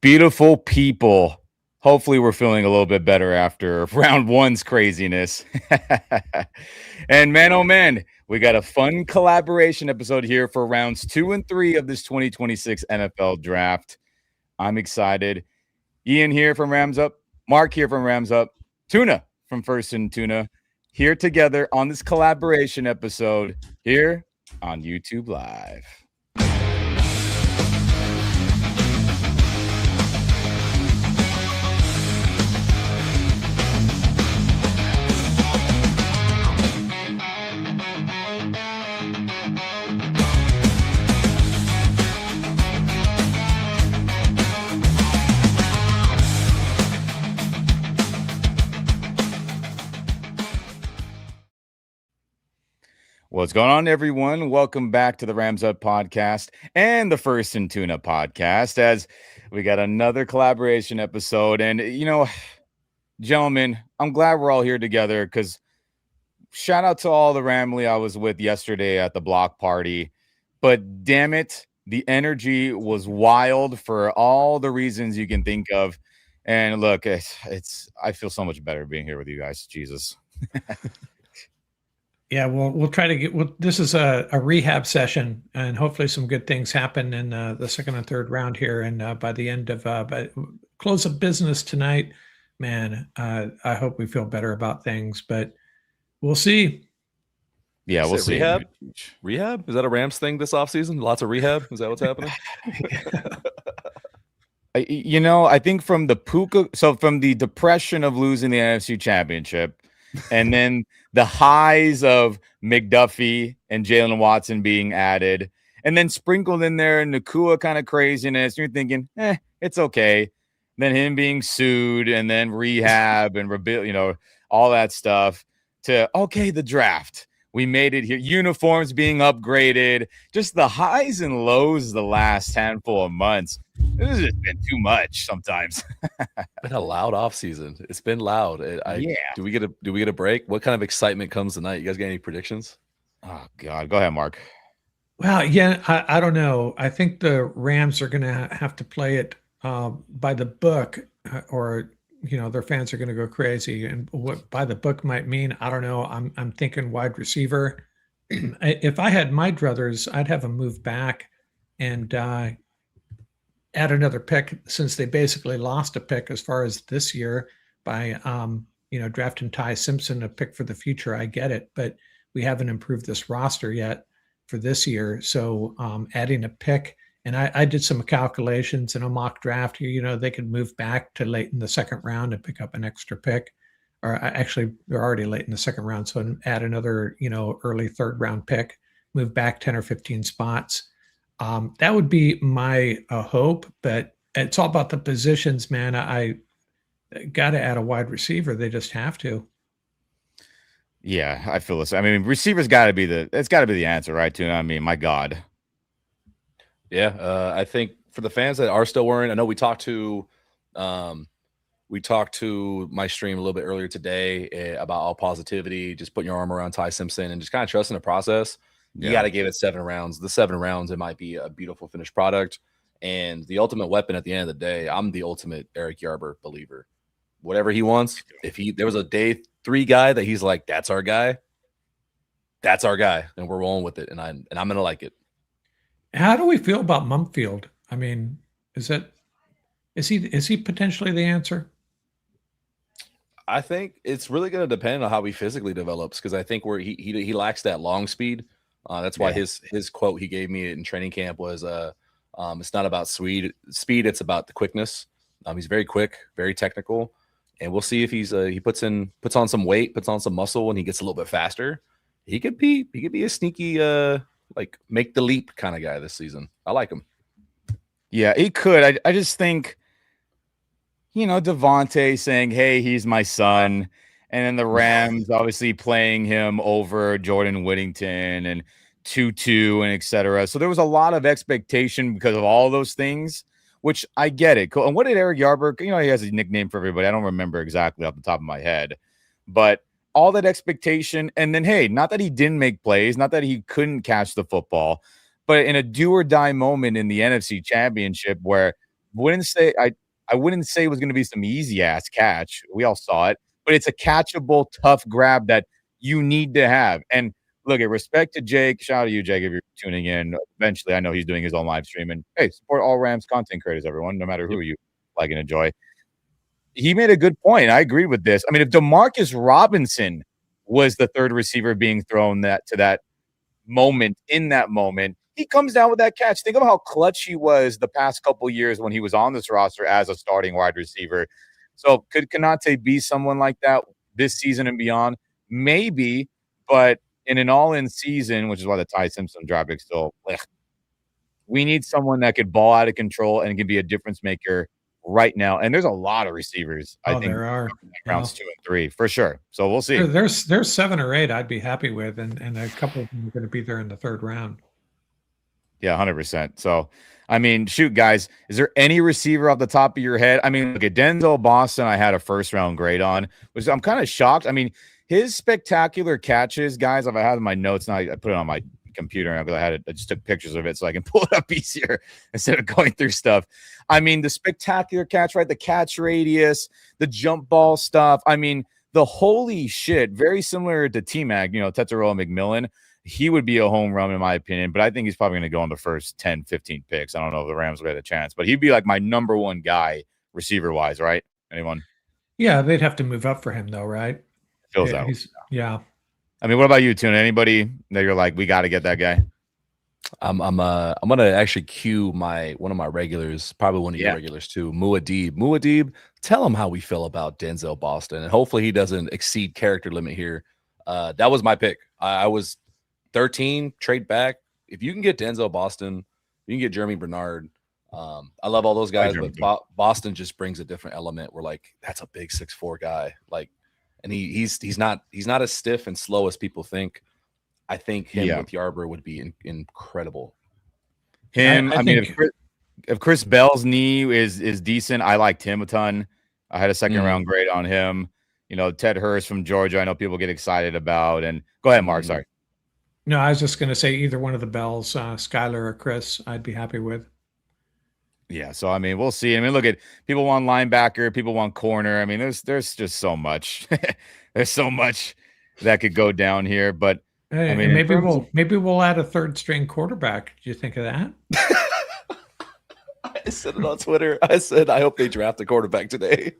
Beautiful people. Hopefully, we're feeling a little bit better after round one's craziness. And man, oh man, we got a fun collaboration episode here for rounds 2 and 3 of this 2026 NFL draft. I'm excited. Ian here from Rams Up, Mark here from Rams Up, Tuna from First and Tuna here together on this collaboration episode here on YouTube Live. What's going on, everyone? Welcome back to the Rams Up podcast and the First and Tuna podcast as we got another collaboration episode. And, gentlemen, I'm glad we're all here together because shout out to all the Ramley I was with yesterday at the block party. But damn it, the energy was wild for all the reasons you can think of. And look, I feel so much better being here with you guys. Jesus. Yeah, we'll try to get. This is a rehab session, and hopefully some good things happen in the second and third round here. And by the end of by close of business tonight, man, I hope we feel better about things. But we'll see. Yeah, we'll see. Rehab? Is that a Rams thing this offseason? Lots of rehab? Is that what's happening? I think from the depression of losing the NFC Championship, and then the highs of McDuffie and Jalen Watson being added, and then sprinkled in there Nakua kind of craziness. You're thinking, it's okay. Then him being sued, and then rehab and rebuild, all that stuff. To the draft. We made it here. Uniforms being upgraded. Just the highs and lows the last handful of months. This has just been too much sometimes. Been a loud offseason. It's been loud. Yeah. Do we get a break? What kind of excitement comes tonight? You guys got any predictions? Oh God. Go ahead, Mark. Well, yeah, I don't know. I think the Rams are going to have to play it by the book, or their fans are going to go crazy. And what by the book might mean, I don't know. I'm thinking wide receiver. If I had my druthers, I'd have them move back and add another pick, since they basically lost a pick as far as this year by drafting Ty Simpson, a pick for the future. I get it, but we haven't improved this roster yet for this year. So adding a pick. And I did some calculations in a mock draft here. They could move back to late in the second round and pick up an extra pick. Or actually, they're already late in the second round. So add another, early third round pick, move back 10 or 15 spots. That would be my hope. But it's all about the positions, man. I got to add a wide receiver. They just have to. Yeah, I feel this. I mean, receivers got to be the answer, right? Too. I mean, my God. Yeah, I think for the fans that are still worrying, I know we talked to my stream a little bit earlier today about all positivity, just putting your arm around Ty Simpson and just kind of trusting the process. You got to give it 7 rounds. The 7 rounds, it might be a beautiful finished product. And the ultimate weapon at the end of the day, I'm the ultimate Eric Yarber believer. Whatever he wants, if there was a day 3 guy that he's like, that's our guy, and we're rolling with it, and I'm gonna like it. How do we feel about Mumfield? I mean, is he potentially the answer? I think it's really going to depend on how he physically develops, because I think where he lacks that long speed. That's why his quote he gave me in training camp was, "It's not about speed. It's about the quickness." He's very quick, very technical, and we'll see if he puts on some weight, puts on some muscle, and he gets a little bit faster. He could be a sneaky like make the leap kind of guy this season. I like him. Yeah, he could. I just think, Devontae saying, hey, he's my son. And then the Rams obviously playing him over Jordan Whittington and Tutu and et cetera. So there was a lot of expectation because of all those things, which I get it. Cool. And what did Eric Yarber, he has a nickname for everybody. I don't remember exactly off the top of my head, but all that expectation. And then, hey, not that he didn't make plays, not that he couldn't catch the football, but in a do or die moment in the NFC Championship where wouldn't say I wouldn't say it was gonna be some easy ass catch. We all saw it, but it's a catchable, tough grab that you need to have. And look, at respect to Jake, shout out to you, Jake, if you're tuning in. Eventually, I know he's doing his own live stream. And hey, support all Rams content creators, everyone, no matter who you like and enjoy. He made a good point. I agree with this. I mean, if Demarcus Robinson was the third receiver being thrown to that moment, in that moment, he comes down with that catch. Think of how clutch he was the past couple years when he was on this roster as a starting wide receiver. So could Konate be someone like that this season and beyond? Maybe, but in an all-in season, which is why the Ty Simpson draft pick still, we need someone that could ball out of control and can be a difference maker right now. And there's a lot of receivers. I think there are rounds 2 and 3 for sure. So we'll see. There's 7 or 8 I'd be happy with, and a couple of them are going to be there in the 3rd round. Yeah, 100%. So, I mean, shoot, guys, is there any receiver off the top of your head? I mean, look at Denzel Boston. I had a 1st-round grade on, which I'm kind of shocked. I mean, his spectacular catches, guys. If I had my notes now, I put it on my computer because I just took pictures of it so I can pull it up easier instead of going through stuff. I mean, the spectacular catch, right? The catch radius, the jump ball stuff. I mean, the holy shit, very similar to T-Mac, Tetairoa McMillan. He would be a home run in my opinion, but I think he's probably going to go in the first 10, 15 picks. I don't know if the Rams will get a chance, but he'd be like my number 1 guy receiver-wise, right? Anyone? Yeah, they'd have to move up for him though, right? Feels that way. Yeah. I mean, what about you, Tuna? Anybody that you're like, we got to get that guy? I'm gonna actually cue one of my regulars, probably one of your regulars too, Muad'Dib. Muad'Dib, tell him how we feel about Denzel Boston, and hopefully he doesn't exceed character limit here. That was my pick. I was 13, trade back. If you can get Denzel Boston, you can get Jeremy Bernard. I love all those guys, but Boston just brings a different element. We're like, that's a big 6'4" guy. Like, and he's not as stiff and slow as people think. I think him with Yarbrough would be incredible. I mean, if Chris Bell's knee is decent, I liked him a ton. I had a 2nd-round grade on him. Ted Hurst from Georgia, I know people get excited about. And go ahead, Mark. Sorry. No, I was just going to say either one of the Bells, Skyler or Chris, I'd be happy with. Yeah, so I mean, we'll see. I mean, look at people want linebacker, people want corner. I mean, there's just so much. There's so much that could go down here. But hey, I mean, maybe we'll add a 3rd-string quarterback. Did you think of that? I said it on Twitter. I said I hope they draft a quarterback today.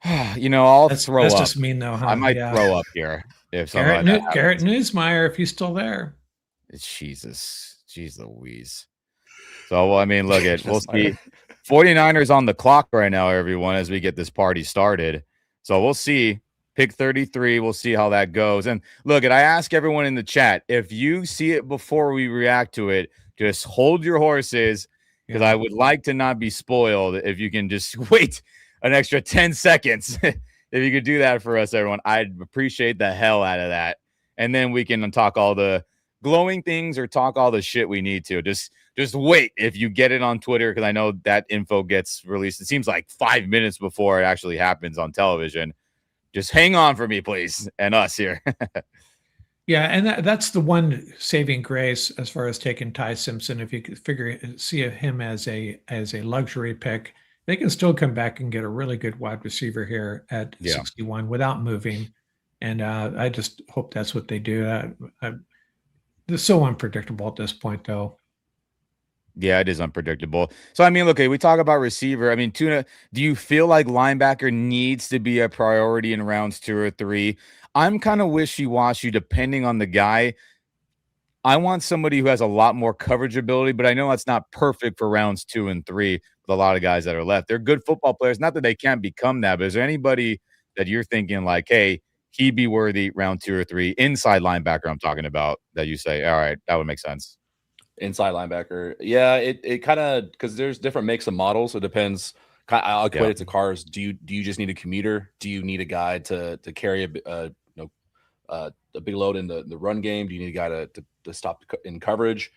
I'll throw up. That's just mean though, huh? I might throw up here if Garrett Newsmeyer, if he's still there. Jesus, jeez Louise. So, well, I mean, look at we'll see. 49ers on the clock right now, everyone, as we get this party started. So we'll see. Pick 33. We'll see how that goes. And look, I ask everyone in the chat, if you see it before we react to it, just hold your horses because I would like to not be spoiled. If you can just wait an extra 10 seconds, if you could do that for us, everyone, I'd appreciate the hell out of that. And then we can talk all the glowing things or talk all the shit we need to. Just wait if you get it on Twitter, because I know that info gets released. It seems like 5 minutes before it actually happens on television. Just hang on for me, please, and us here. Yeah, and that's the one saving grace as far as taking Ty Simpson. If you could see him as a luxury pick, they can still come back and get a really good wide receiver here at 61 without moving. And I just hope that's what they do. They're so unpredictable at this point, though. Yeah, it is unpredictable. So, I mean, look, we talk about receiver. I mean, Tuna, do you feel like linebacker needs to be a priority in rounds 2 or 3? I'm kind of wishy-washy depending on the guy. I want somebody who has a lot more coverage ability, but I know that's not perfect for rounds 2 and 3 with a lot of guys that are left. They're good football players. Not that they can't become that, but is there anybody that you're thinking like, hey, he'd be worthy round 2 or 3, inside linebacker I'm talking about, that you say, all right, that would make sense? Inside linebacker. Yeah, it kind of, because there's different makes and models. It depends. I'll equate it to cars. Do you just need a commuter? Do you need a guy to carry a big load in the run game? Do you need a guy to stop in coverage?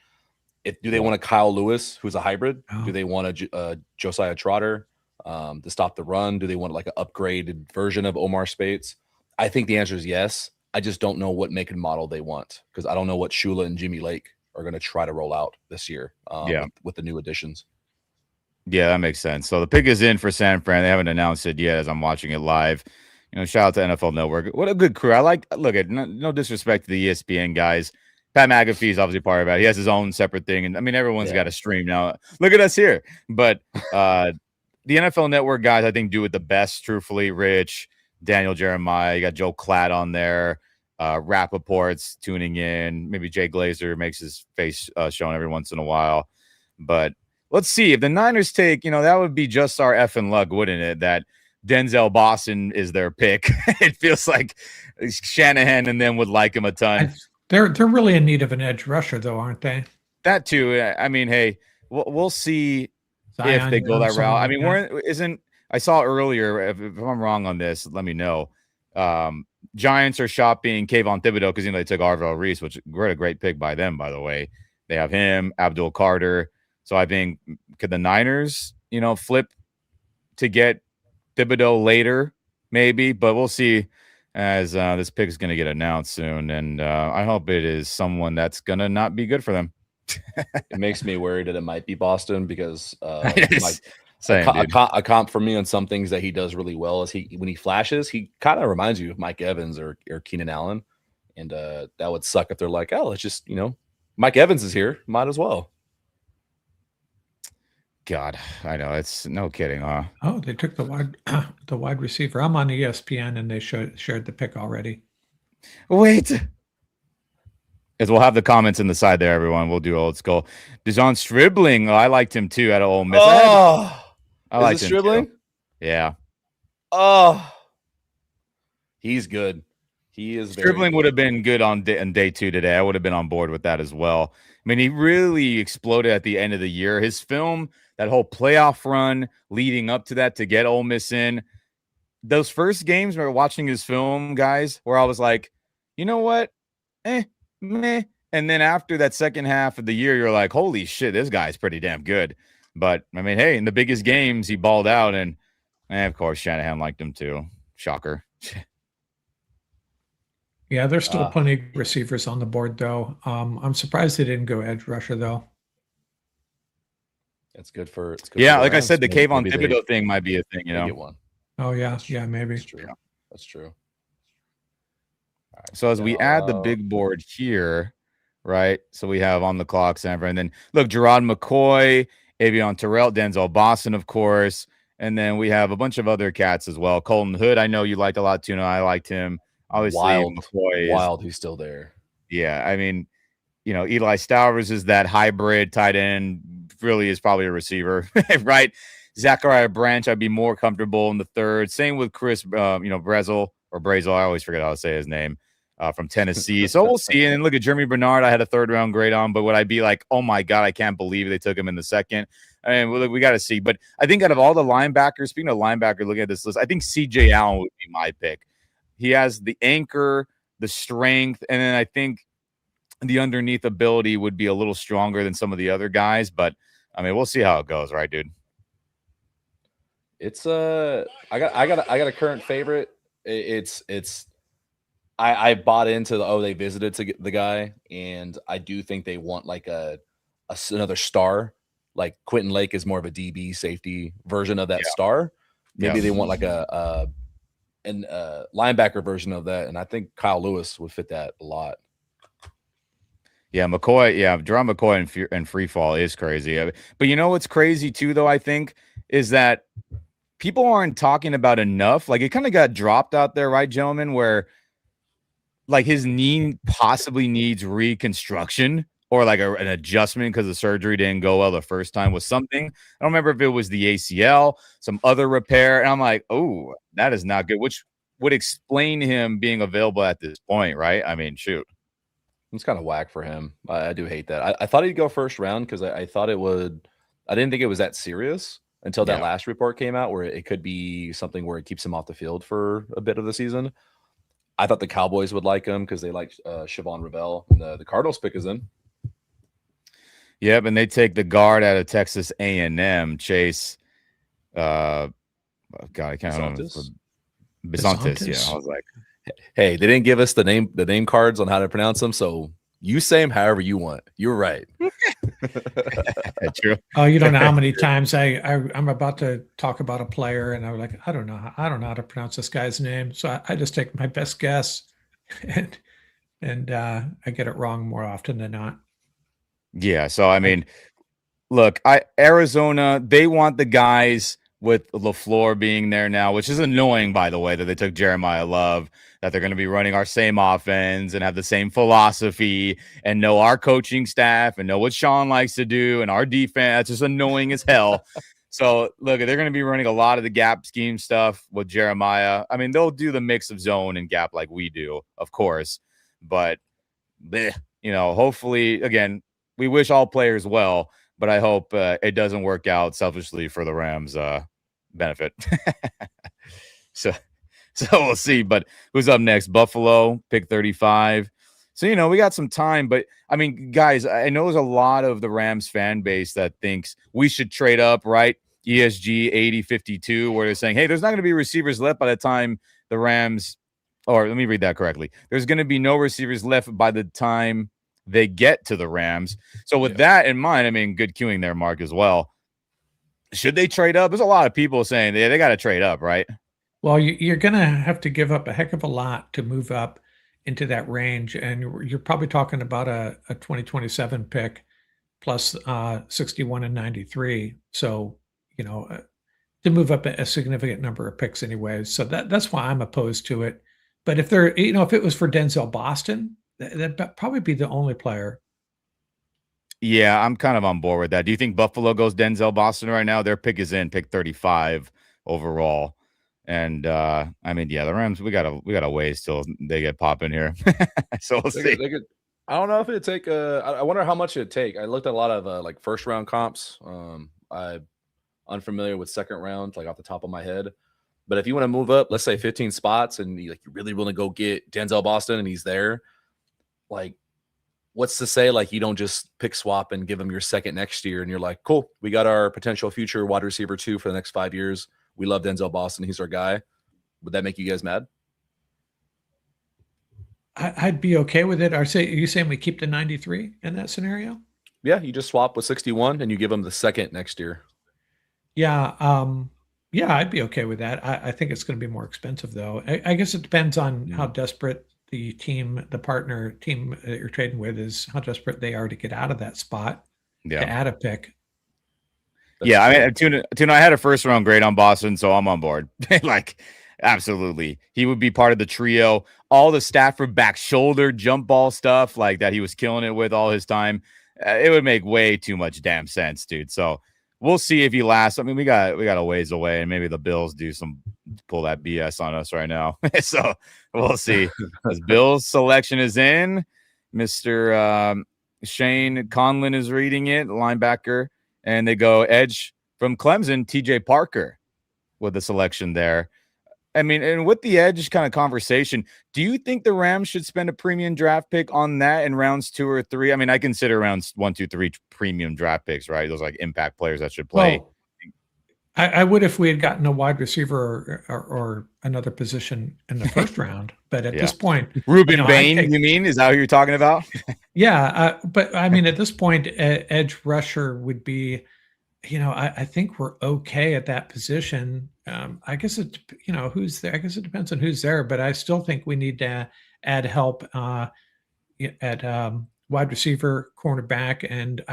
Do they want a Kyle Lewis who's a hybrid? Oh. Do they want a Josiah Trotter to stop the run? Do they want like an upgraded version of Omar Spates? I think the answer is yes. I just don't know what make and model they want, because I don't know what Shula and Jimmy Lake are going to try to roll out this year with the new additions. Yeah, that makes sense. So the pick is in for San Fran. They haven't announced it yet as I'm watching it live. Shout out to NFL Network. What a good crew. I like, look at no disrespect to the ESPN guys. Pat McAfee is obviously part of it. He has his own separate thing. And I mean, everyone's got a stream now. Look at us here. But the NFL Network guys, I think, do it the best, truthfully. Rich, Daniel Jeremiah, you got Joe Klatt on there. Rappaport's tuning in. Maybe Jay Glazer makes his face shown every once in a while. But let's see if the Niners take, that would be just our effing luck, wouldn't it? That Denzel Boston is their pick. It feels like Shanahan and them would like him a ton. They're really in need of an edge rusher, though, aren't they? That too. I mean, hey, we'll see if they go that route. I mean, I saw earlier, if I'm wrong on this, let me know. Giants are shopping Kayvon Thibodeau because they took Arvell Reese, which what a great pick by them, by the way. They have him, Abdul Carter. So I think could the Niners, flip to get Thibodeau later, maybe, but we'll see as this pick is going to get announced soon, and I hope it is someone that's going to not be good for them. It makes me worried that it might be Boston because a comp for me on some things that he does really well is when he flashes, he kind of reminds you of Mike Evans or Keenan Allen, and that would suck if they're like, oh, it's just Mike Evans is here, might as well. God, I know it's no kidding, huh? Oh, they took the wide receiver. I'm on ESPN and they shared the pick already. Wait, as we'll have the comments in the side there, everyone. We'll do old school. Dejon Stribling, I liked him too at Ole Miss. I liked him Stribling. Too. Yeah. Oh, he's good. He is. Stribling would have been good on day 2 today. I would have been on board with that as well. I mean, he really exploded at the end of the year. His film, that whole playoff run leading up to that to get Ole Miss in, those first games we were watching his film, guys, where I was like, you know what? Meh. And then after that second half of the year, you're like, holy shit, this guy's pretty damn good. But, I mean, hey, in the biggest games, he balled out. And of course, Shanahan liked him too. Shocker. Yeah, there's still plenty of receivers on the board, though. I'm surprised they didn't go edge rusher, though. It's good for. Yeah, like I said, the Kayvon Thibodeau thing might be a thing, Get one. Oh yeah, maybe. That's true. That's true. Right, so as we add the big board here, right? So we have on the clock, San Fran. And then look, Gerard McCoy, Avion Terrell, Denzel Boston, of course. And then we have a bunch of other cats as well. Colton Hood, I know you liked a lot, Tuna. I liked him. Obviously, Wild, who's still there. Yeah, I mean, Eli Stowers is that hybrid tight end. Really is probably a receiver, right? Zachariah Branch, I'd be more comfortable in the third. Same with Chris, Brezel or Brazel. I always forget how to say his name from Tennessee. So we'll see. And look at Jeremy Bernard. I had a 3rd round grade on, but would I be like, oh my God, I can't believe they took him in the 2nd? I mean, we got to see. But I think out of all the linebackers, speaking of linebacker, looking at this list, I think CJ Allen would be my pick. He has the anchor, the strength, and then I think the underneath ability would be a little stronger than some of the other guys. But I mean, we'll see how it goes, right, dude? It's I got a current favorite. I bought into they visited to get the guy, and I do think they want like another star. Like Quentin Lake is more of a DB safety version of that star. Maybe they want like a linebacker version of that, and I think Kyle Lewis would fit that a lot. Yeah, McCoy. Yeah, Jerome McCoy and free fall is crazy. But you know what's crazy too, though, I think, is that people aren't talking about enough. Like it kind of got dropped out there, right, gentlemen, where like his knee possibly needs reconstruction or like an adjustment because the surgery didn't go well the first time was something. I don't remember if it was the ACL, some other repair. And I'm like, oh, that is not good, which would explain him being available at this point, right? I mean, shoot. It's kind of whack for him. I do hate that. I thought he'd go 1st round because I thought it would. I didn't think it was that serious until that last report came out where it could be something where it keeps him off the field for a bit of the season. I thought the Cowboys would like him because they like Siobhan Revell. The Cardinals pick is in. Yep, and they take the guard out of Texas A&M, Chase. God, I can't remember. Bisontis. Yeah, I was like, hey, they didn't give us the name cards on how to pronounce them, so you say them however you want. You're right. true. Oh, you don't know how many times I'm about to talk about a player and I'm like, I don't know how to pronounce this guy's name. So I just take my best guess and I get it wrong more often than not. Yeah. So I mean, look, Arizona, they want the guys with LaFleur being there now, which is annoying, by the way, that they took Jeremiah Love, that they're going to be running our same offense and have the same philosophy and know our coaching staff and know what Sean likes to do and our defense. That's just annoying as hell. So, look, they're going to be running a lot of the gap scheme stuff with Jeremiah. I mean, they'll do the mix of zone and gap like we do, of course. But, hopefully, again, we wish all players well, but I hope it doesn't work out selfishly for the Rams' benefit. so we'll see. But who's up next? Buffalo, pick 35. So, we got some time. But, I mean, guys, I know there's a lot of the Rams fan base that thinks we should trade up, right? ESG 80-52, where they're saying, hey, there's not going to be receivers left by the time the Rams – or let me read that correctly. There's going to be no receivers left by the time they get to the Rams. So with that in mind, I mean, good cueing there, Mark, as well. Should they trade up? There's a lot of people saying they got to trade up, right? Well, you're going to have to give up a heck of a lot to move up into that range. And you're probably talking about a 2027 pick plus 61 and 93. So, to move up a significant number of picks anyways. So that's why I'm opposed to it. But if they're, if it was for Denzel Boston, that'd probably be the only player. Yeah, I'm kind of on board with that. Do you think Buffalo goes Denzel Boston right now? Their pick is in pick 35 overall. And I mean, yeah, the Rams, we got a ways till they get popping here. So we'll see. I don't know if it'd take I wonder how much it'd take. I looked at a lot of like first round comps. I'm unfamiliar with second round, like off the top of my head. But if you want to move up, let's say 15 spots, and you really want to go get Denzel Boston and he's there, like, what's to say, like, you don't just pick swap and give him your second next year and you're like, cool, we got our potential future wide receiver 2 for the next 5 years. We love Denzel Boston. He's our guy. Would that make you guys mad? I'd be okay with it. Are you saying we keep the 93 in that scenario? Yeah, you just swap with 61 and you give him the second next year. Yeah. Yeah, I'd be okay with that. I think it's going to be more expensive, though. I guess it depends on how desperate the partner team that you're trading with is, how desperate they are to get out of that spot to add a pick. Yeah, I mean, Tuna, I had a first round grade on Boston, so I'm on board. Like, absolutely. He would be part of the trio. All the Stafford back shoulder jump ball stuff like that he was killing it with all his time. It would make way too much damn sense, dude. So we'll see if he lasts. I mean, we got a ways away, and maybe the Bills pull that BS on us right now. So we'll see. As Bills selection is in, Mr. Shane Conlon is reading it, linebacker, and they go edge from Clemson, TJ Parker with the selection there. I mean, and with the edge kind of conversation, do you think the Rams should spend a premium draft pick on that in rounds 2 or 3? I mean, I consider rounds 1, 2, 3 premium draft picks, right? Those like impact players that should play. Well, I would if we had gotten a wide receiver or another position in the first round. But at this point, Ruben Bain, you mean? Is that what you're talking about? Yeah. But I mean, at this point, edge rusher would be, I think we're okay at that position. I guess who's there. I guess it depends on who's there, but I still think we need to add help at wide receiver, cornerback, and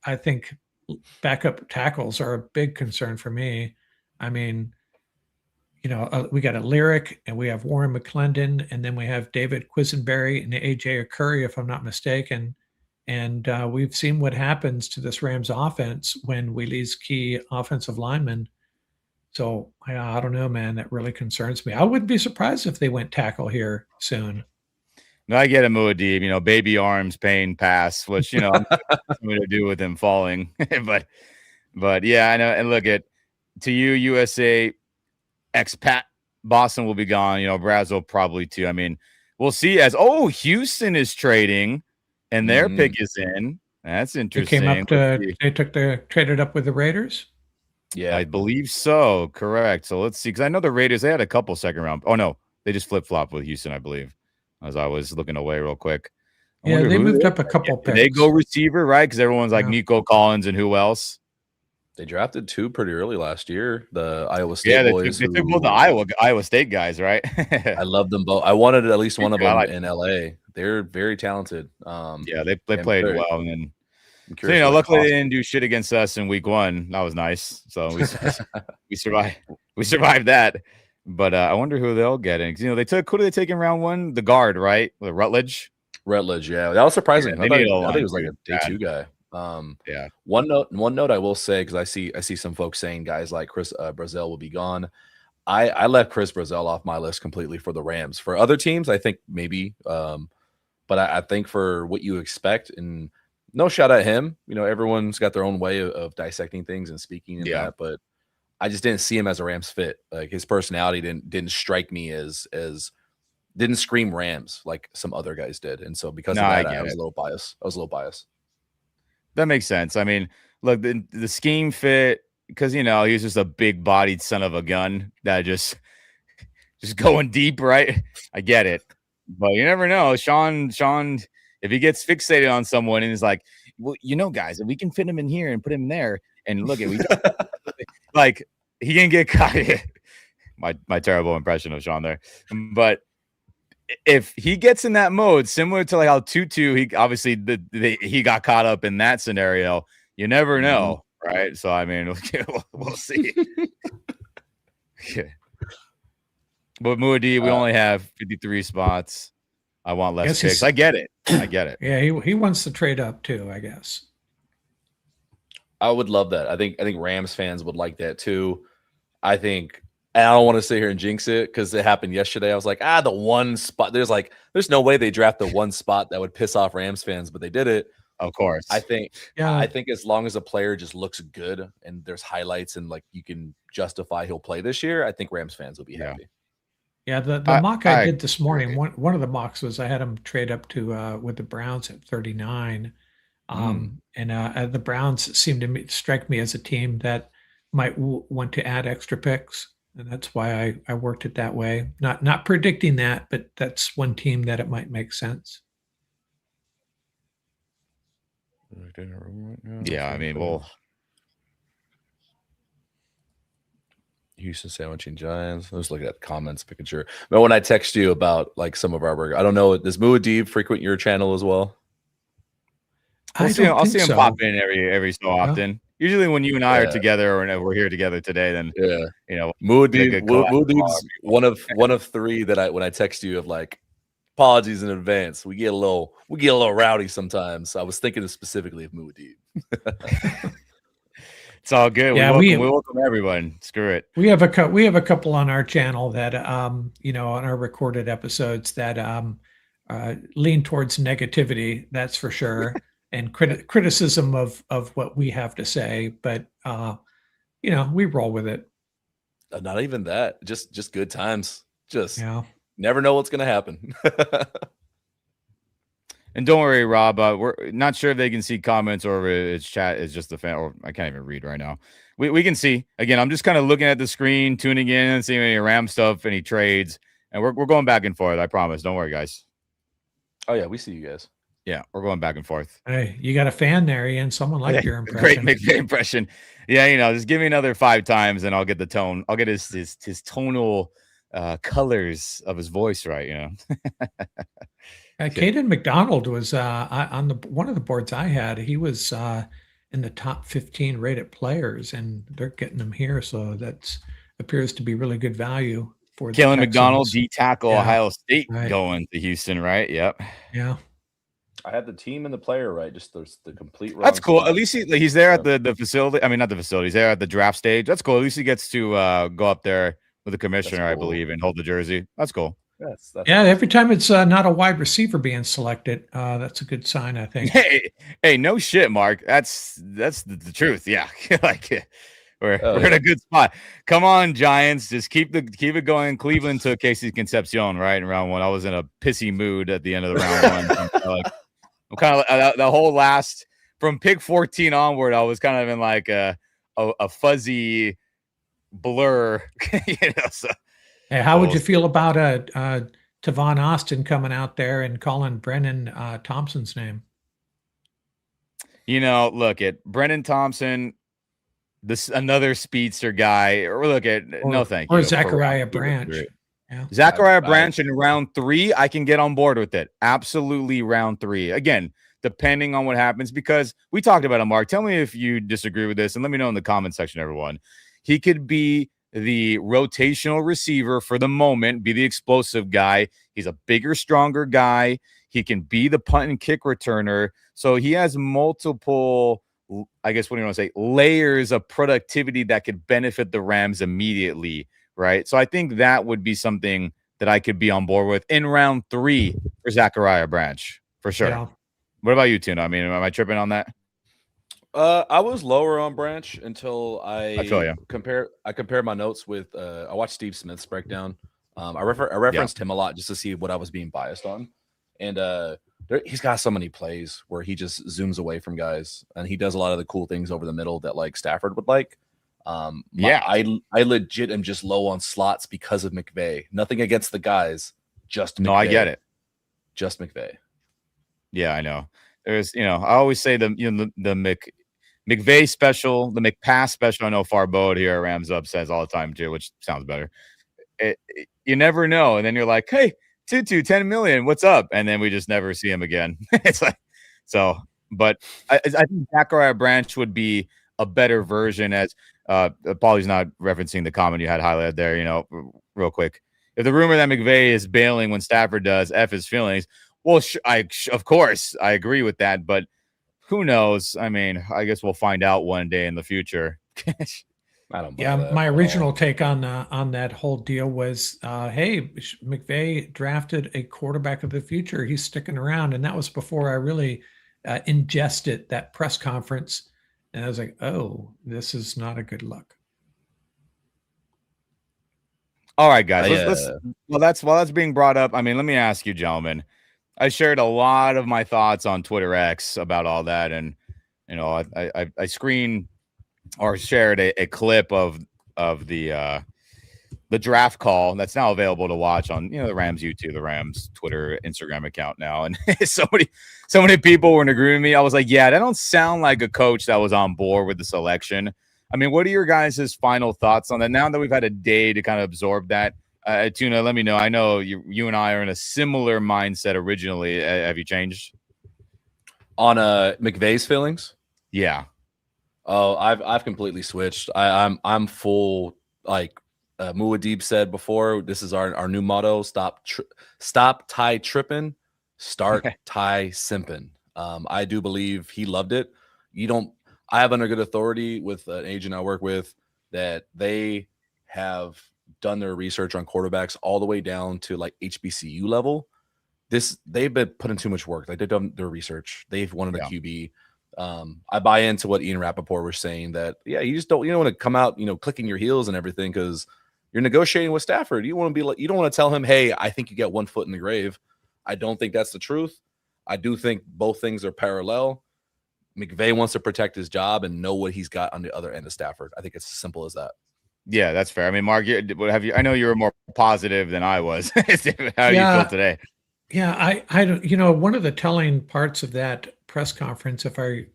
I think backup tackles are a big concern for me. I mean, we got a Lyric, and we have Warren McClendon, and then we have David Quisenberry and AJ Curry, if I'm not mistaken. And we've seen what happens to this Rams offense when we lose key offensive linemen. So I don't know, man. That really concerns me. I wouldn't be surprised if they went tackle here soon. No, I get a Muad'Dib, baby arms, pain, pass, which, something to do with him falling. but yeah, I know. And look to you, USA, expat, Boston will be gone. Brazil probably too. I mean, we'll see Houston is trading and their pick is in. That's interesting. They traded up with the Raiders. Yeah, I believe so. Correct. So let's see. Cause I know the Raiders, they had a couple second round. Oh no, they just flip-flopped with Houston, I believe. As I was looking away real quick. Yeah, they moved up a couple Did they go picks. receiver, right? Because everyone's like Yeah. Nico Collins and who else? They drafted 2 pretty early last year. The Iowa State Yeah, boys. they took both the Iowa State guys, right? I love them both. I wanted at least one of them like in LA. They're very talented. Yeah, they played well, and then I'm so you curious know, what luckily they cost. didn't do shit against us in week 1. That was nice. So we survived. We survived that. But I wonder who they'll get in. 'Cause, you know, they took who did they take in round 1? The guard, right? With Rutledge. Rutledge, yeah, that was surprising. Yeah, I they thought need a I think line, it was like a dude. day Bad. 2 guy. Yeah. One note I will say, because I see some folks saying guys like Chris Brazel will be gone. I left Chris Brazel off my list completely for the Rams. For other teams, I think maybe, but I think for what you expect, and no shot at him. You know, everyone's got their own way of dissecting things and speaking in that, but I just didn't see him as a Rams fit. Like his personality didn't strike me as didn't scream Rams like some other guys did, and so because of that, I was a little biased. That makes sense. I mean, look, the scheme fit because you know he's just a big-bodied son of a gun that just going deep, right? I get it, but you never know. Sean, if he gets fixated on someone and is like, well, you know, guys, if we can fit him in here and put him there, and look at we like he can get caught. my terrible impression of Sean there, but if he gets in that mode, similar to like how Tutu, he obviously he got caught up in that scenario. You never know, right? So I mean, we'll see. Yeah. But Muad'Dib, we only have 53 spots. I want less picks. I get it. Yeah, he wants to trade up too, I guess. I would love that. I think Rams fans would like that too. I think, and I don't want to sit here and jinx it because it happened yesterday. I was like, the one spot. There's no way they draft the one spot that would piss off Rams fans, but they did it. Of course. I think as long as a player just looks good and there's highlights and like you can justify he'll play this year, I think Rams fans will be happy. Yeah, the mock I did this morning, one of the mocks was I had him trade up to with the Browns at 39. And the Browns seem to strike me as a team that might want to add extra picks. And that's why I worked it that way. Not predicting that, but that's one team that it might make sense. Yeah, I mean, well, Houston sandwiching Giants. I was looking at the comments, making sure. But when I text you about like some of our work, I don't know. Does Muad'Dib frequent your channel as well? I'll see him pop in every so often. Usually when you and I are together or we're here together today, then you know, Muad'Dib's one of 3 that when I text you of like apologies in advance. We get a little rowdy sometimes. I was thinking specifically of Muad'Dib. It's all good. Yeah, we welcome everyone. Screw it. We have a couple on our channel that you know, on our recorded episodes that lean towards negativity, that's for sure, and criticism of what we have to say, but you know, we roll with it. Not even that. Just good times. Just never know what's going to happen. And don't worry, Rob. We're not sure if they can see comments or if it's chat is just the fan. Or I can't even read right now. We can see. Again, I'm just kind of looking at the screen, tuning in, and seeing any Ram stuff, any trades, and we're going back and forth. I promise. Don't worry, guys. Oh yeah, we see you guys. Yeah, we're going back and forth. Hey, you got a fan there, Ian. Someone liked your impression. Great impression. Yeah, you know, just give me another 5 times, and I'll get the tone. I'll get his tonal colors of his voice right. You know. Caden McDonald was on one of the boards I had. He was in the top 15 rated players, and they're getting him here. So that appears to be really good value for Kalen McDonald, D tackle, Ohio State, right. Going to Houston, right? Yep. Yeah. I had the team and the player right. Just the complete. That's cool. Spot. At least he's there at the facility. I mean, not the facility. He's there at the draft stage. That's cool. At least he gets to go up there with the commissioner, cool. I believe, and hold the jersey. That's cool. That's every time it's not a wide receiver being selected, that's a good sign, I think. Hey, no shit, Mark. That's the truth. Yeah, like we're in a good spot. Come on, Giants, just keep it going. Cleveland took Casey Concepcion right in round 1. I was in a pissy mood at the end of the round 1. I'm kind of the whole last from pick 14 onward. I was kind of in like a fuzzy blur, you know. So. Hey, how would you feel about a Tavon Austin coming out there and calling Brennan Thompson's name. You know, look at Brennan Thompson, this another speedster guy. Or look at no, thank you. Or Zachariah Branch. Yeah. Zachariah Branch in round 3, I can get on board with it. Absolutely, round 3. Again, depending on what happens, because we talked about him, Mark. Tell me if you disagree with this, and let me know in the comment section, everyone. He could be the rotational receiver for the moment, be the explosive guy. He's a bigger, stronger guy. He can be the punt and kick returner. So he has multiple, I guess, what do you want to say, layers of productivity that could benefit the Rams immediately, right? So I think that would be something that I could be on board with in round 3 for Zachariah Branch, for sure. Yeah. What about you, Tuna? I mean, am I tripping on that? I was lower on Branch until I feel you. compared my notes with I watched Steve Smith's breakdown. I referenced him a lot just to see what I was being biased on, and he's got so many plays where he just zooms away from guys, and he does a lot of the cool things over the middle that like Stafford would like. I legit am just low on slots because of McVay. Nothing against the guys, just McVay. No, I get it. Just McVay. Yeah, I know. There's, I always say the McVay special, the McPass special. I know Farboad here at Rams Up says all the time too, which sounds better. You never know, and then you're like, "Hey, Tutu, 10 million, what's up?" And then we just never see him again. It's like so. But I think Zachariah Branch would be a better version. As Paulie's not referencing the comment you had highlighted there. Real quick, if the rumor that McVay is bailing when Stafford does, F his feelings. Well, of course I agree with that, but who knows? I mean, I guess we'll find out one day in the future. I don't. My original take on that whole deal was, hey, McVay drafted a quarterback of the future. He's sticking around, and that was before I really ingested that press conference, and I was like, oh, this is not a good look. All right, guys. While that's being brought up, I mean, let me ask you, gentlemen. I shared a lot of my thoughts on Twitter X about all that, and I screened or shared a clip of the draft call that's now available to watch on the Rams YouTube, the Rams Twitter, Instagram account now, and so many people were in agreement with me. I was like, yeah, that don't sound like a coach that was on board with the selection. I mean, what are your guys' final thoughts on that? Now that we've had a day to kind of absorb that. Tuna, let me know. I know you and I are in a similar mindset originally. Have you changed on McVay's feelings? Yeah. Oh, I've completely switched. I'm full. Like Muad'Dib said before, this is our new motto: stop Ty tripping, start Ty simping. I do believe he loved it. I have under good authority with an agent I work with that they have done their research on quarterbacks all the way down to like HBCU level. They've been putting too much work. Like they've done their research. They've wanted a QB. I buy into what Ian Rappaport was saying that, you don't want to come out, clicking your heels and everything because you're negotiating with Stafford. You don't want to tell him, hey, I think you get one foot in the grave. I don't think that's the truth. I do think both things are parallel. McVay wants to protect his job and know what he's got on the other end of Stafford. I think it's as simple as that. Yeah, that's fair. I mean, Mark, I know you were more positive than I was. How do you feel today? Yeah, I don't. One of the telling parts of that press conference, if I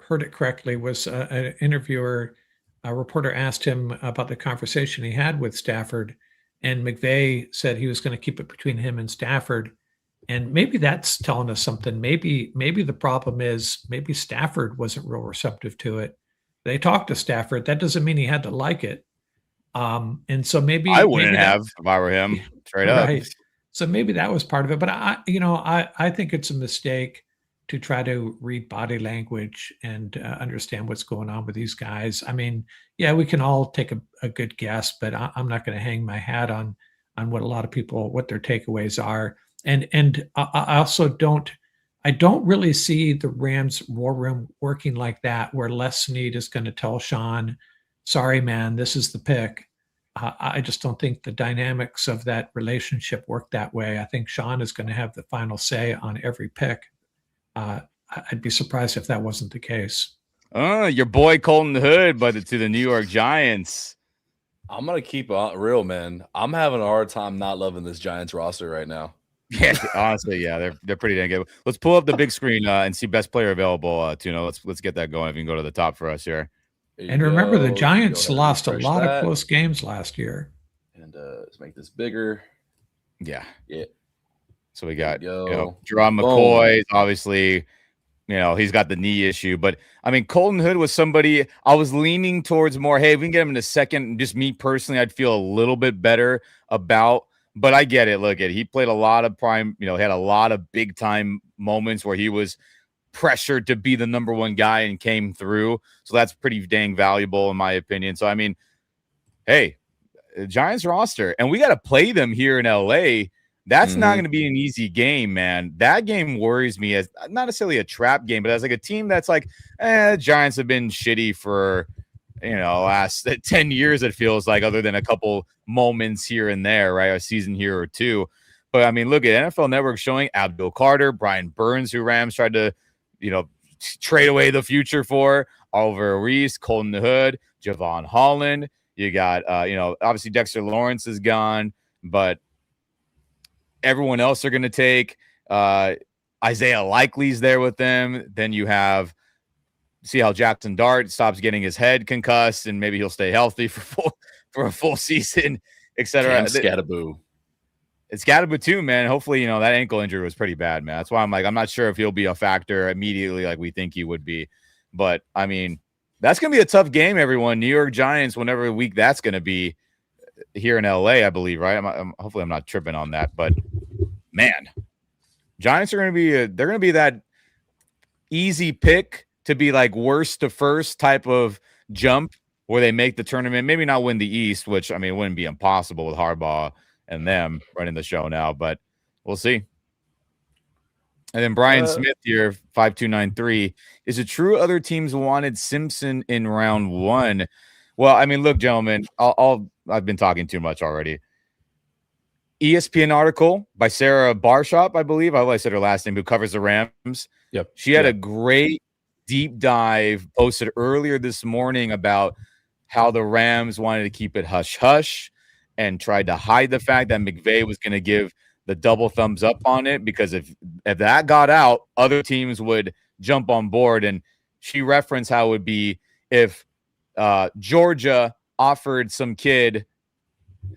heard it correctly, was an interviewer, a reporter asked him about the conversation he had with Stafford, and McVay said he was going to keep it between him and Stafford. And maybe that's telling us something. Maybe the problem is maybe Stafford wasn't real receptive to it. They talked to Stafford. That doesn't mean he had to like it. And so maybe I wouldn't have if I were him, straight up. Right. So maybe that was part of it. But I think it's a mistake to try to read body language and understand what's going on with these guys. I mean, yeah, we can all take a good guess, but I'm not going to hang my hat on what a lot of people, what their takeaways are. And I also don't really see the Rams war room working like that, where Les Snead is going to tell Sean, sorry, man, this is the pick. I just don't think the dynamics of that relationship work that way. I think Sean is going to have the final say on every pick. I'd be surprised if that wasn't the case. Your boy Colton Hood, but to the New York Giants. I'm gonna keep it real, man. I'm having a hard time not loving this Giants roster right now. Yeah, honestly, yeah, they're pretty dang good. Let's pull up the big screen and see best player available. Tuna, let's get that going. If you can go to the top for us here. There you And remember, the go. Go Giants ahead and lost a refresh lot of that. close games last year. And let's make this bigger. Yeah. Yeah. So we got go. Jerron Boom. McCoy, obviously. He's got the knee issue, but I mean, Colton Hood was somebody I was leaning towards more. Hey, if we can get him in a second, just me personally, I'd feel a little bit better about. But I get it. Look, he played a lot of prime. Had a lot of big time moments where he was pressured to be the number one guy and came through. So that's pretty dang valuable in my opinion. So I mean, hey, Giants roster, and we got to play them here in LA. That's not going to be an easy game, man. That game worries me as not necessarily a trap game, but as like a team that's like, Giants have been shitty for, last 10 years, it feels like, other than a couple moments here and there, right? A season here or two. But I mean, look at NFL Network showing Abdul Carter, Brian Burns, who Rams tried to, trade away the future for, Oliver Reese, Colton Hood, Javon Holland. You got, obviously Dexter Lawrence is gone, but everyone else are going to take. Isaiah Likely's there with them. Then you have see how Jackson Dart stops getting his head concussed, and maybe he'll stay healthy for a full season, etc. Scatterboo. It's Scatterboo too, man. Hopefully, that ankle injury was pretty bad, man. That's why I'm not sure if he'll be a factor immediately like we think he would be. But I mean, that's going to be a tough game, everyone. New York Giants, whenever week that's going to be here in LA, I believe, right? Hopefully I'm not tripping on that, but man, Giants are going to be they're going to be that easy pick to be like worst to first type of jump where they make the tournament, maybe not win the East, which I mean wouldn't be impossible with Harbaugh and them running the show now, but we'll see. And then Brian Smith here, 5293. Is it true other teams wanted Simpson in round 1? Well, I mean, look, gentlemen, I've been talking too much already. ESPN article by Sarah Barshop, I believe. I said her last name, who covers the Rams. Yep. She had a great deep dive posted earlier this morning about how the Rams wanted to keep it hush-hush and tried to hide the fact that McVay was going to give the double thumbs up on it, because if that got out, other teams would jump on board. And she referenced how it would be if Georgia offered some kid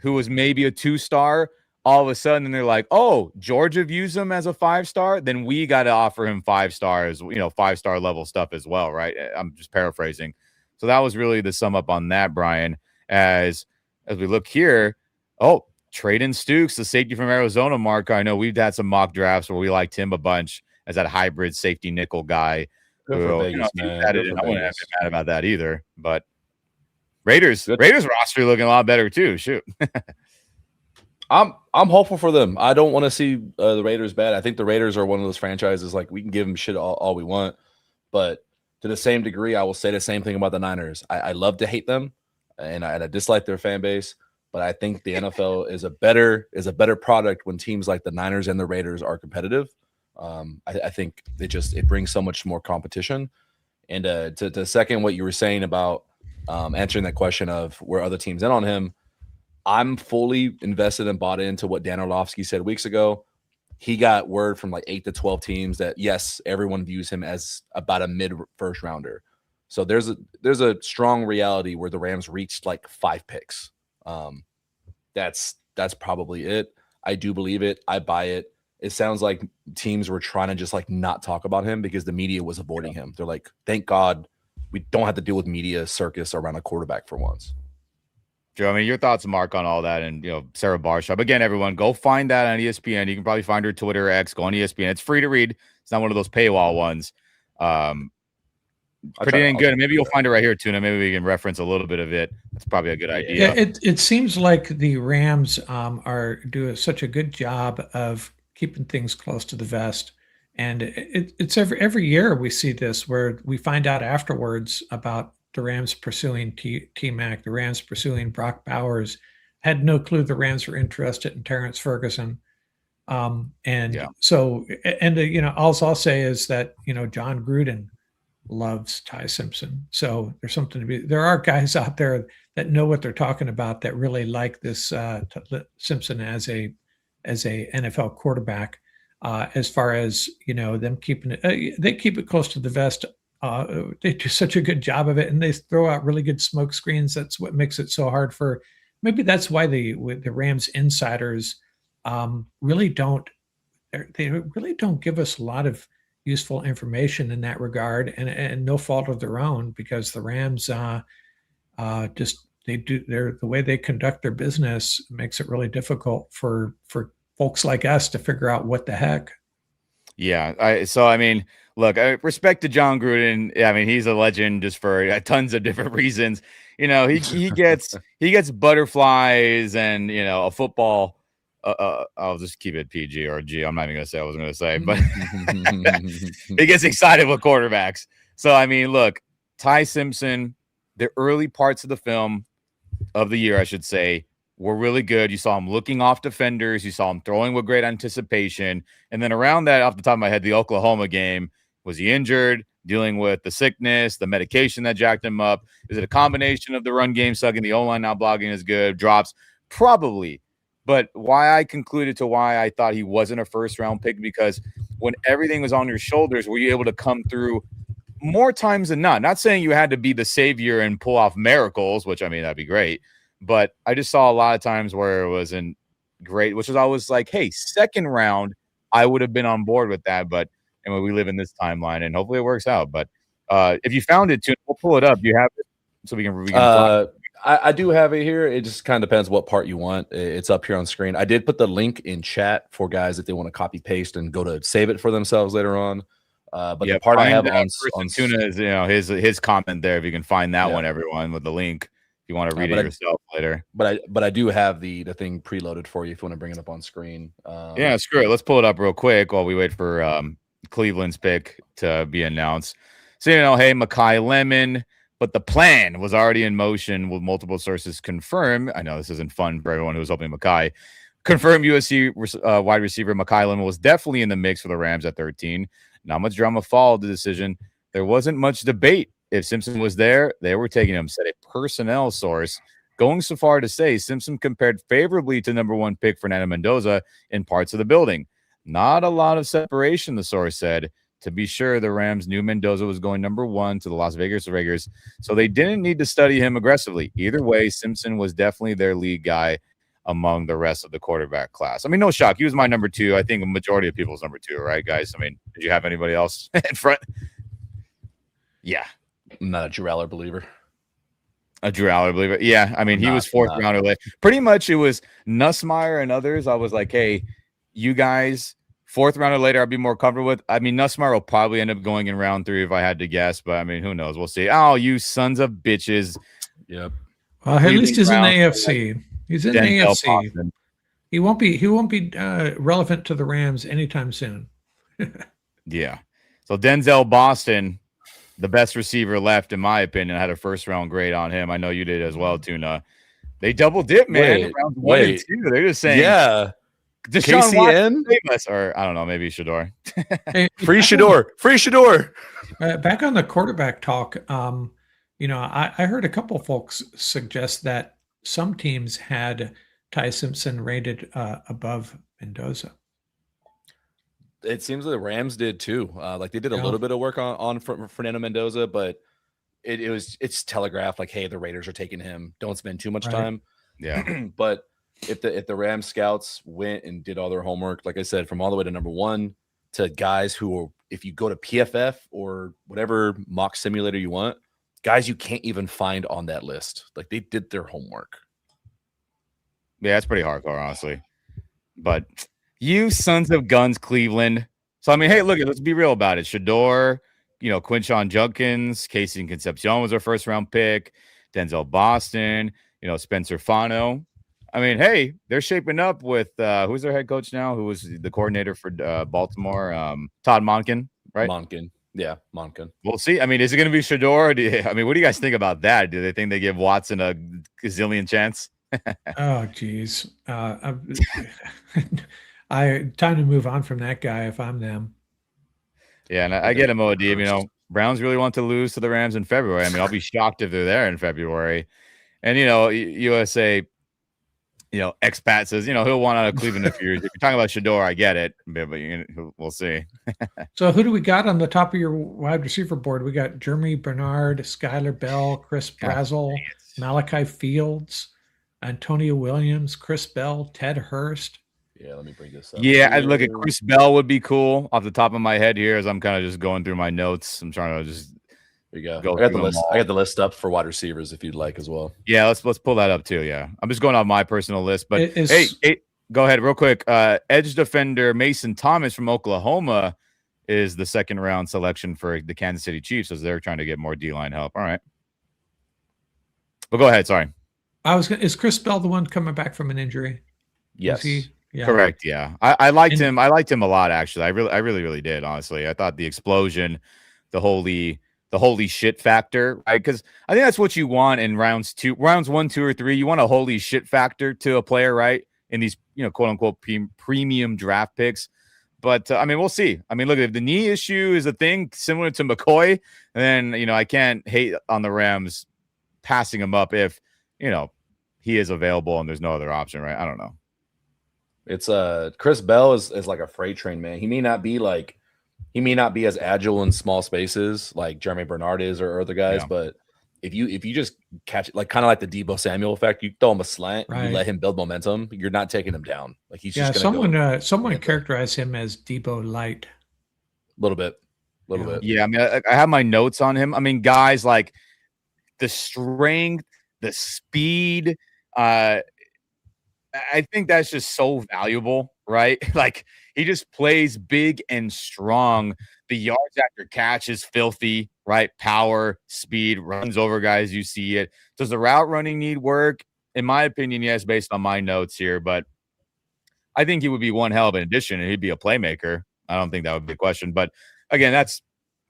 who was maybe a 2-star, all of a sudden they're like, oh, Georgia views him as a 5-star, then we got to offer him 5 stars, 5-star level stuff as well, right? I'm just paraphrasing. So that was really the sum up on that, Brian. As we look here, Traden Stukes, the safety from Arizona, Mark. I know we've had some mock drafts where we liked him a bunch as that hybrid safety nickel guy. Good for Vegas, man. I wouldn't have been mad about that either. But Raiders roster looking a lot better too. Shoot. I'm hopeful for them. I don't want to see the Raiders bad. I think the Raiders are one of those franchises, like, we can give them shit all we want, but to the same degree, I will say the same thing about the Niners. I love to hate them, and I dislike their fan base, but I think the NFL is a better product when teams like the Niners and the Raiders are competitive. I think it brings so much more competition. And to second what you were saying about answering that question of where other teams in on him, I'm fully invested and bought into what Dan Orlovsky said weeks ago. He got word from like 8 to 12 teams that, yes, everyone views him as about a mid-first rounder. So there's a strong reality where the Rams reached like 5 picks. That's probably it. I do believe it. I buy it. It sounds like teams were trying to just like not talk about him because the media was avoiding him. They're like, thank God we don't have to deal with media circus around a quarterback for once. Joe, I mean, your thoughts, Mark, on all that, and Sarah Barshop. Again, everyone, go find that on ESPN. You can probably find her Twitter, X. Go on ESPN. It's free to read. It's not one of those paywall ones. Pretty dang good. And maybe you'll find it right here, Tuna. Maybe we can reference a little bit of it. That's probably a good idea. Yeah, it seems like the Rams are doing such a good job of keeping things close to the vest. And it's every year we see this, where we find out afterwards about the Rams pursuing T-Mac, the Rams pursuing Brock Bowers. Had no clue the Rams were interested in Terrence Ferguson. So all I'll say is that, John Gruden loves Ty Simpson. So there's something to be. There are guys out there that know what they're talking about that really like this Simpson as a NFL quarterback. As far as them keeping it, they keep it close to the vest. They do such a good job of it, and they throw out really good smoke screens. That's what makes it so hard for. Maybe that's why the Rams insiders really don't. They really don't give us a lot of useful information in that regard, and no fault of their own, because the Rams just the way they conduct their business makes it really difficult for folks like us to figure out what the heck. Yeah. I mean, look, respect to John Gruden. I mean, he's a legend just for tons of different reasons. He gets butterflies and a football. I'll just keep it PG or G. I'm not even gonna say I was gonna say, but he gets excited with quarterbacks. So I mean, look, Ty Simpson, the early parts of the film of the year, I should say, were really good. You saw him looking off defenders. You saw him throwing with great anticipation. And then around that, off the top of my head, the Oklahoma game, was he injured, dealing with the sickness, the medication that jacked him up? Is it a combination of the run game sucking, the O-line not blocking as good, drops? Probably. But why I concluded to why I thought he wasn't a first-round pick, because when everything was on your shoulders, were you able to come through more times than not? Not saying you had to be the savior and pull off miracles, which, I mean, that'd be great. But I just saw a lot of times where it wasn't great, which is always like, hey, second round, I would have been on board with that. But anyway, we live in this timeline, and hopefully it works out. But if you found it, too, we'll pull it up. You have it so we can I do have it here. It just kind of depends what part you want. It's up here on screen. I did put the link in chat for guys if they want to copy paste and go to save it for themselves later on. But the part I have on Tuna is his comment there. If you can find that one, everyone, with the link, if you want to read it yourself later. But I do have the thing preloaded for you if you want to bring it up on screen. Yeah, screw it. Let's pull it up real quick while we wait for Cleveland's pick to be announced. So hey, Makai Lemon. But the plan was already in motion, with multiple sources confirm. I know this isn't fun for everyone who's hoping Makai. Confirmed USC wide receiver Makai Lemon was definitely in the mix for the Rams at 13. Not much drama followed the decision. There wasn't much debate. If Simpson was there, they were taking him, said a personnel source, going so far to say Simpson compared favorably to number 1 pick Fernando Mendoza in parts of the building. Not a lot of separation, the source said. To be sure, the Rams knew Mendoza was going number 1 to the Las Vegas Raiders, so they didn't need to study him aggressively. Either way, Simpson was definitely their lead guy among the rest of the quarterback class. I mean, no shock. He was my number 2. I think a majority of people's number 2, right, guys? I mean, did you have anybody else in front? Yeah. I'm not a Drew Aller believer. A Drew Aller believer. Yeah. I mean, he was 4th rounder late. Pretty much it was Nussmeier and others. I was like, hey, you guys, 4th rounder later, I'd be more comfortable with. I mean, Nussmeier will probably end up going in round 3 if I had to guess, but I mean, who knows? We'll see. Oh, you sons of bitches. Yep. Well, at least he's in the AFC. He's in the AFC. Boston. He won't be relevant to the Rams anytime soon. Yeah. So Denzel Boston, the best receiver left, in my opinion, had a 1st-round grade on him. I know you did as well, Tuna. They double dip, man. Round 1 and 2. They're just saying, yeah. Deshaun Watson, or I don't know, maybe Shador. Hey, free Shador. Back on the quarterback talk, I heard a couple folks suggest that some teams had Ty Simpson rated above Mendoza. It seems the Rams did too. Like they did a little bit of work on Fernando Mendoza, but it's telegraphed like, hey, the Raiders are taking him. Don't spend too much time. Yeah, but. If the Rams scouts went and did all their homework, like I said, from all the way to number 1 to guys who are, if you go to PFF or whatever mock simulator you want, guys you can't even find on that list. Like they did their homework. Yeah, it's pretty hardcore, honestly. But you sons of guns, Cleveland. So I mean, hey, look, let's be real about it. Shador, Quinshon Judkins, Casey Concepcion was their 1st-round pick. Denzel Boston, Spencer Fano. I mean, hey, they're shaping up with who's their head coach now? Who was the coordinator for Baltimore? Todd Monken, right? Monken. Yeah, Monken. We'll see. I mean, is it going to be Shador? What do you guys think about that? Do they think they give Watson a gazillion chance? Oh, geez. Time to move on from that guy if I'm them. Yeah, and I get him, OD. Browns really want to lose to the Rams in February. I mean, I'll be shocked if they're there in February. And, USA, expat says, he'll want out of Cleveland if you're talking about Shador, I get it. But we'll see. So who do we got on the top of your wide receiver board? We got Jeremy Bernard, Skylar Bell, Chris Brazel, Malachi Fields, Antonio Williams, Chris Bell, Ted Hurst. Yeah, let me bring this up. Yeah, I'd look at Chris Bell would be cool off the top of my head here as I'm kind of just going through my notes. I'm trying to just there you go. I got the list. I got the list up for wide receivers if you'd like as well. Yeah, let's pull that up too. Yeah, I'm just going off my personal list. But hey, go ahead real quick. Edge defender Mason Thomas from Oklahoma is the second round selection for the Kansas City Chiefs as they're trying to get more D-line help. All right. Well, go ahead. Sorry. Is Chris Bell the one coming back from an injury? Yes. Yeah. Correct. Yeah. I liked him. I liked him a lot, actually. I really did, honestly. I thought the explosion, the holy shit factor, right? Because I think that's what you want in rounds 1, 2, or 3. You want a holy shit factor to a player, right? In these, quote unquote premium draft picks. But I mean, we'll see. I mean, look, if the knee issue is a thing similar to McCoy, then I can't hate on the Rams passing him up if he is available and there's no other option, right? I don't know. It's Chris Bell is like a freight train, man. He may not be as agile in small spaces like Jeremy Bernard is or other guys, but if you just catch it, like kind of like the Deebo Samuel effect, you throw him a slant, you let him build momentum, you're not taking him down. Like he's just gonna someone characterized him as Deebo light. A little bit. Yeah, I mean, I have my notes on him. I mean, guys like the strength, the speed, I think that's just so valuable, right? Like he just plays big and strong. The yards after catch is filthy, right? Power, speed, runs over guys. You see it. Does the route running need work? In my opinion, yes, based on my notes here, but I think he would be one hell of an addition and he'd be a playmaker. I don't think that would be a question, but again, that's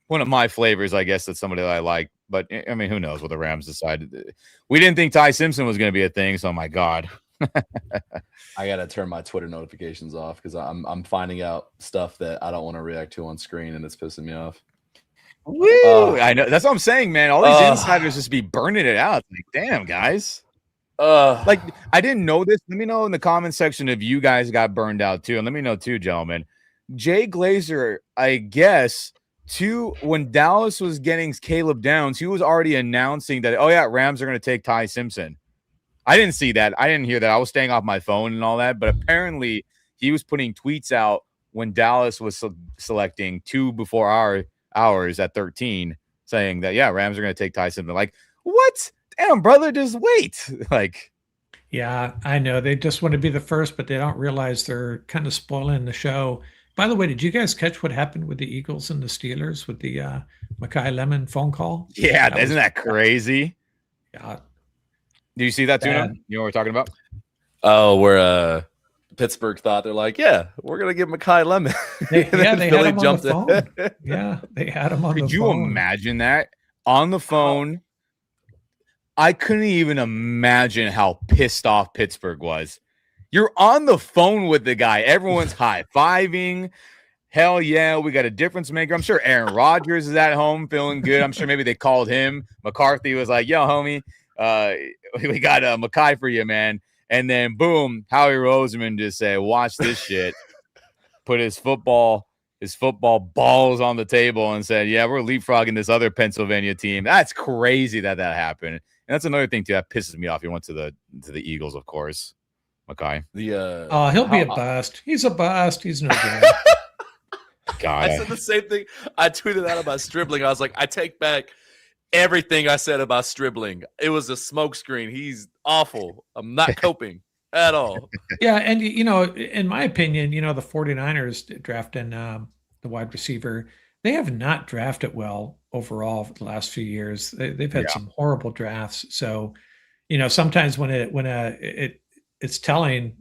one of my flavors, I guess. That's somebody that I like, but I mean, who knows what the Rams decided. We didn't think Ty Simpson was going to be a thing. So, my God. I gotta turn my Twitter notifications off because I'm finding out stuff that I don't want to react to on screen, and it's pissing me off. Woo! I know that's what I'm saying, man. All these insiders just be burning it out. Like, damn, guys. Like I didn't know this. Let me know in the comment section if you guys got burned out too, and let me know too, gentlemen. Jay Glazer, I guess, when Dallas was getting Caleb Downs, he was already announcing that Rams are going to take Ty Simpson. I didn't see that. I didn't hear that. I was staying off my phone and all that. But apparently, he was putting tweets out when Dallas was selecting 2 before ours at 13, saying that, Rams are going to take Ty Simpson. Like, what? Damn, brother, just wait. Like, yeah, I know. They just want to be the first, but they don't realize they're kind of spoiling the show. By the way, did you guys catch what happened with the Eagles and the Steelers with the Mekhi Lemon phone call? Yeah, isn't that crazy? Yeah. Do you see that too? You know what we're talking about? Oh, where Pittsburgh thought they're like, we're gonna give Mekhi Lemon. They had him on the phone. Yeah, they had him on the phone. Could you imagine that on the phone? I couldn't even imagine how pissed off Pittsburgh was. You're on the phone with the guy. Everyone's high-fiving. Hell yeah, we got a difference maker. I'm sure Aaron Rodgers is at home feeling good. I'm sure maybe they called him. McCarthy was like, yo, homie, we got a Mekhi for you, man. And then boom, Howie Roseman just said, watch this shit. Put his football balls on the table and said, we're leapfrogging this other Pennsylvania team. That's crazy that happened. And that's another thing too that pisses me off. He went to the Eagles, of course. Mekhi. He'll be a bust. He's a bust. He's no good. God. I said the same thing. I tweeted out about Stribling. I was like, I take back everything I said about Stribling. It was a smokescreen. He's awful. I'm not coping at all. Yeah, and in my opinion, the 49ers drafting the wide receiver, they have not drafted well overall for the last few years. They've had some horrible drafts. So, sometimes when it's telling,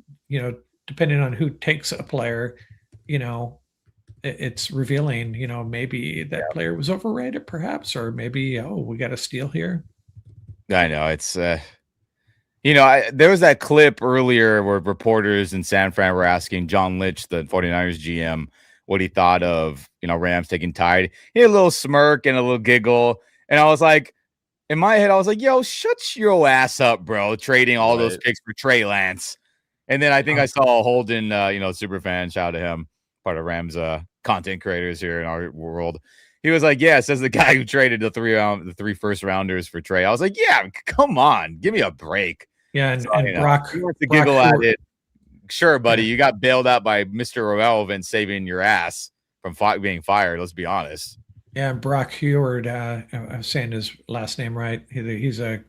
depending on who takes a player, it's revealing, maybe that player was overrated perhaps, or maybe, we got a steal here. I know it's, there was that clip earlier where reporters in San Fran were asking John Lynch, the 49ers GM, what he thought of, Rams taking Tide. He had a little smirk and a little giggle. And I was like, in my head, I was like, yo, shut your ass up, bro, trading all those picks for Trey Lance. And then I think I saw Holden, super fan, shout out to him, part of Rams content creators here in our world. He was like, yeah, says the guy who traded the three first rounders for Trey. I was like, yeah, come on, give me a break. Yeah, and Brock, he wants to giggle at it. Sure, buddy, you got bailed out by Mr. Irrelevant saving your ass from being fired. Let's be honest. Yeah, Brock Heward, I'm saying his last name right. He's a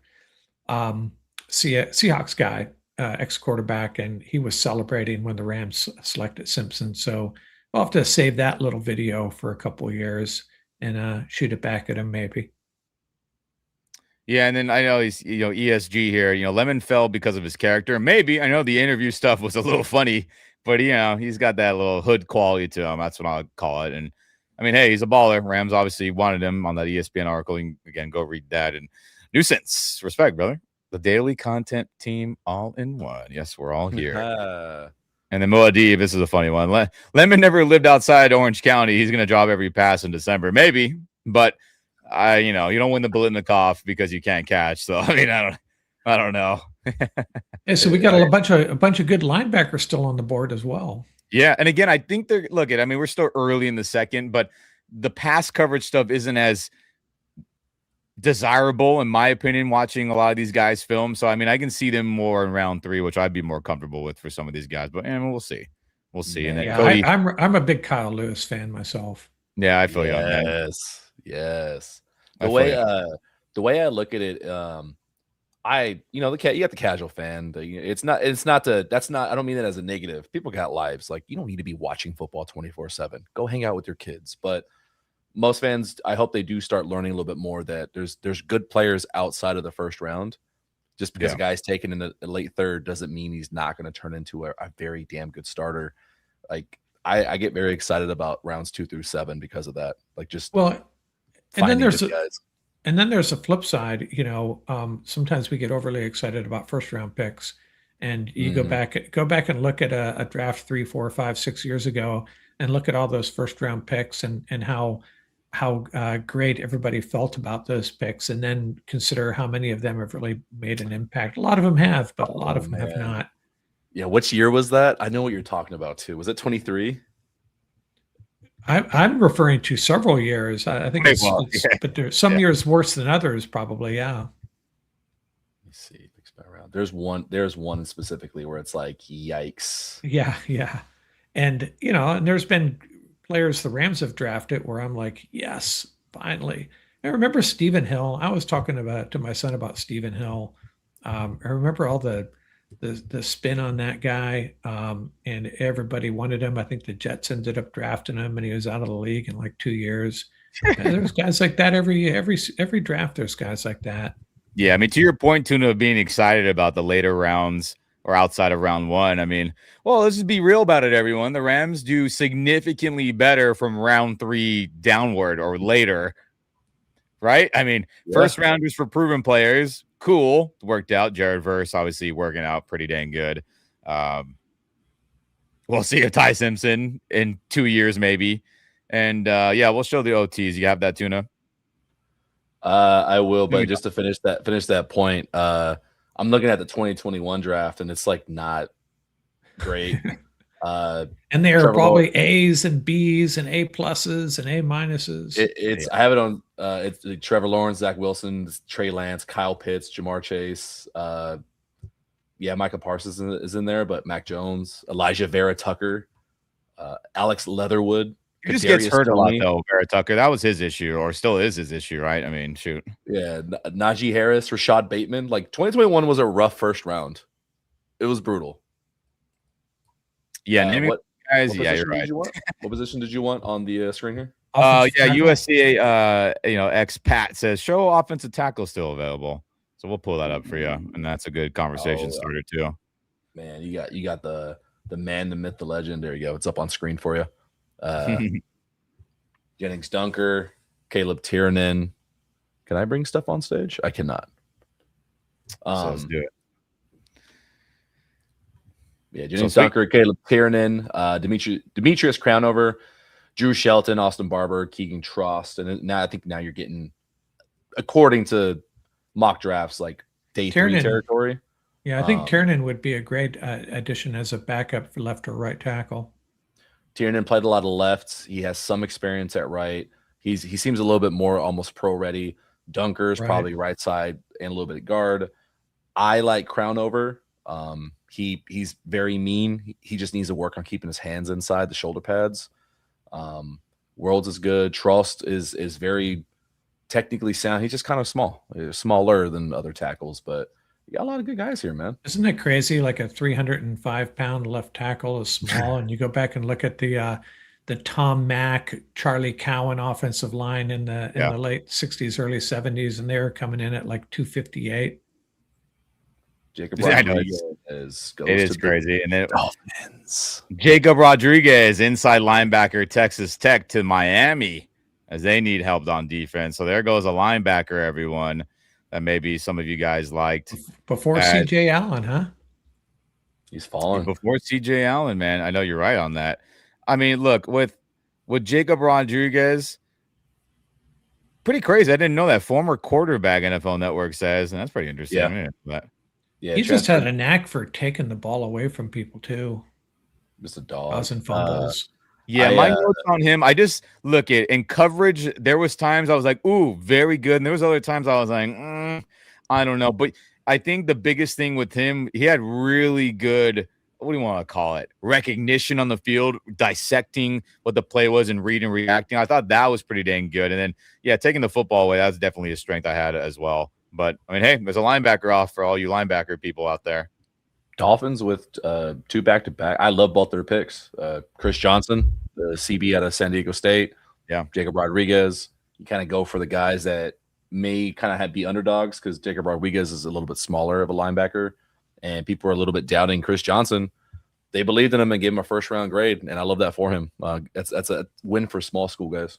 Seahawks guy, ex-quarterback, and he was celebrating when the Rams selected Simpson. So we'll have to save that little video for a couple of years and shoot it back at him maybe. Yeah, and then I know he's ESG here. Lemon fell because of his character. Maybe I know the interview stuff was a little funny, but he's got that little hood quality to him. That's what I'll call it. And I mean, hey, he's a baller. Rams obviously wanted him on that ESPN article. Again, go read that. And nuisance, respect, brother. The daily content team, all in one. Yes, we're all here. And then Moadib, this is a funny one. Lemon never lived outside Orange County. He's gonna drop every pass in December, maybe, but. You don't win the Biletnikoff because you can't catch. So I mean, I don't know. Yeah, so we got a bunch of good linebackers still on the board as well. Yeah, and again, I think we're still early in the second, but the pass coverage stuff isn't as desirable, in my opinion, watching a lot of these guys film. So I mean, I can see them more in round 3, which I'd be more comfortable with for some of these guys. But we'll see. We'll see. And then Cody, I'm a big Kyle Lewis fan myself. Yeah, I feel you on that. Yes. The way I look at it, you got the casual fan. I don't mean that as a negative. People got lives. Like, you don't need to be watching football 24/7. Go hang out with your kids. But most fans, I hope they do start learning a little bit more that there's good players outside of the first round. Just because a guy's taken in a late third doesn't mean he's not going to turn into a very damn good starter. Like, I get very excited about rounds 2 through 7 because of that. Like, just and then there's a flip side. Sometimes we get overly excited about first round picks, and you go back and look at a draft 3, 4, 5, 6 years ago, and look at all those first round picks and how great everybody felt about those picks, and then consider how many of them have really made an impact. A lot of them have, but a lot of them have not. Yeah, which year was that? I know what you're talking about too. Was it 23? I'm referring to several years. I think but there's some years worse than others, probably. Yeah. Let me see. There's one specifically where it's like, yikes. Yeah. And and there's been players the Rams have drafted where I'm like, yes, finally. I remember Stephen Hill. I was talking to my son about Stephen Hill. I remember all the spin on that guy, and everybody wanted him. I think the Jets ended up drafting him, and he was out of the league in like 2 years. There's guys like that every draft. There's guys like that. Yeah, I mean, to your point, Tuna, being excited about the later rounds or outside of round 1. I mean, well, let's just be real about it, everyone. The Rams do significantly better from round 3 downward or later, right? I mean, first rounders for proven players. Cool, worked out. Jared Verse obviously working out pretty dang good. We'll see if Ty Simpson in 2 years maybe, and we'll show the OTs. You have that, Tuna? I will, but just to finish that point, I'm looking at the 2021 draft, and it's like not great. And they are probably A's and B's and A pluses and A minuses. I have it on. It's Trevor Lawrence, Zach Wilson, Trey Lance, Kyle Pitts, Jamar Chase. Micah Parsons is in there, but Mac Jones, Elijah Vera Tucker, Alex Leatherwood. He just gets hurt a lot though, Vera Tucker. That was his issue, or still is his issue, right? I mean, shoot. Yeah, Najee Harris, Rashad Bateman. Like 2021 was a rough first round. It was brutal. Yeah, guys. Yeah, you're right. What position did you want on the screen here? USC, ex Pat says show offensive tackle still available. So we'll pull that up for you, and that's a good conversation starter too. Man, you got the man, the myth, the legend. There you go. It's up on screen for you. Jennings Dunker, Caleb Tiernan. Can I bring stuff on stage? I cannot. So let's do it. Yeah, Jennings Dunker, Caleb Tiernan, Demetrius Crownover, Drew Shelton, Austin Barber, Keegan Trost, and now I think now you're getting, according to mock drafts, like day 3 territory. Yeah, I think Tiernan would be a great addition as a backup for left or right tackle. Tiernan played a lot of lefts. He has some experience at right. He seems a little bit more almost pro ready. Dunker's probably right side and a little bit of guard. I like Crownover. He's very mean. He just needs to work on keeping his hands inside the shoulder pads. Worlds is good. Trost is very technically sound. He's just kind of small. He's smaller than other tackles, but you got a lot of good guys here, man. Isn't it crazy? Like a 305-pound left tackle is small, and you go back and look at the Tom Mack, Charlie Cowan offensive line in the late 60s, early 70s, and they're coming in at like 258. Jacob Rodriguez it is crazy. And then Dolphins. Jacob Rodriguez, inside linebacker, Texas Tech to Miami, as they need help on defense. So there goes a linebacker, everyone, that maybe some of you guys liked. Before CJ Allen, huh? He's fallen. Before CJ Allen, man. I know you're right on that. I mean, look, with Jacob Rodriguez, pretty crazy. I didn't know that. Former quarterback, NFL Network says, and that's pretty interesting. Yeah, he just had a knack for taking the ball away from people too. Just a dog. Causing fumbles. My notes on him, I just look at in coverage. There was times I was like, "Ooh, very good," and there was other times I was like, "I don't know." But I think the biggest thing with him, he had really good, what do you want to call it, recognition on the field, dissecting what the play was and reading and reacting. I thought that was pretty dang good. And then, taking the football away, that's definitely a strength I had as well. But, I mean, hey, there's a linebacker off for all you linebacker people out there. Dolphins with 2 back-to-back. I love both their picks. Chris Johnson, the CB out of San Diego State. Yeah. Jacob Rodriguez. You kind of go for the guys that may kind of be underdogs because Jacob Rodriguez is a little bit smaller of a linebacker, and people are a little bit doubting Chris Johnson. They believed in him and gave him a first-round grade, and I love that for him. That's a win for small school guys.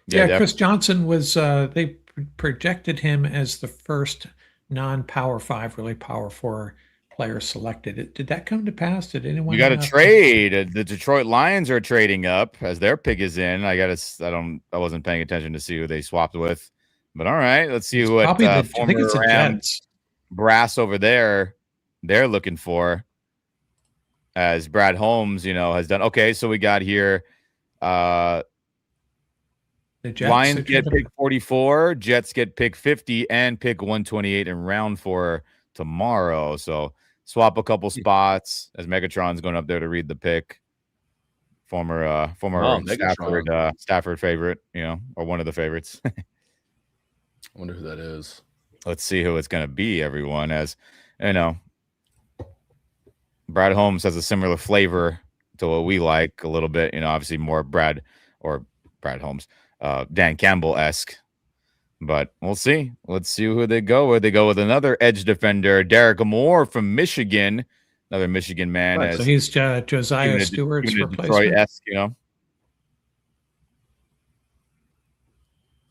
Yeah, Chris Johnson was they projected him as the first non-Power 5, really Power 4 player selected. Did that come to pass? Did anyone? You got to trade. The Detroit Lions are trading up as their pick is in. I wasn't paying attention to see who they swapped with, but all right, let's see what I think it's the Jets brass over there they're looking for. As Brad Holmes, has done. Okay, so we got here. The Lions get pick 44, Jets get pick 50, and pick 128 in round 4 tomorrow. So swap a couple spots as Megatron's going up there to read the pick. Former Stafford favorite, or one of the favorites. I wonder who that is. Let's see who it's going to be, everyone. As Brad Holmes has a similar flavor to what we like a little bit. Obviously more Brad Holmes, Dan Campbell-esque. But we'll see. Let's see who they go with. They go with another edge defender, Derek Moore from Michigan, another Michigan man. Right, so he's Josiah Stewart's replacement. Detroit-esque,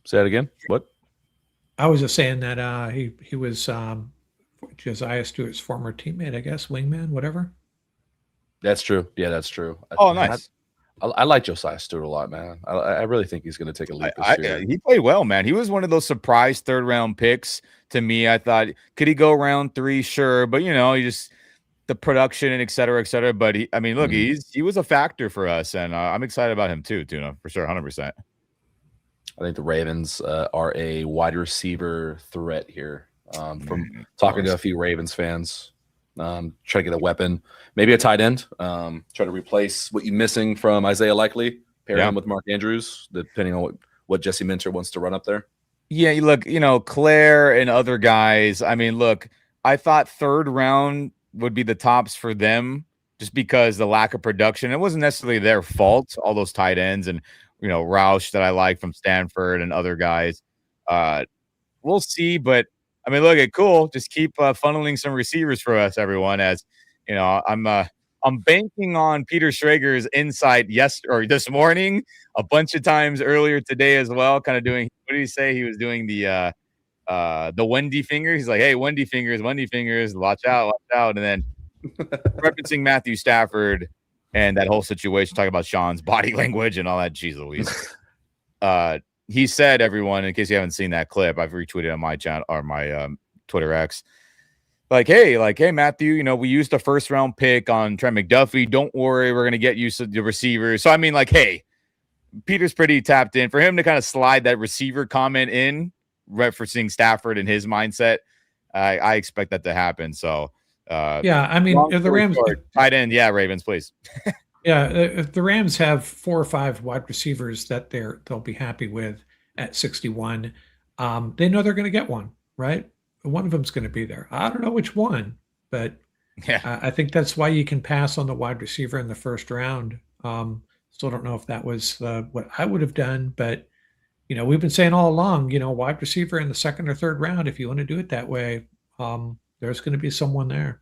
Say that again. What? I was just saying that he was Josiah Stewart's former teammate, I guess, wingman, whatever. That's true. Yeah, that's true. Oh, nice. I like Josiah Stewart a lot, man. I really think he's going to take a leap this year. He played well, man. He was one of those surprise third-round picks to me. I thought, could he go round 3? Sure. But, he just the production and et cetera, et cetera. But, look, he was a factor for us, and I'm excited about him too, Tuna, for sure, 100%. I think the Ravens are a wide receiver threat here. From talking to a few Ravens fans, try to get a weapon, maybe a tight end, try to replace what you're missing from Isaiah Likely, pair him with Mark Andrews, depending on what Jesse Minter wants to run up there. Yeah, you look, Claire and other guys. I mean, look, I thought 3rd round would be the tops for them just because the lack of production. It wasn't necessarily their fault, all those tight ends and, Roush that I like from Stanford and other guys. We'll see, but I mean, look, cool. Just keep funneling some receivers for us, everyone. As I'm banking on Peter Schrager's insight this morning, a bunch of times earlier today as well. Kind of doing, what did he say? He was doing the Wendy finger. He's like, hey, Wendy fingers, watch out, and then referencing Matthew Stafford. and that whole situation, talking about Sean's body language and all that. Jeez Louise. He said, everyone, in case you haven't seen that clip, I've retweeted on my channel or my Twitter X. Like, hey, Matthew, we used a first round pick on Trent McDuffie. Don't worry, we're gonna get you the receivers. So I mean, like, hey, Peter's pretty tapped in. For him to kind of slide that receiver comment in, referencing Stafford and his mindset, I expect that to happen. So yeah, I mean, if the Rams tight end, yeah, Ravens, please. Yeah, if the Rams have 4 or 5 wide receivers that they'll be happy with at 61, they know they're going to get one, right? One of them's going to be there. I don't know which one, but yeah, I think that's why you can pass on the wide receiver in the first round. Still don't know if that was what I would have done, but we've been saying all along, wide receiver in the second or third round, if you want to do it that way, there's going to be someone there.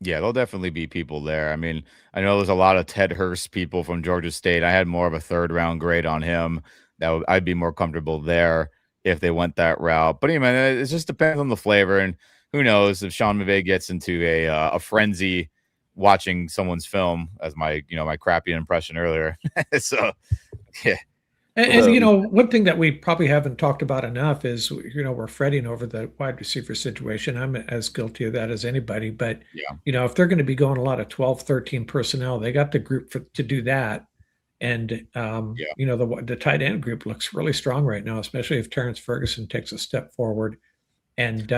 Yeah, there'll definitely be people there. I mean, I know there's a lot of Ted Hurst people from Georgia State. I had more of a third round grade on him. I'd be more comfortable there if they went that route. But anyway, it just depends on the flavor, and who knows if Sean McVay gets into a frenzy watching someone's film, as my my crappy impression earlier. So yeah. And one thing that we probably haven't talked about enough is, we're fretting over the wide receiver situation. I'm as guilty of that as anybody. But, yeah. If they're going to be going a lot of 12, 13 personnel, they got the group to do that. And, the tight end group looks really strong right now, especially if Terrence Ferguson takes a step forward. And,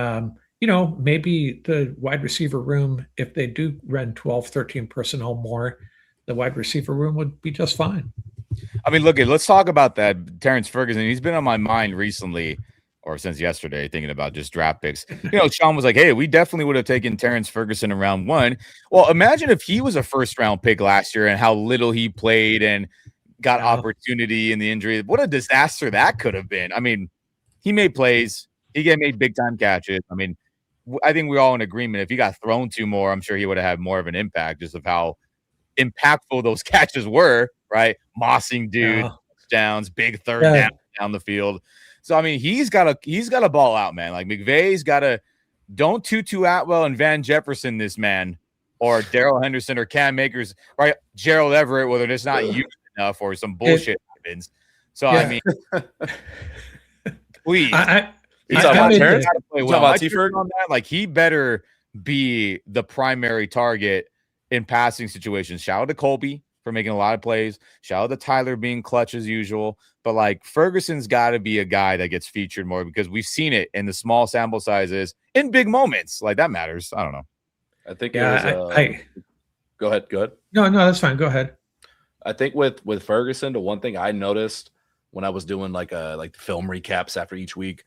maybe the wide receiver room, if they do run 12, 13 personnel more, the wide receiver room would be just fine. I mean, let's talk about that. Terrence Ferguson, he's been on my mind recently, or since yesterday, thinking about just draft picks. Sean was like, hey, we definitely would have taken Terrence Ferguson in round 1. Well, imagine if he was a first round pick last year and how little he played and got opportunity in the injury. What a disaster that could have been. I mean, he made plays. He made big time catches. I mean, I think we're all in agreement. If he got thrown to more, I'm sure he would have had more of an impact just of how impactful those catches were, right? Mossing dude, touchdowns, big third down the field. So I mean, he's got to ball out, man. Like McVay's got to don't Tutu Atwell and Van Jefferson this man, or Darrell Henderson or Cam Akers, right? Gerald Everett, whether it's not used enough or some bullshit happens. So I mean, please. You talking about Terrence? Like he better be the primary target in passing situations. Shout out to Colby for making a lot of plays. Shout out to Tyler being clutch as usual. But like Ferguson's got to be a guy that gets featured more because we've seen it in the small sample sizes in big moments. Like that matters. I don't know. I think it was. Go ahead. No, that's fine. Go ahead. I think with Ferguson, the one thing I noticed when I was doing like film recaps after each week,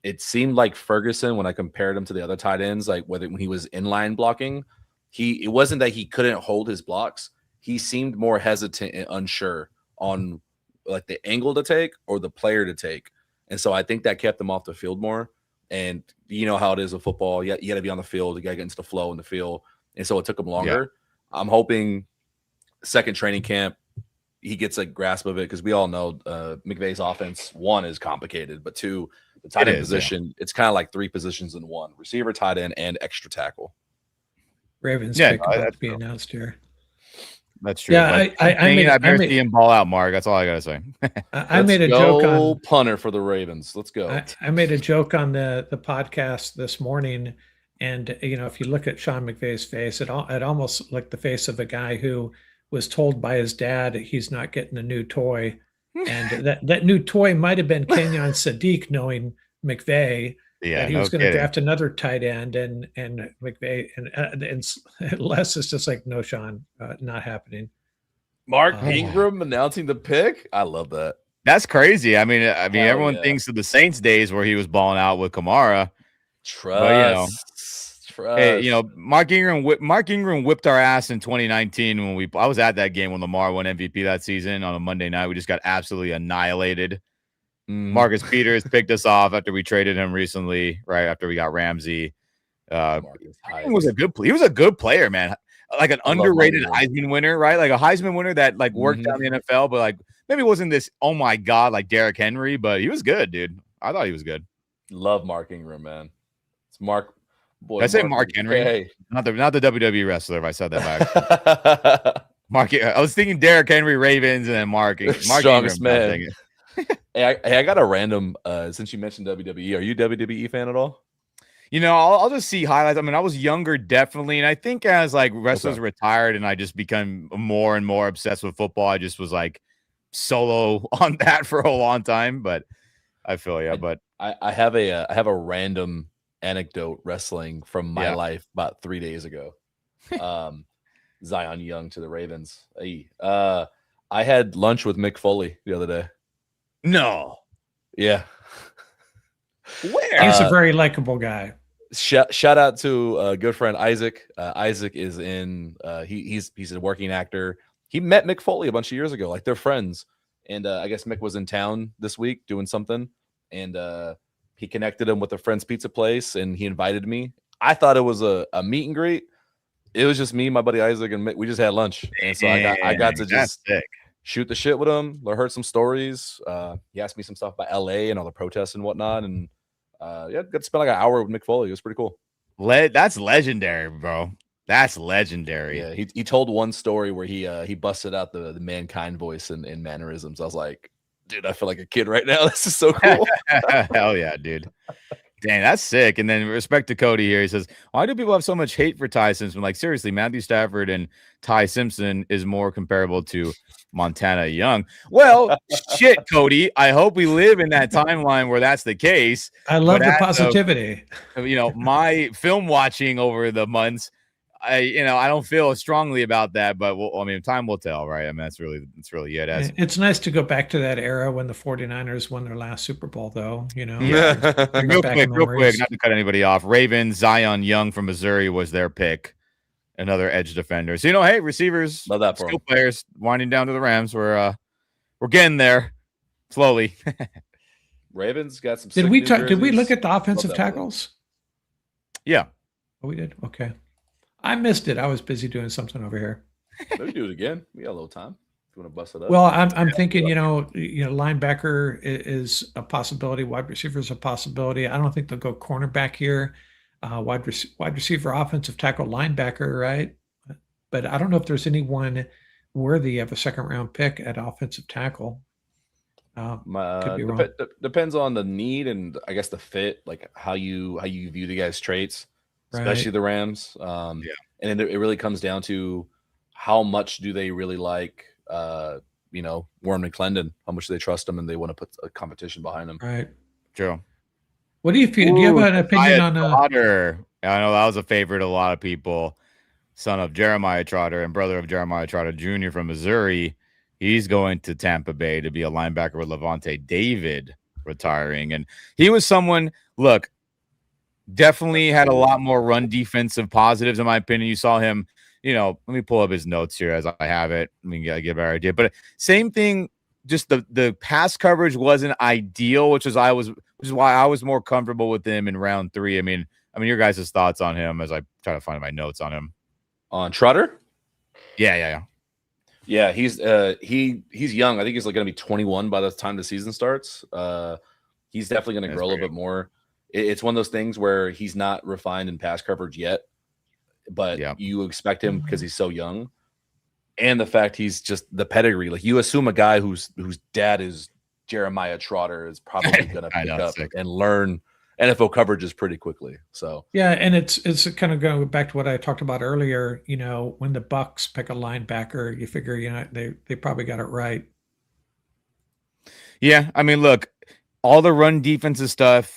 it seemed like Ferguson, when I compared him to the other tight ends, like when he was inline blocking, it wasn't that he couldn't hold his blocks. He seemed more hesitant and unsure on like the angle to take or the player to take. And so I think that kept him off the field more. And you know how it is with football. You got to be on the field. You got to get into the flow in the field. And so it took him longer. Yeah. I'm hoping second training camp, he gets a grasp of it because we all know McVay's offense, 1, is complicated, but 2, the tight end position, it's kind of like 3 positions in 1: receiver, tight end, and extra tackle. Ravens pick about to be announced here. That's true. Yeah, I've never seen him ball out, Mark. That's all I gotta say. I made a joke on punter for the Ravens. Let's go. I made a joke on the podcast this morning, and if you look at Sean McVay's face, it almost like the face of a guy who was told by his dad he's not getting a new toy, and that new toy might have been Kenyon Sadiq, knowing McVay. Yeah, he was going to draft another tight end, and McVay and Les is just like, no, Sean, not happening. Mark Ingram announcing the pick. I love that. That's crazy. I mean, everyone thinks of the Saints days where he was balling out with Kamara. Trust. Hey, Mark Ingram whipped our ass in 2019 when I was at that game when Lamar won MVP that season on a Monday night. We just got absolutely annihilated. Marcus Peters picked us off after we traded him recently, right after we got Ramsey. He was a good player, man. Like an underrated Heisman winner, right? Like a Heisman winner that like worked out in the NFL, but like maybe wasn't this, oh my God, like Derrick Henry, but he was good, dude. I thought he was good. Love Mark Ingram, man. It's Mark. Boy, I say Mark Henry, hey. not the WWE wrestler. If I said that back. I was thinking Derrick Henry, Ravens, and then Mark Strongest Ingram. man. Hey, I got a random. Since you mentioned WWE, are you a WWE fan at all? I'll just see highlights. I mean, I was younger, definitely, and I think as like wrestlers retired, and I just become more and more obsessed with football. I just was like solo on that for a long time. But I feel But I have a random anecdote wrestling from my life about 3 days ago. Zion Young to the Ravens. I had lunch with Mick Foley the other day. No. Yeah. Where? He's a very likable guy. Shout out to a good friend Isaac. Isaac is in. He's a working actor. He met Mick Foley a bunch of years ago. Like they're friends. And I guess Mick was in town this week doing something, and he connected him with a friend's pizza place, and he invited me. I thought it was a meet and greet. It was just me, my buddy Isaac, and Mick. We just had lunch, and so I got to just shoot the shit with him. I heard some stories. He asked me some stuff about LA and all the protests and whatnot, and got to spend like an hour with Mick Foley. It was pretty cool. That's legendary, bro. That's legendary. Yeah, he told one story where he busted out the mankind voice and mannerisms. I was like, dude, I feel like a kid right now. This is so cool. Hell yeah, dude. Dang, that's sick. And then respect to Cody here. He says, why do people have so much hate for Ty Simpson? Like, seriously, Matthew Stafford and Ty Simpson is more comparable to Montana Young. Well, shit, Cody. I hope we live in that timeline where that's the case. I love the positivity. My film watching over the months, I don't feel strongly about that, but time will tell, right? I mean, that's really it. It's nice to go back to that era when the 49ers won their last Super Bowl, though. Real quick, not to cut anybody off. Ravens, Zion Young from Missouri was their pick, another edge defender. So hey, receivers, love that for skill players winding down to the Rams. We're getting there slowly. Ravens got some. Did we look at the offensive tackles? Yeah. Oh, we did. Okay. I missed it. I was busy doing something over here. Maybe do it again. We got a little time. If you want to bust it up. Well, I'm thinking, linebacker is a possibility. Wide receiver is a possibility. I don't think they'll go cornerback here. Wide receiver, offensive tackle, linebacker, right? But I don't know if there's anyone worthy of a second round pick at offensive tackle. Could be wrong. Depends on the need and I guess the fit, like how you view the guy's traits. Especially the Rams. And it really comes down to how much do they really like, Warren McClendon? How much do they trust him and they want to put a competition behind him? Right. True. What do you feel? Do you have an opinion on Trotter? I know that was a favorite of a lot of people. Son of Jeremiah Trotter and brother of Jeremiah Trotter Jr. from Missouri. He's going to Tampa Bay to be a linebacker with Levante David retiring. And he was someone, look, definitely had a lot more run defensive positives, in my opinion. You saw him, let me pull up his notes here as I have it. I mean, get a better idea. But same thing, just the pass coverage wasn't ideal, which is why I was more comfortable with him in round 3. I mean, your guys' thoughts on him as I try to find my notes on him. On Trotter? Yeah. Yeah, he's young. I think he's going to be 21 by the time the season starts. He's definitely going to grow a little bit more. It's one of those things where he's not refined in pass coverage yet, but you expect him because he's so young. And the fact he's just the pedigree. Like you assume a guy whose dad is Jeremiah Trotter is probably going to pick up and learn NFL coverages pretty quickly. So yeah, and it's kind of going back to what I talked about earlier. When the Bucks pick a linebacker, you figure they probably got it right. Yeah, I mean, look, all the run defensive stuff.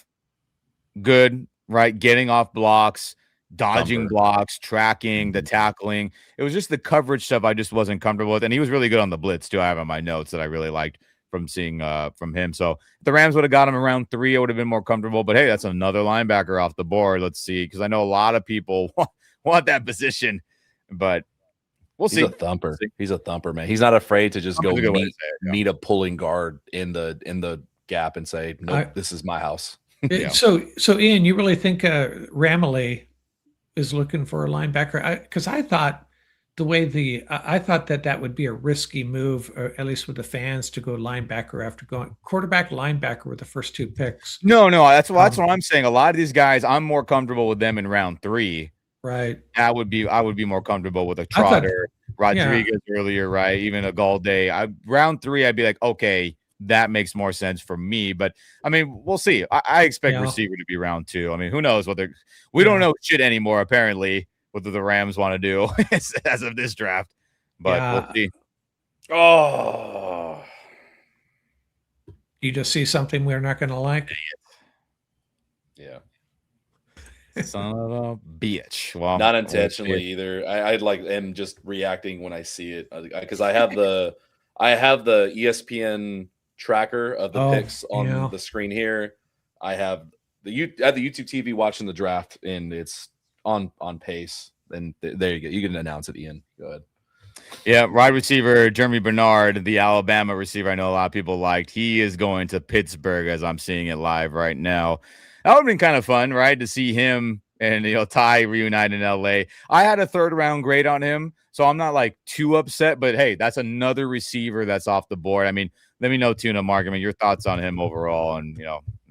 Good, right? Getting off blocks, dodging blocks, tracking, the tackling. It was just the coverage stuff I just wasn't comfortable with. And he was really good on the blitz, too. I have on my notes that I really liked from seeing from him. So if the Rams would have got him around 3, I would have been more comfortable. But hey, that's another linebacker off the board. Let's see, because I know a lot of people want that position. But we'll see. He's a thumper. He's a thumper, man. He's not afraid to just go meet a pulling guard in the gap and say, nope, this is my house. So Ian, you really think Ramley is looking for a linebacker? Because I thought I thought that would be a risky move, or at least with the fans, to go linebacker after going quarterback, linebacker with the first 2 picks. No, that's what I'm saying. A lot of these guys, I'm more comfortable with them in round 3. Right. I would be more comfortable with a Trotter Rodriguez earlier, right? Even a Galde. Round 3, I'd be like, okay, that makes more sense for me. But I mean, we'll see. I expect receiver to be round 2. I mean, who knows what we don't know shit anymore, apparently, what the Rams want to do as of this draft. But we'll see. Oh, you just see something we're not going to like. Yeah. Son of a bitch. Well, not intentionally either. I like am just reacting when I see it because I have the ESPN tracker of the picks on the screen here. I have the YouTube TV watching the draft, and it's on pace. And there you go. You can announce it, Ian. Go ahead. Yeah, wide receiver Jeremy Bernard, the Alabama receiver I know a lot of people liked. He is going to Pittsburgh as I'm seeing it live right now. That would have been kind of fun, right, to see him and Ty reunite in LA. I had a 3rd round grade on him, so I'm not like too upset. But hey, that's another receiver that's off the board. I mean, let me know, Tuna Mark. I mean, your thoughts on him overall, and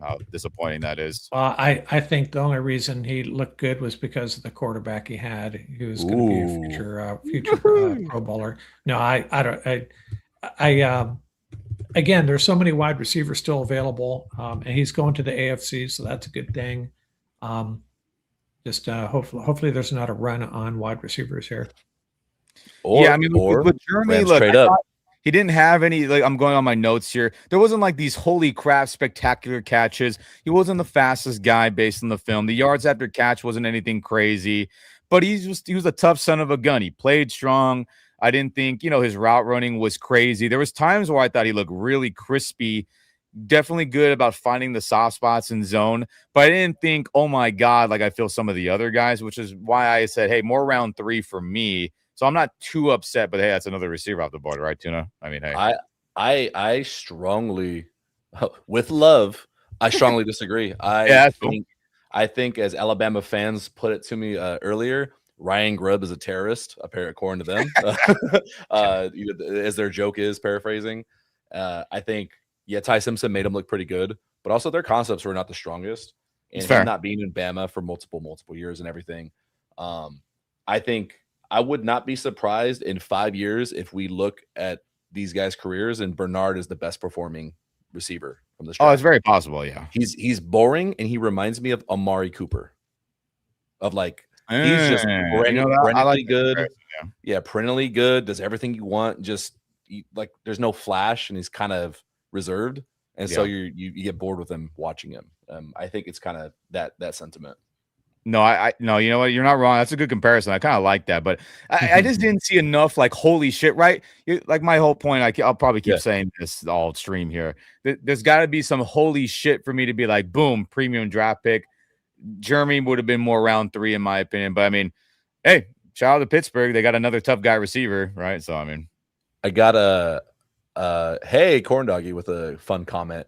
how disappointing that is. Well, I think the only reason he looked good was because of the quarterback he had. He was going to be a future Pro Bowler. No, again, there's so many wide receivers still available, and he's going to the AFC, so that's a good thing. Just hopefully there's not a run on wide receivers here. I mean, with Jeremy, look, trade up. He didn't have any, like, I'm going on my notes here. There wasn't like these holy crap spectacular catches. He wasn't the fastest guy based on the film. The yards after catch wasn't anything crazy, but he was a tough son of a gun. He played strong. I didn't think, his route running was crazy. There was times where I thought he looked really crispy, definitely good about finding the soft spots in zone, but I didn't think, oh my God, like I feel some of the other guys, which is why I said, hey, more round 3 for me. So I'm not too upset, but hey, that's another receiver off the board, right, Tuna? I mean, hey, I strongly, with love, I strongly disagree. I think as Alabama fans put it to me earlier, Ryan Grubb is a terrorist, according to them, as their joke is, paraphrasing. I think, Ty Simpson made him look pretty good, but also their concepts were not the strongest. And him not being in Bama for multiple years and everything, I think I would not be surprised in 5 years if we look at these guys' careers and Bernard is the best performing receiver from the draft. Oh, it's very possible, yeah. He's boring, and he reminds me of Amari Cooper. Of like, he's just perennially good. Yeah, perennially good, does everything you want, just like there's no flash, and he's kind of reserved. And so you get bored with him watching him. I think it's kind of that sentiment. No, no, you know what? You're not wrong. That's a good comparison. I kind of like that, but I just didn't see enough like holy shit, right? Like my whole point, I'll probably keep saying this all stream here. There's got to be some holy shit for me to be like, boom, premium draft pick. Jeremy would have been more round 3 in my opinion, but I mean, hey, shout out to Pittsburgh. They got another tough guy receiver, right? So I mean, I got hey, Corn Doggy with a fun comment.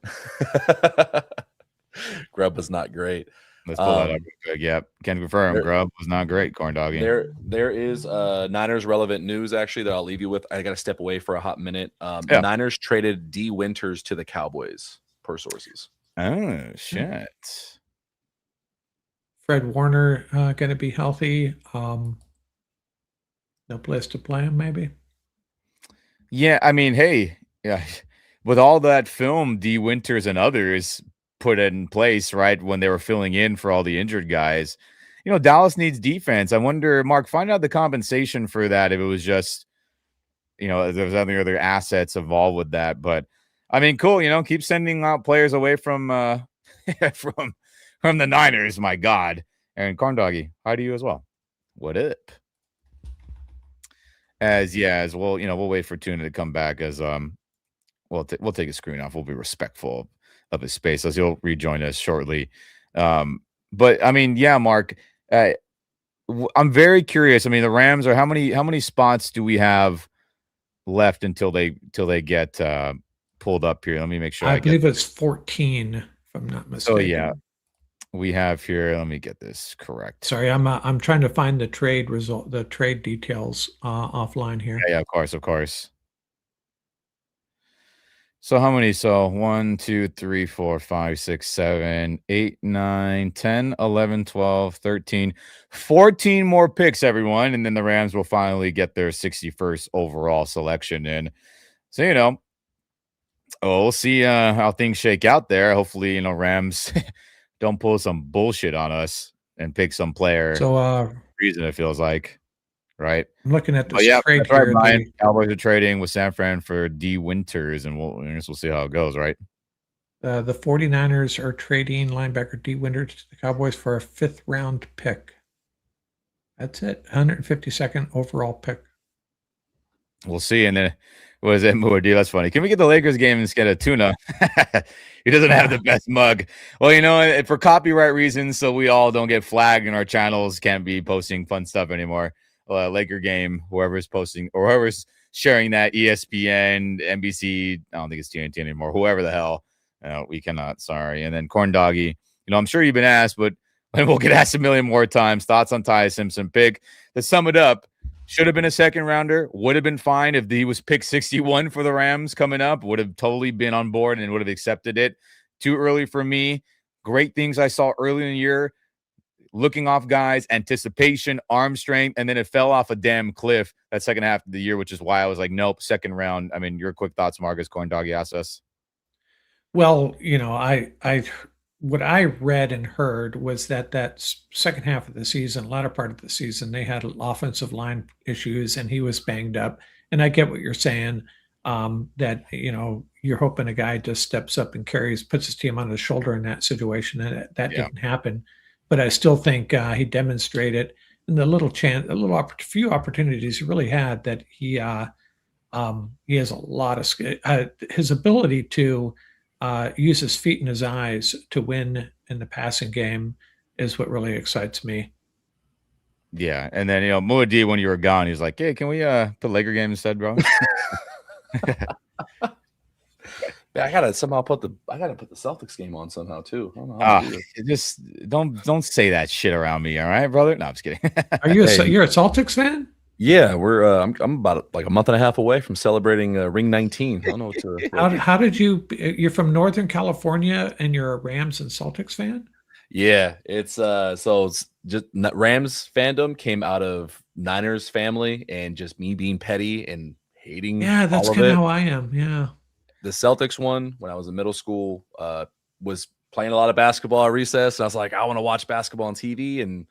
Grubb was not great. Let's pull that up real quick. Yep, can confirm. Grubb was not great, Corn Doggy. There is Niners relevant news actually that I'll leave you with. I got to step away for a hot minute. The Niners traded D. Winters to the Cowboys, per sources. Oh shit! Fred Warner going to be healthy. No place to play him, maybe. Yeah, I mean, hey, with all that film, D. Winters and others put in place, right, when they were filling in for all the injured guys. Dallas needs defense. I wonder, Mark, find out the compensation for that, if it was just, if there was any other assets involved with that. But I mean, cool, keep sending out players away from from the Niners, my God. And Corn Doggy, hi to you as well. What up? As well, we'll wait for Tuna to come back as we'll take his screen off. We'll be respectful of his space as he'll rejoin us shortly. But I mean, Mark, I'm very curious. I mean, the Rams are how many spots do we have left until they get pulled up here? Let me make sure. I believe it's 14, if I'm not mistaken. So we have here. Let me get this correct. Sorry, I'm trying to find the trade details offline here. Yeah, of course. So how many? So 1, 2, 3, 4, 5, 6, 7, 8, 9, 10, 11, 12, 13, 14 more picks, everyone. And then the Rams will finally get their 61st overall selection in. So, we'll see how things shake out there. Hopefully, Rams don't pull some bullshit on us and pick some player So reason it feels like, right? I'm looking at But this yeah, trade that's right, here. Brian. Cowboys are trading with San Fran for D Winters, and I guess we'll see how it goes, right? The 49ers are trading linebacker D Winters to the Cowboys for a 5th round pick. That's it. 152nd overall pick. We'll see. And then what is it, Muad'Dib? That's funny. Can we get the Lakers game instead of Tuna? He doesn't have the best mug. Well, for copyright reasons, so we all don't get flagged and our channels can't be posting fun stuff anymore. Laker game, whoever's posting or whoever's sharing that, ESPN, NBC, I don't think it's TNT anymore, whoever the hell, we cannot, sorry. And then Corn Doggy, I'm sure you've been asked, but we'll get asked a million more times. Thoughts on Ty Simpson pick. To sum it up, should have been a second rounder. Would have been fine if he was pick 61 for the Rams coming up. Would have totally been on board and would have accepted it. Too early for me. Great things I saw early in the year. Looking off guys, anticipation, arm strength, and then it fell off a damn cliff that second half of the year, which is why I was like, nope, second round. I mean, your quick thoughts, Marcus Corn Doggy asked us. Well, what I read and heard was that second half of the season, latter part of the season, they had offensive line issues and he was banged up. And I get what you're saying, that, you're hoping a guy just steps up and puts his team on his shoulder in that situation. And that didn't happen. But I still think he demonstrated in the few opportunities he really had that he has a lot of skill. His ability to use his feet and his eyes to win in the passing game is what really excites me. Yeah, and then Muad'Dib, when you were gone, he was like, "Hey, can we put Laker game instead, bro?" I gotta put the Celtics game on somehow too. I don't know how to do it. Just don't say that shit around me, all right, brother? No, I'm just kidding. Are you you're a Celtics fan? Yeah, we're I'm about like a month and a half away from celebrating Ring 19. I don't know what to. How did you're from Northern California and you're a Rams and Celtics fan? Yeah, it's just Rams fandom came out of Niners family and just me being petty and hating. Yeah, that's kind of how I am. Yeah. The Celtics one, when I was in middle school, was playing a lot of basketball at recess. And I was like, I want to watch basketball on TV. And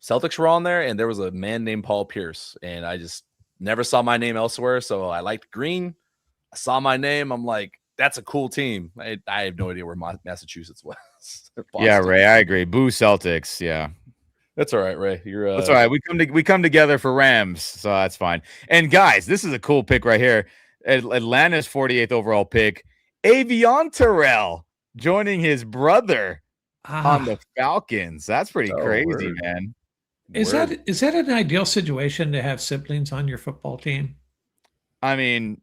Celtics were on there. And there was a man named Paul Pierce. And I just never saw my name elsewhere. So I liked green. I saw my name. I'm like, that's a cool team. I have no idea where Massachusetts was. Yeah, Ray, I agree. Boo Celtics. Yeah. That's all right, Ray. That's all right. We come together for Rams, so that's fine. And guys, this is a cool pick right here. Atlanta's 48th overall pick, Avion Terrell joining his brother on the Falcons. That's pretty crazy, man. Is that an ideal situation to have siblings on your football team? I mean,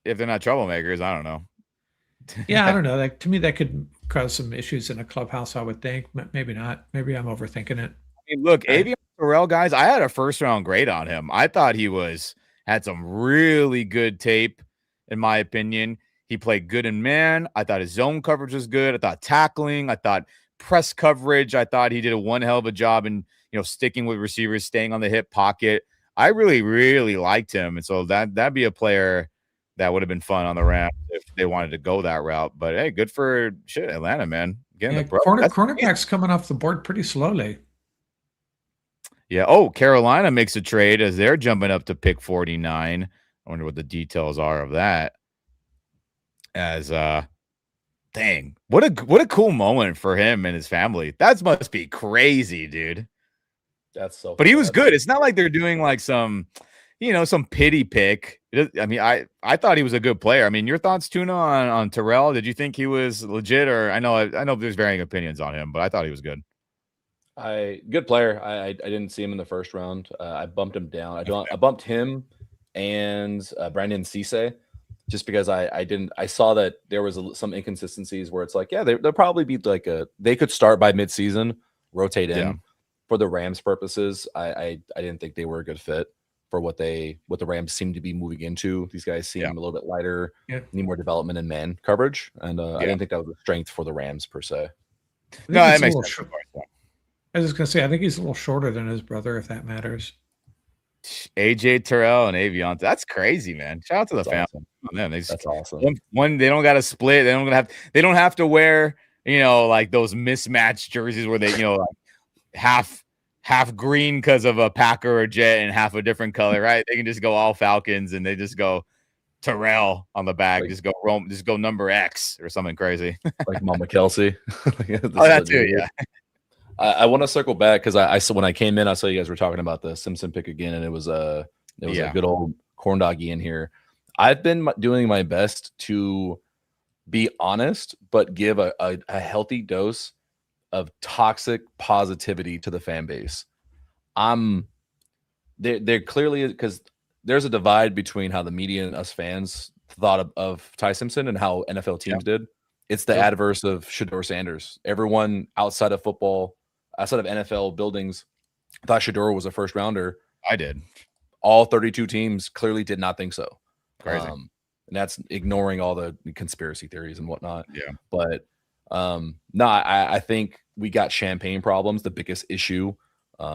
if they're not troublemakers, I don't know. Yeah, I don't know. Like, to me, that could cause some issues in a clubhouse, I would think. Maybe not. Maybe I'm overthinking it. I mean, look, Avion Terrell, guys, I had a first-round grade on him. I thought he had some really good tape, in my opinion. He played good in man. I thought his zone coverage was good. I thought tackling. I thought press coverage. I thought he did one hell of a job in, sticking with receivers, staying on the hip pocket. I really, really liked him. And so that'd be a player that would have been fun on the Rams if they wanted to go that route. But hey, good for Atlanta, man. Cornerback's coming off the board pretty slowly. Yeah. Oh, Carolina makes a trade as they're jumping up to pick 49. I wonder what the details are of that. As dang, what a cool moment for him and his family. That must be crazy, dude. That's so. But he was good. It's not like they're doing like some pity pick. I mean, I thought he was a good player. I mean, your thoughts, Tuna, on Terrell? Did you think he was legit, or I know there's varying opinions on him, but I thought he was good. Good player. I didn't see him in the first round. I bumped him down. I bumped him and Brandon Cisse just because I saw that there was some inconsistencies where it's like, yeah, they'll probably be like they could start by midseason, rotate in for the Rams purposes. I didn't think they were a good fit. for what the Rams seem to be moving into. These guys seem a little bit lighter, need more development in man coverage, and I didn't think that was a strength for the Rams per se. No, that makes sense. I was just gonna say, I think he's a little shorter than his brother, if that matters. AJ Terrell and Avion. That's crazy, man. Shout out to the family. Awesome. Oh, man, That's awesome. One, they don't got to split. They don't have to wear, like those mismatched jerseys where they, like half green because of a Packer or Jet and half a different color, right? They can just go all Falcons and they just go Terrell on the back, just go number X or something crazy. Like Mama Kelsey. That too, yeah. I want to circle back because I saw when I came in, I saw you guys were talking about the Simpson pick again, and it was a good old corn doggy in here. I've been doing my best to be honest, but give a healthy dose of toxic positivity to the fan base. They're clearly, because there's a divide between how the media and us fans thought of Ty Simpson and how NFL teams did. It's the adverse of Shedeur Sanders. Everyone outside of football, outside of NFL buildings, thought Shedeur was a first rounder. I did. All 32 teams clearly did not think so. Crazy. And that's ignoring all the conspiracy theories and whatnot. Yeah. But no, I think we got champagne problems. The biggest issue,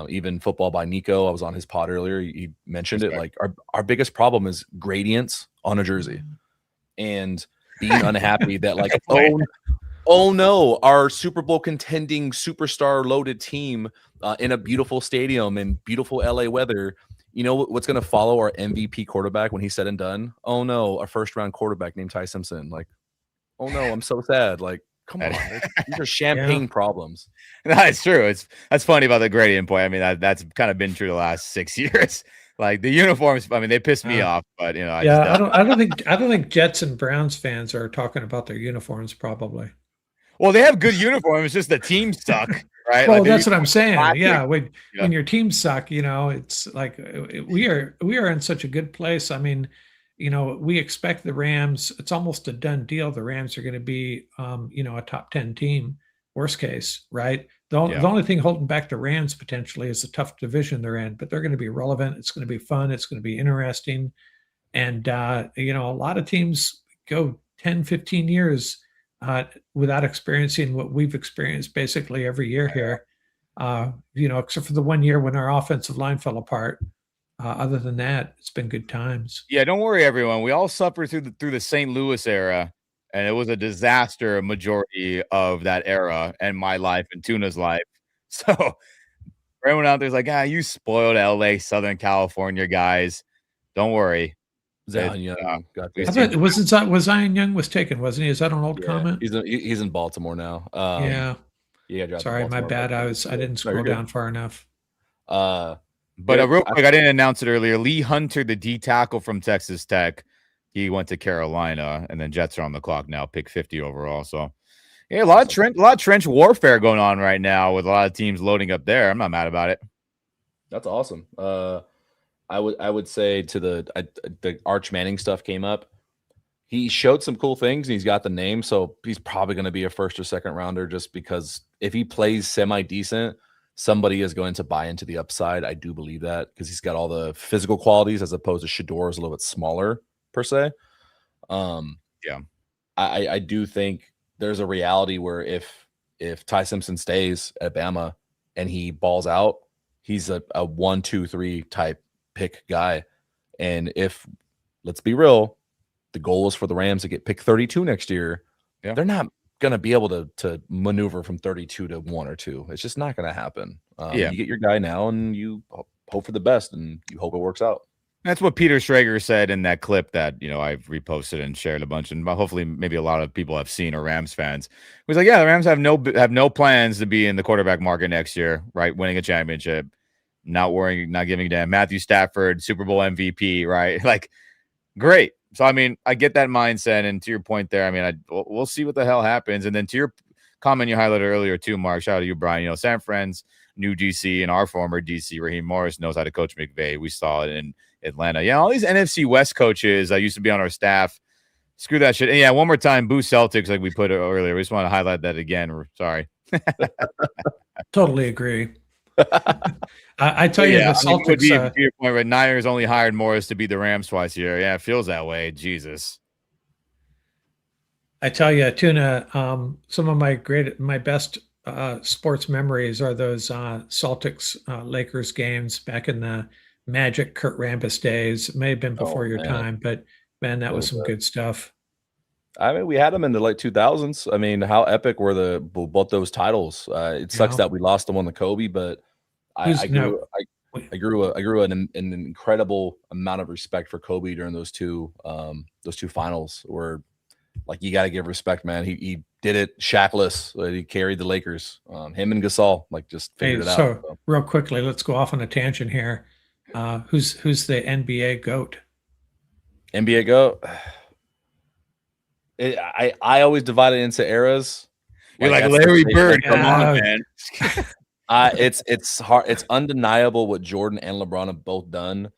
even Football by Nico, I was on his pod earlier. He mentioned it. Like our biggest problem is gradients on a jersey and being unhappy that like, oh no, our Super Bowl contending superstar loaded team in a beautiful stadium and beautiful LA weather. You know what's going to follow our MVP quarterback when he's said and done? Oh no, a first round quarterback named Ty Simpson. Like, oh no, I'm so sad. Like, come on, these are champagne problems. No, it's true. That's funny about the gradient point. I mean, that's kind of been true the last 6 years. Like the uniforms, I mean, they pissed me off, but I don't think Jets and Browns fans are talking about their uniforms. Probably. Well, they have good uniforms. It's just the teams suck, right? Well, that's what I'm saying. Yeah, when your teams suck, it's like we are in such a good place. I mean, we expect the Rams. It's almost a done deal. The Rams are going to be, a top 10 team. Worst case, right? The only thing holding back the Rams potentially is the tough division they're in, but they're going to be relevant. It's going to be fun. It's going to be interesting. And, a lot of teams go 10, 15 years without experiencing what we've experienced basically every year here, except for the 1 year when our offensive line fell apart. Other than that, it's been good times. Yeah, don't worry, everyone. We all suffered through the St. Louis era, and it was a disaster majority of that era and my life and Tuna's life. So for everyone out there's like, you spoiled LA, Southern California guys. Don't worry. Zion Young was Zion Young was taken, wasn't he? Is that an old comment? He's in Baltimore now. Sorry, my bad. I didn't scroll down far enough. But real quick, I didn't announce it earlier. Lee Hunter, the D tackle from Texas Tech, he went to Carolina, and then Jets are on the clock now, pick 50 overall. So a lot of trench warfare going on right now with a lot of teams loading up there. I'm not mad about it. That's awesome. I would say to the Arch Manning stuff came up. He showed some cool things and he's got the name, so he's probably going to be a first or second rounder just because if he plays semi decent, somebody is going to buy into the upside. I do believe that because he's got all the physical qualities as opposed to Shedeur is a little bit smaller per se. I do think there's a reality where if Ty Simpson stays at Bama and he balls out, he's a 1, 2, 3 type pick guy. And if, let's be real, the goal is for the Rams to get pick 32 next year, they're not going to be able to maneuver from 32 to 1 or 2. It's just not going to happen. You get your guy now and you hope for the best and you hope it works out. That's what Peter Schrager said in that clip that, I've reposted and shared a bunch, and hopefully maybe a lot of people have seen, or Rams fans. He was like, the Rams have no plans to be in the quarterback market next year, right? Winning a championship, not worrying, not giving a damn. Matthew Stafford, Super Bowl MVP, right? Like, great. So, I mean, I get that mindset, and to your point there, I mean, we'll see what the hell happens. And then to your comment you highlighted earlier too, Mark, shout out to you, Brian, San Fran's new DC and our former DC, Raheem Morris, knows how to coach McVay. We saw it in Atlanta. Yeah, all these NFC West coaches that used to be on our staff, screw that shit. And one more time, boo Celtics, like we put it earlier. We just want to highlight that again. Sorry. Totally agree. I tell you, Yeah, the I mean, it would Celtics. be to your point, but Niners only hired Morris to beat the Rams twice a year. Yeah, it feels that way. Jesus. I tell you, Tuna, some of my best sports memories are those Celtics Lakers games back in the Magic Kurt Rambis days. It may have been before Oh your man, time, but man, that a was little some bit. good stuff. I mean, we had them in the late 2000s. I mean, how epic were both those titles? It You sucks know, that we lost them on the Kobe, but I who's no, grew I grew an incredible amount of respect for Kobe during those two finals. Where like you got to give respect, man. He did it shackless. He carried the Lakers. Him and Gasol like just figured hey, it out. so real quickly, let's go off on a tangent here. Who's the NBA GOAT? NBA go. I always divide it into eras. You're like that's the Larry statement. Bird. Come on, Yeah. man. It's hard. It's undeniable what Jordan and LeBron have both done,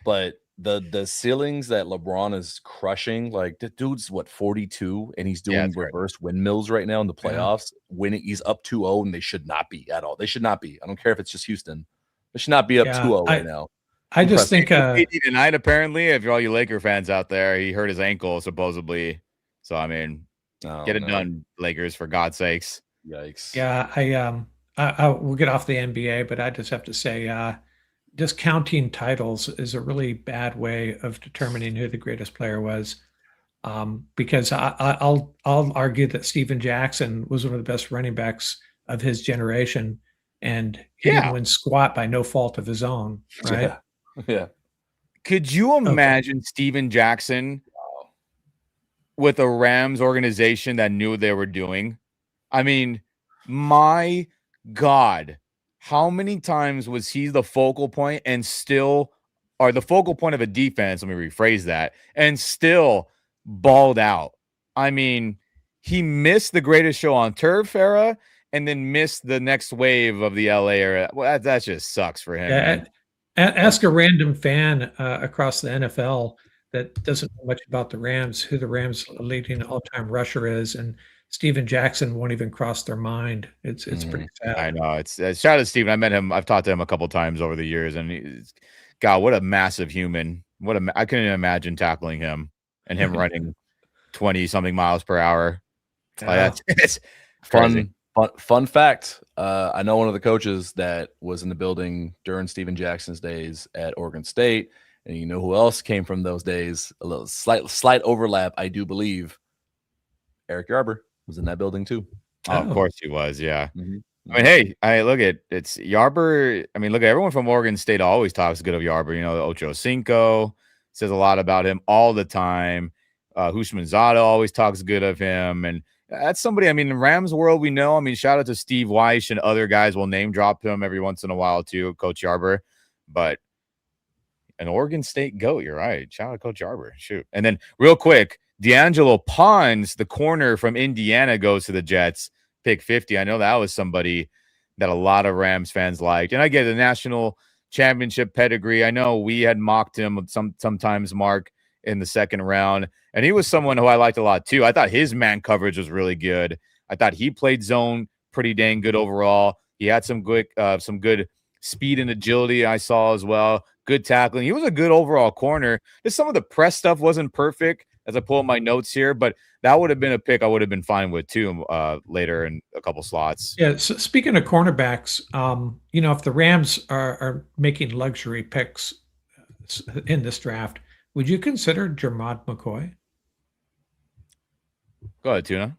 but the ceilings that LeBron is crushing, like the dude's what 42 and he's Yeah, doing that's right. reverse windmills right now in the Yeah. playoffs. When he's up 2-0 and they should not be at all. They should not be. I don't care if it's just Houston. They should not be up Yeah, 2-0 right now. I just think KD tonight, apparently, if you're all you Laker fans out there, he hurt his ankle supposedly. So I mean, get it done, Lakers, for God's sakes. Yikes. Yeah, I we'll get off the NBA, but I just have to say, just counting titles is a really bad way of determining who the greatest player was. Because I'll argue that Steven Jackson was one of the best running backs of his generation, and he didn't win squat by no fault of his own, right? Yeah. Could you imagine Steven Jackson with a Rams organization that knew what they were doing? I mean, my God, how many times was he the focal point and still, or the focal point of a defense? Let me rephrase that, and still balled out. I mean, he missed the greatest show on turf era and then missed the next wave of the LA era. Well, that just sucks for him, man. Ask a random fan across the NFL that doesn't know much about the Rams who the Rams' leading all-time rusher is, and Steven Jackson won't even cross their mind. It's pretty sad. I know. It's shout out to Steven. I met him. I've talked to him a couple times over the years, and God, what a massive human. I couldn't even imagine tackling him and him running 20 something miles per hour. It's Fun fact. I know one of the coaches that was in the building during Steven Jackson's days at Oregon State, and you know who else came from those days? A little slight overlap, I do believe. Eric Yarber was in that building too. Oh, of course he was. Yeah. I mean, hey, look at it's Yarber. I mean, look at everyone from Oregon State always talks good of Yarber. You know, the Ocho Cinco says a lot about him all the time. Hushmanzada always talks good of him, and that's somebody. I mean, in Rams world, we know. I mean, shout out to Steve Weish and other guys will name drop him every once in a while too, Coach Yarber. But an Oregon State GOAT, you're right. Shout out to Coach Yarber. Shoot. And then real quick, D'Angelo Pons, the corner from Indiana, goes to the Jets. Pick 50. I know that was somebody that a lot of Rams fans liked. And I get the national championship pedigree. I know we had mocked him sometimes, Mark, in the second round. And he was someone who I liked a lot too. I thought his man coverage was really good. I thought he played zone pretty dang good overall. He had some good speed and agility I saw as well. Good tackling. He was a good overall corner. Just some of the press stuff wasn't perfect as I pull up my notes here, but that would have been a pick I would have been fine with too later in a couple slots. Yeah. So speaking of cornerbacks, you know, if the Rams are making luxury picks in this draft, would you consider Jermod McCoy? Go ahead, Tuna.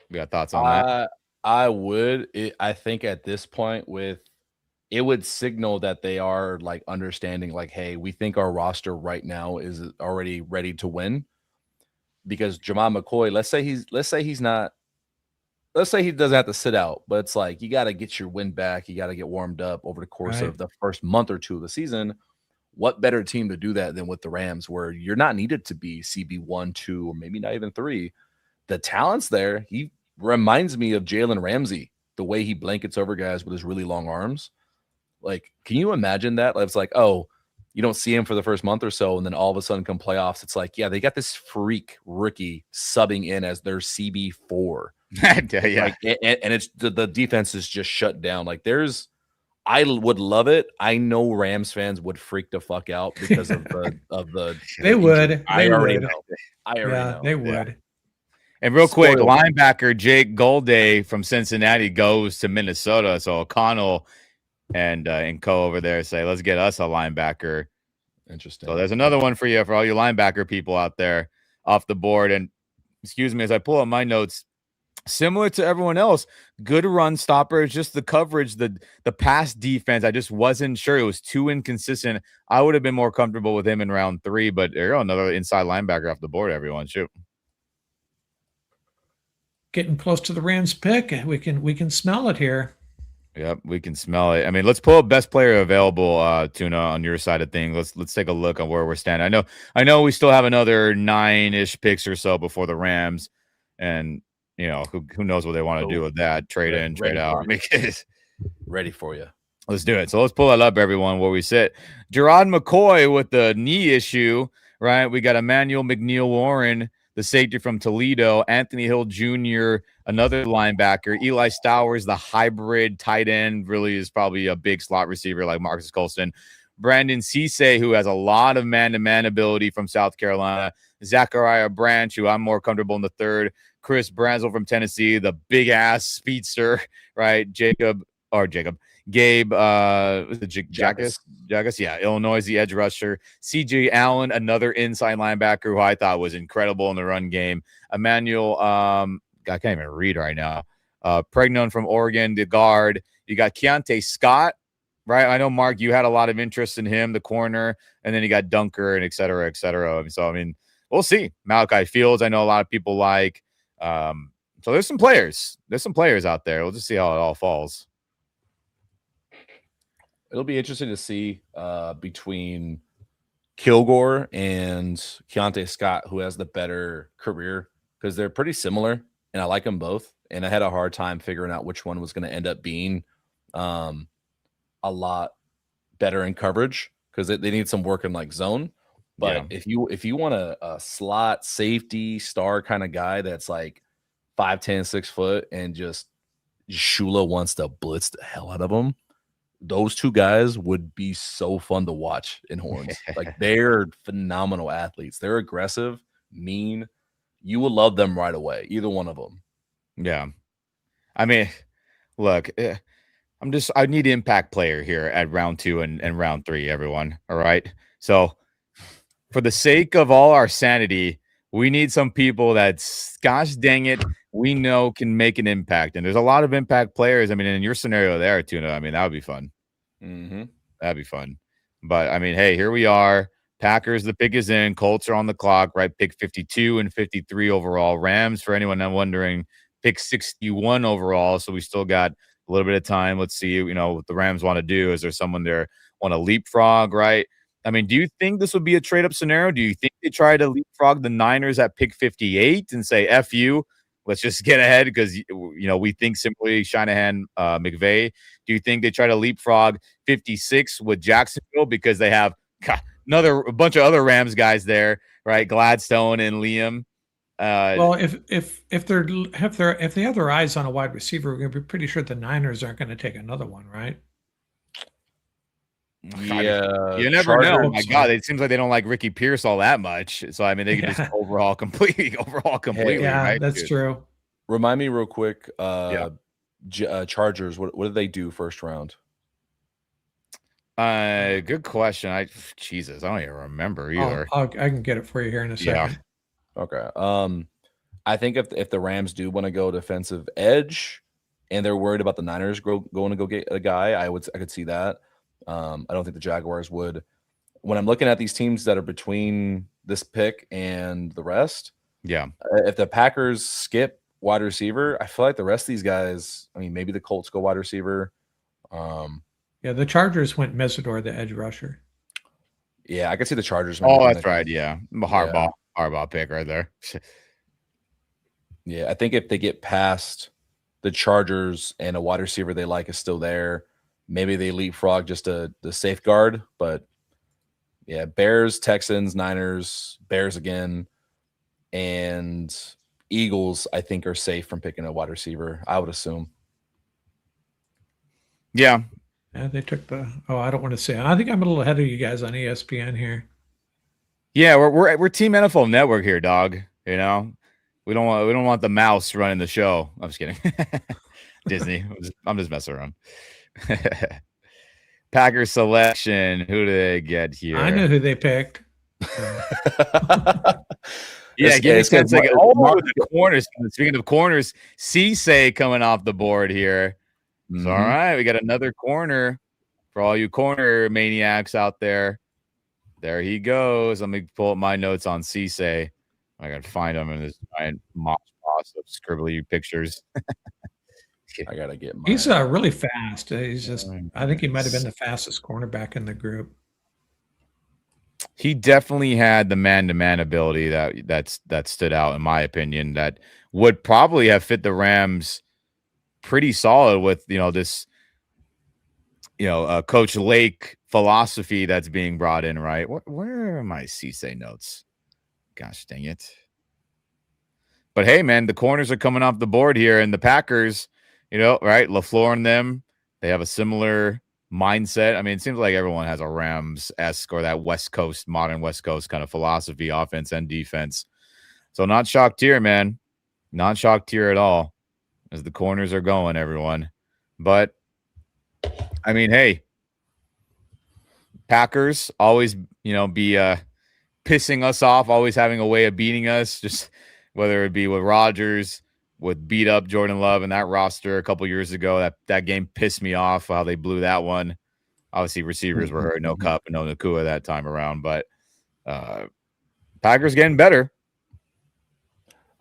We got thoughts on that? I would. I think at this point, it would signal that they are like understanding, like, hey, we think our roster right now is already ready to win. Because Jermod McCoy, let's say he doesn't have to sit out, but it's like you got to get your wind back. You got to get warmed up over the course of the first month or two of the season. What better team to do that than with the Rams, where you're not needed to be CB1, 2, or maybe not even 3. The talent's there. He reminds me of Jalen Ramsey, the way he blankets over guys with his really long arms. Like, can you imagine that? It's like, oh, you don't see him for the first month or so, and then all of a sudden come playoffs, it's like, yeah, they got this freak rookie subbing in as their CB4. Yeah. Like, and it's the defense is just shut down. Like, there's I would love it. I know Rams fans would freak the fuck out because of the They would. I They already would. know. I already Yeah, know. they would. And real quick, Spoiled. linebacker Jake Golday from Cincinnati goes to Minnesota. So O'Connell and co over there say, let's get us a linebacker. Interesting. So there's another one for you, for all you linebacker people out there off the board. And excuse me, as I pull up my notes, similar to everyone else, good run stopper. It's just the coverage, the pass defense. I just wasn't sure. It was too inconsistent. I would have been more comfortable with him in round 3, but there you go, another inside linebacker off the board, everyone. Shoot. Getting close to the Rams pick. We can smell it here. Yep, we can smell it. I mean, let's pull up best player available, Tuna, on your side of things. Let's take a look on where we're standing. I know we still have another 9-ish picks or so before the Rams, and you know who knows what they want to do with that. Trade in, trade out. Ready for you. Let's do it. So let's pull that up, everyone, where we sit. Gerard McCoy with the knee issue, right? We got Emmanuel McNeil-Warren, the safety from Toledo, Anthony Hill Jr., another linebacker, Eli Stowers, the hybrid tight end, really is probably a big slot receiver like Marcus Colston, Brandon Cisse, who has a lot of man-to-man ability from South Carolina, Zachariah Branch, who I'm more comfortable in the third, Chris Bransel from Tennessee, the big-ass speedster, right? Gabe, Jackis, yeah, Illinois, the edge rusher. CJ Allen, another inside linebacker who I thought was incredible in the run game. Emmanuel, I can't even read right now. Pregnon from Oregon, the guard. You got Keontae Scott, right? I know, Mark, you had a lot of interest in him, the corner, and then you got Dunker and et cetera, et cetera. So, I mean, we'll see. Malachi Fields, I know a lot of people like. So there's some players. There's some players out there. We'll just see how it all falls. It'll be interesting to see between Kilgore and Keontae Scott who has the better career, because they're pretty similar and I like them both. And I had a hard time figuring out which one was going to end up being a lot better in coverage, because they need some work in like zone. But if you want a slot safety star kind of guy that's like 5'10", 6 foot, and just Shula wants to blitz the hell out of him, those two guys would be so fun to watch in Horns. Like, they're phenomenal athletes. They're aggressive, mean. You will love them right away, either one of them. Yeah. I mean, look, I need impact player here at round 2 and round 3, everyone. All right. So for the sake of all our sanity, we need some people that, gosh dang it, we know can make an impact. And there's a lot of impact players. I mean, in your scenario there, Tuna, I mean, that would be fun. That'd be fun. But I mean, hey, here we are. Packers, the pick is in. Colts are on the clock, right? Pick 52 and 53 overall. Rams, for anyone not wondering, pick 61 overall. So we still got a little bit of time. Let's see, what the Rams want to do. Is there someone there want to leapfrog, right? I mean, do you think this would be a trade-up scenario? Do you think they try to leapfrog the Niners at pick 58 and say, F you, let's just get ahead because, we think simply Shanahan, McVay? Do you think they try to leapfrog 56 with Jacksonville because they have a bunch of other Rams guys there, right? Gladstone and Liam. Well, if they have their eyes on a wide receiver, we're going to be pretty sure the Niners aren't going to take another one, right? Yeah, you never know. Oh my God, it seems like they don't like Ricky Pierce all that much. So I mean, they can just overhaul completely. Yeah, right? That's true. Remind me real quick. Chargers. What did they do first round? Good question. Jesus, I don't even remember either. I can get it for you here in a second. Yeah. Okay. I think if the Rams do want to go defensive edge, and they're worried about the Niners going to go get a guy, I could see that. I don't think the Jaguars would. When I'm looking at these teams that are between this pick and the rest, if the Packers skip wide receiver, I feel like the rest of these guys, I mean, maybe the Colts go wide receiver. The Chargers went Mesidor, the edge rusher. Yeah, I could see the Chargers. Oh, that's right. Yeah. Harbaugh pick right there. Yeah, I think if they get past the Chargers and a wide receiver they like is still there, maybe they leapfrog just the safeguard. But yeah, Bears, Texans, Niners, Bears again, and Eagles, I think, are safe from picking a wide receiver, I would assume. Yeah. Yeah, they took the. Oh, I don't want to say. I think I'm a little ahead of you guys on ESPN here. Yeah, we're Team NFL Network here, dog. You know, we don't want the mouse running the show. I'm just kidding. Disney. I'm just messing around. Packers selection. Who do they get here? I know who they picked. Yeah, give me 10 seconds. Oh, the corners. Speaking of corners, Cisse coming off the board here. So, all right, we got another corner for all you corner maniacs out there. There he goes. Let me pull up my notes on Cisse. I gotta find him in this giant moss of scribbly pictures. I gotta get. He's really fast. He's just. I think he might have been the fastest cornerback in the group. He definitely had the man-to-man ability that stood out, in my opinion. That would probably have fit the Rams pretty solid with this Coach Lake philosophy that's being brought in, right? Where are my Cisse notes? Gosh dang it. But hey, man, the corners are coming off the board here, and the Packers, right? LaFleur and them, they have a similar mindset. I mean, it seems like everyone has a Rams-esque or that West Coast, modern West Coast kind of philosophy, offense and defense. So not shocked here, man. Not shocked here at all as the corners are going, everyone. But I mean, hey, Packers always, be pissing us off, always having a way of beating us, just whether it be with Rodgers, with beat up Jordan Love and that roster a couple years ago. That game pissed me off how they blew that one. Obviously, receivers were hurt, no Kupp and no Nakua that time around, but Packers getting better.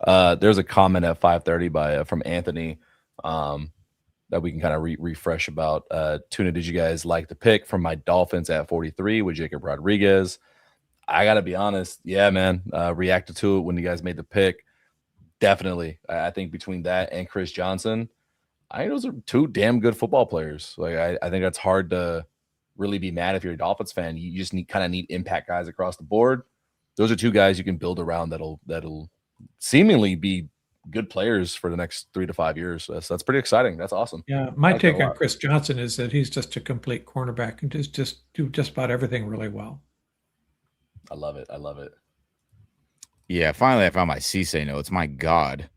There's a comment at 5:30 from Anthony that we can kind of refresh about. Tuna, did you guys like the pick from my Dolphins at 43 with Jacob Rodriguez? I got to be honest. Yeah, man. Reacted to it when you guys made the pick. Definitely. I think between that and Chris Johnson, I think those are two damn good football players. Like I think that's hard to really be mad if you're a Dolphins fan. You just need impact guys across the board. Those are two guys you can build around that'll seemingly be good players for the next 3 to 5 years. So that's pretty exciting. That's awesome. Yeah, my take on Chris Johnson is that he's just a complete cornerback and just do just about everything really well. I love it. Yeah, finally I found my Cisse notes. My God.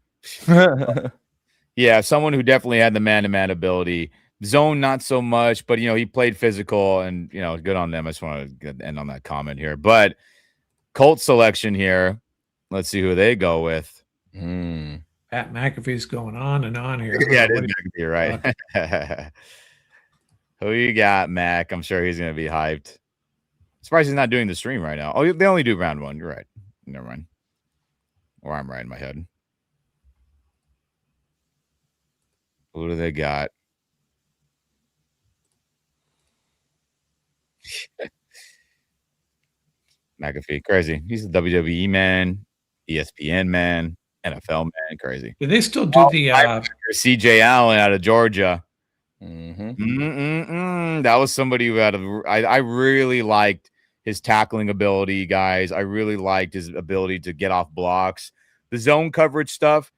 Yeah, someone who definitely had the man-to-man ability. Zone, not so much, but, he played physical and, good on them. I just want to end on that comment here. But Colts selection here. Let's see who they go with. Pat McAfee's going on and on here. Yeah, it is McAfee, right? Who you got, Mac? I'm sure he's going to be hyped. Surprised he's not doing the stream right now. Oh, they only do round one. You're right. Never mind. Or I'm right in my head. Who do they got? McAfee, crazy. He's a WWE man, ESPN man, NFL man, crazy. Do they still do the CJ Allen out of Georgia? Mm-hmm. That was somebody who I really liked his tackling ability, guys. I really liked his ability to get off blocks. The zone coverage stuff.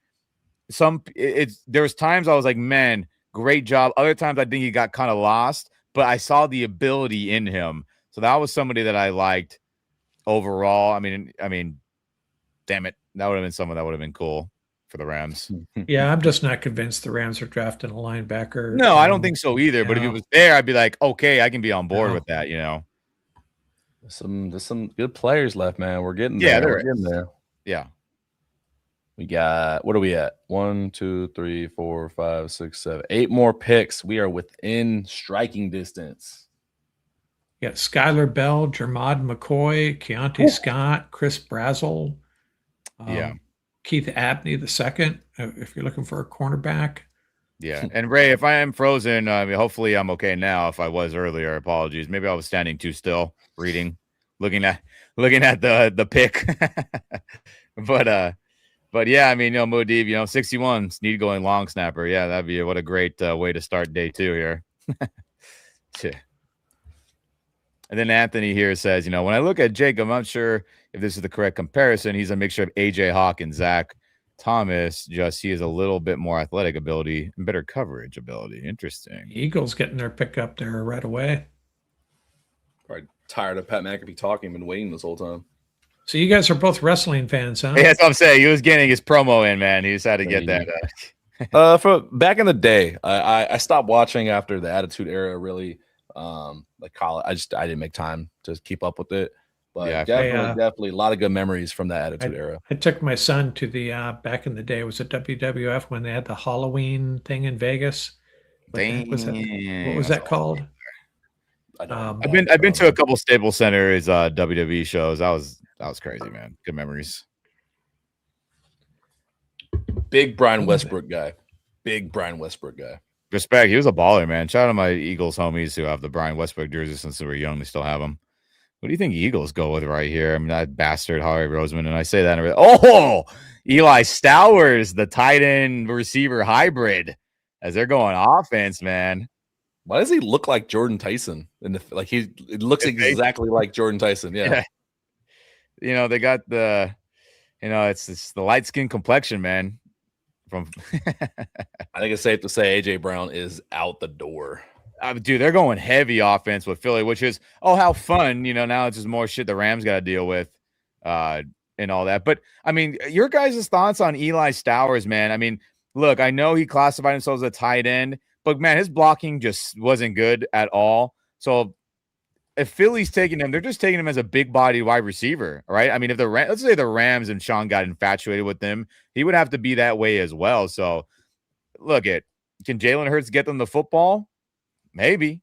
There was times I was like, man, great job. Other times I think he got kind of lost, but I saw the ability in him. So that was somebody that I liked overall. I mean, damn it. That would have been someone that would have been cool for the Rams. Yeah, I'm just not convinced the Rams are drafting a linebacker. No, I don't think so either. But if it was there, I'd be like, okay, I can be on board with that, There's some good players left, man. We're getting there. Yeah, we're getting there. Yeah. We got, what are we at? 1, 2, 3, 4, 5, 6, 7, 8 more picks. We are within striking distance. You got Skylar Bell, Jermod McCoy, Keontae Scott, Chris Brazel, Keith Abney II, if you're looking for a cornerback. Yeah. And Ray, if I am frozen, hopefully I'm okay now. If I was earlier, apologies. Maybe I was standing too still, reading, looking at the pick. But yeah, Modib, 61, need going long snapper. Yeah, that'd be what a great way to start day 2 here. And then Anthony here says, when I look at Jake, I'm not sure if this is the correct comparison. He's a mixture of AJ Hawk and Zach Thomas, just he has a little bit more athletic ability and better coverage ability. Interesting. Eagles getting their pick up there right away. Probably tired of Pat McAfee talking, been waiting this whole time. So you guys are both wrestling fans, huh? Yeah, that's what I'm saying. He was getting his promo in, man. He just had to get that. For back in the day, I stopped watching after the Attitude Era. Really, like college, I didn't make time to keep up with it. But Yeah, definitely a lot of good memories from that Attitude Era. I took my son to the back in the day. It was at WWF when they had the Halloween thing in Vegas. What was that called? I've been to a couple Staples Centers WWE shows. That was crazy, man. Good memories. Big Brian Westbrook guy. Big Brian Westbrook guy. Respect. He was a baller, man. Shout out to my Eagles homies who have the Brian Westbrook jersey since they were young. They still have them. What do you think Eagles go with right here? I mean, that bastard Harry Roseman, and I say that. Eli Stowers, the tight end receiver hybrid, as they're going offense, man. Why does he look like Jordan Tyson? It looks exactly like Jordan Tyson. Yeah. You know, they got the, it's the light skin complexion, man. I think it's safe to say AJ Brown is out the door. Dude, they're going heavy offense with Philly, which is, how fun. Now it's just more shit the Rams got to deal with and all that. But, I mean, your guys' thoughts on Eli Stowers, man. I mean, look, I know he classified himself as a tight end, but, man, his blocking just wasn't good at all. So, if Philly's taking him, they're just taking him as a big body wide receiver, right? I mean, if let's say the Rams and Sean got infatuated with him, he would have to be that way as well. So, look, can Jalen Hurts get them the football? Maybe.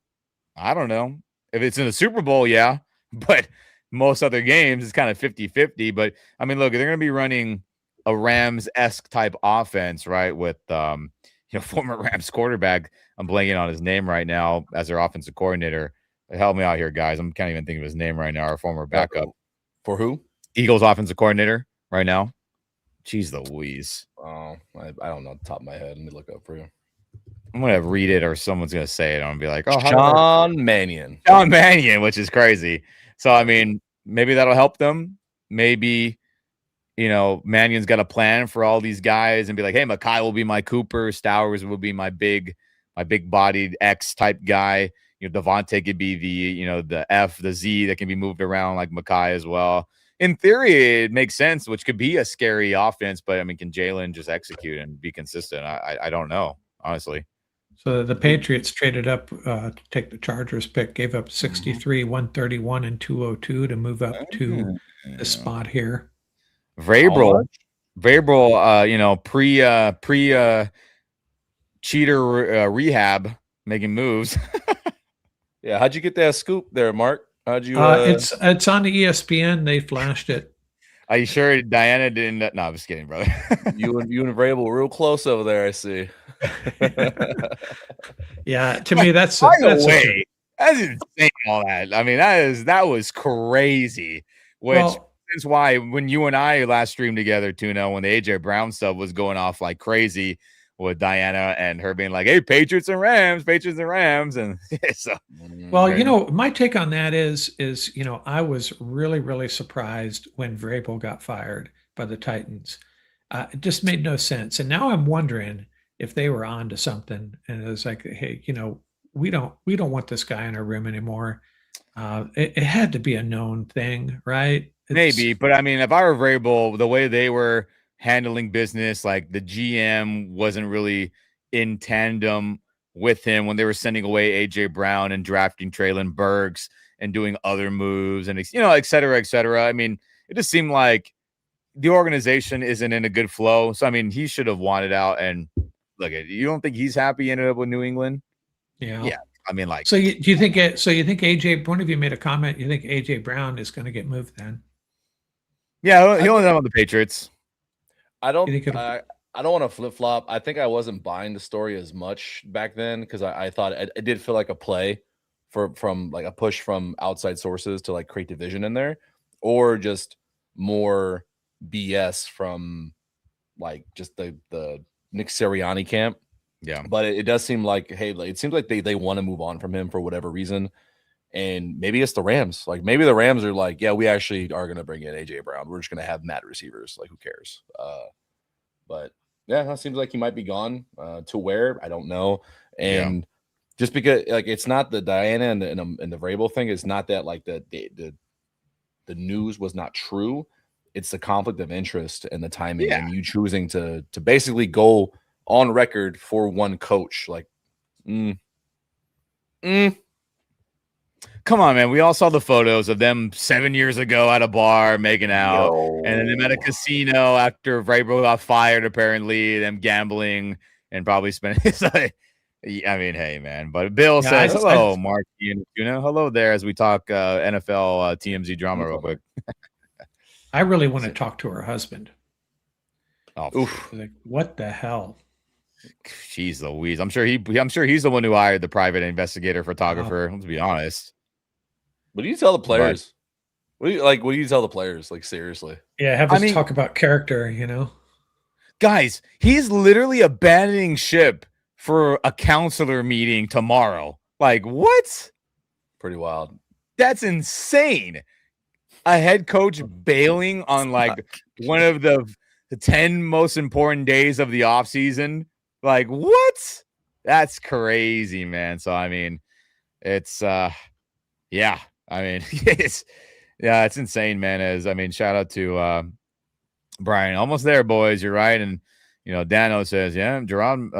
I don't know. If it's in the Super Bowl, yeah. But most other games, it's kind of 50-50. But, I mean, look, they're going to be running a Rams-esque type offense, right, with former Rams quarterback. I'm blanking on his name right now as their offensive coordinator. Help me out here, guys. I can't even think of his name right now. Our former backup. For who? Eagles offensive coordinator right now. Jeez Louise. Oh, I don't know off the top of my head. Let me look up for you. I'm going to read it or someone's going to say it. I'm going to be like, Sean Mannion. Sean Mannion, which is crazy. So, I mean, maybe that'll help them. Maybe, Mannion's got a plan for all these guys and be like, hey, Makai will be my Cooper. Stowers will be my big-bodied X type guy. Devontae could be the F, the Z that can be moved around like Makai as well. In theory, it makes sense, which could be a scary offense. But, I mean, can Jalen just execute and be consistent? I don't know, honestly. So the Patriots traded up to take the Chargers pick, gave up 63, 131, and 202 to move up to the spot here. Vrabel, pre cheater rehab, making moves. Yeah, how'd you get that scoop there, Mark? How'd you? It's on the ESPN. They flashed it. Are you sure Diana didn't? No, I'm just kidding, brother. you and Vrabel were real close over there. I see. Yeah, to me that's way. That's insane. All that. I mean, that was crazy. Which is why when you and I last streamed together, Tuna, when the AJ Brown stuff was going off like crazy with Diana and her being like, "Hey, Patriots and Rams," and so. Well, my take on that is I was really, really surprised when Vrabel got fired by the Titans. It just made no sense, and now I'm wondering if they were on to something. And it was like, hey, we don't want this guy in our room anymore. It had to be a known thing, right? Maybe, but I mean, if I were Vrabel, the way they were handling business, like the GM wasn't really in tandem with him when they were sending away AJ Brown and drafting Treylon Burks and doing other moves and et cetera, et cetera. I mean, it just seemed like the organization isn't in a good flow. So I mean, he should have wanted out. And look, you don't think he's happy he ended up with New England? Yeah. I mean, like, so you think AJ? One of you made a comment. You think AJ Brown is going to get moved then? Yeah, he'll end up on the Patriots. I don't want to flip flop. I think I wasn't buying the story as much back then because I thought it did feel like a play from like a push from outside sources to like create division in there, or just more BS from like just the Nick Sirianni camp. Yeah, but it does seem like, hey, it seems like they want to move on from him for whatever reason. And maybe it's the Rams. Like maybe the Rams are like, yeah, we actually are going to bring in AJ Brown. We're just going to have mad receivers. Like who cares? But yeah, that seems like he might be gone. To where, I don't know. And just because like it's not the Diana and the Vrabel thing, it's not that like the news was not true. It's the conflict of interest and the timing and you choosing to basically go on record for one coach. Like, Come on, man. We all saw the photos of them 7 years ago at a bar making out. And then them at a casino after Vrabel got fired, apparently, them gambling and probably spending. I mean, hey, man. But Bill says, hello, Mark and Tuna. Hello there as we talk NFL TMZ drama real quick. I really want to talk to her husband. Oh, like, what the hell? Jeez Louise. I'm sure he's the one who hired the private investigator photographer. Let's be honest. What do you tell the players? What do you tell the players? Like, seriously? Yeah, have us talk about character, you know? Guys, he's literally abandoning ship for a counselor meeting tomorrow. Like, what? Pretty wild. That's insane. A head coach bailing on like one of the 10 most important days of the offseason. Like, what? That's crazy, man. So, I mean, it's, yeah. I mean, it's insane, man. Shout out to Brian. Almost there, boys. You're right. And, Dano says, yeah, Jerron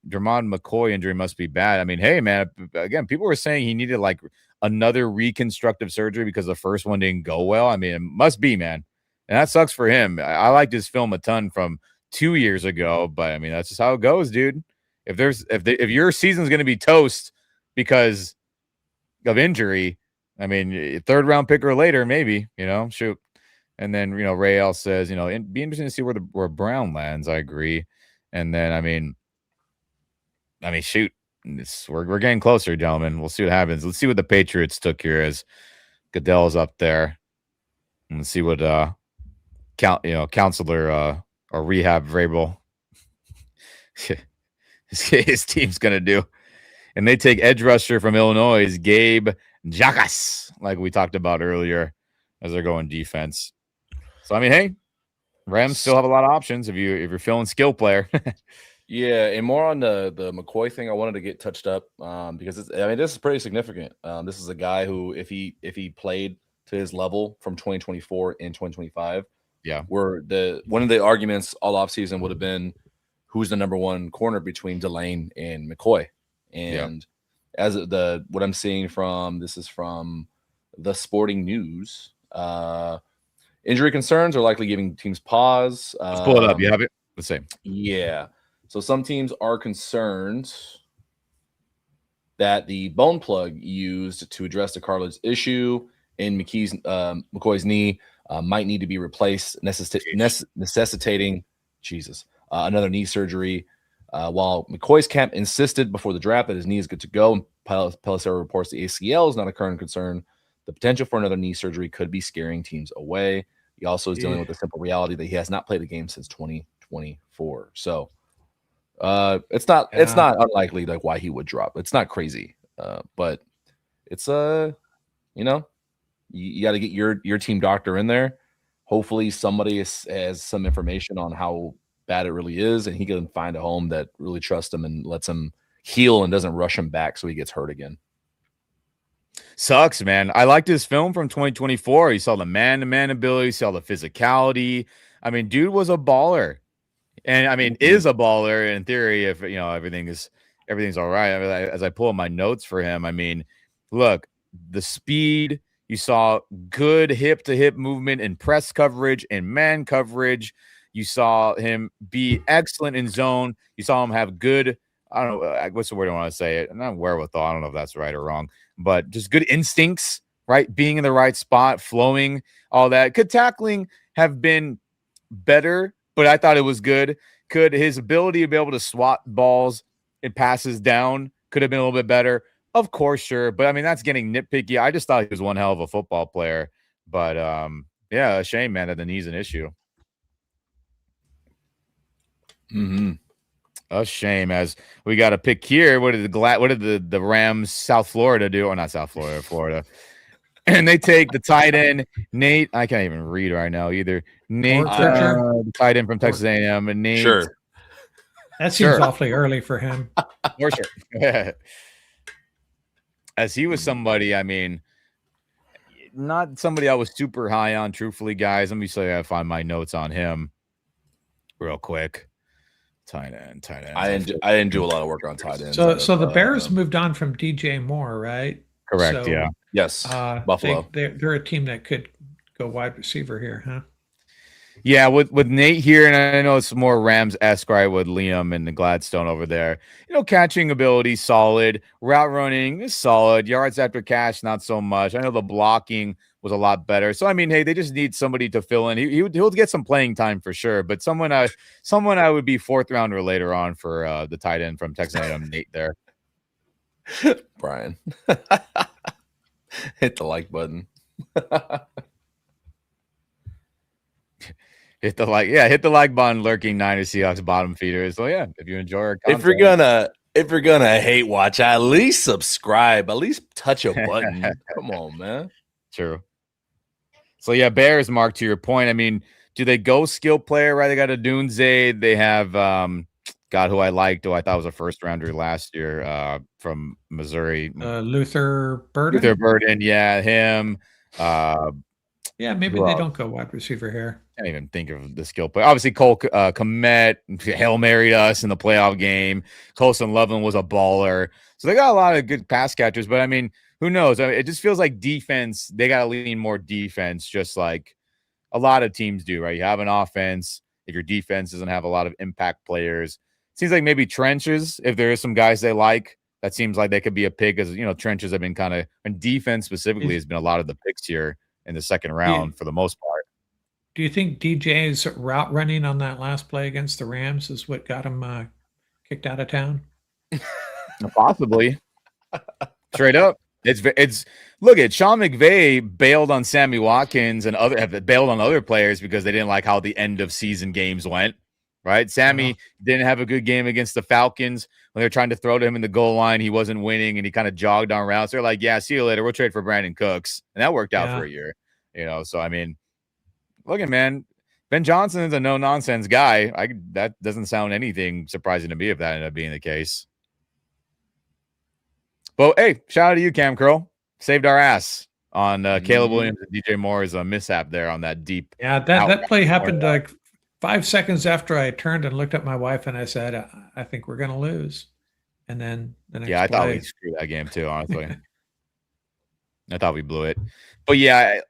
McCoy injury must be bad. I mean, hey, man, again, people were saying he needed like another reconstructive surgery because the first one didn't go well. I mean, it must be, man. And that sucks for him. I liked his film a ton from 2 years ago, but I mean, that's just how it goes, dude. If your season's going to be toast because of injury, I mean, third round pick or later, maybe, shoot. And then, Ray L says, it'd be interesting to see where Brown lands. I agree. And then, I mean, shoot, we're getting closer, gentlemen. We'll see what happens. Let's see what the Patriots took here as Goodell's up there. And let's see what, counselor or rehab Vrabel his team's going to do. And they take edge rusher from Illinois, Gabe Jacas, like we talked about earlier, as they're going defense. So, I mean, hey, Rams still have a lot of options if you're feeling skill player. Yeah, and more on the McCoy thing, I wanted to get touched up because this is pretty significant. This is a guy who, if he played to his level from 2024 and 2025, where one of the arguments all offseason would have been who's the number one corner between Delane and McCoy. And as what I'm seeing from the Sporting News, injury concerns are likely giving teams pause. Let's pull it up. You have it? The same. Yeah. So some teams are concerned that the bone plug used to address the cartilage issue in McCoy's knee might need to be replaced, necessitating another knee surgery. While McCoy's camp insisted before the draft that his knee is good to go, Pelissero reports the ACL is not a current concern. The potential for another knee surgery could be scaring teams away. He also is dealing with the simple reality that he has not played a game since 2024. So it's not unlikely like why he would drop. It's not crazy, but it's you got to get your team doctor in there. Hopefully somebody has some information on how bad it really is, and he can find a home that really trusts him and lets him heal and doesn't rush him back so he gets hurt again. Sucks, man. I liked his film from 2024. You saw the man-to-man ability, you saw the physicality. I mean, dude was a baller. And I mean, is a baller in theory if everything's all right. I mean, as I pull up my notes for him, I mean, look, the speed, you saw good hip-to-hip movement in press coverage and man coverage. You saw him be excellent in zone. You saw him have good, I don't know, what's the word I want to say? Not wherewithal. I don't know if that's right or wrong, but just good instincts, right? Being in the right spot, flowing, all that. Could tackling have been better, but I thought it was good. Could his ability to be able to swat balls and passes down could have been a little bit better? Of course, sure. But I mean, that's getting nitpicky. I just thought he was one hell of a football player. But yeah, a shame, man, that the knee's an issue. A shame, as we got a pick here. What did the Rams South Florida do? Or not South Florida, Florida. And they take the tight end, Nate. I can't even read right now either. Nate, the tight end from Texas A&M, and Nate. Sure. That seems awfully early for him. For sure. As he was somebody, I mean, not somebody I was super high on, truthfully, guys. Let me see if I find my notes on him real quick. Tight end. I didn't do a lot of work on tight ends. So the Bears moved on from DJ Moore, right? Correct. So, yeah. Yes. Buffalo. They're a team that could go wide receiver here, huh? Yeah, with Nate here, and I know it's more Rams-esque, right, with Liam and the Gladstone over there. You know, catching ability, solid. Route running is solid. Yards after catch, not so much. I know the blocking was a lot better. So, I mean, hey, they just need somebody to fill in. He'll get some playing time for sure, but someone I would be fourth rounder later on for the tight end from Texas A&M, Nate there. Brian. Hit the like button. Hit the like button, lurking Niners Seahawks bottom feeders. So yeah, if you enjoy our content. If you're gonna hate watch, at least subscribe, at least touch a button. Come on, man. True. So yeah, Bears, Mark, to your point. I mean, do they go skill player, right? They got a Dunze. They have God, who I liked, who I thought was a first rounder last year from Missouri. Luther Burden. Luther Burden, yeah, him. Yeah, maybe they don't go wide receiver here. Can't even think of the skill player. Obviously, Cole Kmet Hail Married us in the playoff game. Colson Loveland was a baller. So they got a lot of good pass catchers, but I mean, who knows? I mean, it just feels like defense, they got to lean more defense, just like a lot of teams do, right? You have an offense. If your defense doesn't have a lot of impact players, it seems like maybe trenches, if there is some guys they like, that seems like they could be a pick, because, you know, trenches have been kind of, and defense specifically has been a lot of the picks here in the second round for the most part. Do you think DJ's route running on that last play against the Rams is what got him kicked out of town? Possibly. Straight up. It's look at Sean McVay bailed on Sammy Watkins and have bailed on other players because they didn't like how the end of season games went. Right? Sammy didn't have a good game against the Falcons when they're trying to throw to him in the goal line. He wasn't winning, and he kind of jogged on routes. They're like, "Yeah, see you later. We'll trade for Brandon Cooks," and that worked out for a year. You know, so I mean, look at man, Ben Johnson is a no nonsense guy. That doesn't sound anything surprising to me if that ended up being the case. But hey, shout out to you, Cam Curl. Saved our ass on Caleb Williams and DJ Moore's mishap there on that deep. Yeah, that play happened like 5 seconds after I turned and looked at my wife and I said, I think we're going to lose. And then the next I thought we screwed that game too, honestly. I thought we blew it. But yeah,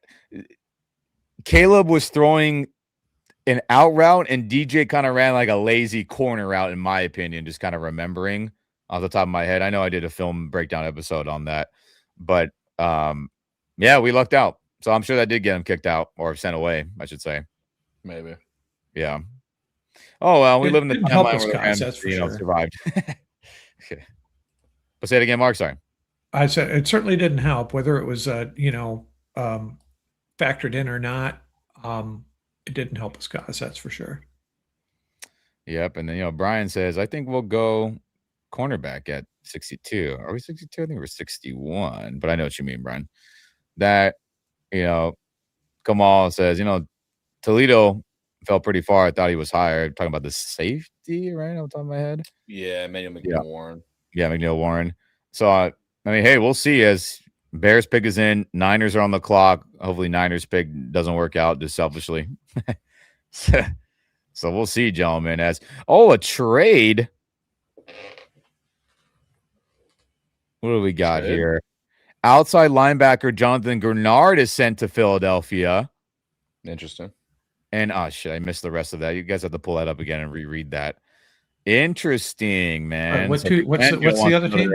Caleb was throwing an out route and DJ kind of ran like a lazy corner route, in my opinion, just kind of remembering off the top of my head. I know I did a film breakdown episode on that, but yeah, we lucked out. So I'm sure that did get him kicked out or sent away, I should say. Maybe. Yeah. Oh, well, we live in the timeline where the Rams, that's for sure. Survived. Okay. But say it again, Mark. Sorry. I said it certainly didn't help, whether it was factored in or not. It didn't help us, guys. That's for sure. Yep. And then Brian says, I think we'll go cornerback at 62. Are we 62? I think we're 61. But I know what you mean, Brian. That Kamal says, Toledo fell pretty far. I thought he was higher. Talking about the safety, right? On top of my head. Yeah, Emmanuel McNeil Warren. Yeah, McNeil Warren. So, I mean, hey, we'll see as Bears pick is in. Niners are on the clock. Hopefully Niners pick doesn't work out just selfishly. So we'll see, gentlemen. A trade. What do we got here? Outside linebacker Jonathan Grenard is sent to Philadelphia. Interesting. And shit, I missed the rest of that. You guys have to pull that up again and reread that. Interesting, man. What's the other team?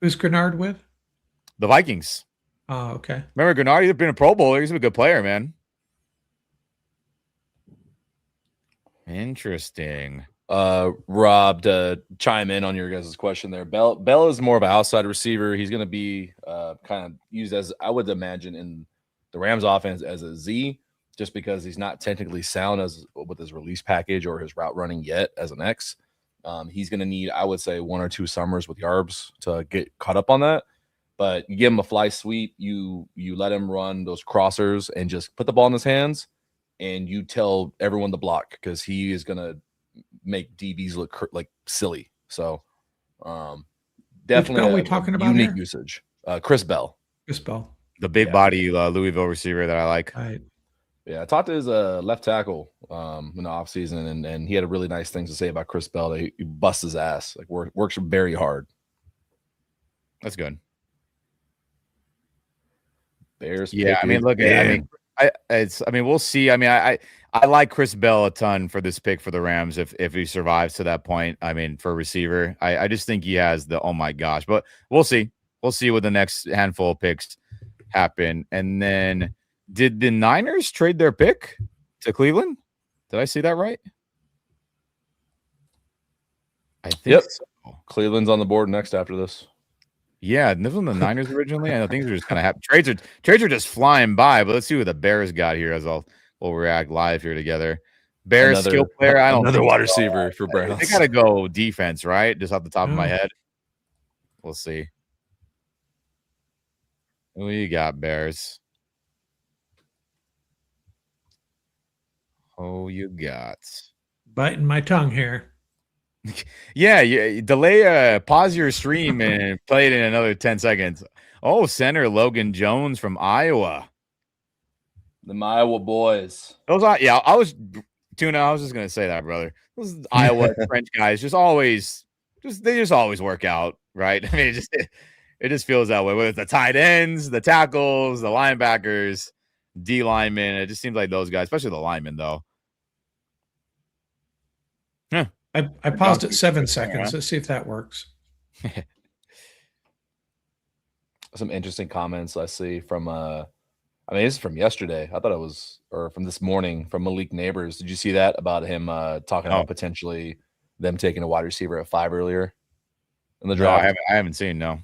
Who's Grenard with? The Vikings. Oh, okay. Remember Grenard? He's been a Pro Bowler. He's a good player, man. Interesting. Rob, to chime in on your guys' question there. Bell is more of an outside receiver. He's going to be kind of used as, I would imagine, in the Rams offense as a Z, just because he's not technically sound with his release package or his route running yet as an X. He's going to need, I would say, 1 or 2 summers with Yarbs to get caught up on that. But you give him a fly sweep, you let him run those crossers and just put the ball in his hands, and you tell everyone to block because he is gonna make DBs look like silly. So definitely Bell we a talking about unique here? usage. Chris Bell. Chris Bell. The big body Louisville receiver that I like. Right. Yeah, I talked to his left tackle in the offseason, and he had a really nice things to say about Chris Bell. That he busts his ass, like works very hard. That's good. Bears. Yeah, I mean, look, I mean, we'll see. I mean, I like Chris Bell a ton for this pick for the Rams if he survives to that point. I mean, for a receiver, I just think he has the oh my gosh. But we'll see. We'll see what the next handful of picks happen. And then, did the Niners trade their pick to Cleveland? Did I see that right? I think so. Cleveland's on the board next after this. Yeah, this was the Niners originally. I know things are just kind of happen. Trades are just flying by. But let's see what the Bears got here as we'll react live here together. Bears skill player. I don't another think wide receiver for Browns. They gotta go defense, right? Just off the top of my head. We'll see. Who you got, Bears? Oh, you got biting my tongue here. Yeah, delay pause your stream and play it in another 10 seconds. Oh, center Logan Jones from Iowa. The Iowa boys. Those are I was Tuna, I was just gonna say that, brother. Those Iowa French guys they just always work out, right? I mean, it just feels that way. Whether it's the tight ends, the tackles, the linebackers, D linemen, it just seems like those guys, especially the linemen, though. Huh. I paused at 7 seconds. Let's see if that works. Some interesting comments I see from I mean, this is from yesterday. I thought it was, or from this morning, from Malik Neighbors. Did you see that about him talking about potentially them taking a wide receiver at 5 earlier in the draft? No, I haven't seen. No.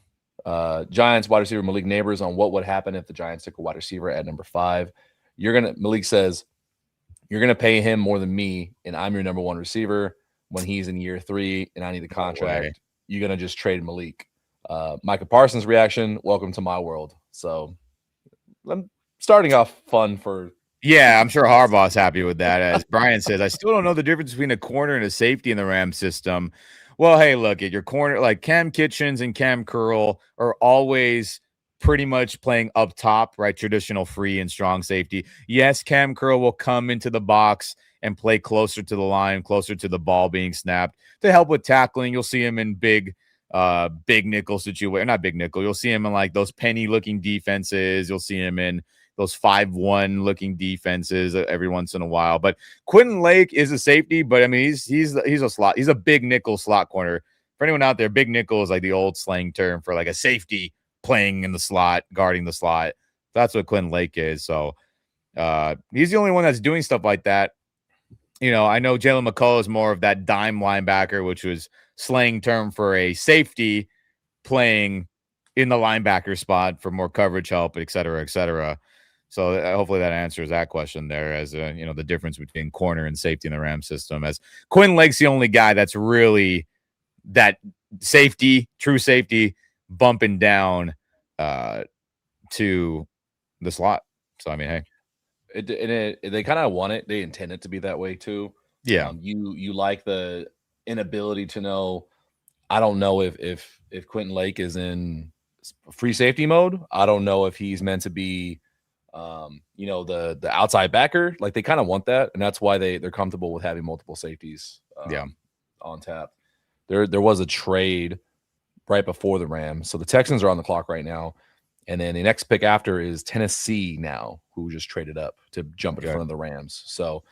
Giants wide receiver Malik Neighbors on what would happen if the Giants took a wide receiver at number 5. Malik says, you're gonna pay him more than me, and I'm your number 1 receiver when he's in year 3 and I need a contract. You're gonna just trade Malik. Micah Parsons' reaction, welcome to my world. So I'm starting off fun for. Yeah, I'm sure Harbaugh's happy with that. As Brian says, I still don't know the difference between a corner and a safety in the Rams system. Well, hey, look, at your corner, like Cam Kitchens and Cam Curl are always pretty much playing up top, right? Traditional free and strong safety. Yes, Cam Curl will come into the box and play closer to the line, closer to the ball being snapped to help with tackling. You'll see him in big nickel situation, not big nickel. You'll see him in like those penny looking defenses. You'll see him in those 5-1 looking defenses every once in a while. But Quentin Lake is a safety, but I mean, he's a slot. He's a big nickel slot corner. For anyone out there, big nickel is like the old slang term for like a safety playing in the slot, guarding the slot. That's what Quentin Lake is. So he's the only one that's doing stuff like that. You know, I know Jalen McCullough is more of that dime linebacker, which was slang term for a safety playing in the linebacker spot for more coverage help, et cetera, et cetera. So hopefully that answers that question there as, the difference between corner and safety in the Rams system, as Quentin Lake's the only guy that's really that safety, true safety, bumping down to the slot. So, I mean, hey. They kind of want it. They intend it to be that way too. Yeah. You like the inability to know. I don't know if Quentin Lake is in free safety mode. I don't know if he's meant to be, the outside backer. Like they kind of want that, and that's why they're comfortable with having multiple safeties. On tap. There was a trade right before the Rams, so the Texans are on the clock right now. And then the next pick after is Tennessee now, who just traded up to jump in front of the Rams. So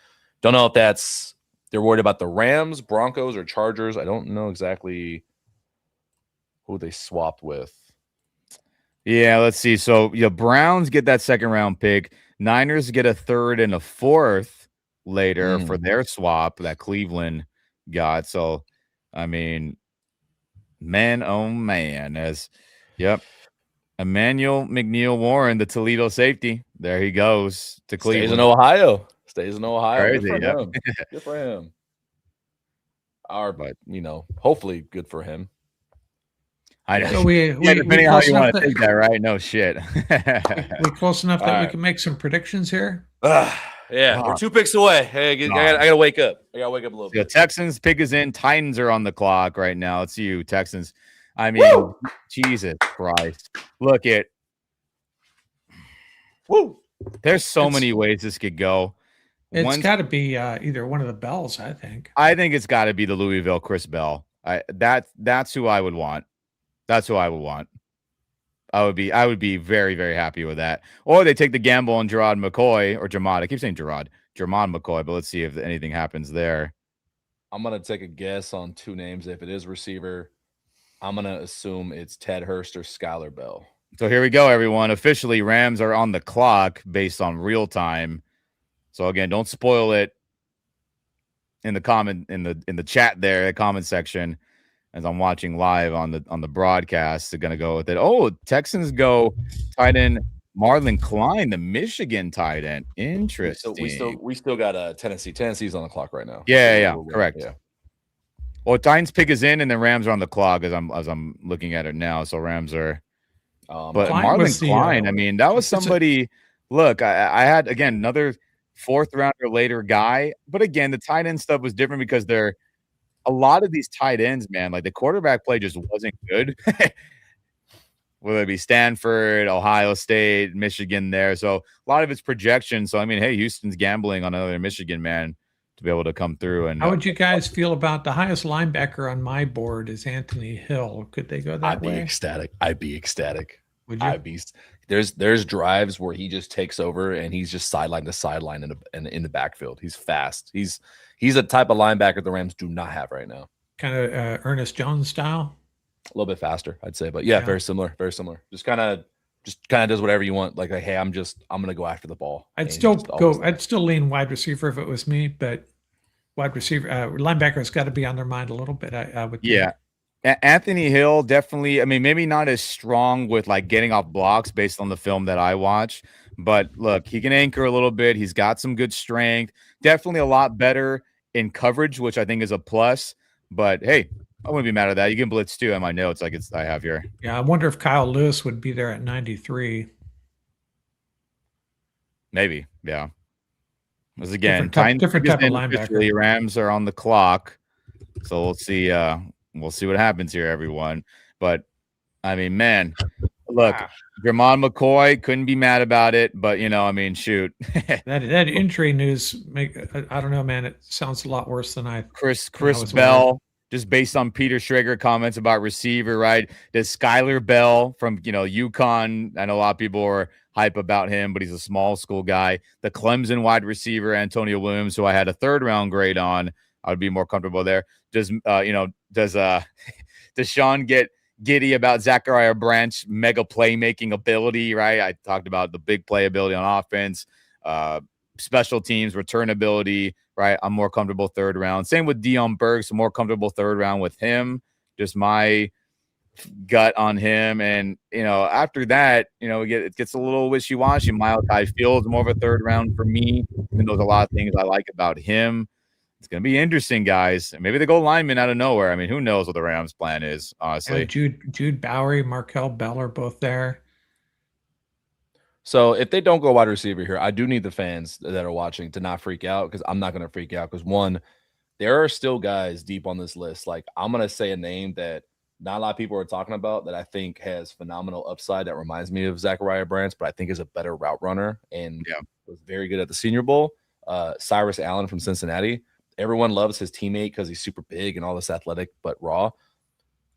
don't know if they're worried about the Rams, Broncos, or Chargers. I don't know exactly who they swapped with. Yeah, let's see. So Browns get that 2nd round pick. Niners get a 3rd and a 4th later for their swap that Cleveland got. So, I mean, man, oh man, Emmanuel McNeil Warren, the Toledo safety. There he goes to Cleveland. Stays in Ohio. Crazy, good for him. Hopefully good for him. I know. So we depending on how close you enough want to that take that, right? No shit. we close enough that we Alright. can make some predictions here. Yeah, we're 2 picks away. Hey, I gotta wake up. I gotta wake up a little The bit. Texans pick is in. Titans are on the clock right now. It's you, Texans. I mean, Woo! Jesus Christ. Look it. Woo! There's so many ways this could go. It's got to be either one of the Bells, I think. I think it's got to be the Louisville Chris Bell. That's who I would want. That's who I would want. I would be very, very happy with that. Or they take the gamble on Gerard McCoy or Jamad. I keep saying Gerard McCoy, but let's see if anything happens there. I'm gonna take a guess on 2 names. If it is receiver, I'm gonna assume it's Ted Hurst or Skylar Bell. So here we go, everyone. Officially, Rams are on the clock based on real time. So again, don't spoil it in the comment in the chat there, the comment section. As I'm watching live on the broadcast, they're gonna go with it. Oh, Texans go tight end Marlon Klein, the Michigan tight end. Interesting. We still got Tennessee. Tennessee's on the clock right now. Yeah, correct. Yeah. Well, Titans pick is in, and then Rams are on the clock as I'm looking at it now. So Rams are. But Marlon Klein, I mean, that was somebody. Look, I had again another 4th rounder later guy, but again, the tight end stuff was different because they're. A lot of these tight ends, man, like the quarterback play just wasn't good. Whether it be Stanford, Ohio State, Michigan there. So a lot of it's projection. So, I mean, hey, Houston's gambling on another Michigan man to be able to come through. And how would you guys feel about the highest linebacker on my board is Anthony Hill? Could they go that way? I'd be ecstatic. Would you? There's drives where he just takes over and he's just sideline to sideline in the backfield. He's fast. He's a type of linebacker the Rams do not have right now. Kind of Ernest Jones style. A little bit faster, I'd say, but yeah, very similar. Just kind of does whatever you want. Like, hey, I'm gonna go after the ball. I'd still lean wide receiver if it was me, but wide receiver linebacker's got to be on their mind a little bit. I would think. Yeah. Anthony Hill definitely, I mean, maybe not as strong with like getting off blocks based on the film that I watch, but look, he can anchor a little bit. He's got some good strength, definitely a lot better in coverage, which I think is a plus. But hey, I wouldn't be mad at that. You can blitz too on my notes, like I have here. Yeah, I wonder if Kyle Lewis would be there at 93. Maybe, yeah. Because again, different type of linebacker. Rams are on the clock, so we'll see. We'll see what happens here, everyone. But I mean, man, look, Jermon McCoy couldn't be mad about it. But I mean, shoot, that injury news I don't know, man. It sounds a lot worse than Chris Bell. Just based on Peter Schrager comments about receiver, right? Does Skylar Bell from UConn? I know a lot of people are hype about him, but he's a small school guy. The Clemson wide receiver Antonio Williams, who I had a 3rd round grade on, I would be more comfortable there. Does Sean get giddy about Zachariah Branch mega playmaking ability? Right, I talked about the big playability on offense, special teams, return ability. Right, I'm more comfortable 3rd round. Same with Dion Burks, more comfortable 3rd round with him. Just my gut on him, and after that, it gets a little wishy-washy. Malachi Fields more of a 3rd round for me, even though there's a lot of things I like about him. It's going to be interesting, guys. Maybe they go lineman out of nowhere. I mean, who knows what the Rams' plan is, honestly. Jude Bowery, Markel Bell are both there. So if they don't go wide receiver here, I do need the fans that are watching to not freak out, because I'm not going to freak out, because one, there are still guys deep on this list. Like, I'm going to say a name that not a lot of people are talking about that I think has phenomenal upside that reminds me of Zachariah Branch, but I think is a better route runner and was very good at the Senior Bowl. Cyrus Allen from Cincinnati. Everyone loves his teammate because he's super big and all this athletic, but raw.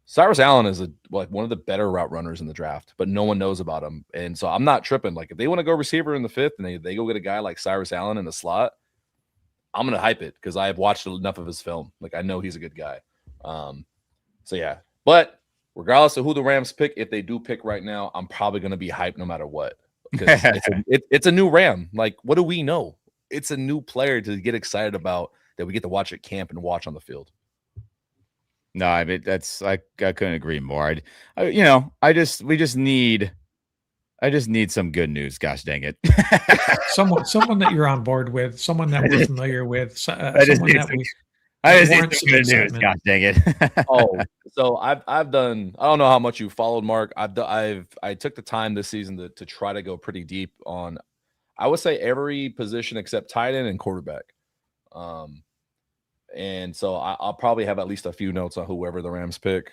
Cyrus Allen is one of the better route runners in the draft, but no one knows about him. And so I'm not tripping. Like, if they want to go receiver in the 5th and they go get a guy like Cyrus Allen in the slot, I'm going to hype it because I have watched enough of his film. Like, I know he's a good guy. So yeah, but regardless of who the Rams pick, if they do pick right now, I'm probably going to be hyped no matter what. Because it's a new Ram. Like, what do we know? It's a new player to get excited about that we get to watch at camp and watch on the field. No, I mean, I couldn't agree more. I just need some good news. Gosh dang it. someone that you're on board with, someone that we're familiar with. I just warrants need some good news. excitement. Gosh dang it. Oh, so I've done. I don't know how much you followed, Mark. I took the time this season to try to go pretty deep on, I would say, every position except tight end and quarterback. And so I'll probably have at least a few notes on whoever the Rams pick,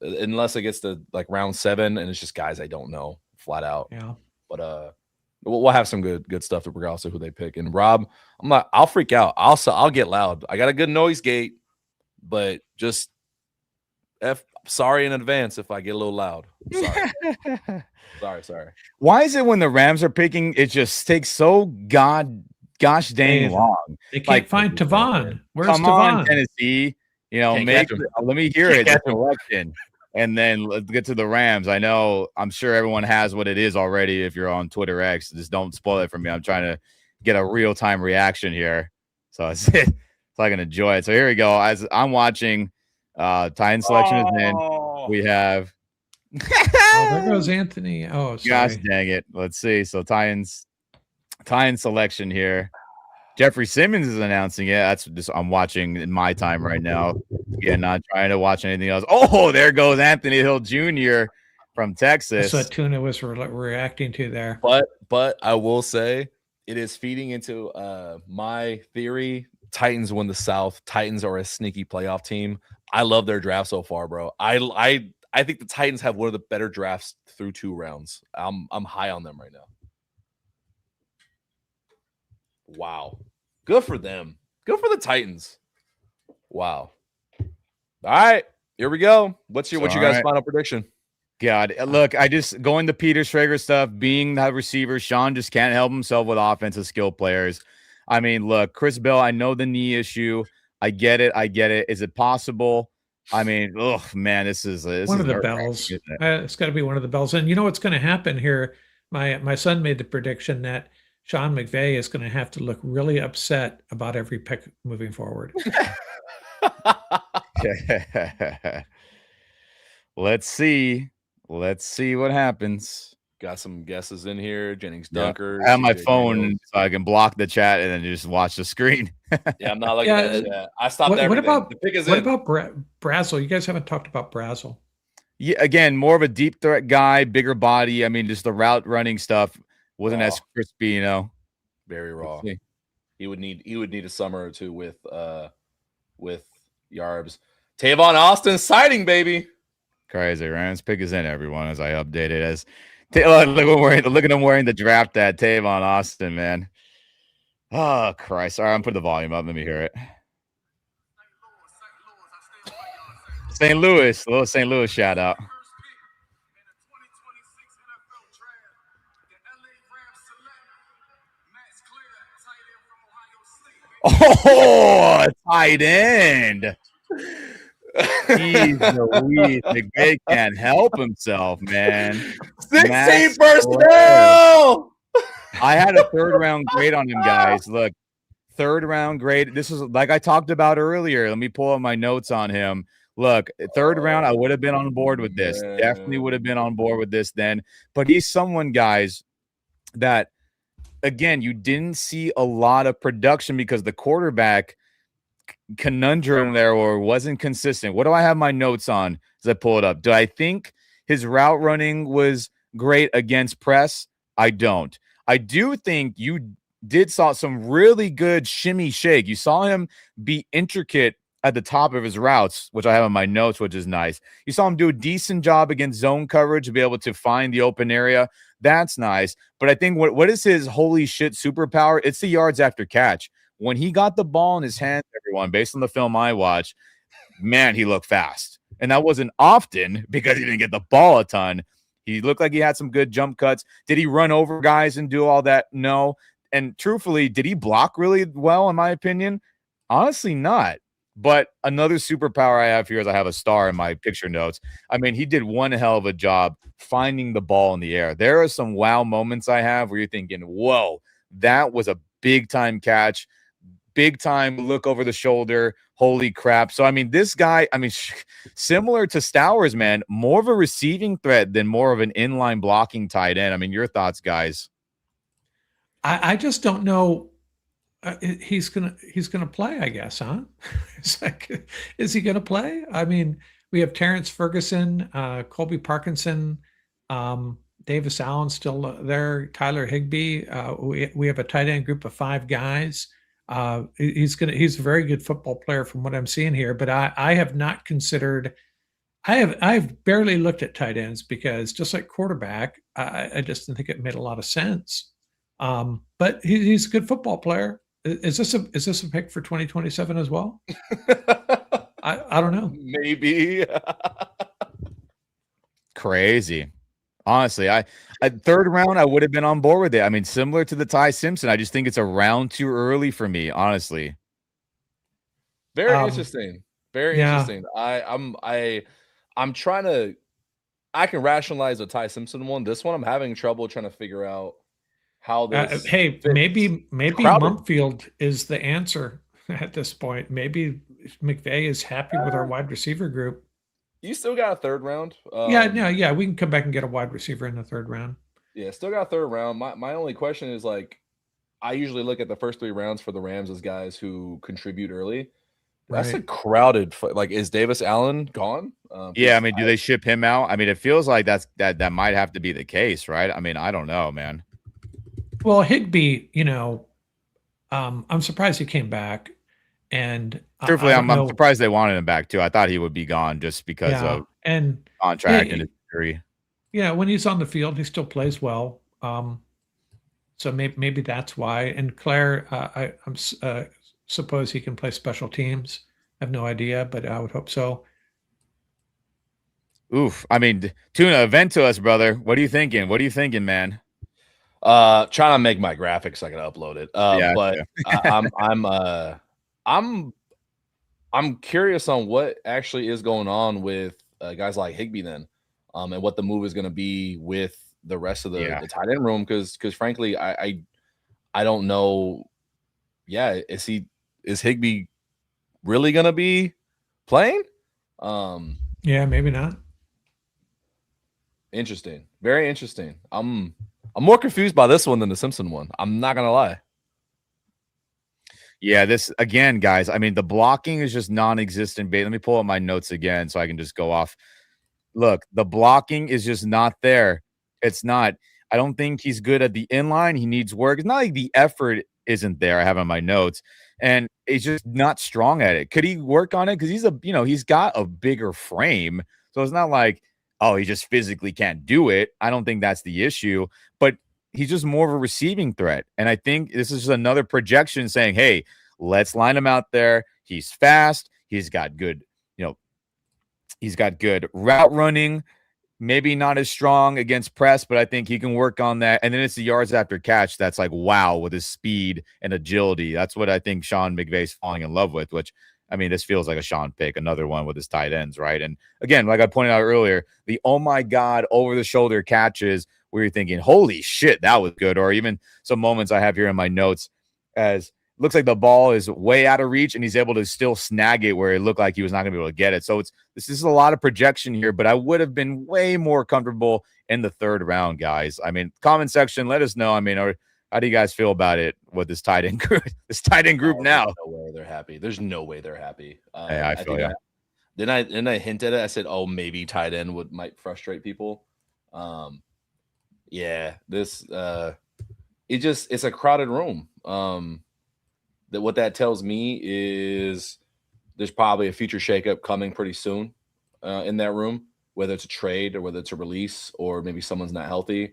unless it gets to like round 7 and it's just guys I don't know flat out. Yeah. But we'll have some good stuff regardless of who they pick. And Rob, I'll freak out. I'll get loud. I got a good noise gate, but just sorry in advance if I get a little loud. Sorry. Why is it when the Rams are picking, it just takes so gosh dang long? They can't find Tavon. Where's Come Tavon? on, Tennessee. Let me hear it. Selection. And then let's get to the Rams. I'm sure everyone has what it is already if you're on Twitter X. Just don't spoil it for me. I'm trying to get a real-time reaction here. So I can enjoy it. So here we go. As I'm watching, Titan selection is in. We have there goes Anthony. Oh, sorry. Gosh dang it. Let's see. So Titan selection here. Jeffrey Simmons is announcing it. That's just I'm watching in my time right now. Again, not trying to watch anything else. Oh, there goes Anthony Hill Jr. from Texas. That's what Tuna was reacting to there. But I will say it is feeding into my theory. Titans win the South. Titans are a sneaky playoff team. I love their draft so far, bro. I think the Titans have one of the better drafts through 2 rounds. I'm high on them right now. Wow. Good for them. Good for the Titans. Wow. All right. Here we go. What's your guys' final prediction? God, look, I just going to Peter Schrager stuff, being the receiver, Sean just can't help himself with offensive skill players. I mean, look, Chris Bell, I know the knee issue. I get it. Is it possible? I mean, man, this is one of the bells. It's got to be one of the bells. And you know what's going to happen here? My son made the prediction that Sean McVay is going to have to look really upset about every pick moving forward. Let's see what happens. Got some guesses in here. Jennings Dunker. I have my phone so I can block the chat and then just watch the screen. Yeah, I'm not looking at that. I stopped everything. What about Brazel? You guys haven't talked about Brazel. Yeah, again, more of a deep threat guy, bigger body. I mean, just the route running stuff wasn't as crispy, Very raw. He would need a summer or two with Yarbs. Tavon Austin sighting, baby. Crazy. Rams pick is in, everyone, as I updated. Look at him wearing the draft ad, Tavon Austin, man. Oh, Christ. All right, I'm putting the volume up. Let me hear it. St. Louis. Little St. Louis shout out. Oh, tight end. He's the McVay can't help himself, man. 16 personnel. I had a 3rd round grade on him, guys. Look, 3rd round grade. This is like I talked about earlier. Let me pull up my notes on him. Look, 3rd round, I would have been on board with this. Definitely would have been on board with this then. But he's someone, guys, that, again, you didn't see a lot of production because the quarterback conundrum there or wasn't consistent. What do I have my notes on as I pull it up? Do I think his route running was great against press? I don't. I do think you saw some really good shimmy shake. You saw him be intricate at the top of his routes, which I have in my notes, which is nice. You saw him do a decent job against zone coverage to be able to find the open area. That's nice. But I think what is his holy shit superpower? It's the yards after catch. When he got the ball in his hands, everyone, based on the film I watched, man, he looked fast. And that wasn't often because he didn't get the ball a ton. He looked like he had some good jump cuts. Did he run over guys and do all that? No. And truthfully, did he block really well, in my opinion? Honestly, not. But another superpower I have here is I have a star in my picture notes. I mean, he did one hell of a job finding the ball in the air. There are some wow moments I have where you're thinking, whoa, that was a big-time catch. Big time look over the shoulder. Holy crap. So, I mean, this guy, similar to Stowers, man, more of a receiving threat than more of an inline blocking tight end. I mean, your thoughts, guys? I just don't know he's gonna play, I guess, huh? It's like, is he gonna play? I mean, we have Terrence Ferguson, Colby Parkinson, Davis Allen still there, Tyler Higbee. We have a tight end group of 5 guys. He's a very good football player from what I'm seeing here, but I have not considered. I've barely looked at tight ends because just like quarterback, I just didn't think it made a lot of sense. But he's a good football player. Is this a pick for 2027 as well? I don't know. Maybe. Crazy. Honestly, I third round, I would have been on board with it. I mean, similar to the Ty Simpson, I just think it's a round too early for me, honestly. Very interesting. Very yeah. interesting. I'm trying to. I can rationalize the Ty Simpson one. This one, I'm having trouble trying to figure out how this. Hey, fits. maybe Crowded. Mumpfield is the answer at this point. Maybe McVay is happy with our wide receiver group. You still got a third round. Yeah. We can come back and get a wide receiver in the third round. Yeah, still got a third round. My only question is, like, I usually look at the first 3 rounds for the Rams as guys who contribute early. That's a crowded. Like, is Davis Allen gone? Yeah, I mean, do they ship him out? I mean, it feels like that might have to be the case, right? I mean, I don't know, man. Well, Higbee, I'm surprised he came back. And truthfully, I'm surprised they wanted him back too. I thought he would be gone just because of contract and injury. Yeah, when he's on the field, he still plays well. So maybe that's why. And Claire, I suppose he can play special teams. I have no idea, but I would hope so. Oof. I mean, Tuna, vent to us, brother. What are you thinking? What are you thinking, man? Trying to make my graphics so I can upload it. But I'm curious on what actually is going on with guys like Higbee then, and what the move is going to be with the rest of the tight end room. Because frankly, I don't know. Yeah, is Higbee really going to be playing? Yeah, maybe not. Interesting. Very interesting. I'm more confused by this one than the Simpson one. I'm not going to lie. Yeah, this again, guys. I mean, the blocking is just non-existent. Let me pull up my notes again so I can just go off. Look, the blocking is just not there. It's not. I don't think he's good at the inline. He needs work. It's not like the effort isn't there. I have on my notes, and he's just not strong at it. Could he work on it? Because he's got a bigger frame, so it's not like, oh, he just physically can't do it. I don't think that's the issue, but he's just more of a receiving threat. And I think this is just another projection saying, hey, let's line him out there. He's fast. He's got good, he's got good route running. Maybe not as strong against press, but I think he can work on that. And then it's the yards after catch that's like, wow, with his speed and agility. That's what I think Sean McVay's falling in love with, which, I mean, this feels like a Sean pick, another one with his tight ends, right? And again, like I pointed out earlier, the oh my God, over-the-shoulder catches where you're thinking, holy shit, that was good. Or even some moments I have here in my notes as looks like the ball is way out of reach and he's able to still snag it where it looked like he was not going to be able to get it. So this is a lot of projection here, but I would have been way more comfortable in the third round, guys. I mean, comment section, let us know. I mean, how do you guys feel about it with this tight end group? Now? There's no way they're happy. There's no way they're happy. Hey, I feel you. Then I hinted at it. I said, oh, maybe tight end might frustrate people. Yeah, this it's a crowded room. What that tells me is there's probably a future shakeup coming pretty soon in that room, whether it's a trade or whether it's a release or maybe someone's not healthy.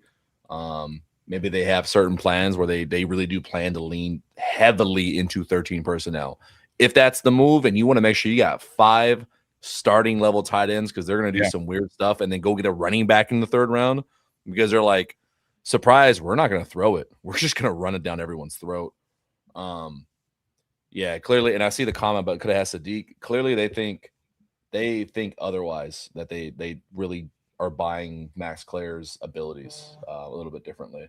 Maybe they have certain plans where they really do plan to lean heavily into 13 personnel. If that's the move and you want to make sure you got 5 starting level tight ends because they're going to do some weird stuff and then go get a running back in the third round because they're like, surprise, we're not going to throw it. We're just going to run it down everyone's throat. Yeah, clearly, and I see the comment about could have had Sadiq. Clearly, they think otherwise, that they really are buying Max Claire's abilities a little bit differently.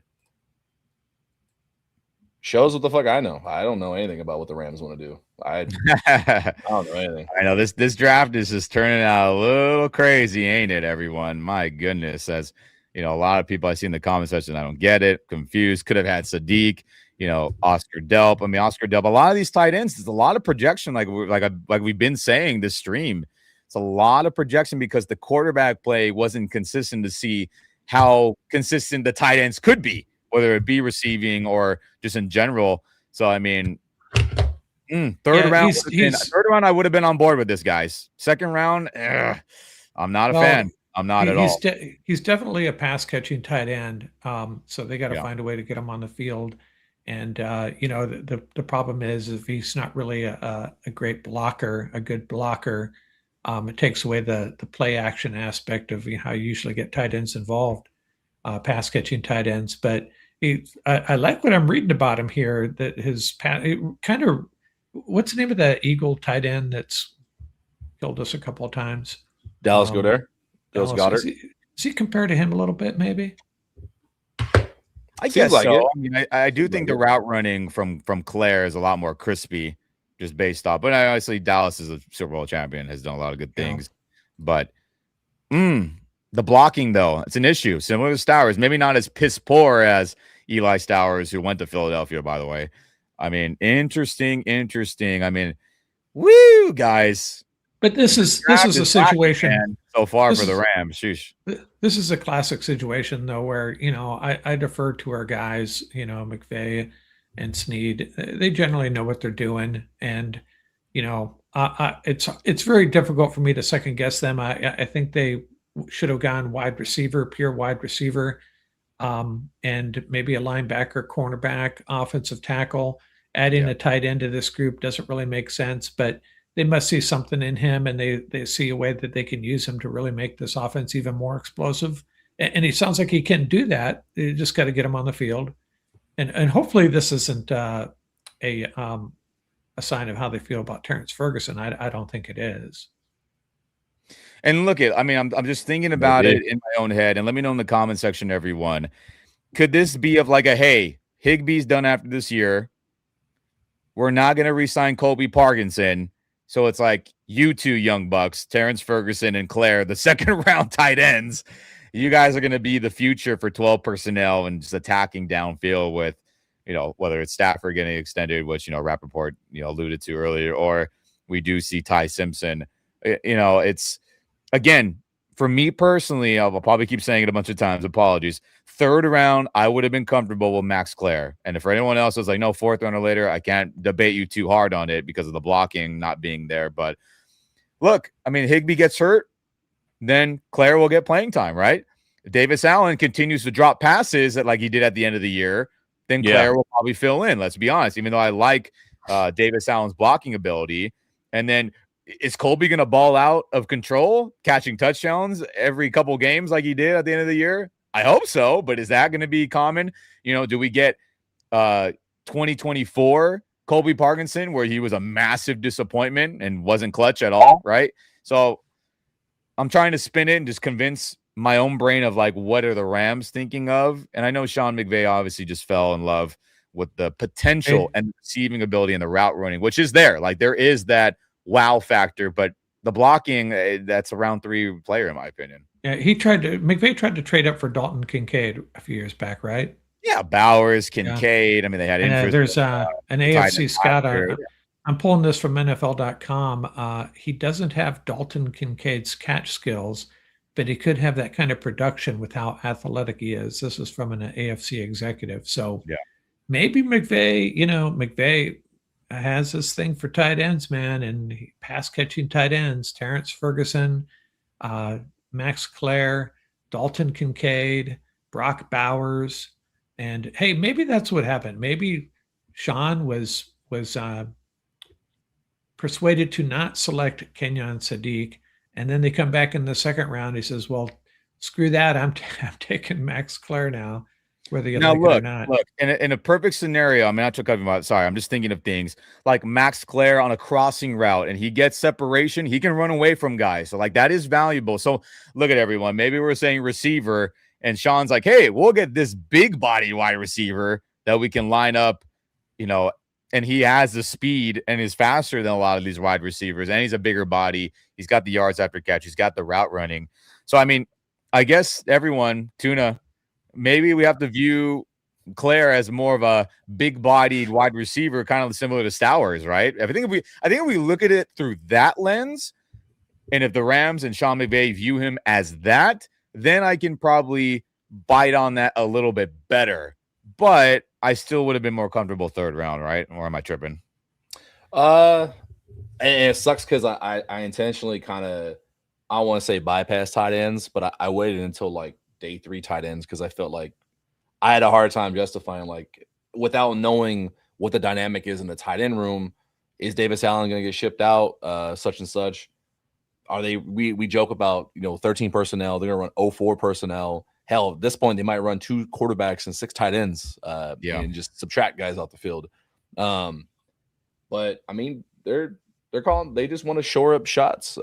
Shows what the fuck I know. I don't know anything about what the Rams want to do. I don't know anything. I know this draft is just turning out a little crazy, ain't it, everyone? My goodness, as You know, a lot of people I see in the comment section, I don't get it, confused. Could have had Sadiq, you know, Oscar Delp. I mean, Oscar Delp. A lot of these tight ends, there's a lot of projection, like we've been saying this stream. It's a lot of projection because the quarterback play wasn't consistent to see how consistent the tight ends could be, whether it be receiving or just in general. So I mean, third round, I would have been on board with this, guys. Second round, I'm not a fan. I'm not at all. He's definitely a pass catching tight end. So they got to find a way to get him on the field. And you know, the problem is if he's not really a great blocker, a good blocker, it takes away the play action aspect of how you usually get tight ends involved, pass catching tight ends. But I like what I'm reading about him here. That his kind of, what's the name of that Eagle tight end that's killed us a couple of times? Dallas Goedert. Dallas Goedert. Is he compared to him a little bit, maybe? I guess like so. I mean, I do think the route running from Claire is a lot more crispy, just based off. But obviously, Dallas is a Super Bowl champion, has done a lot of good things. But the blocking, though, it's an issue. Similar to Stowers, maybe not as piss poor as Eli Stowers, who went to Philadelphia, by the way. I mean, interesting. I mean, woo, guys. But this is a situation so far for the Rams. Sheesh. This is a classic situation, though, where I defer to our guys, McVay and Snead. They generally know what they're doing, and it's very difficult for me to second guess them. I think they should have gone pure wide receiver, and maybe a linebacker, cornerback, offensive tackle. Adding a tight end to this group doesn't really make sense, but they must see something in him, and they see a way that they can use him to really make this offense even more explosive. And he sounds like he can do that. You just got to get him on the field, and hopefully this isn't a sign of how they feel about Terrence Ferguson. I don't think it is. And look at, I mean, I'm just thinking about it in my own head, and let me know in the comment section, everyone. Could this be of like hey, Higbee's done after this year. We're not going to re-sign Colby Parkinson. So it's like you two young bucks, Terrence Ferguson and Claire, the second round tight ends. You guys are going to be the future for 12 personnel and just attacking downfield with, whether it's Stafford getting extended, which, Rappaport, alluded to earlier, or we do see Ty Simpson. It's, again, for me personally, I'll probably keep saying it a bunch of times. Apologies. Third round, I would have been comfortable with Max Claire. And if for anyone else was like, no, fourth round or later, I can't debate you too hard on it because of the blocking not being there. But look, I mean, Higbee gets hurt, then Claire will get playing time, right? If Davis Allen continues to drop passes like he did at the end of the year, then Claire will probably fill in. Let's be honest, even though I like Davis Allen's blocking ability. And then is Colby going to ball out of control, catching touchdowns every couple games like he did at the end of the year? I hope so, but is that going to be common? Do we get 2024 Colby Parkinson where he was a massive disappointment and wasn't clutch at all, right? So I'm trying to spin it and just convince my own brain of like, what are the Rams thinking of? And I know Sean McVay obviously just fell in love with the potential and the receiving ability and the route running, which is there. Like there is that wow factor, but the blocking, that's a round 3 player, in my opinion. Yeah, McVay tried to trade up for Dalton Kincaid a few years back, right? Yeah, Bowers, Kincaid. I mean, they had interest. There's an AFC scout. I'm pulling this from NFL.com. He doesn't have Dalton Kincaid's catch skills, but he could have that kind of production with how athletic he is. This is from an AFC executive. So maybe McVay has this thing for tight ends, man, and pass catching tight ends. Terrence Ferguson, Max Claire, Dalton Kincaid, Brock Bowers, and hey, maybe that's what happened. Maybe Sean was persuaded to not select Kenyon Sadiq, and then they come back in the second round. He says, "Well, screw that. I'm taking Max Claire now." Whether you like it or not. Look, in a perfect scenario, I mean, not talking about, sorry, I'm just thinking of things like Max Claire on a crossing route and he gets separation, he can run away from guys. So like that is valuable. So look at everyone. Maybe we're saying receiver and Sean's like, hey, we'll get this big body wide receiver that we can line up, and he has the speed and is faster than a lot of these wide receivers. And he's a bigger body. He's got the yards after catch. He's got the route running. So, I mean, I guess everyone, Tuna, maybe we have to view Claire as more of a big-bodied wide receiver, kind of similar to Stowers, right? I think if we look at it through that lens, and if the Rams and Sean McVay view him as that, then I can probably bite on that a little bit better. But I still would have been more comfortable third round, right? Or am I tripping? And it sucks because I intentionally kind of, I don't want to say bypass tight ends, but I waited until like day 3 tight ends because I felt like I had a hard time justifying, like, without knowing what the dynamic is in the tight end room. Is Davis Allen going to get shipped out? Such and such. Are they? We joke about 13 personnel. They're going to run 04 personnel. Hell, at this point, they might run 2 quarterbacks and 6 tight ends. And just subtract guys off the field. But I mean, they're calling. They just want to shore up shots.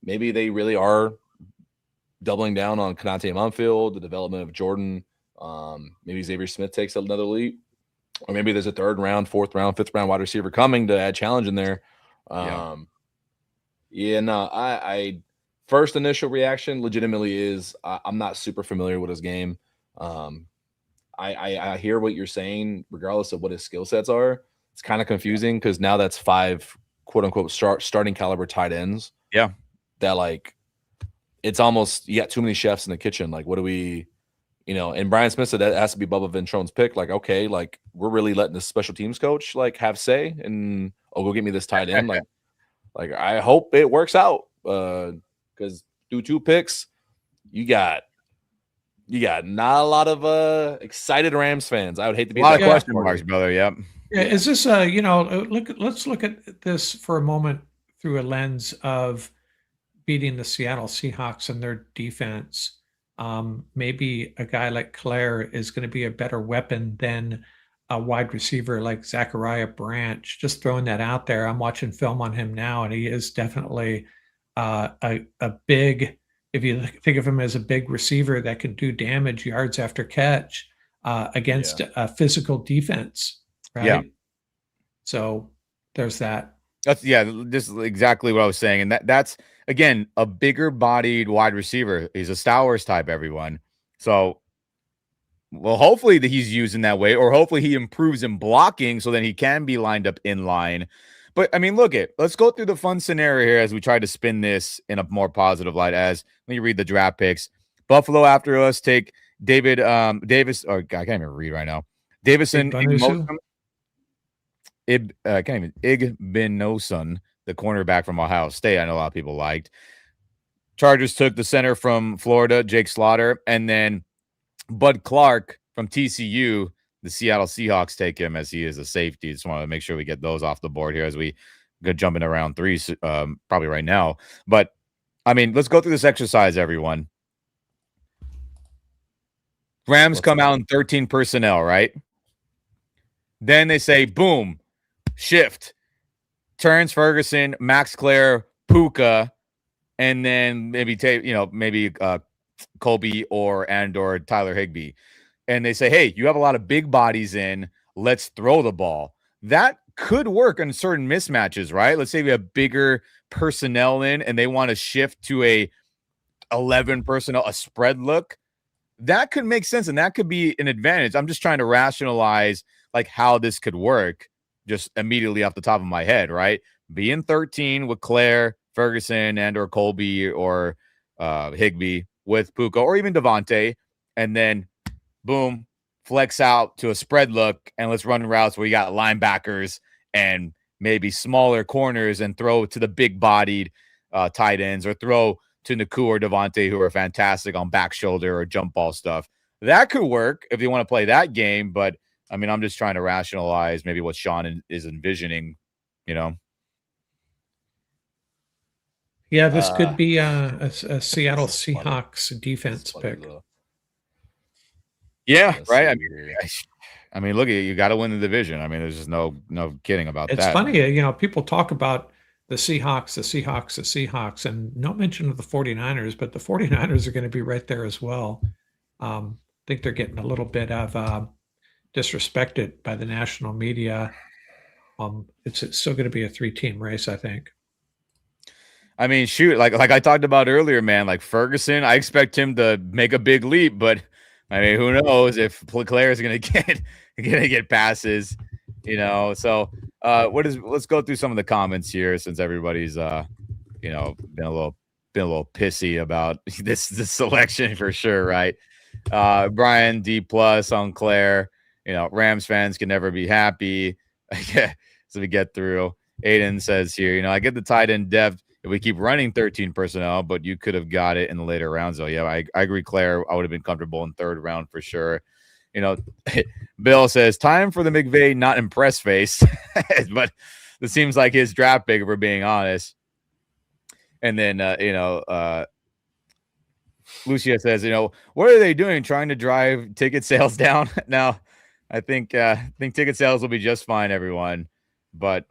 Maybe they really are doubling down on Konate Munfield, the development of Jordan. Maybe Xavier Smith takes another leap, or maybe there's a 3rd round, 4th round, 5th round wide receiver coming to add challenge in there. I first initial reaction legitimately is I'm not super familiar with his game. I hear what you're saying, regardless of what his skill sets are. It's kind of confusing because now that's 5 quote unquote starting caliber tight ends. Yeah, that like it's almost, you got too many chefs in the kitchen. Like, what do we? And Brian Smith said that has to be Bubba Ventrone's pick. Like, okay, like we're really letting the special teams coach like have say, and go get me this tight end. like I hope it works out. Because through 2 picks, you got not a lot of excited Rams fans. I would hate to be a lot of question marks, brother. Yep. Yeah. Is this let's look at this for a moment through a lens of beating the Seattle Seahawks and their defense. Maybe a guy like Claire is going to be a better weapon than a wide receiver like Zachariah Branch. Just throwing that out there. I'm watching film on him now, and he is definitely a big, if you think of him as a big receiver that can do damage, yards after catch against a physical defense, right? Yeah. So there's that. This is exactly what I was saying. And that's again, a bigger bodied wide receiver. He's a Stowers type, everyone. So, well, hopefully that he's used in that way, or hopefully he improves in blocking so then he can be lined up in line. But I mean, let's go through the fun scenario here as we try to spin this in a more positive light. As let me read the draft picks. Buffalo after us take Davis, or I can't even read right now. Davison Igbinosun, the cornerback from Ohio State. I know a lot of people liked. Chargers took the center from Florida, Jake Slaughter, and then Bud Clark from TCU. The Seattle Seahawks take him as he is a safety. Just want to make sure we get those off the board here as we go jumping around 3, probably right now. But I mean, let's go through this exercise, everyone. Rams come out in 13 personnel, right? Then they say, boom, shift. Terrence Ferguson, Max Clare, Puka, and then maybe Colby or Tyler Higbee. And they say, hey, you have a lot of big bodies in. Let's throw the ball. That could work on certain mismatches, right? Let's say we have bigger personnel in and they want to shift to a 11 personnel, a spread look. That could make sense, and that could be an advantage. I'm just trying to rationalize like how this could work just immediately off the top of my head, right? Be in 13 with Claire, Ferguson, and or Colby or Higbee with Puka or even Devontae, and then boom, flex out to a spread look, and let's run routes where you got linebackers and maybe smaller corners and throw to the big-bodied tight ends, or throw to Naku or Devontae, who are fantastic on back shoulder or jump ball stuff. That could work if you want to play that game, but I mean, I'm just trying to rationalize maybe what Sean is envisioning, Yeah, this could be a Seattle Seahawks defense pick. Yeah, right. I mean, look, you got to win the division. I mean, there's just no kidding about that. It's funny, people talk about the Seahawks, and no mention of the 49ers, but the 49ers are going to be right there as well. I think they're getting a little bit of disrespected by the national media. It's still going to be a 3-team race, I think. I mean, shoot, like I talked about earlier, man. Like Ferguson, I expect him to make a big leap, but I mean, who knows if Claire is gonna get passes, you know? So, let's go through some of the comments here since everybody's you know, been a little pissy about this selection for sure, right? Brian D plus on Claire. You know, Rams fans can never be happy. Yeah, so we get through. Aiden says here, you know, I get the tight end depth if we keep running 13 personnel, but you could have got it in the later rounds. So yeah, I agree, Claire. I would have been comfortable in third round for sure. You know, Bill says time for the McVay not impressed face, but it seems like his draft pick, if we're being honest. And then you know, Lucia says, you know, what are they doing? Trying to drive ticket sales down? Now, I think ticket sales will be just fine, everyone. But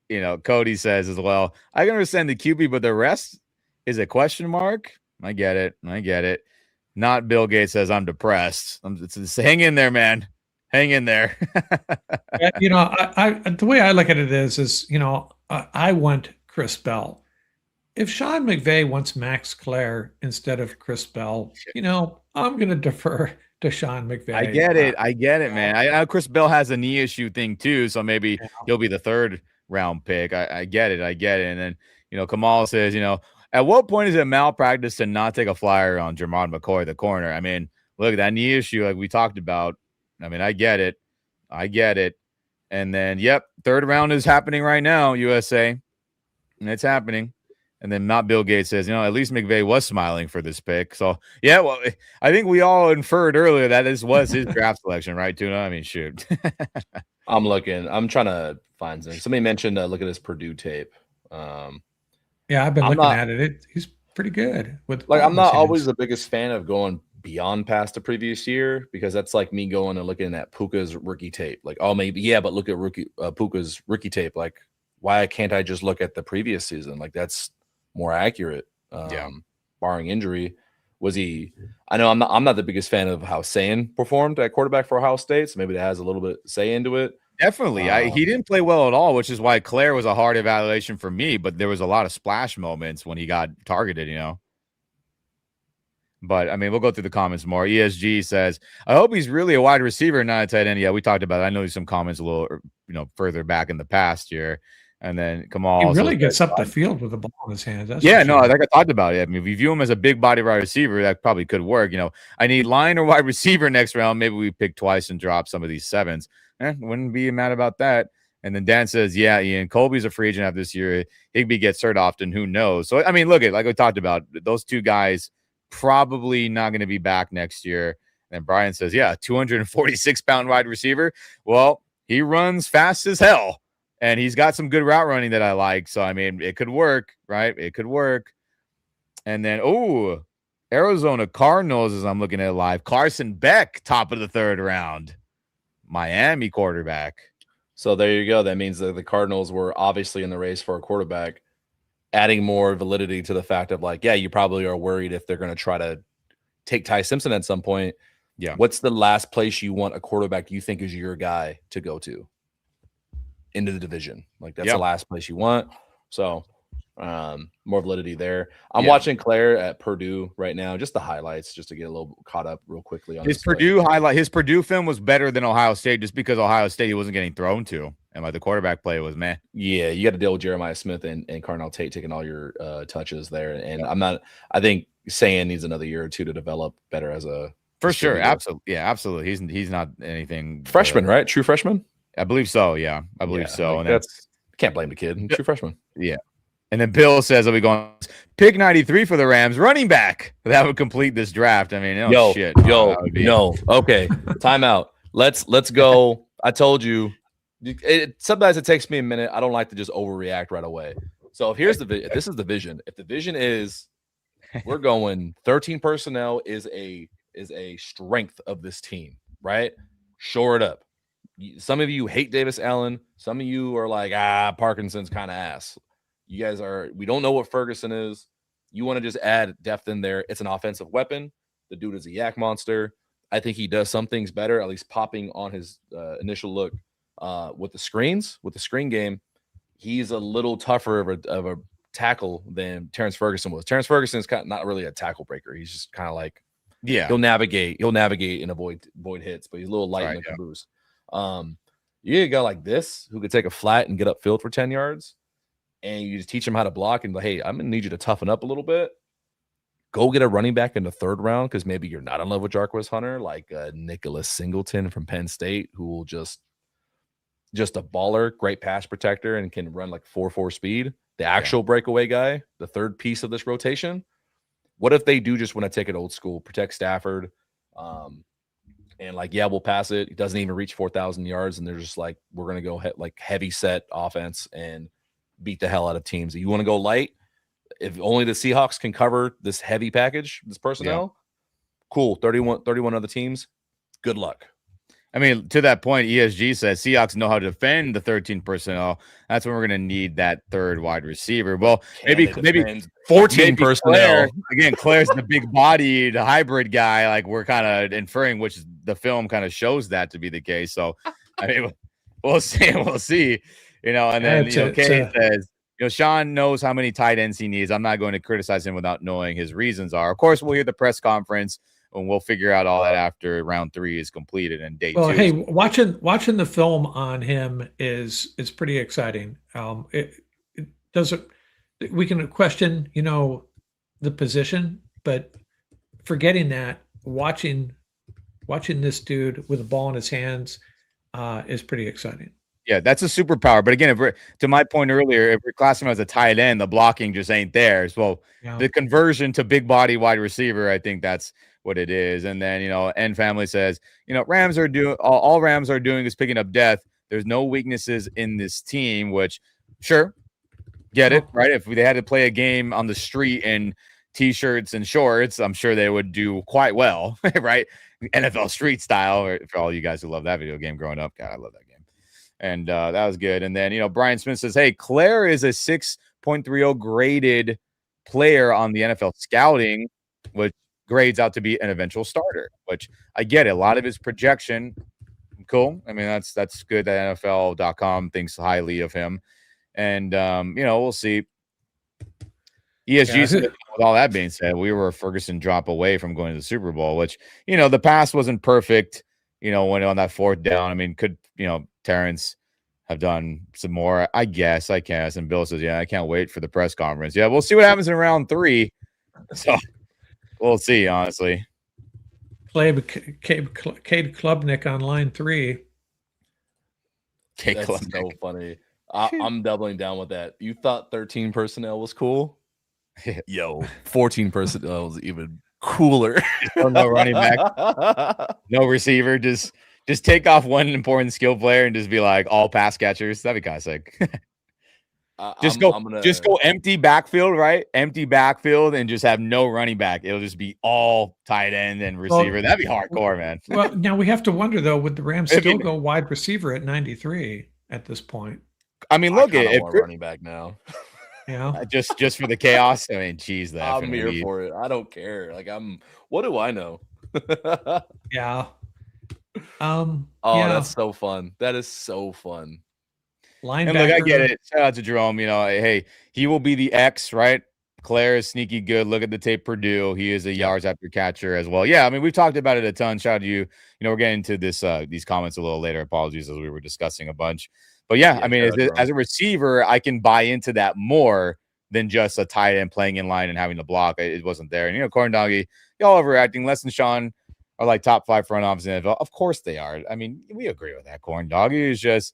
you know, Cody says as well, I can understand the QB, but the rest is a question mark. I get it. Not Bill Gates says I'm depressed. It's hang in there, man. Hang in there. You know, I the way I look at it is you know, I want Chris Bell. If Sean McVay wants Max Clare instead of Chris Bell, you know, I'm going to defer to Sean McVay. I get it, man. I know Chris Bell has a knee issue thing too, so maybe he'll be the third round pick. I get it. And then, you know, Kamal says, you know, at what point is it malpractice to not take a flyer on Jermon McCoy, the corner? I mean, look, that knee issue, like we talked about. I mean, I get it. And then, yep, third round is happening right now, USA. And it's happening. And then not Bill Gates says, you know, at least McVay was smiling for this pick. So, yeah, well, I think we all inferred earlier that this was his draft selection, right, Tuna? I mean, shoot. I'm looking. I'm trying to find something. Somebody mentioned look at his Purdue tape. Yeah, I've been looking at it. He's pretty good. I'm not always the biggest fan of going beyond past the previous year because that's like me going and looking at Puka's rookie tape. Like, oh, maybe, yeah, but look at Puka's rookie tape. Like, why can't I just look at the previous season? Like, that's more accurate, barring injury. Was he? I know I'm not the biggest fan of how Sayan performed at quarterback for Ohio State, so maybe that has a little bit say into it. Definitely, he didn't play well at all, which is why Claire was a hard evaluation for me. But there was a lot of splash moments when he got targeted, you know. But I mean, we'll go through the comments more. ESG says, "I hope he's really a wide receiver, not a tight end." Yeah, we talked about it. I know there's some comments a little, you know, further back in the past here. And then Kamal, he really gets up the field with the ball in his hands. That's no, like I talked about it. I mean, if you view him as a big body wide receiver, that probably could work. You know, I need line or wide receiver next round. Maybe we pick twice and drop some of these sevens. Wouldn't be mad about that. And then Dan says, yeah, Ian, Colby's a free agent after this year. Higbee gets hurt often. Who knows? So, I mean, look at, like we talked about, those two guys probably not going to be back next year. And Brian says, yeah, 246-pound wide receiver. Well, he runs fast as hell. And he's got some good route running that I like. So, I mean, it could work, right? It could work. And then, Arizona Cardinals, as I'm looking at live, Carson Beck, top of the third round. Miami quarterback. So there you go. That means that the Cardinals were obviously in the race for a quarterback, adding more validity to the fact of like, yeah, you probably are worried if they're going to try to take Ty Simpson at some point. Yeah. What's the last place you want a quarterback you think is your guy to go to? Into the division. Like that's the last place you want. So more validity there. I'm watching Claire at Purdue right now, just the highlights, just to get a little caught up real quickly on his Purdue highlight. His Purdue film was better than Ohio State just because Ohio State he wasn't getting thrown to, and like the quarterback play was meh. Yeah, you got to deal with Jeremiah Smith and Carnell Tate taking all your touches there. And I think Sayan needs another year or two to develop better as a for sure. Absolutely. Yeah, absolutely. He's not anything freshman, right? True freshman. I believe so. Yeah, I believe so. Like and can't blame the kid. True freshman. Yeah. And then Bill says, "Are we going pick 93 for the Rams running back? That would complete this draft." I mean, shit. No. Okay, timeout. Let's go. I told you. Sometimes it takes me a minute. I don't like to just overreact right away. So if this is the vision. If the vision is we're going 13 personnel is a strength of this team, right? Shore it up. Some of you hate Davis Allen. Some of you are like, Parkinson's kind of ass. You guys we don't know what Ferguson is. You want to just add depth in there. It's an offensive weapon. The dude is a yak monster. I think he does some things better, at least popping on his initial look with the screen game. He's a little tougher of a tackle than Terrence Ferguson was. Terrence Ferguson is kind of not really a tackle breaker. He's just kind of like, Yeah. he'll navigate and avoid hits, but he's a little light in the caboose. You get a guy like this who could take a flat and get upfield for 10 yards, and you just teach him how to block and like, hey, I'm gonna need you to toughen up a little bit. Go get a running back in the 3rd round because maybe you're not in love with Jarquez Hunter, like Nicholas Singleton from Penn State, who will just a baller, great pass protector, and can run like 4.4 speed. The actual breakaway guy, the 3rd piece of this rotation. What if they do just want to take it old school, protect Stafford, and like, yeah, we'll pass it. He doesn't even reach 4,000 yards, and they're just like, we're going to go like heavy set offense and beat the hell out of teams. You want to go light? If only the Seahawks can cover this heavy package, this personnel, cool. 31 other teams. Good luck. I mean, to that point, ESG says Seahawks know how to defend the 13 personnel. That's when we're going to need that 3rd wide receiver. Well, maybe 14 personnel. Claire's the big-bodied hybrid guy. Like, we're kind of inferring, which the film kind of shows that to be the case. So, I mean, we'll see. You know, and then Kay says, Sean knows how many tight ends he needs. I'm not going to criticize him without knowing his reasons are. Of course, we'll hear the press conference. And we'll figure out all that after round 3 is completed and day 2. Well, hey, watching the film on him is pretty exciting. It doesn't. We can question, the position, but forgetting that, watching this dude with a ball in his hands is pretty exciting. Yeah, that's a superpower. But again, to my point earlier, if we're classifying as a tight end, the blocking just ain't there. So the conversion to big body wide receiver, I think that's what it is. And then, N Family says, Rams are doing all Rams are doing is picking up depth. There's no weaknesses in this team, which sure, get it, right? If they had to play a game on the street in t-shirts and shorts, I'm sure they would do quite well, right? NFL street style, or for all you guys who love that video game growing up. God, I love that game. And that was good. And then, Brian Smith says, hey, Claire is a 6.30 graded player on the NFL scouting, which grades out to be an eventual starter, which I get it. A lot of his projection. Cool. I mean, that's good that NFL.com thinks highly of him. And, we'll see. ESG said, with all that being said, we were a Ferguson drop away from going to the Super Bowl, which, the pass wasn't perfect, when on that 4th down. I mean, could, Terrence have done some more? I guess. And Bill says, yeah, I can't wait for the press conference. Yeah, we'll see what happens in round 3. So we'll see, honestly. Cade Klubnik on line 3. That's so funny. I'm doubling down with that. You thought 13 personnel was cool? Yo, 14 personnel was even cooler. No running back, no receiver. Just take off one important skill player and just be like all pass catchers. That'd be kind of sick. Just go empty backfield, right? Empty backfield and just have no running back. It'll just be all tight end and receiver. Well, that'd be hardcore, man. Well, now we have to wonder though, would the Rams still go wide receiver at 93 at this point? I mean, look, if running back now. Yeah, just for the chaos. I mean, geez, I'm here for it. I don't care. Like, what do I know? Yeah. That's so fun. That is so fun. Linebacker. And look, I get it. Shout out to Jerome. Hey, he will be the X, right? Claire is sneaky good. Look at the tape. Purdue. He is a yards after catcher as well. Yeah, I mean, we've talked about it a ton. Shout out to you. We're getting to this these comments a little later. Apologies as we were discussing a bunch. But yeah, I mean, as a receiver, I can buy into that more than just a tight end playing in line and having to block. It wasn't there. And, Corn Doggy, y'all overreacting. Les and Sean are like top 5 front office in the NFL. Of course they are. I mean, we agree with that. Corn Doggy is just,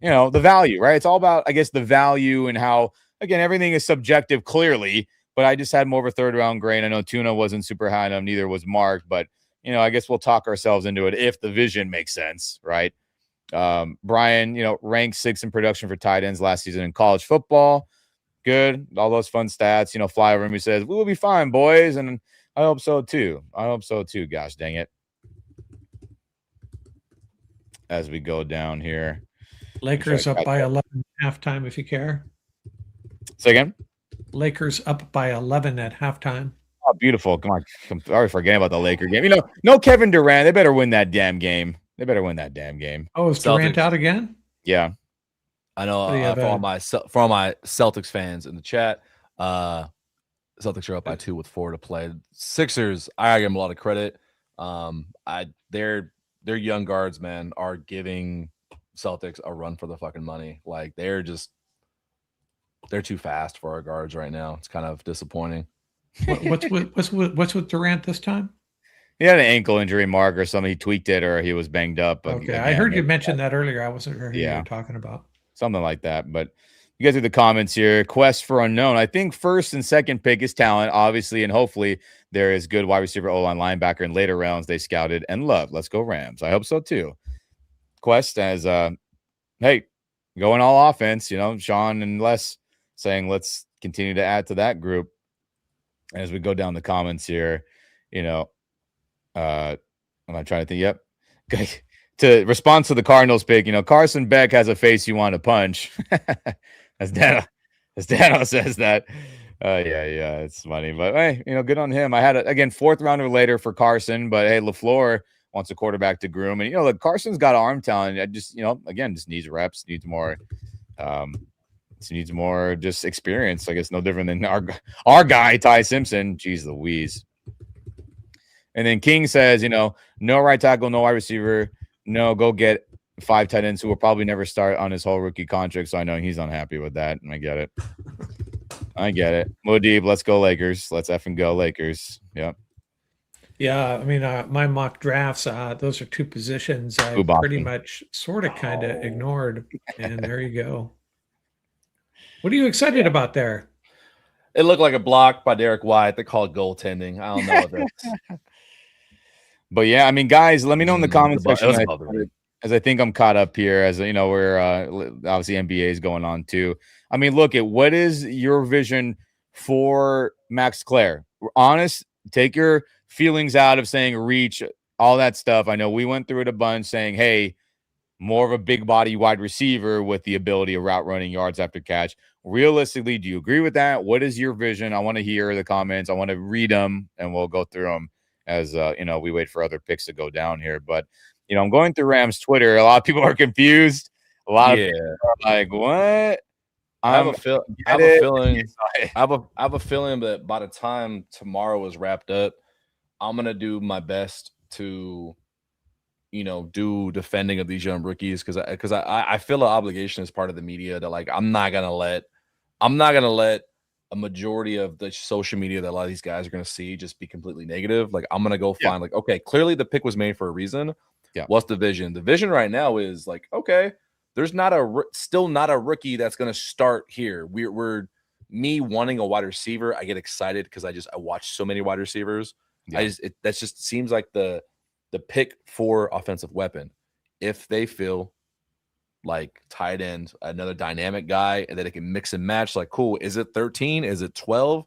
the value, right? It's all about, I guess, the value and how, again, everything is subjective clearly, but I just had more of a 3rd round grade. I know Tuna wasn't super high enough. Neither was Mark, but, I guess we'll talk ourselves into it if the vision makes sense, right? Brian, ranked 6th in production for tight ends last season in college football. Good. All those fun stats, fly over him. He says, we will be fine, boys. And I hope so too. Gosh, dang it. As we go down here. Lakers up by 11 at halftime, if you care. Say again? Lakers up by 11 at halftime. Oh, beautiful. Come on. I'm already forgetting about the Laker game. No Kevin Durant. They better win that damn game. Oh, is Durant out again? Yeah. I know for all my Celtics fans in the chat, Celtics are up by 2 with 4 to play. Sixers, I give them a lot of credit. Their young guards, man, are giving Celtics a run for the fucking money. Like they're too fast for our guards right now. It's kind of disappointing. What's with Durant this time? He had an ankle injury, Mark, or something. He tweaked it, or he was banged up. Okay, again, I heard you mention that earlier. I wasn't sure who you were talking about. Something like that. But you get through the comments here. Quest for unknown. I think first and second pick is talent, obviously, and hopefully there is good wide receiver, O-line, linebacker in later rounds they scouted and loved. Let's go Rams. I hope so too. Quest as hey, going all offense. Sean and Les saying let's continue to add to that group. As we go down the comments here, I'm not trying to think. Yep. Okay. To respond to the Cardinals pick, Carson Beck has a face you want to punch. as Dano says that. Yeah, it's funny. But hey, good on him. I had again 4th rounder later for Carson, but hey, LaFleur wants a quarterback to groom. And look, Carson's got arm talent. I just, again, just needs reps, needs more just experience. I guess no different than our guy, Ty Simpson. Jeez Louise. And then King says, no right tackle, no wide receiver. No, go get 5 tight ends who will probably never start on his whole rookie contract. So I know he's unhappy with that. And I get it. Modib, let's go Lakers. Let's effing go Lakers. Yep. Yeah, I mean, my mock drafts, those are 2 positions I pretty much sort of kind of ignored. And there you go. What are you excited about there? It looked like a block by Derek White. They call it goaltending. I don't know what that's. But yeah, I mean, guys, let me know in the comments section as I think I'm caught up here. As we're obviously NBA is going on too. I mean, look at what is your vision for Max Clare? We're honest. Take your feelings out of saying reach, all that stuff. I know we went through it a bunch, saying, hey, more of a big body wide receiver with the ability of route running, yards after catch. Realistically, do you agree with that? What is your vision? I want to hear the comments. I want to read them, and we'll go through them as we wait for other picks to go down here. But I'm going through Rams Twitter. A lot of people are confused. A lot of people are like, "What?" I have a feeling that by the time tomorrow is wrapped up, I'm gonna do my best to, do defending of these young rookies because I feel an obligation as part of the media that like I'm not gonna let a majority of the social media that a lot of these guys are going to see just be completely negative. Like I'm going to go find like, okay, clearly the pick was made for a reason. Yeah. What's the vision? The vision right now is like, okay, there's still not a rookie that's going to start here. We're me wanting a wide receiver. I get excited because I watch so many wide receivers. Yeah. That just seems like the pick for offensive weapon. If they feel like tight end, another dynamic guy, and that it can mix and match. Like, cool. Is it 13? Is it 12?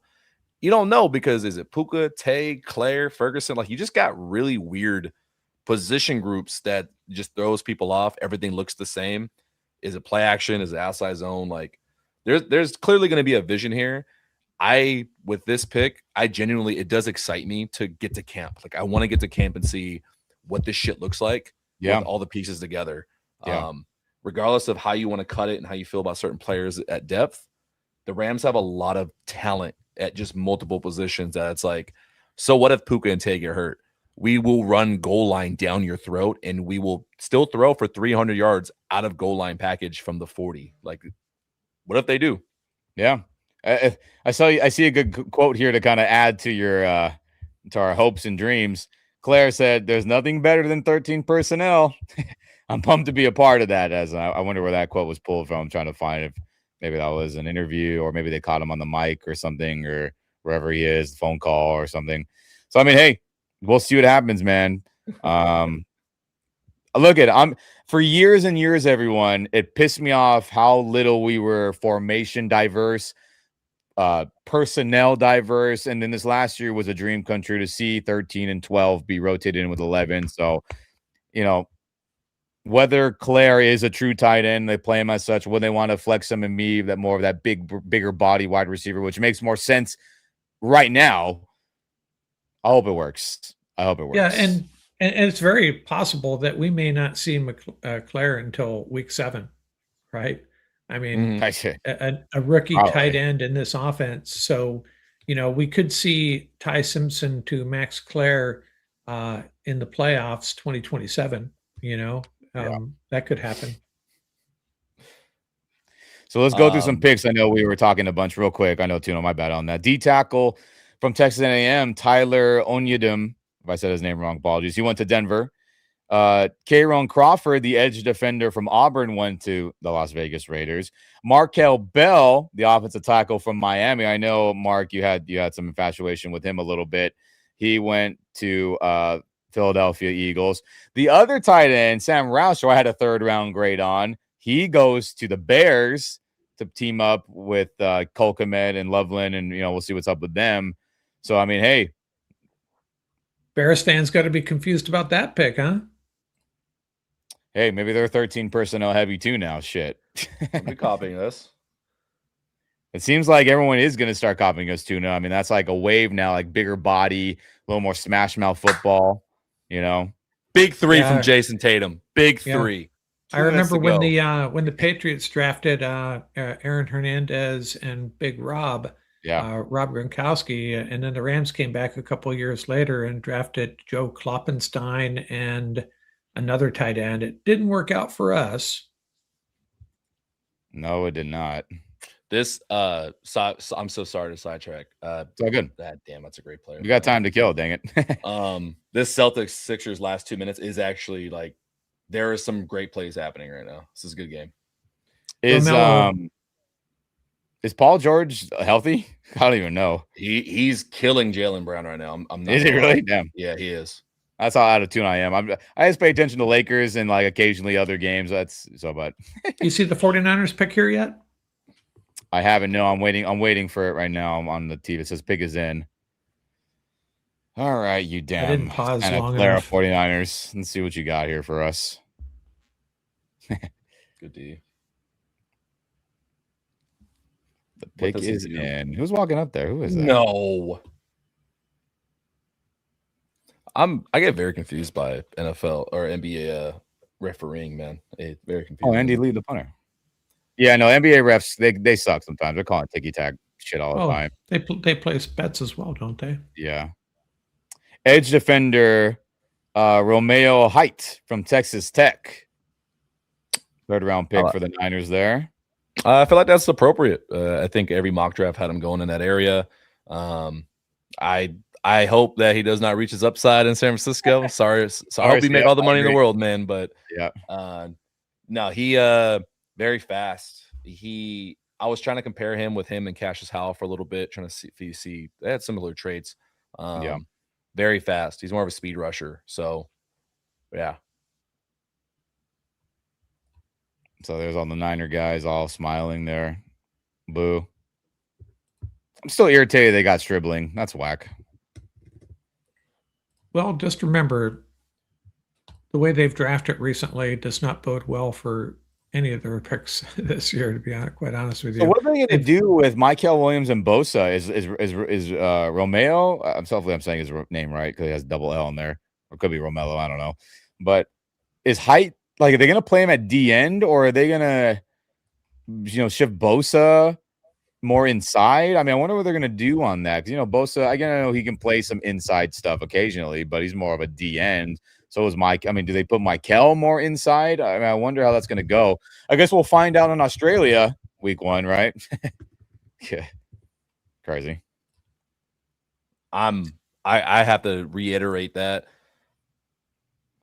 You don't know because is it Puka, Tay, Claire, Ferguson? Like, you just got really weird position groups that just throws people off. Everything looks the same. Is it play action? Is it outside zone? Like, there's clearly going to be a vision here. With this pick, it does excite me to get to camp. Like, I want to get to camp and see what this shit looks like with all the pieces together. Yeah. Regardless of how you want to cut it and how you feel about certain players at depth, the Rams have a lot of talent at just multiple positions that it's like, so what if Puka and Tay get hurt? We will run goal line down your throat and we will still throw for 300 yards out of goal line package from the 40. Like, what if they do? Yeah. I see a good quote here to kind of add to your to our hopes and dreams. Claire said, there's nothing better than 13 personnel. I'm pumped to be a part of that. As I wonder where that quote was pulled from. I'm trying to find if maybe that was an interview or maybe they caught him on the mic or something or wherever he is, phone call or something. So, I mean, hey, we'll see what happens, man. Look at for years and years, everyone, it pissed me off how little we were formation diverse, personnel diverse. And then this last year was a dream come true to see 13 and 12 be rotated in with 11. So, whether Claire is a true tight end, they play him as such, when they want to flex him and me, that more of that bigger body wide receiver, which makes more sense right now. I hope it works. Yeah, and it's very possible that we may not see Claire until week 7, right? I mean, I see. a rookie Probably. tight end in this offense. So, we could see Ty Simpson to Max Clare in the playoffs 2027. That could happen. So let's go through some picks. I know we were talking a bunch real quick. I know Tuno, my bad on that. D tackle from Texas A&M, Tyler Onyedem. If I said his name wrong, apologies. He went to Denver. Kayron Crawford, the edge defender from Auburn, went to the Las Vegas Raiders. Markel Bell, the offensive tackle from Miami. I know, Mark, you had some infatuation with him a little bit. He went to Philadelphia Eagles. The other tight end, Sam Roush, who I had a 3rd-round grade on, he goes to the Bears to team up with Kolkamed and Loveland, and we'll see what's up with them. So I mean, hey, Bears fans got to be confused about that pick, huh? Hey, maybe they're 13 personnel heavy too now. Shit. I'll be copying this. It seems like everyone is going to start copying us too now. I mean, that's like a wave now, like bigger body, a little more smash mouth football, Big 3 from Jason Tatum. Big 3. I remember when the Patriots drafted Aaron Hernandez and Big Rob, Rob Gronkowski, and then the Rams came back a couple of years later and drafted Joe Kloppenstein and another tight end. It didn't work out for us. No, it did not. This I'm so sorry to sidetrack. It's all good. Damn, that's a great player. You got time to kill, dang it. This Celtics Sixers last 2 minutes is actually like there are some great plays happening right now. This is a good game. Is Paul George healthy? I don't even know. He's killing Jaylen Brown right now. I'm not. Is he really? Damn. Yeah, he is. That's how out of tune I am. I just pay attention to Lakers and like occasionally other games. That's so, but you see the 49ers pick here yet? I haven't. No, I'm waiting. I'm waiting for it right now. I'm on the TV. It says pick is in. All right, you damn. I didn't pause long enough. 49ers. Let's see what you got here for us. Good D. The pick is in. Who's walking up there? Who is that? No. I get very confused by NFL or NBA refereeing, man. It's very confusing. Oh, Andy Lee, the punter. Yeah, no, NBA refs, they suck sometimes. They're calling ticky-tack shit all the time. They place bets as well, don't they? Yeah. Edge defender Romeo Height from Texas Tech. 3rd-round pick for the Niners there. I feel like that's appropriate. I think every mock draft had him going in that area. I hope that he does not reach his upside in San Francisco. Sorry. I hope he make all the money in the world, man. But no, he very fast. I was trying to compare him with him and Cassius Howell for a little bit, trying to see if you see they had similar traits. Very fast. He's more of a speed rusher. So yeah. So there's all the Niner guys all smiling there. Boo. I'm still irritated they got Stribling. That's whack. Well, just remember, the way they've drafted recently does not bode well for any of their picks this year, to be quite honest with you. So what are they going to do with Michael Williams and Bosa? Is Romeo? Hopefully I'm saying his name right because he has double L in there. Or it could be Romello. I don't know. But is Height, like, are they going to play him at D end, or are they going to, shift Bosa more inside? I mean, I wonder what they're going to do on that. Because, Bosa, I know he can play some inside stuff occasionally, but he's more of a D end. So is Mike. I mean, do they put Michael more inside? I mean, I wonder how that's going to go. I guess we'll find out in Australia week 1, right? Yeah. Crazy. I have to reiterate that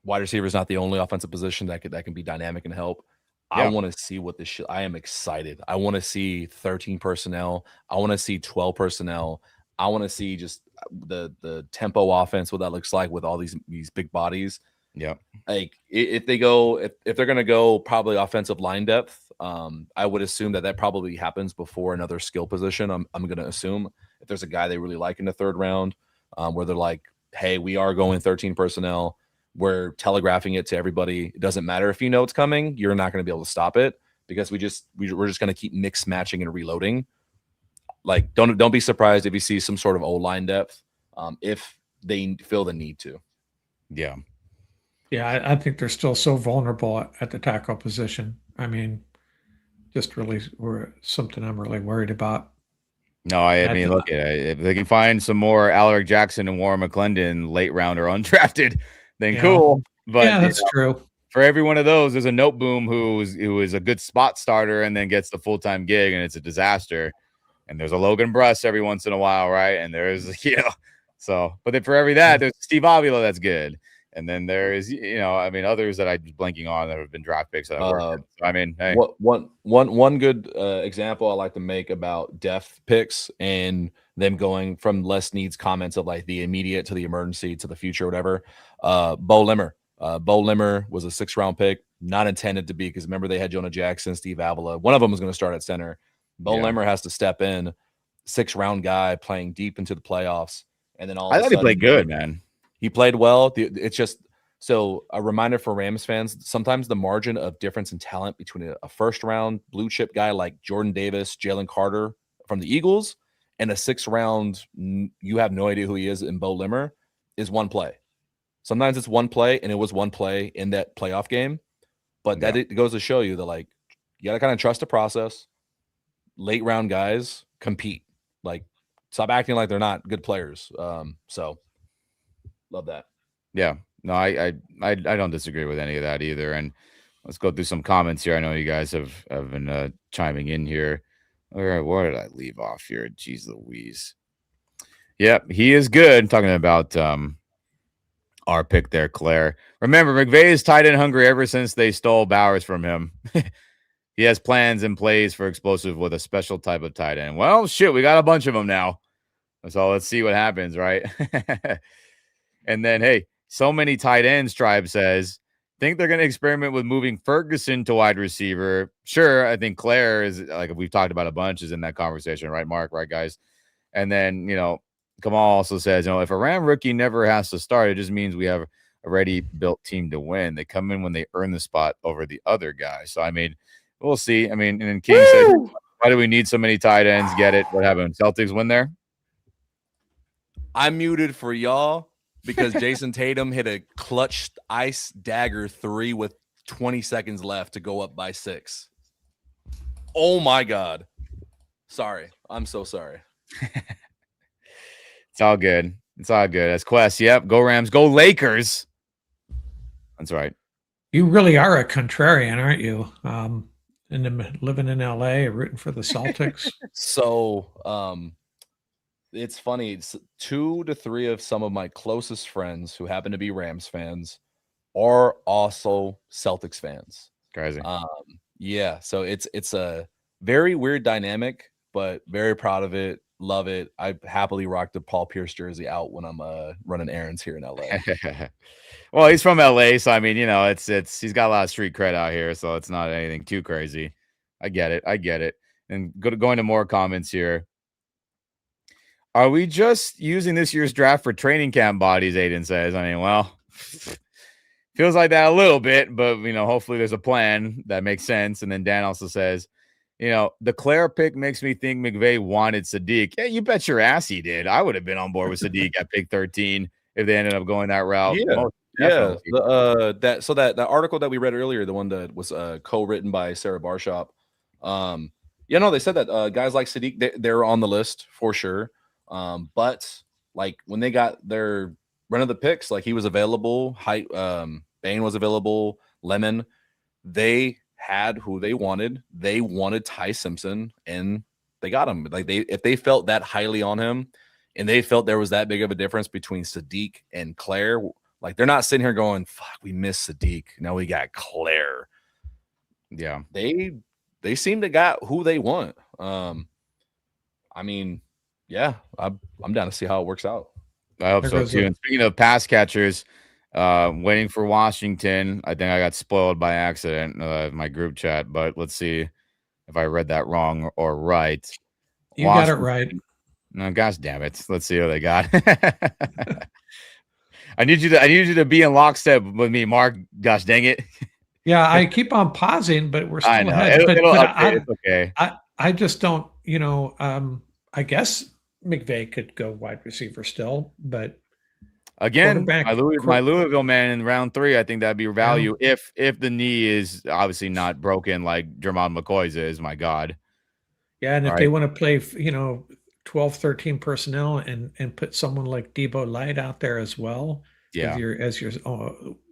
wide receiver is not the only offensive position that can be dynamic and help. I want to see what this I am excited. I want to see 13 personnel. I want to see 12 personnel. I want to see just the tempo offense, what that looks like with all these big bodies. Yeah. Like if they're going to go probably offensive line depth, I would assume that probably happens before another skill position. I'm going to assume if there's a guy they really like in the 3rd round, where they're like, hey, we are going 13 personnel. We're telegraphing it to everybody. It doesn't matter if you know it's coming. You're not going to be able to stop it because we're just going to keep mix matching and reloading. Like, don't be surprised if you see some sort of O-line depth if they feel the need to. Yeah. Yeah, I think they're still so vulnerable at the tackle position. I mean, just really something I'm really worried about. No, I mean, look, if they can find some more Alaric Jackson and Warren McClendon late round or undrafted, then cool. But yeah, that's true. For every one of those, there's a note boom who is a good spot starter and then gets the full-time gig, and it's a disaster. And there's a Logan Bruss every once in a while, right? And there's so, but then for every that, there's Steve Avila that's good. And then there is, I mean, others that I'm blanking on that have been draft picks that I worked with. So, I mean, hey. One good example I like to make about depth picks and them going from Les Need's comments of like the immediate to the emergency to the future, whatever. Bo Limmer. Bo Limmer was a 6th-round pick, not intended to be, because remember they had Jonah Jackson, Steve Avila. One of them was going to start at center. Bo Limmer has to step in, 6th-round guy playing deep into the playoffs. And then all I thought he played good, man. He played well. It's just so a reminder for Rams fans, sometimes the margin of difference in talent between a 1st-round blue chip guy like Jordan Davis, Jalen Carter from the Eagles, and a 6th-round, you have no idea who he is, in Bo Limmer, is one play. Sometimes it's one play, and it was one play in that playoff game. But that it goes to show you that, like, you got to kind of trust the process. Late round guys compete. Like, stop acting like they're not good players. So love that. Yeah. No, I don't disagree with any of that either. And let's go through some comments here. I know you guys have been chiming in here. Where did I leave off here? Jeez Louise. Yep, he is good. Talking about our pick there, Claire. Remember, McVay is tight end hungry ever since they stole Bowers from him. He has plans and plays for explosive with a special type of tight end. Well, shit, we got a bunch of them now. So let's see what happens, right? And then, hey, so many tight ends, Tribe says. Think they're going to experiment with moving Ferguson to wide receiver. Sure, I think Claire is, like we've talked about a bunch, is in that conversation, right, Mark? Right, guys? And then, Kamal also says, if a Ram rookie never has to start, it just means we have a ready built team to win. They come in when they earn the spot over the other guy. So, I mean, we'll see. I mean, and then King said, why do we need so many tight ends? Get it? What happened? Celtics win there? I muted for y'all because Jason Tatum hit a clutch ice dagger 3 with 20 seconds left to go up by 6. Oh, my God. Sorry. I'm so sorry. It's all good. It's all good. That's Quest. Yep. Go Rams. Go Lakers. That's right. You really are a contrarian, aren't you? Living in LA, rooting for the Celtics. So, it's funny. It's 2 to 3 of some of my closest friends who happen to be Rams fans are also Celtics fans. Crazy. Yeah. So it's a very weird dynamic, but very proud of it. Love it. I happily rock the Paul Pierce jersey out when I'm running errands here in LA. Well, he's from LA, so I mean, it's he's got a lot of street cred out here, so it's not anything too crazy. I get it. And going to more comments here. Are we just using this year's draft for training camp bodies? Aiden says. I mean, well, feels like that a little bit, but hopefully there's a plan that makes sense. And then Dan also says, the Claire pick makes me think McVay wanted Sadiq. Yeah, you bet your ass he did. I would have been on board with Sadiq at pick 13 if they ended up going that route. Yeah. That article that we read earlier, the one that was co-written by Sarah Barshop. They said that guys like Sadiq, they're on the list for sure. But like when they got their run of the picks, like he was available, Bain was available, Lemon, they had who they wanted. They wanted Ty Simpson, and they got him. Like if they felt that highly on him, and they felt there was that big of a difference between Sadiq and Claire, like they're not sitting here going, "Fuck, we missed Sadiq. Now we got Claire." Yeah, they seem to got who they want. I mean, yeah, I'm down to see how it works out. I hope so too. And speaking of pass catchers, waiting for Washington. I think I got spoiled by accident in my group chat, but let's see if I read that wrong or right. You got it right. No, gosh damn it. Let's see what they got. I need you to be in lockstep with me, Mark. Gosh dang it. Yeah, I keep on pausing, but we're still ahead. It's okay. I just don't, I guess McVay could go wide receiver still, but Again, quarterback. my Louisville man in round 3, I think that'd be value if the knee is obviously not broken like Jermon McCoy's is. My God. Yeah, and if All they right. want to play, 12, 13 personnel and put someone like Debo Light out there as well with Yeah. your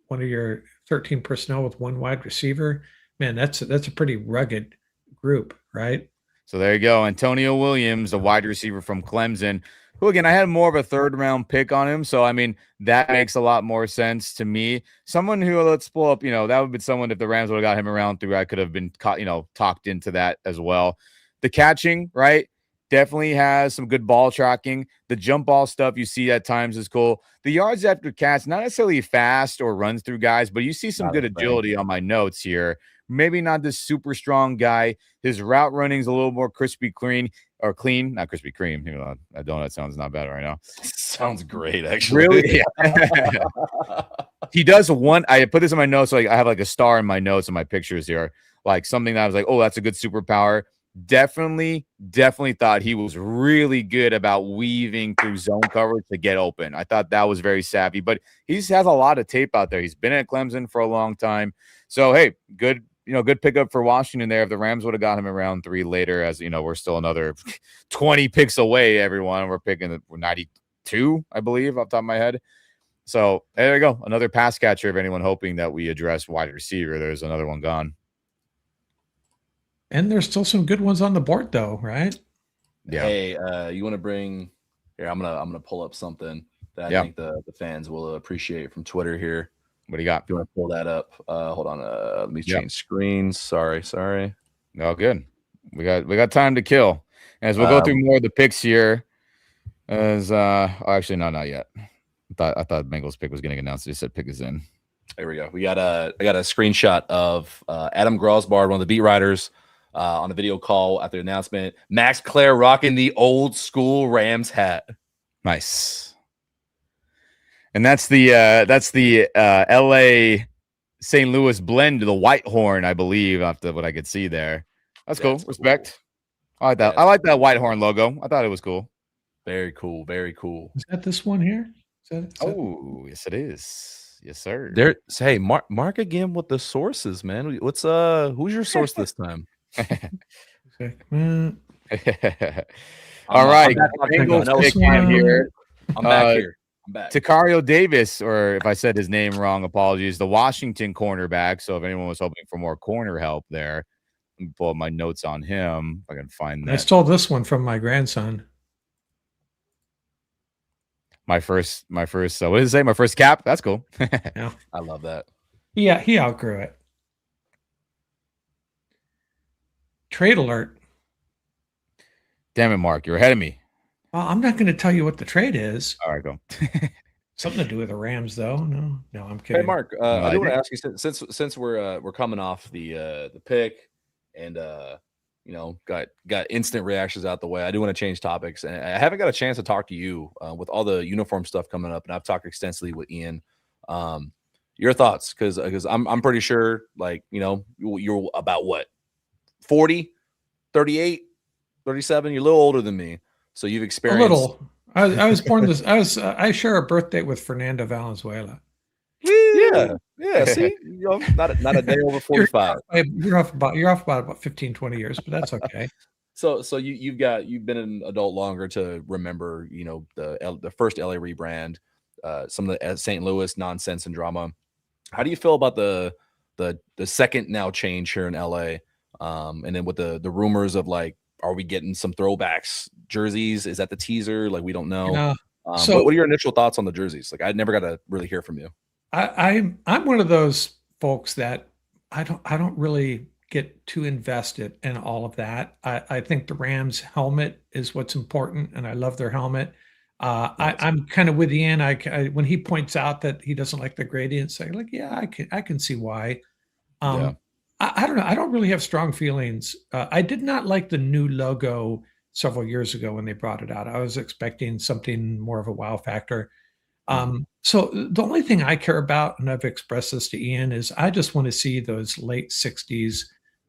one of your 13 personnel with one wide receiver, man, that's a pretty rugged group, right? So there you go. Antonio Williams, the wide receiver from Clemson, who, again, I had more of a 3rd-round pick on him. So, I mean, that makes a lot more sense to me. Someone who, let's pull up, that would have been someone, if the Rams would have got him around 3, I could have been talked into that as well. The catching, right? Definitely has some good ball tracking. The jump ball stuff you see at times is cool. The yards after catch, not necessarily fast or runs through guys, but you see some good agility on my notes here. Maybe not this super strong guy. His route running is a little more crispy clean, not Krispy Kreme. That donut sounds not bad right now. Sounds great, actually. Really? Yeah. He does one. I put this in my notes. Like I have like a star in my notes and my pictures here. Like something that I was like, oh, that's a good superpower. Definitely thought he was really good about weaving through zone coverage to get open. I thought that was very savvy, but he just has a lot of tape out there. He's been at Clemson for a long time. So, hey, good pickup for Washington there. If the Rams would have got him in round 3 later, as we're still another 20 picks away, everyone. We're picking 92, I believe, off the top of my head. So there you go. Another pass catcher. If anyone hoping that we address wide receiver, there's another one gone. And there's still some good ones on the board, though, right? Yeah. Hey, you want to bring here? I'm gonna pull up something that I think the fans will appreciate from Twitter here. What do you got? If you want to pull that up? Hold on. Let me change screens. Sorry. No, good. We got time to kill. As we'll go through more of the picks here. Actually, no, not yet. I thought Bengals pick was getting announced. They said pick is in. There we go. I got a screenshot of Adam Grosbard, one of the beat writers, on a video call after the announcement. Max Clare rocking the old school Rams hat. Nice. And that's the LA St. Louis blend, the white horn, I believe, after what I could see there. That's cool. Respect. Cool. I like that. I like that white horn logo. I thought it was cool. Very cool. Very cool. Is that this one here? Yes, it is. Yes, sir. Hey, Mark again with the sources, man. What's who's your source this time? All right. I'm back here. I'm back. Takario Davis, or if I said his name wrong, apologies. The Washington cornerback. So if anyone was hoping for more corner help there, let me pull up my notes on him. If I can find that. I stole this one from my grandson. My first. What did it say? My first cap. That's cool. Yeah, I love that. Yeah, he outgrew it. Trade alert. Damn it, Mark, you're ahead of me. Well, I'm not going to tell you what the trade is. All right, go. Something to do with the Rams, though. No, I'm kidding. Hey, Mark, I do want to ask you since we're coming off the pick and got instant reactions out the way. I do want to change topics, and I haven't got a chance to talk to you with all the uniform stuff coming up, and I've talked extensively with Ian. Your thoughts, because I'm pretty sure, like, you're about what, 40, 38, 37. You're a little older than me, so you've experienced a little. I was born this. I share a birthday with Fernando Valenzuela. Yeah. See, not a day over 45. You're off about 15, 20 years, but that's okay. So you've been an adult longer to remember, the first LA rebrand, some of the St. Louis nonsense and drama. How do you feel about the second now change here in LA? And then with the rumors of, like, are we getting some throwbacks jerseys? Is that the teaser? Like, we don't know. Yeah. So what are your initial thoughts on the jerseys? Like, I never got to really hear from you. I'm one of those folks that I don't really get too invested in all of that. I think the Rams helmet is what's important, and I love their helmet. I'm kind of with Ian. When he points out that he doesn't like the gradients, I'm like, yeah, I can see why. I don't know. I don't really have strong feelings. I did not like the new logo several years ago when they brought it out. I was expecting something more of a wow factor. So the only thing I care about, and I've expressed this to Ian, is I just want to see those late 60s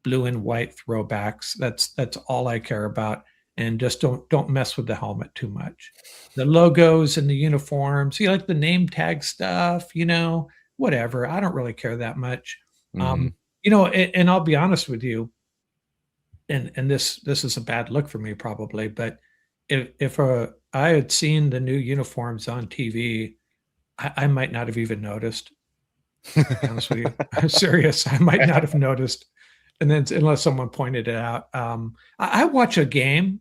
blue and white throwbacks. That's all I care about. and just don't mess with the helmet too much. The logos and the uniforms, you like the name tag stuff, whatever. I don't really care that much. Mhm. And I'll be honest with you, and this is a bad look for me probably, but if I had seen the new uniforms on TV, I might not have even noticed. To be honest with you, I'm serious. I might not have noticed, and then unless someone pointed it out. I watch a game,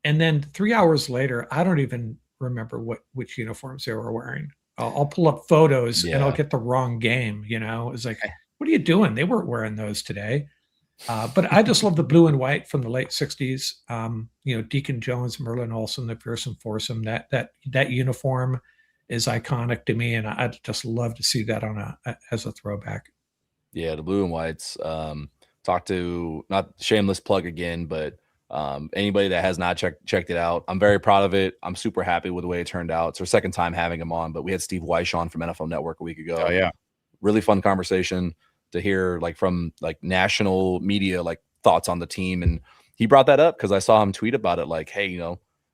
and then 3 hours later, I don't even remember which uniforms they were wearing. I'll pull up photos and I'll Yeah. get the wrong game. It's like, what are you doing? They weren't wearing those today. But I just love the blue and white from the late '60s. Deacon Jones, Merlin Olsen, the fearsome foursome. That uniform is iconic to me, and I'd just love to see that as a throwback. Yeah, the blue and whites. Talk to, not shameless plug again, but anybody that has not checked it out, I'm very proud of it. I'm super happy with the way it turned out. It's our second time having him on, but we had Steve Weish on from NFL Network a week ago. Oh yeah, really fun conversation to hear, like, from like national media, like, thoughts on the team. And he brought that up because I saw him tweet about it, like, hey,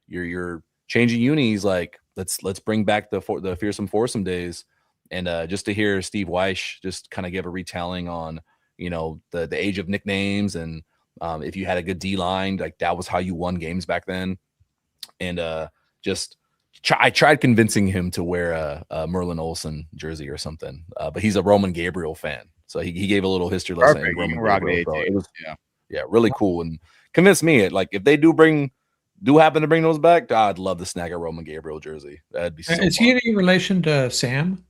you're changing unis, like, let's bring back the fearsome foursome days. And just to hear Steve Weish just kind of give a retelling on the age of nicknames, and if you had a good D line, like, that was how you won games back then. And I tried convincing him to wear a Merlin Olsen jersey or something, but he's a Roman Gabriel fan, so he gave a little history lesson. perfect. Roman You can rock Gabriel, so it was yeah. really cool, and convinced me. Like, if they do happen to bring those back, I'd love to snag a Roman Gabriel jersey. That'd be so Is fun. he any relation to Sam?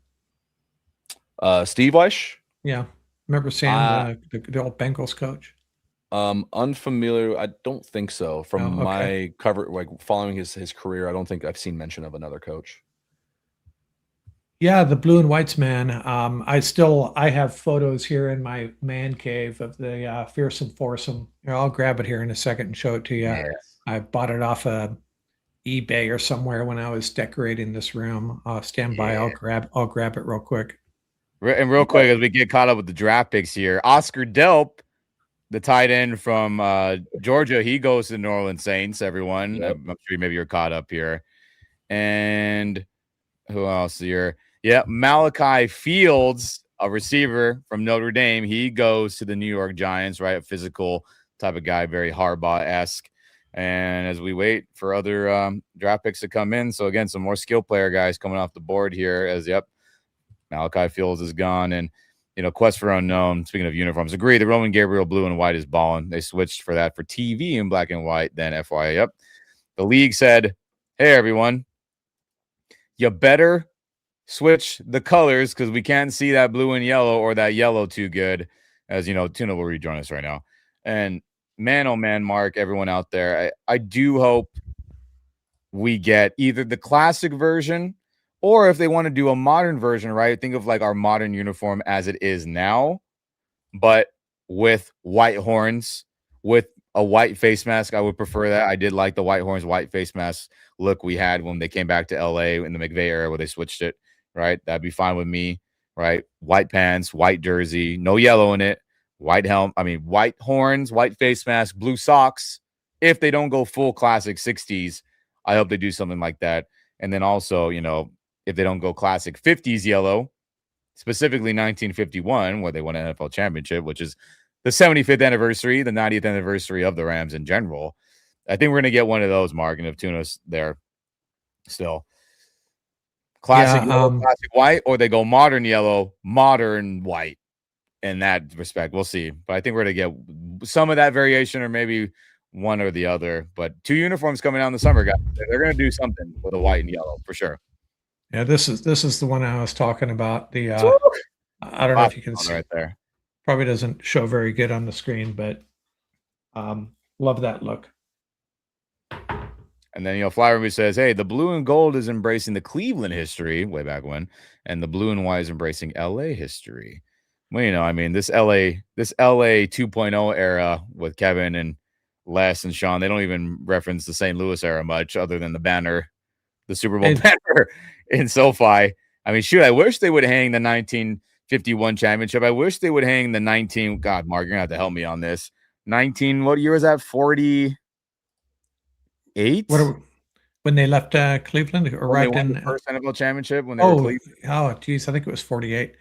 Steve Weish? Yeah, remember Sam, the old Bengals coach? Unfamiliar. I don't think so. From Oh, okay. my cover, like, following his career, I don't think I've seen mention of another coach. Yeah, the blue and whites, man. I have photos here in my man cave of the fearsome foursome. I'll grab it here in a second and show it to you. Yes. I bought it off of eBay or somewhere when I was decorating this room. Stand by. Yeah. I'll grab it real quick. And real quick, as we get caught up with the draft picks here, Oscar Delp, the tight end from Georgia, he goes to the New Orleans Saints. Everyone, Yep. I'm sure maybe you're caught up here. And who else here? Yeah, Malachi Fields, a receiver from Notre Dame. He goes to the New York Giants, right? A physical type of guy, very Harbaugh-esque. And as we wait for other draft picks to come in, so again, some more skill player guys coming off the board here. Malachi Fields is gone, and Quest for Unknown. Speaking of uniforms, agree. The Roman Gabriel blue and white is balling. They switched for that for TV in black and white. Then FYI, yep. The league said, "Hey everyone, you better switch the colors because we can't see that blue and yellow or that yellow too good." As you know, Tuna will rejoin us right now. And man, oh man, Mark, everyone out there, I do hope we get either the classic version, or if they want to do a modern version, right? Think of like our modern uniform as it is now, but with white horns, with a white face mask. I would prefer that. I did like the white horns, white face mask look we had when they came back to LA in the McVay era where they switched it, right? That'd be fine with me, right? White pants, white jersey, no yellow in it, white white horns, white face mask, blue socks. If they don't go full classic 60s, I hope they do something like that. And then also, if they don't go classic 50s yellow, specifically 1951, where they won an NFL championship, which is the 75th anniversary, the 90th anniversary of the Rams in general. I think we're going to get one of those, Mark, and if Tuna's there still. Classic yellow, classic white, or they go modern yellow, modern white. In that respect, we'll see. But I think we're going to get some of that variation, or maybe one or the other. But 2 uniforms coming out in the summer, guys. They're going to do something with a white and yellow for sure. Yeah, this is the one I was talking about. The I don't know if you can see right there. Probably doesn't show very good on the screen, but love that look. And then Fly Review says, "Hey, the blue and gold is embracing the Cleveland history way back when, and the blue and white is embracing LA history." Well, this LA 2.0 era with Kevin and Les and Sean, they don't even reference the St. Louis era much, other than the banner, the Super Bowl banner in SoFi. I wish they would hang the 1951 championship. I wish they would hang the God, Mark, you're gonna have to help me on this. 19, what year was that? 40. 8? When they left Cleveland, When they arrived won in. the first NFL championship when they were Cleveland? Geez, I think it was 48,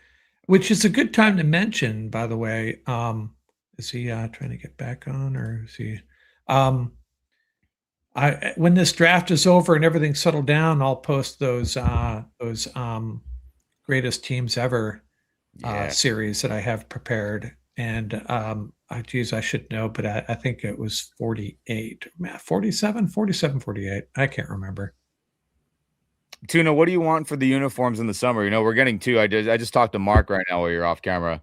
which is a good time to mention, by the way. Is he trying to get back on, or is he? When this draft is over and everything settled down, I'll post those greatest teams ever series that I have prepared. And geez, I should know, but I think it was 48, 47, 47, 48. I can't remember. Tuna, what do you want for the uniforms in the summer? We're getting two. I just talked to Mark right now while you're off camera.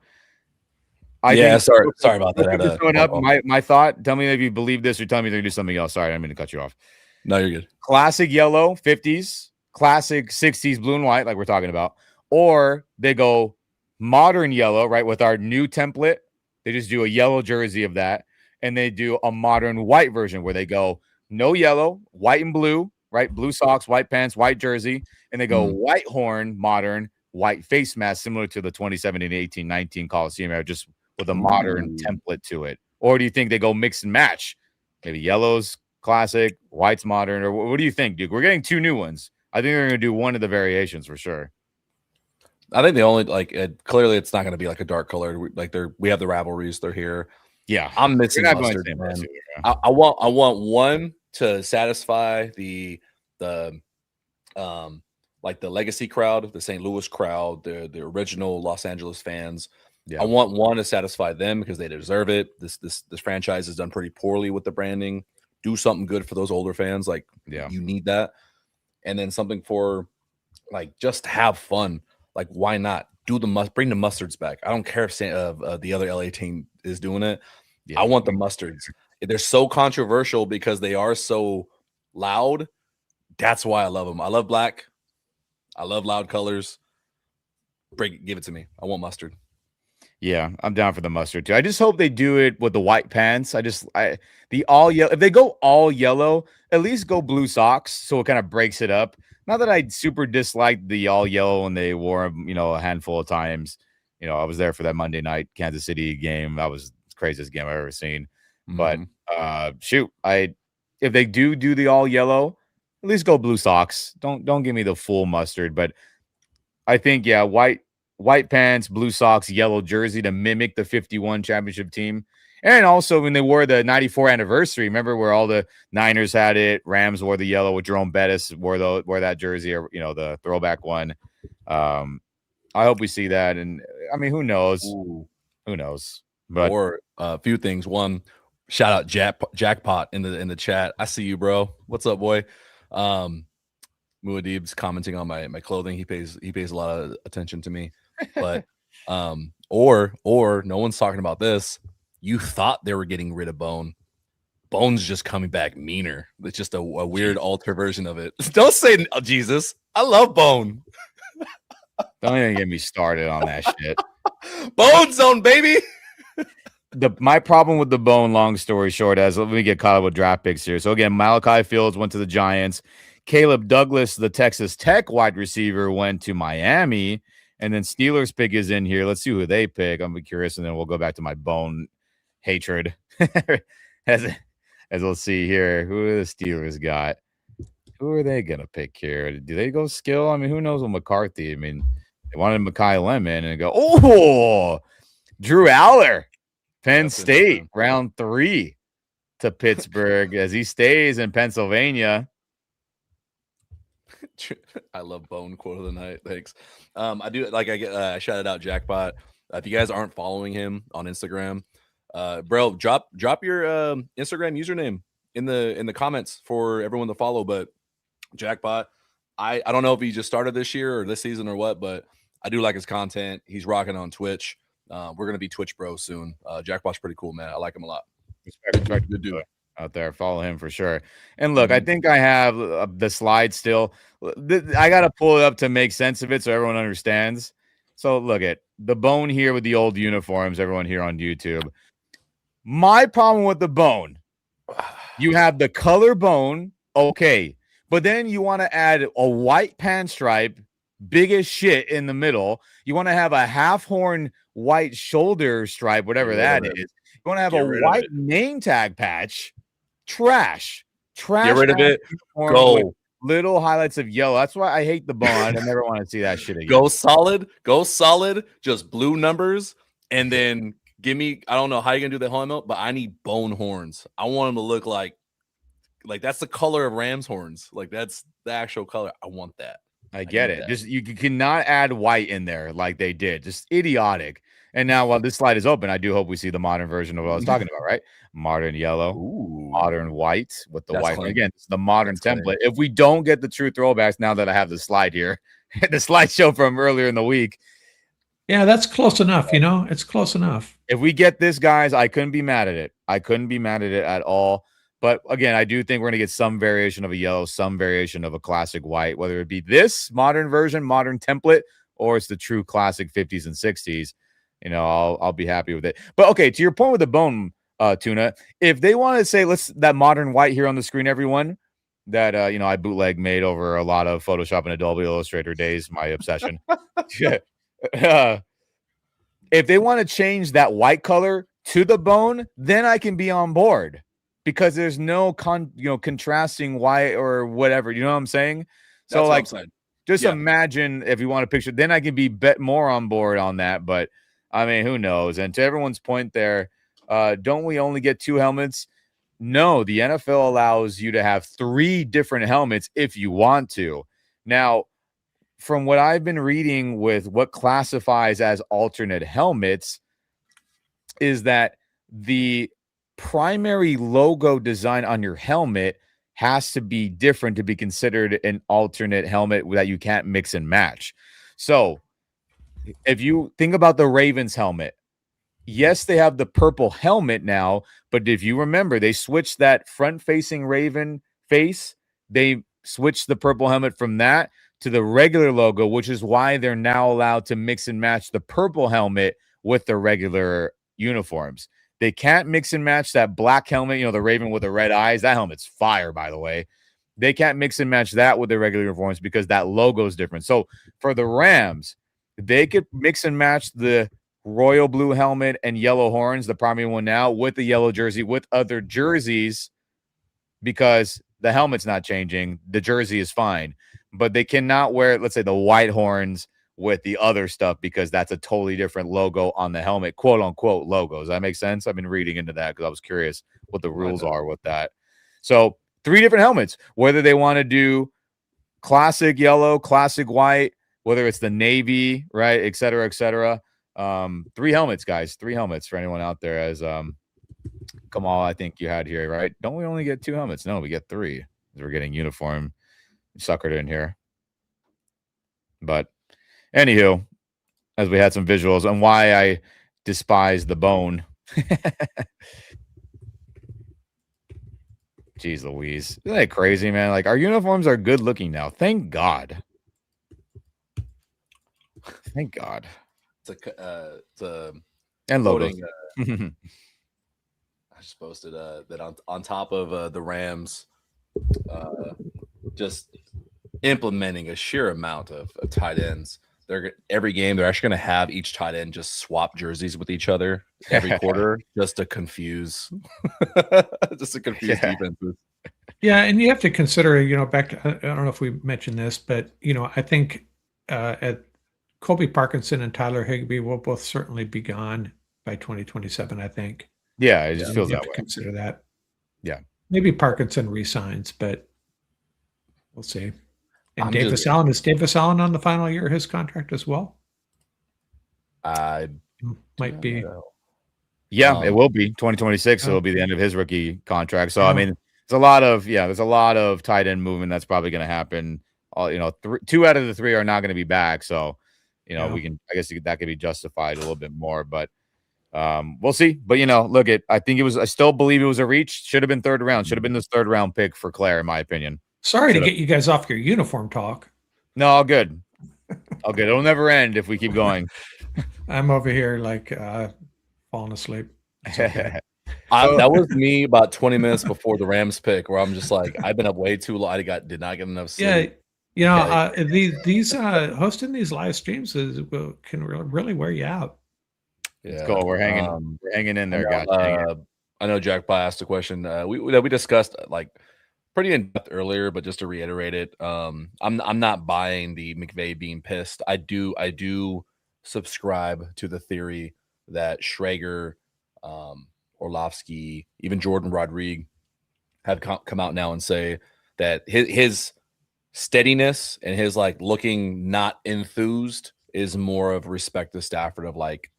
Sorry about that. My thought, tell me if you believe this or tell me they're going to do something else. Sorry, I didn't mean to cut you off. No, you're good. Classic yellow, 50s, classic 60s, blue and white, like we're talking about. Or they go modern yellow, right, with our new template. They just do a yellow jersey of that. And they do a modern white version where they go no yellow, white and blue, right? Blue socks, white pants, white jersey. And they go white horn, modern, white face mask, similar to the 2017, 18, 19 Coliseum era, just with a modern template to it. Or do you think they go mix and match? Maybe yellow's classic, white's modern, or what do you think, Duke? We're getting two new ones. I think they're going to do one of the variations for sure. I think the only clearly it's not going to be like a dark color. We have the rivalries. They're here. Yeah, I'm missing mustard, man. I want one to satisfy the like the legacy crowd, the St. Louis crowd, the original Los Angeles fans. Yeah. I want one to satisfy them because they deserve it. This franchise has done pretty poorly with the branding. Do something good for those older fans. You need that. And then something for just have fun. Why not bring the mustards back? I don't care if the other LA team is doing it. Yeah, I want the mustards. They're so controversial because they are so loud. That's why I love them. I love black. I love loud colors. Give it to me. I want mustard. Yeah, I'm down for the mustard too. I just hope they do it with the white pants. The all yellow. If they go all yellow, at least go blue socks so it kind of breaks it up. Not that I super disliked the all yellow when they wore them, a handful of times. I was there for that Monday night Kansas City game. That was the craziest game I've ever seen. But if they do the all yellow, at least go blue socks. Don't give me the full mustard. But I think white pants, blue socks, yellow jersey to mimic the 51 championship team. And also when they wore the 94 anniversary, remember where all the Niners had it, Rams wore the yellow with Jerome Bettis wore that jersey, or the throwback one. I hope we see that. And I mean, who knows? Who knows? But or a few things. One, shout out Jackpot in the chat. I see you, bro. What's up, boy? Muad'Dib's commenting on my clothing. He pays a lot of attention to me. But or no one's talking about this. You thought they were getting rid of Bone. Bone's just coming back meaner. It's just a weird alter version of it. Don't say Jesus. I love Bone. Don't even get me started on that shit. Bone Zone, baby. My problem with the Bone, long story short, let me get caught up with draft picks here. So again, Malachi Fields went to the Giants. Caleb Douglas, the Texas Tech wide receiver, went to Miami. And then Steelers pick is in here. Let's see who they pick. I'm curious, and then we'll go back to my Bone hatred. as we'll see here, who the Steelers got. Who are they gonna pick here? Do they go skill? I mean, who knows with McCarthy? I mean, they wanted Mekhi Lemon and go, Drew Aller, Penn State, round 3 to Pittsburgh as he stays in Pennsylvania. I love Bone quote of the night. Thanks. I do I shouted out Jackpot. If you guys aren't following him on Instagram, bro, drop your Instagram username in the comments for everyone to follow. But Jackpot, I don't know if he just started this year or this season or what, but I do like his content. He's rocking on Twitch. We're gonna be Twitch bros soon. Jackpot's pretty cool, man. I like him a lot. Respect. Good dude out there. Follow him for sure. And look, I think I have the slide still. I got to pull it up to make sense of it so everyone understands. So look at the Bone here with the old uniforms, everyone here on YouTube. My problem with the Bone, you have the color Bone, okay, but then you want to add a white pant stripe, big as shit in the middle. You want to have a half horn white shoulder stripe, whatever that is. You want to have a white name tag patch. Trash. trash. Get rid of it. Go. Go. Little highlights of yellow. That's why I hate the bone. I never want to see that shit again. Go solid. Go solid. Just blue numbers. And then give me, I don't know how you're going to do the helmet, but I need bone horns. I want them to look like that's the color of ram's horns. Like that's the actual color. I want that. I get it. Just you cannot add white in there like they did. Just idiotic. And now while this slide is open, I do hope we see the modern version of what I was talking about, right? Modern yellow, modern white with the white. Again, it's the modern template. If we don't get the true throwbacks, now that I have the slide here, the slideshow from earlier in the week. Yeah, that's close enough. You know, it's close enough. If we get this, guys, I couldn't be mad at it. I couldn't be mad at it at all. But again, I do think we're going to get some variation of a yellow, some variation of a classic white, whether it be this modern version, modern template, or it's the true classic 50s and 60s. You know, I'll be happy with it. But okay, to your point with the bone, Tuna, if they want to say that modern white here on the screen, everyone, that you know, I bootleg made over a lot of Photoshop and Adobe Illustrator days, my obsession. If they want to change that white color to the bone, then I can be on board. Because there's no contrasting white or whatever, you know what I'm saying? So That's like, just imagine if you want to picture, then I can be more on board on that. But I mean, who knows? And to everyone's point there, don't we only get 2 helmets? No, the NFL allows you to have 3 different helmets if you want to. Now, from what I've been reading with what classifies as alternate helmets is that the primary logo design on your helmet has to be different to be considered an alternate helmet that you can't mix and match. So if you think about the Ravens helmet, yes, they have the purple helmet now, but if you remember, they switched that front-facing Raven face. They switched the purple helmet from that to the regular logo, which is why they're now allowed to mix and match the purple helmet with the regular uniforms. They can't mix and match that black helmet, you know, the Raven with the red eyes. That helmet's fire, by the way. They can't mix and match that with the regular uniforms because that logo is different. So for the Rams, they could mix and match the royal blue helmet and yellow horns, the primary one now, with the yellow jersey, with other jerseys, because the helmet's not changing. The jersey is fine. But they cannot wear, let's say, the white horns with the other stuff because that's a totally different logo on the helmet, quote unquote logos. That makes sense. I've been reading into that because I was curious what the rules are with that. So 3 different helmets, whether they want to do classic yellow, classic white, whether it's the navy, right, et cetera, et cetera. 3 helmets, guys, 3 helmets for anyone out there. As Kamal, I think you had here, right? Don't we only get 2 helmets? No, we get 3. We're getting uniform suckered in here. But anywho, as we had some visuals on why I despise the bone. Jeez Louise. Isn't that crazy, man? Like, our uniforms are good looking now. Thank God. Thank God. It's a and logos. I just posted that on top of the Rams just implementing a sheer amount of tight ends. Every game they're actually going to have each tight end just swap jerseys with each other every quarter just to confuse defenses. Yeah, and you have to consider, you know, back to, I don't know if we mentioned this, but you know, I think at Colby Parkinson and Tyler Higbee will both certainly be gone by 2027, I think. Yeah, it just feels that way. Consider that. Yeah. Maybe Parkinson resigns, but we'll see. And Davis Allen, is Davis Allen on the final year of his contract as well? I might be. Yeah, it will be 2026. So it'll be the end of his rookie contract. So I mean, there's a lot of tight end movement that's probably going to happen. You know, 2 out of the 3 are not going to be back. So, you know, we can, I guess that could be justified a little bit more, but we'll see. But you know, look, I still believe it was a reach. Should have been 3rd round. Should have been this 3rd round pick for Claire, in my opinion. Sorry to get you guys off your uniform talk. No, all good. All good. It'll never end if we keep going. I'm over here like falling asleep. Okay. That was me about 20 minutes before the Rams pick, where I'm just like, I've been up way too long. Did not get enough sleep. Yeah, you know, these hosting these live streams can really wear you out. Yeah, let's go. We're hanging in there, guys. I know Jack Pye asked a question. We discussed like pretty in depth earlier, but just to reiterate it, I'm not buying the McVay being pissed. I do subscribe to the theory that Schrager, Orlovsky, even Jordan Rodriguez have come out now and say that his steadiness and his like looking not enthused is more of respect to Stafford of like,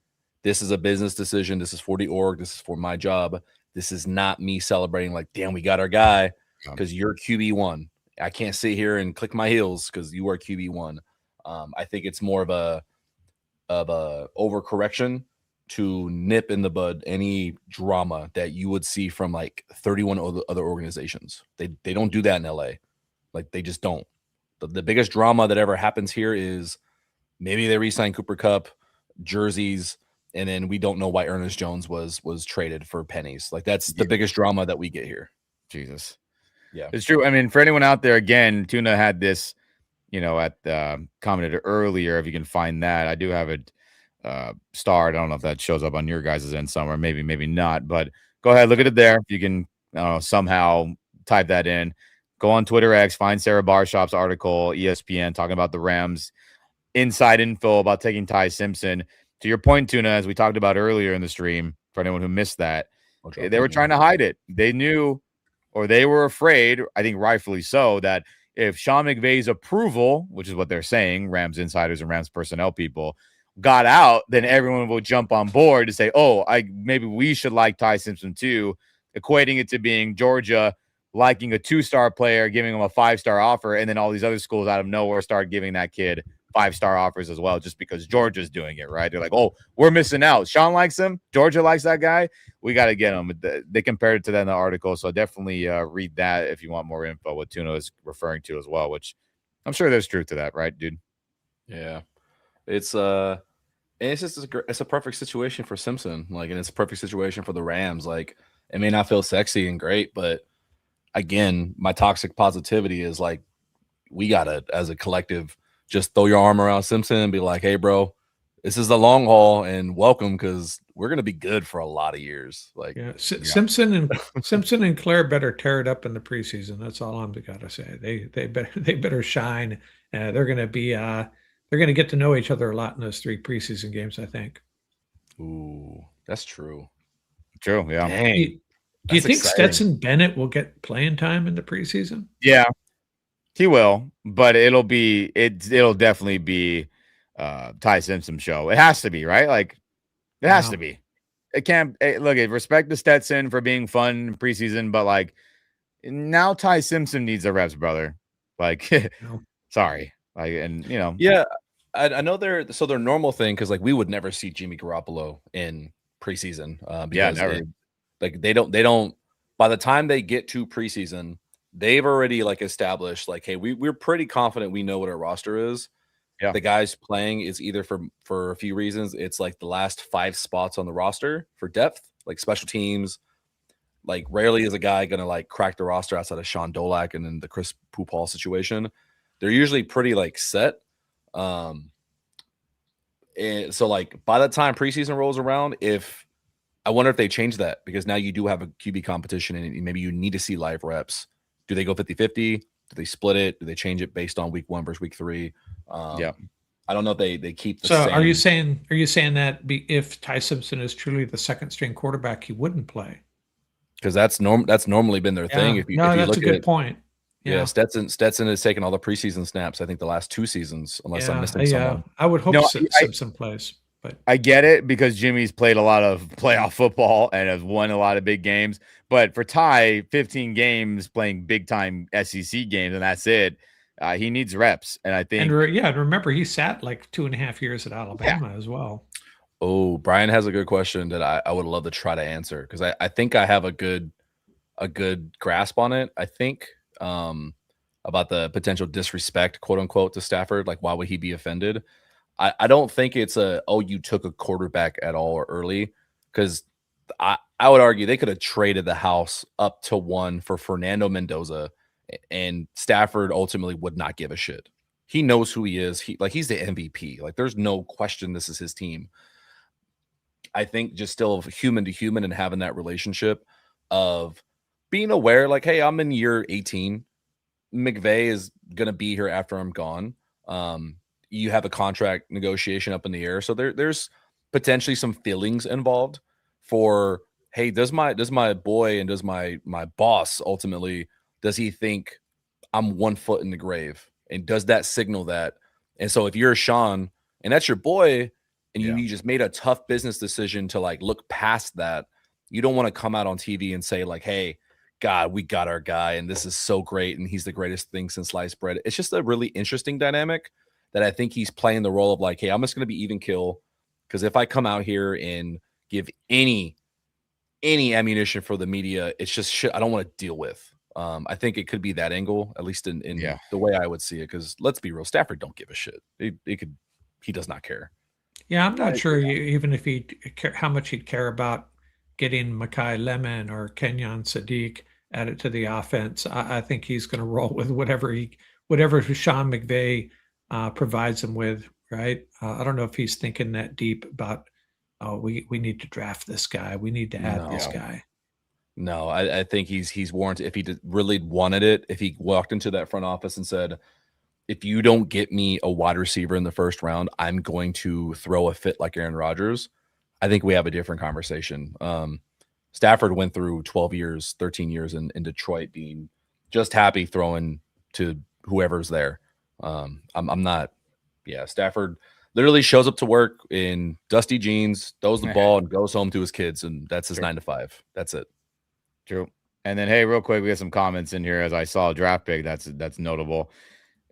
this is a business decision. This is for the org. This is for my job. This is not me celebrating like, damn, we got our guy because you're QB1. I can't sit here and click my heels because you are QB1. I think it's more of a overcorrection to nip in the bud any drama that you would see from like 31 other organizations. They don't do that in LA. Like they just don't. The biggest drama that ever happens here is maybe they re-sign Cooper Kupp, jerseys, and then we don't know why Ernest Jones was traded for pennies. Like that's the biggest drama that we get here. Jesus. Yeah. It's true. I mean, for anyone out there, again, Tuna had this, at commented earlier, if you can find that. I do have it starred. I don't know if that shows up on your guys' end somewhere. Maybe not. But go ahead, look at it there. If you can somehow type that in. Go on Twitter X, find Sarah Barshop's article, ESPN, talking about the Rams inside info about taking Ty Simpson. To your point, Tuna, as we talked about earlier in the stream, for anyone who missed that, they were trying to hide it. They knew, or they were afraid, I think rightfully so, that if Sean McVay's approval, which is what they're saying, Rams insiders and Rams personnel people, got out, then everyone will jump on board to say, oh, maybe we should like Ty Simpson too, equating it to being Georgia liking a 2-star player, giving him a 5-star offer, and then all these other schools out of nowhere start giving that kid 5-star offers as well, just because Georgia's doing it, right? They're like, oh, we're missing out. Sean likes him. Georgia likes that guy. We got to get him. They compared it to that in the article, so definitely read that if you want more info, what Tuna is referring to as well, which I'm sure there's truth to that, right, dude? Yeah. It's and it's just it's a perfect situation for Simpson, like, and it's a perfect situation for the Rams. Like, it may not feel sexy and great, but again, my toxic positivity is like, we gotta, as a collective, just throw your arm around Simpson and be like, hey, bro, this is the long haul and welcome, because we're gonna be good for a lot of years. Like, Simpson and Claire better tear it up in the preseason. That's all I'm gotta say. They better shine. They're gonna get to know each other a lot in those 3 preseason games, I think. Ooh, that's true. True, yeah. Dang. Do you think exciting. Stetson Bennett will get playing time in the preseason? Yeah, he will, but it'll definitely be Ty Simpson show. It has to be, right? Like, it has to be. It can't look. Respect to Stetson for being fun preseason, but like, now Ty Simpson needs the reps, brother. Like, sorry, like, and yeah, I know their normal thing, because like we would never see Jimmy Garoppolo in preseason. Because like they don't. By the time they get to preseason, they've already like established like, hey, we're pretty confident we know what our roster is. Yeah, the guys playing is either for a few reasons. It's like the last 5 spots on the roster for depth, like special teams. Like, rarely is a guy gonna like crack the roster outside of Sean Dolak and then the Chris Pupal situation. They're usually pretty like set. And so like by the time preseason rolls around, I wonder if they change that, because now you do have a QB competition and maybe you need to see live reps. Do they go 50-50? Do they split it? Do they change it based on week 1 versus week 3? Yeah. I don't know if they keep the same. So are you saying that if Ty Simpson is truly the 2nd string quarterback, he wouldn't play? Because that's normally been their thing. If you that's look a good point. Yeah, Stetson has taken all the preseason snaps, I think the last 2 seasons, unless I'm missing someone. I would hope Simpson plays. But I get it, because Jimmy's played a lot of playoff football and has won a lot of big games. But for Ty, 15 games playing big time SEC games, and that's it. He needs reps, and I think. And remember, he sat like 2.5 years at Alabama as well. Oh, Brian has a good question that I would love to try to answer, because I think I have a good grasp on it. I think about the potential disrespect, quote unquote, to Stafford. Like, why would he be offended? I don't think it's you took a quarterback at all or early, because I would argue they could have traded the house up to 1 for Fernando Mendoza, and Stafford ultimately would not give a shit. He knows who he is. He's the MVP. Like, there's no question this is his team. I think just still human to human and having that relationship of being aware, like, hey, I'm in year 18. McVay is gonna be here after I'm gone. You have a contract negotiation up in the air, so there's potentially some feelings involved for, hey, does my boy and does my boss ultimately, does he think I'm 1 foot in the grave, and does that signal that? And so if you're Sean and that's your boy, and you just made a tough business decision to like look past that, you don't want to come out on TV and say like, hey, God, we got our guy, and this is so great, and he's the greatest thing since sliced bread. It's just a really interesting dynamic that I think he's playing the role of like, hey, I'm just going to be even kill, because if I come out here and give any ammunition for the media, it's just shit I don't want to deal with. I think it could be that angle, at least in the way I would see it. Because let's be real, Stafford don't give a shit. He does not care. Yeah, I'm not sure even if how much he'd care about getting Mekhi Lemon or Kenyon Sadiq added to the offense. I think he's going to roll with whatever Sean McVay provides him with. Right? I don't know if he's thinking that deep about, oh, we need to draft this guy. We need to add this guy. No, I think he's warranted. If he really wanted it, if he walked into that front office and said, if you don't get me a wide receiver in the first round, I'm going to throw a fit like Aaron Rodgers, I think we have a different conversation. Stafford went through 12 years, 13 years in Detroit being just happy throwing to whoever's there. I'm not. Yeah, Stafford literally shows up to work in dusty jeans, throws the ball, and goes home to his kids, and that's his 9 to 5. That's it. True. And then, hey, real quick, we got some comments in here as I saw a draft pick that's notable.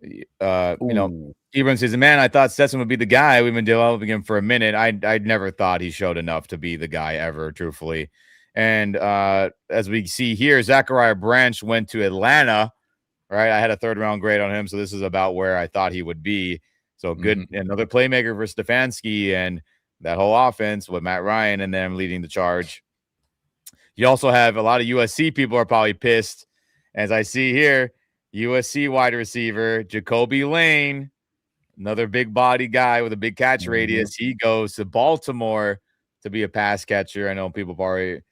You know, Ebron says, man, I thought Stetson would be the guy. We've been developing him for a minute. I'd never thought he showed enough to be the guy ever, truthfully. And as we see here, Zachariah Branch went to Atlanta, right? I had a 3rd round grade on him, so this is about where I thought he would be. So good, another playmaker for Stefanski and that whole offense with Matt Ryan and them leading the charge. You also have a lot of USC people are probably pissed. As I see here, USC wide receiver, Jacoby Lane, another big body guy with a big catch radius. He goes to Baltimore to be a pass catcher. I know people probably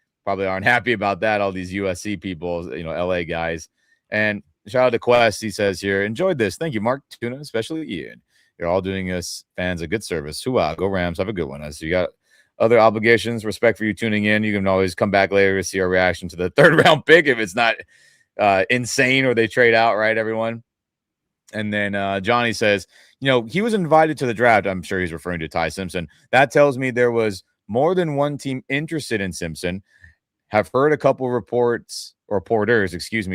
aren't happy about that. All these USC people, LA guys. And shout out to Quest. He says here, enjoyed this. Thank you, Mark Tuna, especially Ian. You're all doing us fans a good service. Hooah, go Rams. Have a good one. As you got other obligations, respect for you tuning in. You can always come back later to see our reaction to the 3rd round pick if it's not insane or they trade out, right, everyone? And then Johnny says, he was invited to the draft. I'm sure he's referring to Ty Simpson. That tells me there was more than one team interested in Simpson. Have heard a couple reporters,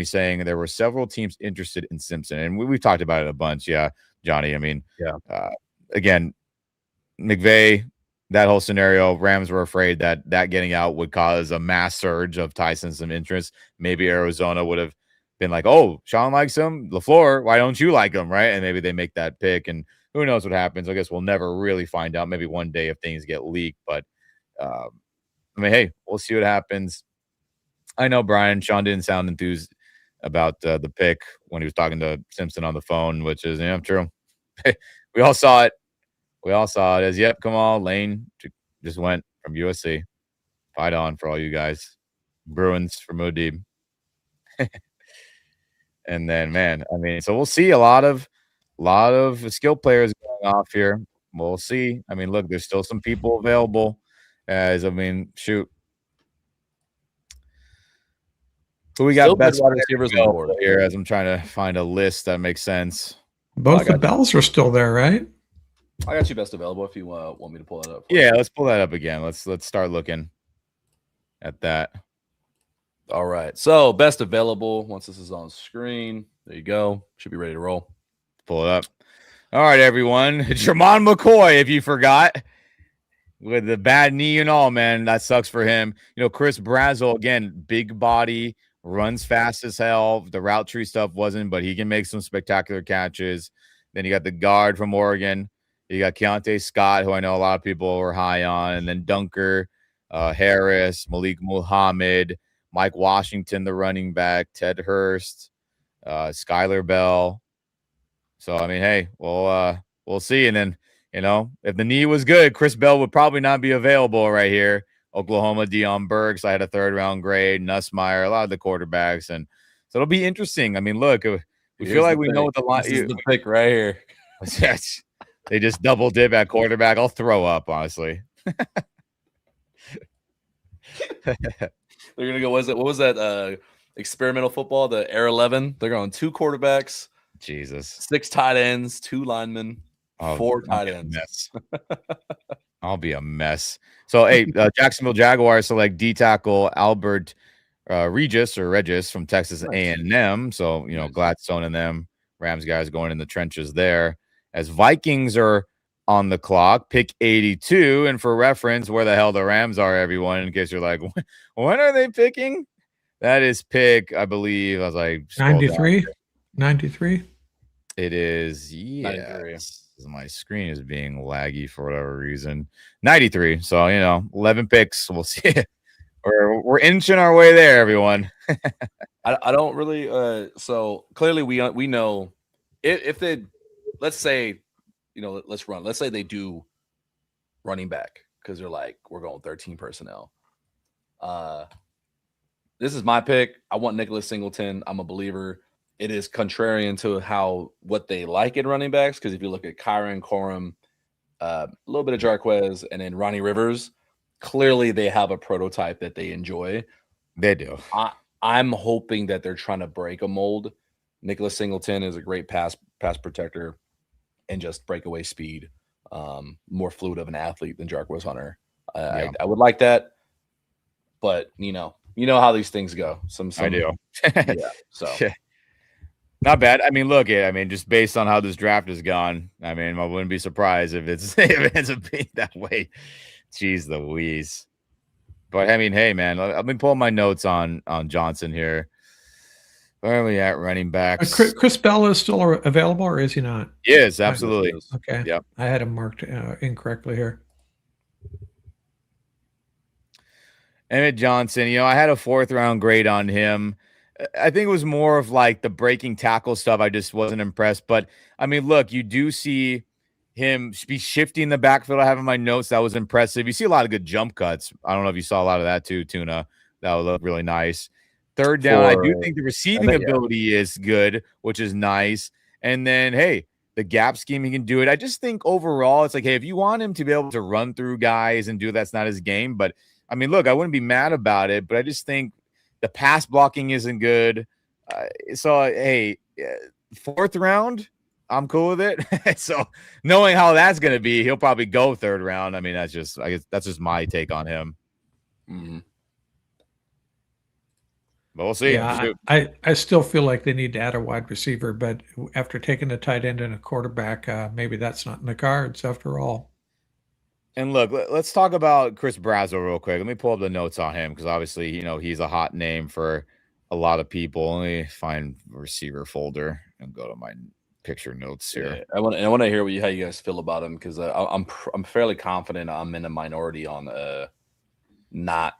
saying there were several teams interested in Simpson. And we've talked about it a bunch. Yeah, Johnny. I mean, again, McVay, that whole scenario, Rams were afraid that getting out would cause a mass surge of Ty Simpson interest. Maybe Arizona would have been like, oh, Sean likes him. LaFleur, why don't you like him, right? And maybe they make that pick, and who knows what happens. I guess we'll never really find out. Maybe one day if things get leaked. But, I mean, hey, we'll see what happens. I know, Brian, Sean didn't sound enthused about the pick when he was talking to Simpson on the phone, which is true. We all saw it. As, yep, come on, Lane just went from USC. Fight on for all you guys. Bruins for Muad'Dib. And then, man, I mean, so we'll see a lot of skill players going off here. We'll see. I mean, look, there's still some people available. Shoot. Who we got Still best wide receivers on the board here as I'm trying to find a list that makes sense. Both the Bells are still there, right? I got you best available if you want me to pull that up. Yeah, let's pull that up again. Let's start looking at that. All right. So best available. Once this is on screen, there you go. Should be ready to roll. Pull it up. All right, everyone. Jermon McCoy, if you forgot, with the bad knee and all, man, that sucks for him. Chris Brazzell, again, big body, runs fast as hell. The route tree stuff wasn't, but he can make some spectacular catches. Then you got the guard from Oregon. You got Keontae Scott, who I know a lot of people were high on, and then Dunker, Harris, Malik Muhammad, Mike Washington, the running back, Ted Hurst, Skylar Bell. So, I mean, hey, we'll see. And then, if the knee was good, Chris Bell would probably not be available right here. Oklahoma, Deion Burks. I had a 3rd-round grade. Nussmeier, a lot of the quarterbacks, and so it'll be interesting. I mean, look, we feel like we know what the line. This is the pick right here. Yes, they just double dip at quarterback. I'll throw up, honestly. They're gonna go. What was that? Experimental football, the Air 11. They're going 2 quarterbacks, Jesus, 6 tight ends, 2 linemen, 4 tight ends. I'll be a mess. So, hey, Jacksonville Jaguars select D tackle Albert Regis from Texas A&M. So, you know, Gladstone and them Rams guys going in the trenches there. As Vikings are on the clock, pick 82. And for reference, where the hell the Rams are, everyone, in case you're like, when are they picking? That is pick, I believe. I was like, 93. 93. It is, yes. My screen is being laggy for whatever reason. 93. So, you know, 11 picks. We'll see. We're inching our way there, everyone. I don't really. So clearly, we know if they, let's say, you know, let's say they do running back because they're like, we're going 13 personnel. This is my pick. I want Nicholas Singleton. I'm a believer. It is contrarian to what they like in running backs, because if you look at Kyron, Corum, a little bit of Jarquez, and then Ronnie Rivers, clearly they have a prototype that they enjoy. They do. I'm hoping that they're trying to break a mold. Nicholas Singleton is a great pass protector and just breakaway speed, more fluid of an athlete than Jarquez Hunter. I would like that, but you know how these things go. I do. Yeah. So. Not bad. I mean, look, just based on how this draft has gone, I mean, I wouldn't be surprised if it ends up being that way. Jeez Louise. But I mean, hey, man, I've been pulling my notes on Johnson here. Where are we at running backs? Chris Bell is still available, or is he not? Yes, absolutely. Okay. Yep. I had him marked incorrectly here. Emmett Johnson, I had a 4th-round grade on him. I think it was more of like the breaking tackle stuff. I just wasn't impressed. But, I mean, look, you do see him be shifting the backfield. I have in my notes. That was impressive. You see a lot of good jump cuts. I don't know if you saw a lot of that too, Tuna. That would look really nice. 3rd down, I do think the receiving ability is good, which is nice. And then, hey, the gap scheme, he can do it. I just think overall, it's like, hey, if you want him to be able to run through guys and do that's not his game. But, I mean, look, I wouldn't be mad about it, but I just think the pass blocking isn't good. So, hey, 4th round, I'm cool with it. So, knowing how that's going to be, he'll probably go 3rd round. I mean, I guess that's just my take on him. Mm-hmm. But we'll see. Yeah, I still feel like they need to add a wide receiver, but after taking a tight end and a quarterback, maybe that's not in the cards after all. And look, let's talk about Chris Brazo real quick. Let me pull up the notes on him because obviously, he's a hot name for a lot of people. Let me find receiver folder and go to my picture notes here. Yeah, I want to hear how you guys feel about him, because I'm fairly confident I'm in a minority on not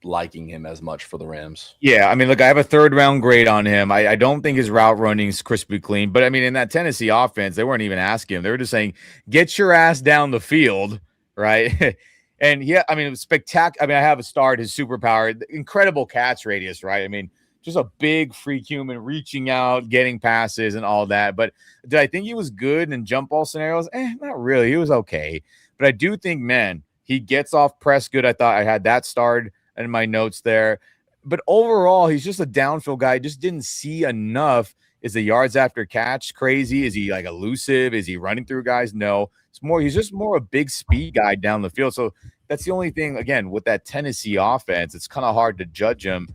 liking him as much for the Rams. Yeah, I mean, look, I have a 3rd-round grade on him. I don't think his route running is crispy clean, but I mean, in that Tennessee offense, they weren't even asking him. They were just saying, "Get your ass down the field." Right. And yeah, I mean, it was spectacular. I mean, I have a start, his superpower, incredible catch radius, right? I mean, just a big freak human reaching out, getting passes and all that. But did I think he was good in jump ball scenarios? Not really. He was okay. But I do think, man, he gets off press good. I thought I had that starred in my notes there. But overall, he's just a downfield guy. Just didn't see enough. Is the yards after catch crazy? Is he like elusive? Is he running through guys? No. He's just more a big speed guy down the field. So that's the only thing, again, with that Tennessee offense, it's kind of hard to judge him.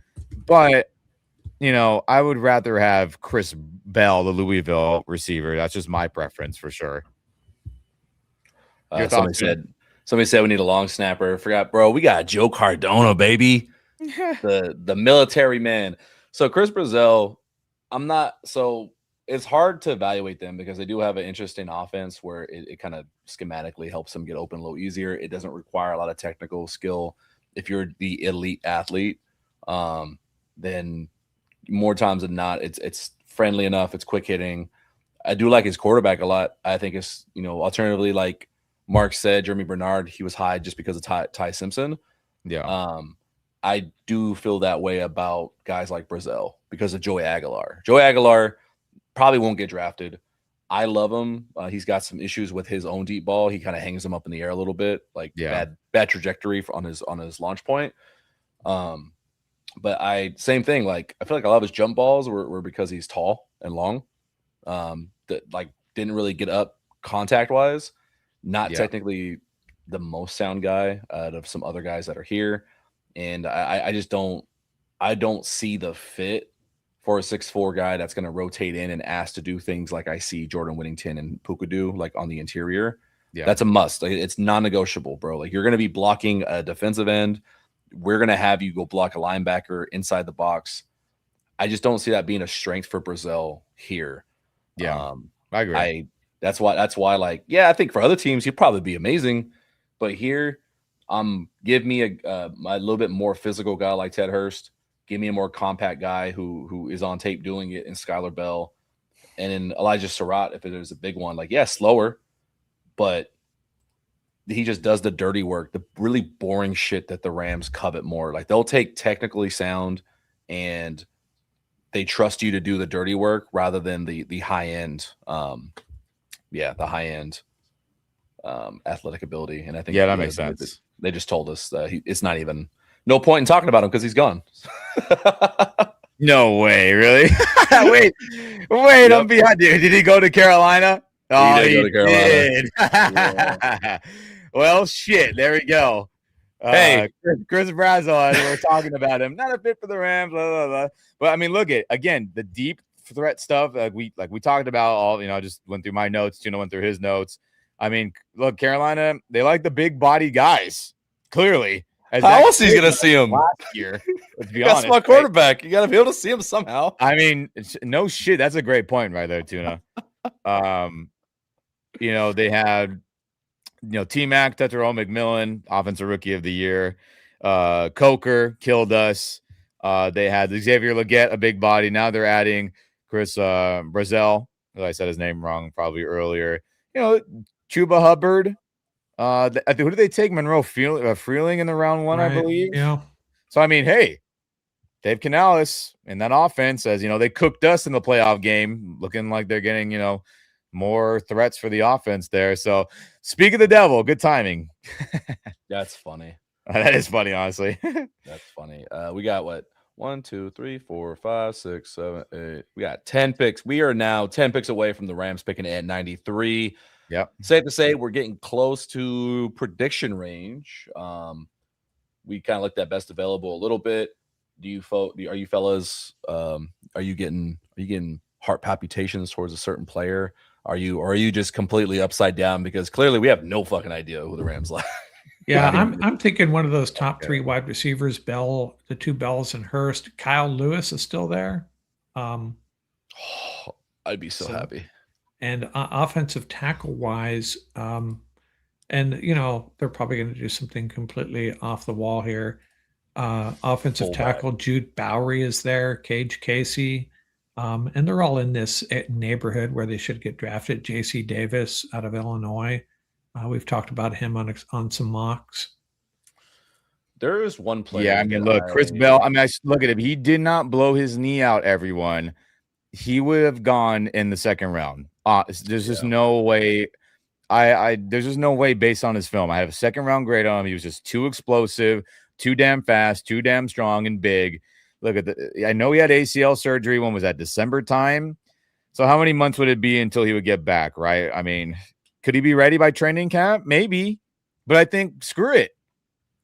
But, I would rather have Chris Bell, the Louisville receiver. That's just my preference for sure. Somebody said we need a long snapper. Forgot, bro. We got Joe Cardona, baby. the military man. So Chris Brazel, it's hard to evaluate them because they do have an interesting offense where it kind of schematically helps them get open a little easier. It doesn't require a lot of technical skill. If you're the elite athlete, then more times than not, it's friendly enough. It's quick hitting. I do like his quarterback a lot. I think it's, alternatively, like Mark said, Jeremy Bernard, he was high just because of Ty Simpson. Yeah. I do feel that way about guys like Brazil because of Joey Aguilar. Joey Aguilar probably won't get drafted. I love him. He's got some issues with his own deep ball. He kind of hangs him up in the air a little bit, like Yeah. bad trajectory on his launch point. But same thing. Like I feel like a lot of his jump balls were because he's tall and long. That like didn't really get up contact wise. Not technically the most sound guy out of some other guys that are here. And I just don't see the fit for a 6'4" guy that's going to rotate in and ask to do things like I see Jordan Whittington and Puka do, like on the interior. Yeah. That's a must. Like, it's non-negotiable, bro. Like you're going to be blocking a defensive end. We're going to have you go block a linebacker inside the box. I just don't see that being a strength for Brazil here. Yeah. I agree. That's why like, yeah, I think for other teams, he'd probably be amazing. But here, give me a little bit more physical guy like Ted Hurst. Give me a more compact guy who is on tape doing it in Skylar Bell. And in Elijah Surratt, if there's a big one, like, yeah, slower, but he just does the dirty work, the really boring shit that the Rams covet more. Like they'll take technically sound and they trust you to do the dirty work rather than the high end, the high end athletic ability. And I think that makes sense. They just told us that it's not even no point in talking about him because he's gone. No way, really? wait, yep. I'm behind you. Did he go to Carolina? Oh, he did go to Carolina. Yeah. Well, shit. There we go. Hey, Chris Brazel, we're talking about him. Not a fit for the Rams, blah, blah, blah. But I mean, look at again the deep threat stuff. Like we talked about all. I just went through my notes. Tuna went through his notes. I mean, look, Carolina, they like the big body guys. Clearly, how else he's gonna see him last year? Let's be honest. That's my quarterback. Right? You got to be able to see him somehow. I mean, no shit. That's a great point right there, Tuna. They had. T-Mac, Tetero McMillan, offensive rookie of the year. Coker killed us. They had Xavier Legette, a big body. Now they're adding Chris Brazel. I said his name wrong probably earlier. Chuba Hubbard. Who did they take? Monroe Freeling in the round one, right, I believe. Yeah. So, I mean, hey, Dave Canales in that offense, as they cooked us in the playoff game, looking like they're getting, more threats for the offense there. So speak of the devil, good timing. That's funny. That is funny, honestly. That's funny. We got what? 1, 2, 3, 4, 5, 6, 7, 8. We got 10 picks. We are now 10 picks away from the Rams picking at 93. Yep. Safe to say we're getting close to prediction range. We kind of looked at best available a little bit. Are you fellas are you getting heart palpitations towards a certain player? Or are you just completely upside down because clearly we have no fucking idea who the Rams like? Yeah, I'm thinking one of those top three wide receivers, Bell, the two Bells and Hurst. Kyle Lewis is still there. I'd be so happy. And offensive tackle wise, and they're probably going to do something completely off the wall here. Offensive tackle Jude Bowery is there, Cage Casey. And they're all in this neighborhood where they should get drafted. J.C. Davis out of Illinois. We've talked about him on some mocks. There is one player. Yeah, I mean, look, Chris Bell. I mean, look at him. He did not blow his knee out, everyone. He would have gone in the second round. There's just no way. There's just no way based on his film. I have a second round grade on him. He was just too explosive, too damn fast, too damn strong and big. Look at I know he had ACL surgery. When was that? December time. So how many months would it be until he would get back? Right. I mean, could he be ready by training camp? Maybe, but I think screw it.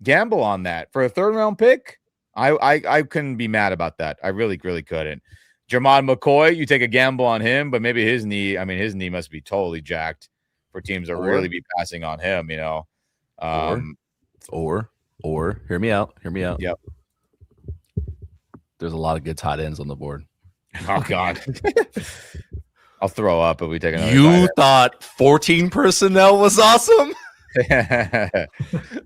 Gamble on that for a third round pick. I couldn't be mad about that. I really, really couldn't. Jermod McCoy, you take a gamble on him, but maybe his knee. I mean, his knee must be totally jacked for teams to really be passing on him. Or hear me out. Yep. There's a lot of good tight ends on the board. Oh God. I'll throw up if we take another. You thought 14 personnel was awesome? Let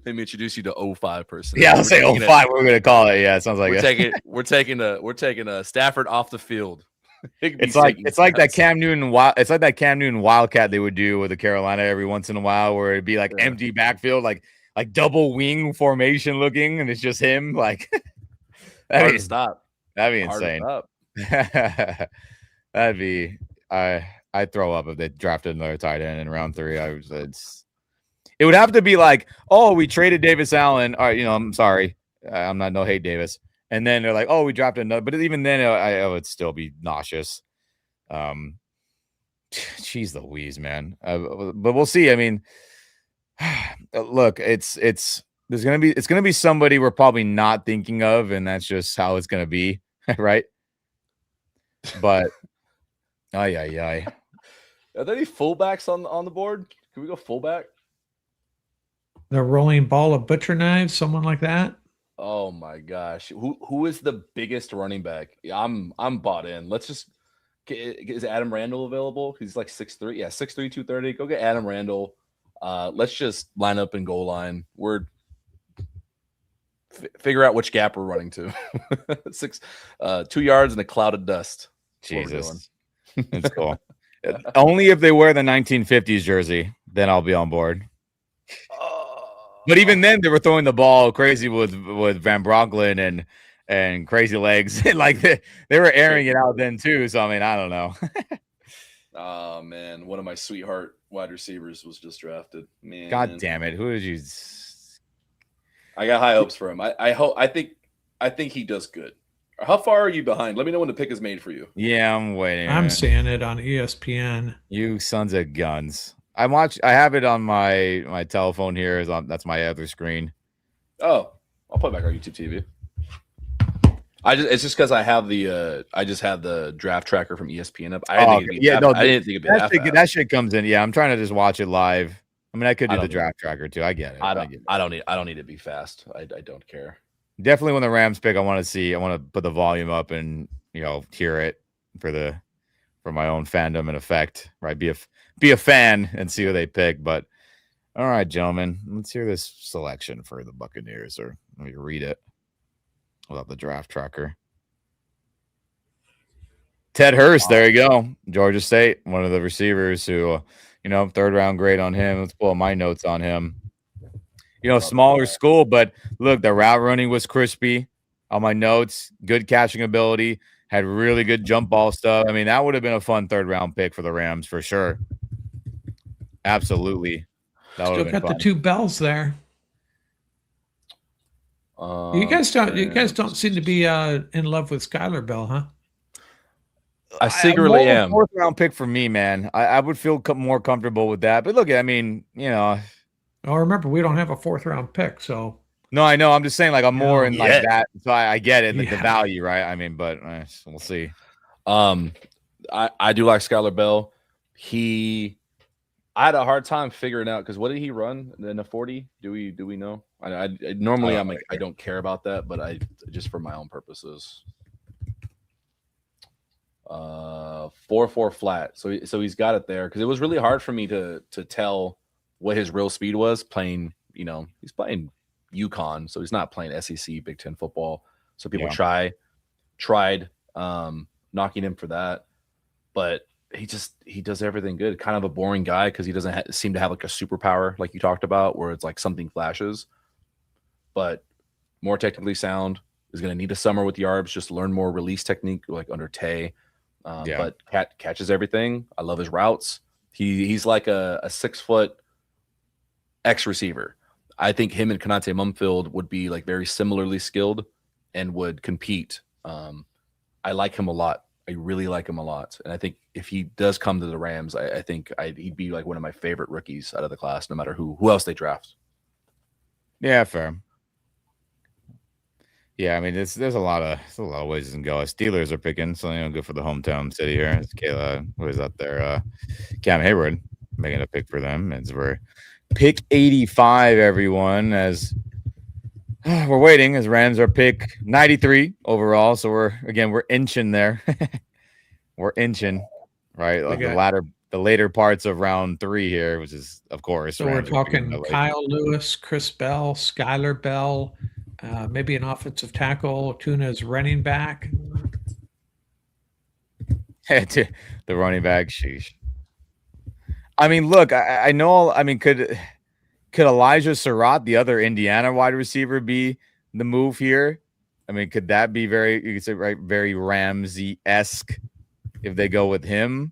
me introduce you to 05 personnel. Yeah, I'll say 05. We're gonna call it. Yeah, it sounds like we're taking a Stafford off the field. It's like that Cam Newton Wildcat they would do with the Carolina every once in a while, where it'd be like empty backfield. Like like double wing formation looking, and it's just him. Like Hard to stop. That'd be Hard to insane. stop. That'd be I'd throw up if they drafted another tight end in round 3. It would have to be like, oh, we traded Davis Allen. All right, I'm sorry, I'm not no hate Davis. And then they're like, oh, we dropped another. But even then, I would still be nauseous. Jeez Louise, man. But we'll see. I mean, look, it's gonna be somebody we're probably not thinking of, and that's just how it's gonna be, right? But ay. Are there any fullbacks on the board? Can we go fullback? The rolling ball of butcher knives, someone like that. Oh my gosh, who is the biggest running back? I'm bought in. Let's just is Adam Randall available? He's like 6'3". Yeah, 6'3", 230. Go get Adam Randall. Let's just line up in goal line. We're figure out which gap we're running to. 2 yards in a cloud of dust. Jesus, it's cool. Only if they wear the 1950s jersey, then I'll be on board. But even then, they were throwing the ball crazy with Van Bronklin and crazy legs. Like they were airing it out then too. So I mean, I don't know. Oh man, one of my sweetheart wide receivers was just drafted. Man, God damn it! Who did you? I got high hopes for him. I think he does good. How far are you behind? Let me know when the pick is made for you. Yeah, I'm waiting. I'm seeing it on ESPN. You sons of guns! I have it on my telephone here. That's my other screen. Oh, I'll put it back on YouTube TV. It's just because I have the draft tracker from ESPN up. I didn't think it'd be that shit comes in. Yeah, I'm trying to just watch it live. I mean, I could do the draft tracker too. I get it. I don't need to be fast. I don't care. Definitely when the Rams pick, I want to put the volume up and hear it for my own fandom and effect. Right, be a fan and see who they pick. But all right, gentlemen, let's hear this selection for the Buccaneers, or let me read it without the draft tracker. Ted Hurst, there you go. Georgia State, one of the receivers who, 3rd round grade on him. Let's pull up my notes on him. Smaller school, but look, the route running was crispy on my notes. Good catching ability, had really good jump ball stuff. I mean, that would have been a fun 3rd round pick for the Rams for sure. Absolutely. Still got the 2 bells there. You guys don't seem to be in love with Skylar Bell, huh? I secretly am. 4th round pick for me, man. I would feel more comfortable with that. But look, I mean, Oh, remember, we don't have a 4th round pick, so. No, I know. I'm just saying, like, I'm more in like that. So I get it, like the value, right? I mean, but we'll see. I do like Skylar Bell. I had a hard time figuring out because what did he run in a 40? Do we know? I normally I'm like I don't care about that, but I just for my own purposes. 4.4 flat. So he's got it there because it was really hard for me to tell what his real speed was playing. He's playing UConn, so he's not playing SEC Big Ten football. So people tried knocking him for that, but he does everything good. Kind of a boring guy because he doesn't seem to have like a superpower like you talked about, where it's like something flashes. But more technically sound, is going to need a summer with Yarbs, just learn more release technique like under Tay. But catches everything. I love his routes. He's like a 6 foot X receiver. I think him and Konate Mumfield would be like very similarly skilled and would compete. I like him a lot. I really like him a lot. And I think if he does come to the Rams, I think he'd be like one of my favorite rookies out of the class, no matter who else they draft. Yeah, fair. Yeah, I mean, there's a lot of ways you can go. Steelers are picking, so good for the hometown city here. It's Kayla, what is up there? Cam Hayward making a pick for them. It's for pick 85, everyone, as we're waiting as Rams are pick 93 overall. So we're inching there. We're inching, right? Like the later parts of round 3 here, which is, of course. So we're talking Kyle Lewis, Chris Bell, Skylar Bell, maybe an offensive tackle, Tuna's running back. The running back, sheesh. I mean, look, I know. I mean, could Elijah Surratt, the other Indiana wide receiver, be the move here? I mean, could that be you could say, right, very Ramsey-esque if they go with him?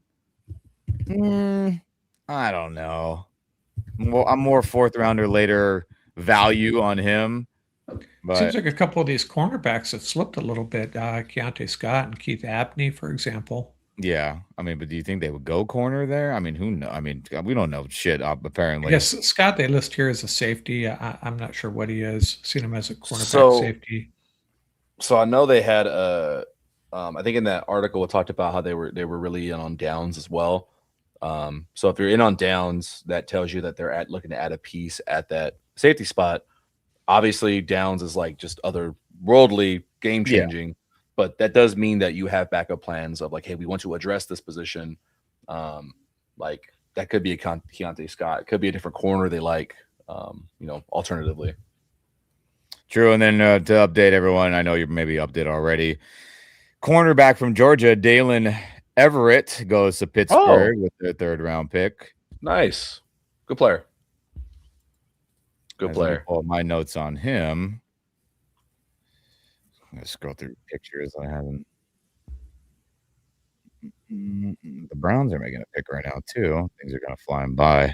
I don't know. I'm more fourth rounder later value on him. But seems like a couple of these cornerbacks have slipped a little bit. Keontae Scott and Keith Abney, for example. yeah, I mean, but do you think they would go corner there? I mean, who knows? I mean, we don't know shit. Apparently, Yes, Scott they list here as a safety. I'm not sure what he is. Seen him as a cornerback safety. So I know they had I think in that article it talked about how they were really in on downs as well. So if you're in on downs, that tells you that they're looking to add a piece at that safety spot. Obviously, downs is like just otherworldly, game changing, but that does mean that you have backup plans of like, hey, we want to address this position. Like that could be a Keontae Scott, it could be a different corner they like, alternatively. True. And then to update everyone, I know you're maybe updated already. Cornerback from Georgia, Dalen Everett, goes to Pittsburgh with their 3rd round pick. Nice. Good player. Good player. Pull my notes on him. I'm going to scroll through pictures. I haven't. The Browns are making a pick right now, too. Things are going to fly by.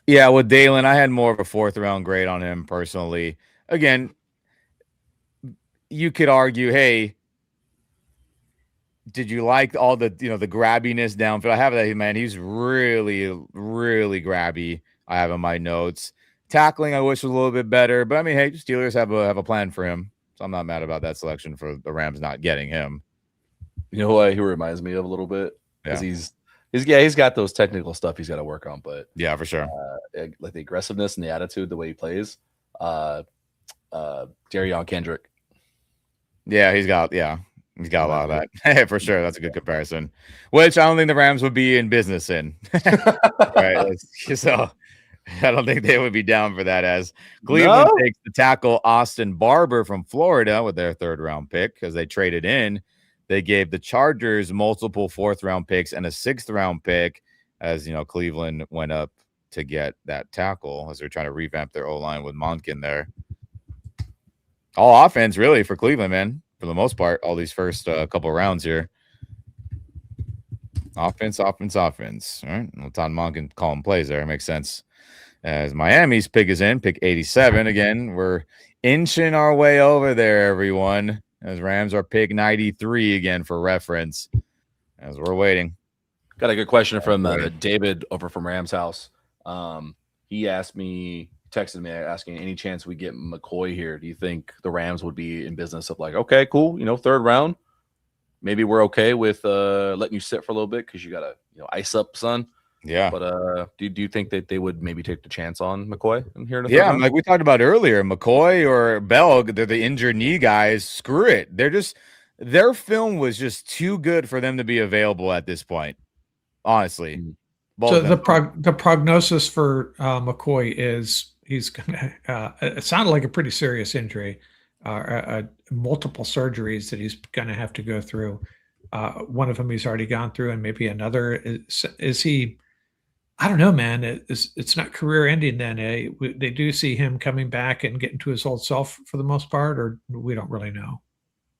Yeah, with Dalen, I had more of a 4th round grade on him personally. Again, you could argue, hey, did you like all the the grabbiness downfield? I have that, man. He's really, really grabby. I have in my notes. Tackling, I wish was a little bit better, but I mean, hey, Steelers have a plan for him, so I'm not mad about that selection for the Rams not getting him. You know what he reminds me of a little bit? Because he's got those technical stuff he's got to work on, but yeah, for sure. Like the aggressiveness and the attitude, the way he plays. Darion Kendrick. Yeah, he's got a lot of that for sure. That's a good comparison, which I don't think the Rams would be in business in. Right, so I don't think they would be down for that. As Cleveland takes the tackle Austin Barber from Florida with their 3rd round pick because they traded in. They gave the Chargers multiple 4th round picks and a 6th round pick, as Cleveland went up to get that tackle as they're trying to revamp their O-line with Monken there. All offense really for Cleveland, man, for the most part, all these first couple rounds here. Offense. All right. Well, Todd Monken calling plays there. It makes sense. As Miami's pick is in, pick 87. Again, we're inching our way over there, everyone. As Rams are pick 93 again for reference. As we're waiting. Got a good question from David over from Rams House. He texted me asking, any chance we get McCoy here? Do you think the Rams would be in business of like, okay, cool, 3rd round, maybe we're okay with letting you sit for a little bit because you got to ice up, son. Yeah. But do you think that they would maybe take the chance on McCoy in here? Yeah, like we talked about earlier, McCoy or Bell, they're the injured knee guys. Screw it. Their film was just too good for them to be available at this point. Honestly. So the prognosis for McCoy is he's gonna. It sounded like a pretty serious injury, multiple surgeries that he's gonna have to go through. One of them he's already gone through, and maybe another. Is he? I don't know, man. It's not career ending. Then they do see him coming back and getting to his old self for the most part, or we don't really know.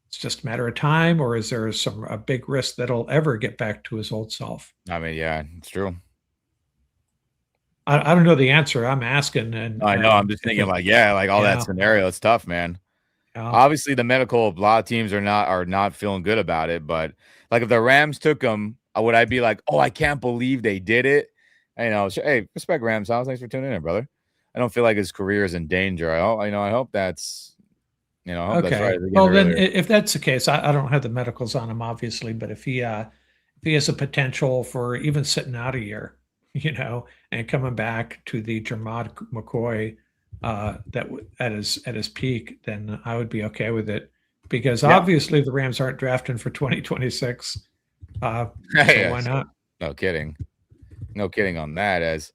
It's just a matter of time, or is there a big risk that he'll ever get back to his old self? I mean, yeah, it's true. I don't know the answer. I'm asking, and I know I'm just thinking like that scenario. It's tough, man. Obviously, the medical, a lot of teams are not feeling good about it. But like, if the Rams took him, would I be like, oh, I can't believe they did it? Hey, respect Rams house. Thanks for tuning in, brother. I don't feel like his career is in danger. I hope that's, okay. That's right. Well, then if that's the case, I don't have the medicals on him, obviously, but if he has a potential for even sitting out a year, and coming back to the Jermod McCoy that at his peak, then I would be okay with it, because obviously the Rams aren't drafting for 2026. So why not? No kidding on that. As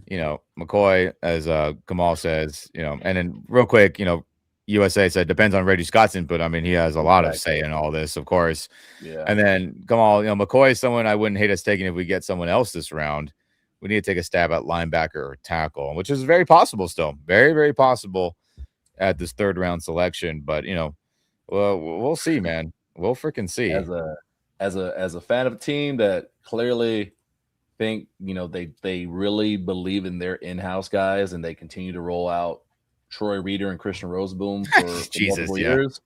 McCoy, as Kamal says, and then real quick, USA said depends on Reggie Scott's input. I mean, he has a lot of Exactly. say in all this, of course. Yeah. And then come on, McCoy is someone I wouldn't hate us taking if we get someone else this round. We need to take a stab at linebacker or tackle, which is very possible still. Very, very possible at this third round selection. But well, we'll see, man. We'll freaking see. As a fan of a team that clearly think they really believe in their in-house guys, and they continue to roll out Troy Reader and Christian Roseboom for multiple years.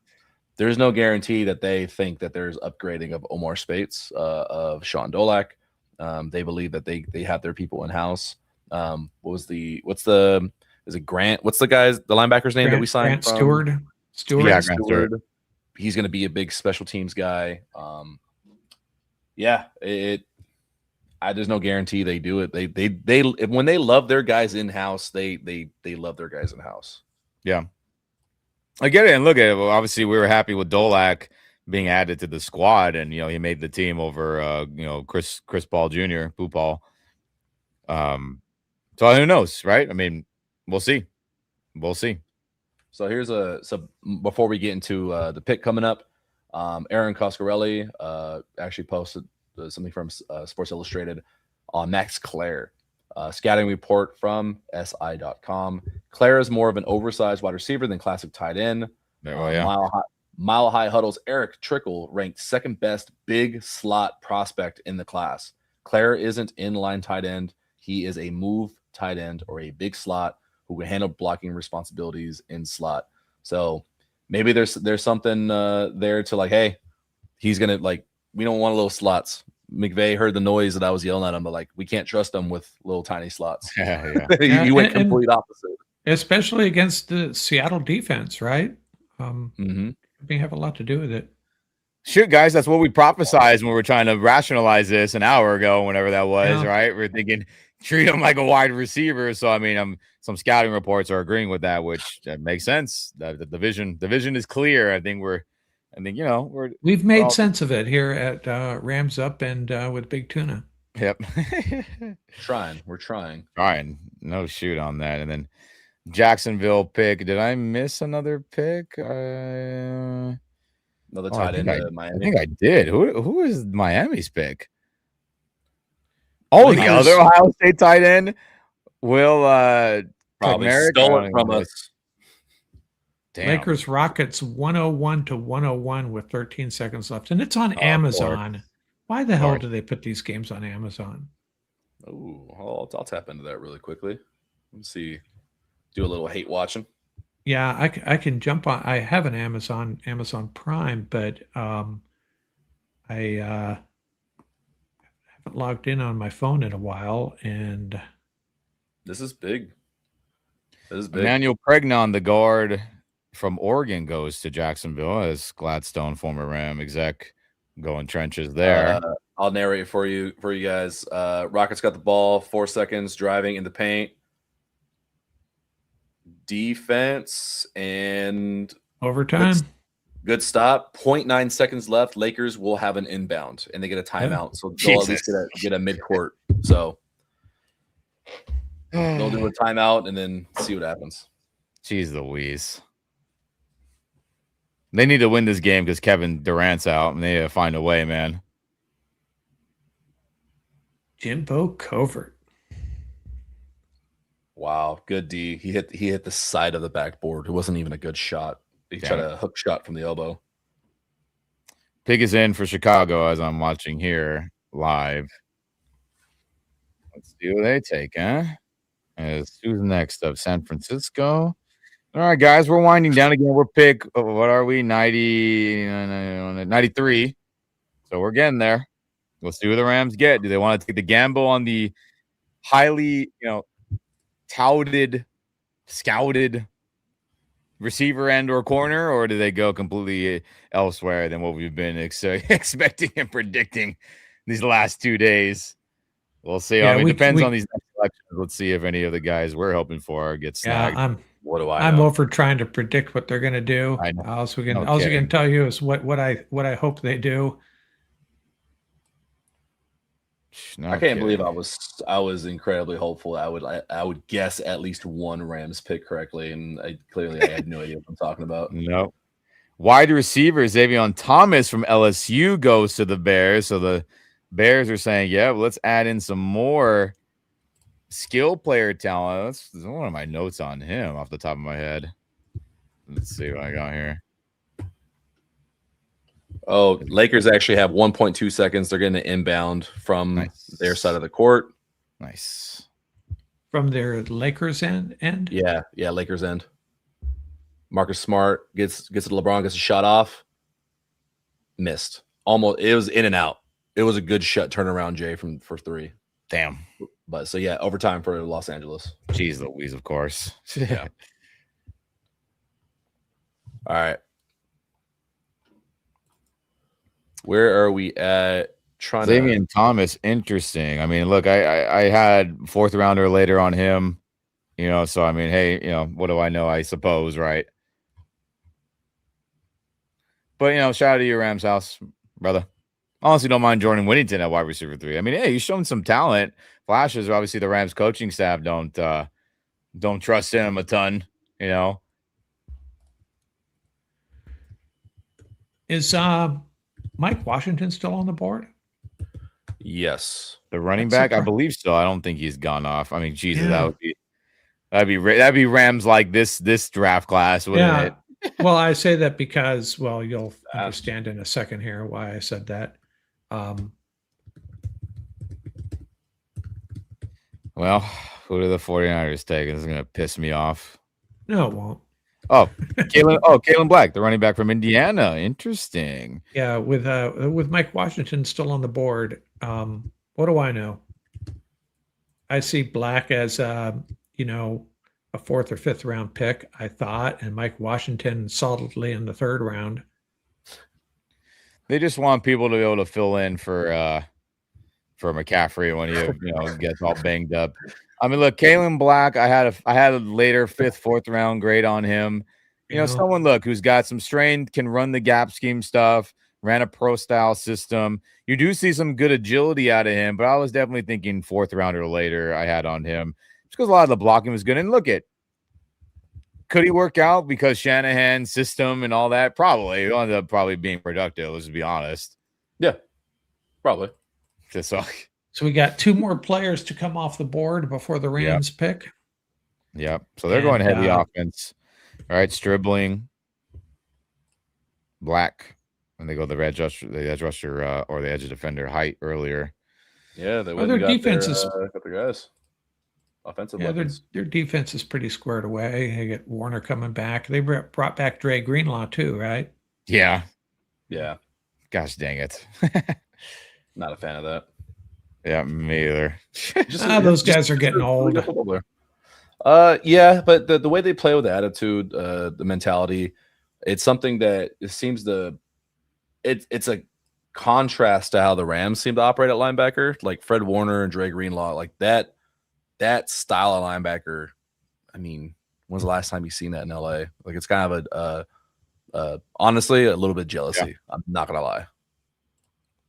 There's no guarantee that they think that there's upgrading of Omar Spates, of Sean Dolak. They believe that they have their people in house. Is it Grant? What's the linebacker's name that we signed? Grant Stewart. Yeah, Grant Stewart. He's going to be a big special teams guy. There's no guarantee they do it. They when they love their guys in house, they love their guys in house. Yeah, I get it. And look at it. Well, obviously, we were happy with Dolak being added to the squad, and he made the team over Chris Paul Jr. Pooh Paul. So who knows, right? I mean, we'll see. We'll see. So before we get into the pick coming up, Aaron Coscarelli actually posted something from Sports Illustrated on Max Clare. Scouting report from SI.com. Clare is more of an oversized wide receiver than classic tight end. Mile High Huddle's Eric Trickle ranked second best big slot prospect in the class. Clare isn't inline tight end. He is a move tight end or a big slot who can handle blocking responsibilities in slot. So maybe there's something there to hey, he's gonna we don't want little slots. McVay heard the noise that I was yelling at him, but we can't trust him with little tiny slots. Yeah. You went complete opposite, especially against the Seattle defense, right? May have a lot to do with it. Shoot, guys, that's what we prophesized when we were trying to rationalize this an hour ago, whenever that was, right? We're thinking treat him like a wide receiver. So I mean, some scouting reports are agreeing with that, which makes sense. The vision is clear. I think we've made sense of it here at Rams Up and with Big Tuna. Yep. We're trying. No shoot on that. And then Jacksonville pick. Did I miss another pick? Another tight end to Miami. I think I did. Who is Miami's pick? Oh, the other Ohio State tight end. Will probably stole it from us. Damn. Lakers Rockets 101 to 101 with 13 seconds left, and it's on Amazon. Lord. Why the hell do they put these games on Amazon? Oh, I'll tap into that really quickly. Let's see. Do a little hate watching. Yeah, I can jump on. I have an Amazon Prime, but I haven't logged in on my phone in a while, and this is big. Emmanuel Pregnon, the guard from Oregon, goes to Jacksonville as Gladstone, former Ram exec, going trenches there. I'll narrate for you guys. Rockets got the ball, 4 seconds, driving in the paint. Defense and overtime. Good stop. 0.9 seconds left. Lakers will have an inbound, and they get a timeout. So they'll at least get a mid-court. So they'll do a timeout and then see what happens. Jeez Louise. They need to win this game because Kevin Durant's out, and they need to find a way, man. Jimbo Covert. Wow, good D. He hit the side of the backboard. It wasn't even a good shot. He tried a hook shot from the elbow. Pick is in for Chicago as I'm watching here live. Let's see who they take, huh? Who's next up? San Francisco. All right, guys, we're winding down again. We're pick, what are we? 93. So we're getting there. Let's see who the Rams get. Do they want to take the gamble on the highly, touted, scouted receiver and or corner, or do they go completely elsewhere than what we've been expecting and predicting these last 2 days? We'll see. Yeah, it depends on these next elections. Let's see if any of the guys we're hoping for get snagged. Yeah, I'm over trying to predict what they're going to do. All we can tell you is what I hope they do. I can't believe I was incredibly hopeful. I would guess at least one Rams pick correctly, and I had no idea what I'm talking about. No. Wide receiver Xavier Thomas from LSU goes to the Bears. So the Bears are saying, yeah, well, let's add in some more skill player talent. That's one of my notes on him off the top of my head. Let's see what I got here. Oh, Lakers actually have 1.2 seconds. They're getting an inbound from their side of the court. Nice. From their Lakers end? Yeah, Lakers end. Marcus Smart gets to LeBron, gets a shot off. Missed. Almost. It was in and out. It was a good shot turnaround, Jay, for three. Damn. But so yeah, overtime for Los Angeles. Jeez Louise, of course. Yeah. All right. Where are we at? Xavier Thomas, interesting. I mean, look, I had fourth rounder later on him, so I mean, hey, what do I know? I suppose, right? But shout out to your Rams house, brother. Honestly, don't mind Jordan Whittington at wide receiver 3. I mean, hey, he's shown some talent. Flashes. Obviously, the Rams coaching staff don't trust him a ton. Is Mike Washington still on the board? Yes, the running back. I believe so. I don't think he's gone off. I mean, Jesus, that'd be Rams like this draft class, wouldn't it? Well, I say that because, well, you'll understand in a second here why I said that. Well, who do the 49ers take? This is going to piss me off. No, it won't. Oh, Kalen Black, the running back from Indiana. Interesting. Yeah, with Mike Washington still on the board, what do I know? I see Black as a 4th or 5th round pick, I thought, and Mike Washington solidly in the 3rd round. They just want people to be able to fill in for McCaffrey when he gets all banged up. I mean, look, Kalen Black, I had a later 5th, 4th round grade on him. Someone who's got some strength, can run the gap scheme stuff, ran a pro style system. You do see some good agility out of him, but I was definitely thinking 4th round or later I had on him. Just because a lot of the blocking was good. And look could he work out because Shanahan's system and all that? Probably. He ended up probably being productive, let's be honest. Yeah, probably. So we got 2 more players to come off the board before the Rams pick. Yep. So they're going heavy offense. All right, Stribling, Black, and they go the edge rusher or the edge defender height earlier. Yeah, they their defense is got the guys. Offensive. Yeah, their defense is pretty squared away. They get Warner coming back. They brought back Dre Greenlaw too, right? Yeah. Yeah. Gosh dang it. Not a fan of that. Yeah, me either. Those guys are getting old. Yeah, but the way they play with the attitude, the mentality, it's something that it seems it's a contrast to how the Rams seem to operate at linebacker, like Fred Warner and Dre Greenlaw, like that style of linebacker. I mean, when's the last time you seen that in LA? Like, it's kind of honestly a little bit jealousy. Yeah. I'm not gonna lie.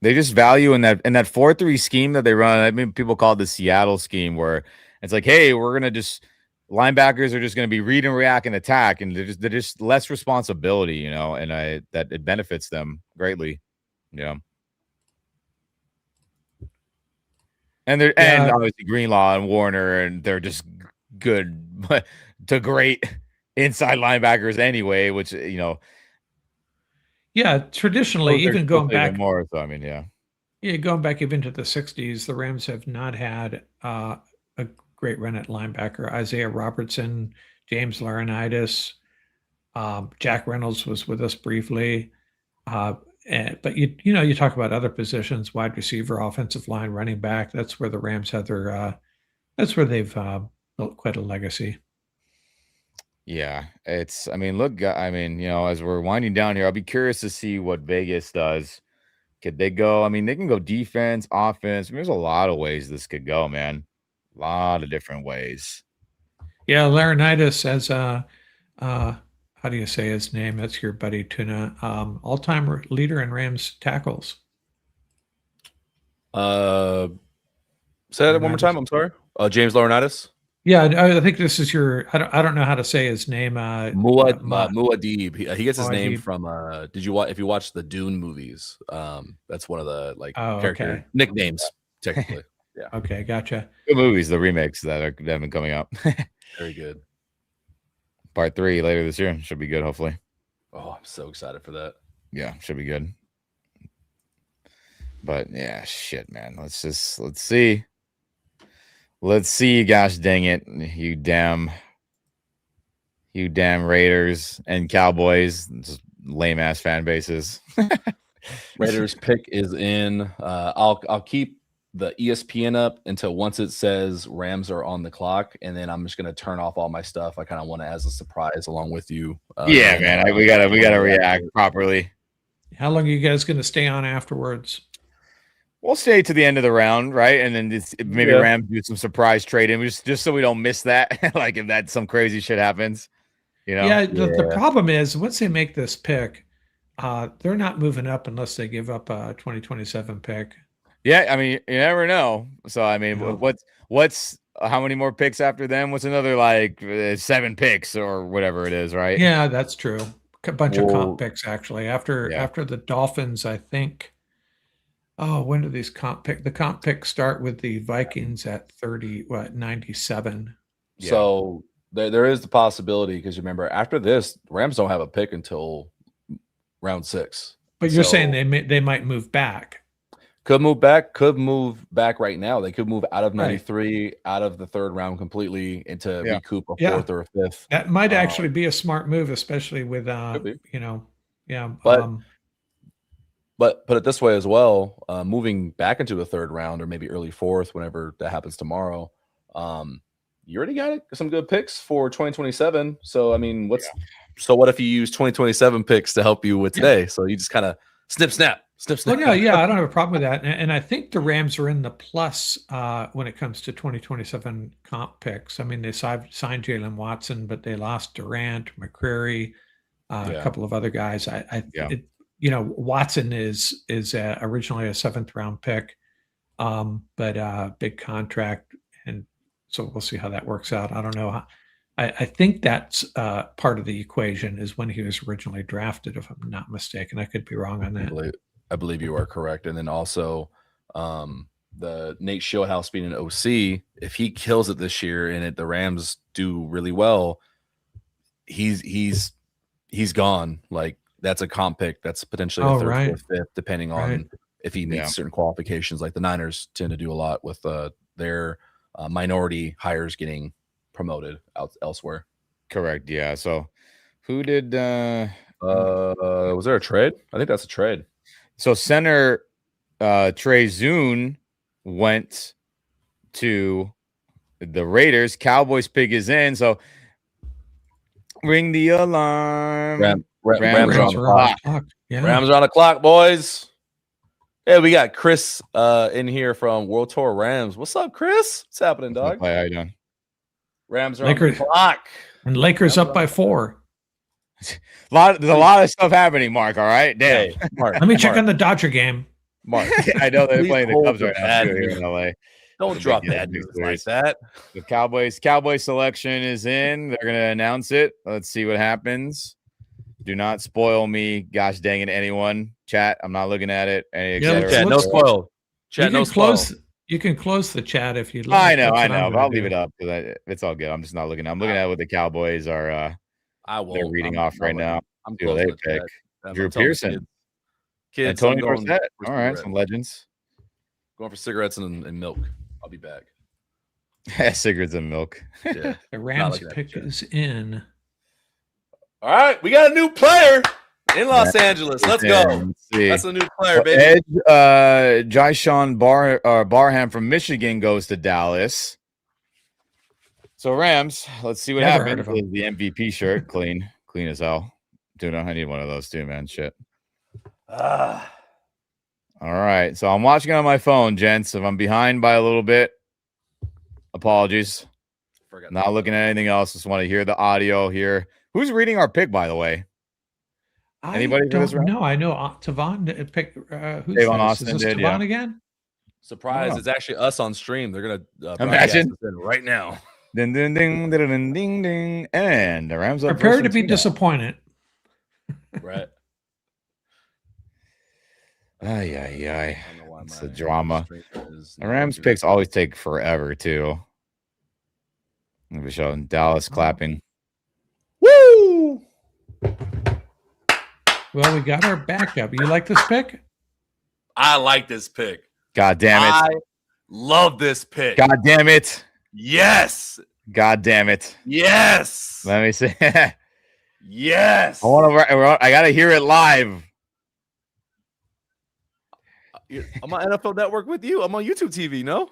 They just value in that 4-3 scheme that they run. I mean, people call it the Seattle scheme, where it's like, hey, we're gonna just linebackers are just gonna be read and react and attack, and they're just less responsibility, and that it benefits them greatly. Yeah. And obviously Greenlaw and Warner, and they're just good to great inside linebackers anyway, which Yeah, traditionally, even going back more. So I mean, yeah, going back even to the 60s, the Rams have not had a great run at linebacker. Isaiah Robertson, James Laurinaitis, Jack Reynolds was with us briefly. But you talk about other positions: wide receiver, offensive line, running back. That's where the Rams had their. That's where they've built quite a legacy. Yeah, as we're winding down here, I'll be curious to see what Vegas does. Could they go? I mean, they can go defense, offense. I mean, there's a lot of ways this could go, man. A lot of different ways. Yeah, Laurinaitis as how do you say his name? That's your buddy Tuna. All-time leader in Rams tackles. Say that one more time. I'm sorry. James Laurinaitis. Yeah, I think this is your. I don't know how to say his name. Muad'Dib. He gets his name Muad'Dib. from. Did you watch? If you watch the Dune movies, that's one of the character okay. nicknames technically. Yeah. Okay, gotcha. Good movies, the remakes that have been coming up. Very good. Part 3 later this year should be good. Hopefully. Oh, I'm so excited for that. Yeah, should be good. But yeah, shit, man. Let's see. Let's see. Gosh dang it, you damn Raiders and Cowboys, just lame ass fan bases. Raiders pick is in. I'll keep the ESPN up until once it says Rams are on the clock, and then I'm just gonna turn off all my stuff. I kind of want to as a surprise along with you. Yeah, man. We gotta react properly. How long are you guys going to stay on afterwards? We'll stay to the end of the round, right? And then maybe Rams do some surprise trading, just so we don't miss that. Like if that some crazy shit happens, you know. Yeah, the problem is once they make this pick, they're not moving up unless they give up a 2027 pick. Yeah, I mean, you never know. So I mean, Yeah. what's how many more picks after them? What's another 7 picks or whatever it is, right? Yeah, that's true. A bunch of comp picks actually. After the Dolphins, I think. Oh, when do these comp pick? The comp picks start with the Vikings at 97. Yeah. So there is the possibility because you remember after this, Rams don't have a pick until round 6. But you're saying they might move back. Could move back right now. They could move out of 93, out of the 3rd round completely into recoup a 4th or a 5th. That might actually be a smart move, especially with But put it this way as well, moving back into the 3rd round or maybe early 4th, whenever that happens tomorrow, you already got some good picks for 2027. So I mean, so what if you use 2027 picks to help you with today? So you just kind of snap. Well, no, I don't have a problem with that. And I think the Rams are in the plus when it comes to 2027 comp picks. I mean, they signed Jalen Watson, but they lost Durant, McCreary, a couple of other guys. Watson is originally a 7th round pick, but big contract. And so we'll see how that works out. I don't know. I think that's part of the equation is when he was originally drafted, if I'm not mistaken. I could be wrong on that. I believe you are correct. And then also the Nate Shieldhouse being an OC, if he kills it this year and the Rams do really well, he's gone. Like that's a comp pick. That's potentially a 3rd, 4th, 5th, depending on if he meets certain qualifications. Like the Niners tend to do a lot with their minority hires getting promoted elsewhere. Correct. Yeah. So who did was there a trade? I think that's a trade. So center Trey Zune went to the Raiders. Cowboys pick is in. So ring the alarm. Rams are on the clock. Yeah. Rams are on the clock, boys. Hey, we got Chris in here from World Tour Rams. What's up, Chris? What's happening, dog? How you doing? Rams are on the clock. And Lakers up by 4. There's a lot of stuff happening, Mark. All right, damn. Hey, Mark, let me check on the Dodger game. Mark, I know they're playing the Cubs right now here in LA. Don't drop bad news like that. The Cowboy selection is in. They're gonna announce it. Let's see what happens. Do not spoil me. Gosh dang it, anyone. Chat. I'm not looking at it. Chat, no spoil. Chat, no spoil. You can close the chat if you'd like. I know. But I'll leave it up because it's all good. I'm just not looking. I'm looking at what the Cowboys are. They're reading off right now. I'm who they pick. Drew Pearson, kids, Tony Dorsett. All right, some legends. Going for cigarettes and milk. I'll be back. Cigarettes and milk. Yeah. The Rams pick is in. All right, we got a new player in Los Angeles. Let's go. Let's see. That's a new player, baby. Jyshawn Barham from Michigan goes to Dallas. So Rams, let's see what happens. The MVP shirt, clean as hell. Dude, I need one of those too, man. Shit. All right, so I'm watching on my phone, gents. If I'm behind by a little bit, apologies. Not looking at anything else. Just want to hear the audio here. Who's reading our pick, by the way? Anybody for this round? No, I know Tavon picked. Who's Tavon Austin is this did, Tavon again? Surprise! Oh. It's actually us on stream. They're gonna Imagine. broadcast us in right now. Ding, ding, ding, ding, ding, ding, ding. And the Rams up Prepare versus to be Tuna. disappointed. Right. Ay, ay, I ay. don't know why It's my the drama. stream is The not Rams working. picks always take forever, too. We're showing Dallas clapping. Woo! Well, we got our backup. You like this pick? I like this pick. God damn it. I love this pick. God damn it. Yes. God damn it. Yes. Let me see. Yes. I got to hear it live. I'm on NFL Network with you. I'm on YouTube TV. No.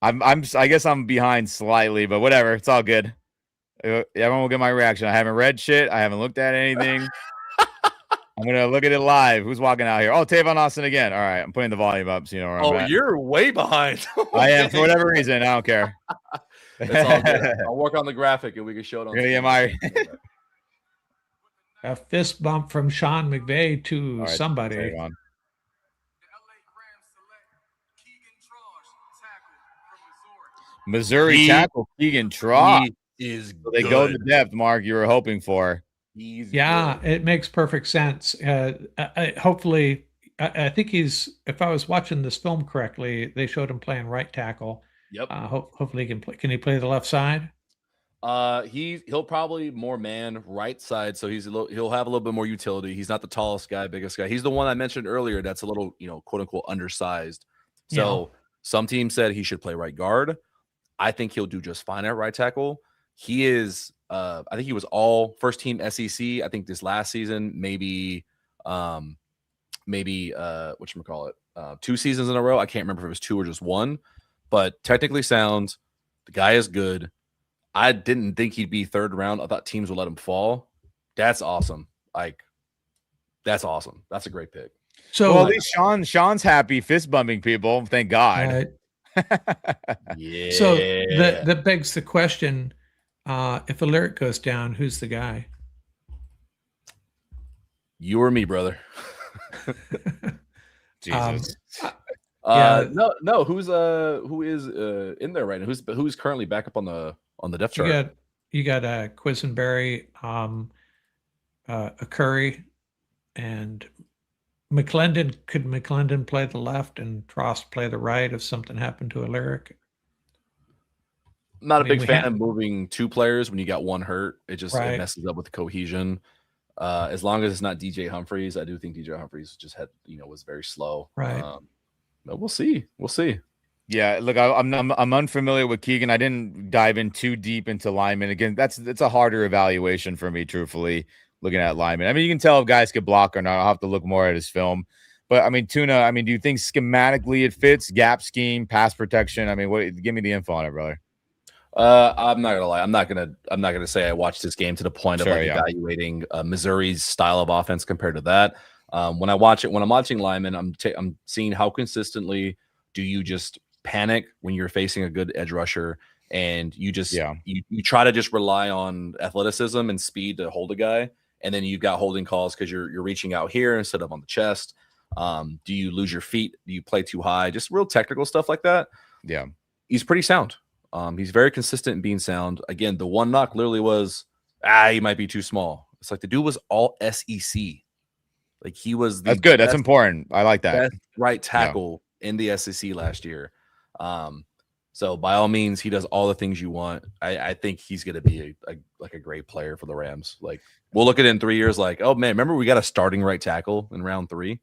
I guess I'm behind slightly, but whatever. It's all good. Everyone will get my reaction. I haven't read shit. I haven't looked at anything. I'm gonna look at it live. Who's walking out here? Oh, Tavon Austin again. All right, I'm putting the volume up so you know where I'm at. You're way behind. I am for whatever reason. I don't care. It's all good. I'll work on the graphic and we can show it on. Gonna get my A fist bump from Sean McVay to right, somebody. Tavon. Missouri tackle Keegan Tross. He is So they go to depth, Mark, you were hoping for. Yeah, it makes perfect sense. Hopefully, I think he's. If I was watching this film correctly, they showed him playing right tackle. Yep. Hopefully, he can play. Can he play the left side? He'll probably more man right side, so he'll have a little bit more utility. He's not the tallest guy, biggest guy. He's the one I mentioned earlier that's a little, quote unquote undersized. So some teams said he should play right guard. I think he'll do just fine at right tackle. He is I think he was all first team SEC. I think this last season, maybe whatchamacallit, 2 seasons in a row. I can't remember if it was 2 or just 1, but technically sound. The guy is good. I didn't think he'd be 3rd round. I thought teams would let him fall. That's awesome. That's awesome. That's a great pick. So at least Sean's happy fist bumping people. Thank God. Yeah. So that begs the question: if a lyric goes down, who's the guy? You or me, brother. Jesus. No. Who is in there right now? Who's currently back up on the depth chart? You got Quisenberry, a Curry, and McClendon. Could McClendon play the left and Trost play the right if something happened to a lyric? I'm not a big fan of moving 2 players when you got 1 hurt. It just Right. it messes up with the cohesion. As long as it's not DJ Humphries, I do think DJ Humphries just was very slow. Right. But we'll see. Yeah, look, I'm unfamiliar with Keegan. I didn't dive in too deep into linemen. Again, it's a harder evaluation for me, truthfully, looking at linemen. I mean, you can tell if guys could block or not. I'll have to look more at his film. But I mean, Tuna, do you think schematically it fits? Gap scheme, pass protection? I mean, give me the info on it, brother. I'm not gonna lie. I'm not gonna say I watched this game to the point of evaluating Missouri's style of offense compared to that. When I'm watching linemen, I'm seeing how consistently do you just panic when you're facing a good edge rusher, and you just you try to just rely on athleticism and speed to hold a guy, and then you've got holding calls because you're reaching out here instead of on the chest. Do you lose your feet? Do you play too high? Just real technical stuff like that. Yeah, he's pretty sound. He's very consistent in being sound. Again, the one knock literally was, he might be too small. It's like the dude was all SEC. Like he was. That's good. That's important. I like that. Best right tackle in the SEC last year. So by all means, he does all the things you want. I think he's going to be a great player for the Rams. Like we'll look at it in 3 years. Like, oh man, remember we got a starting right tackle in round 3.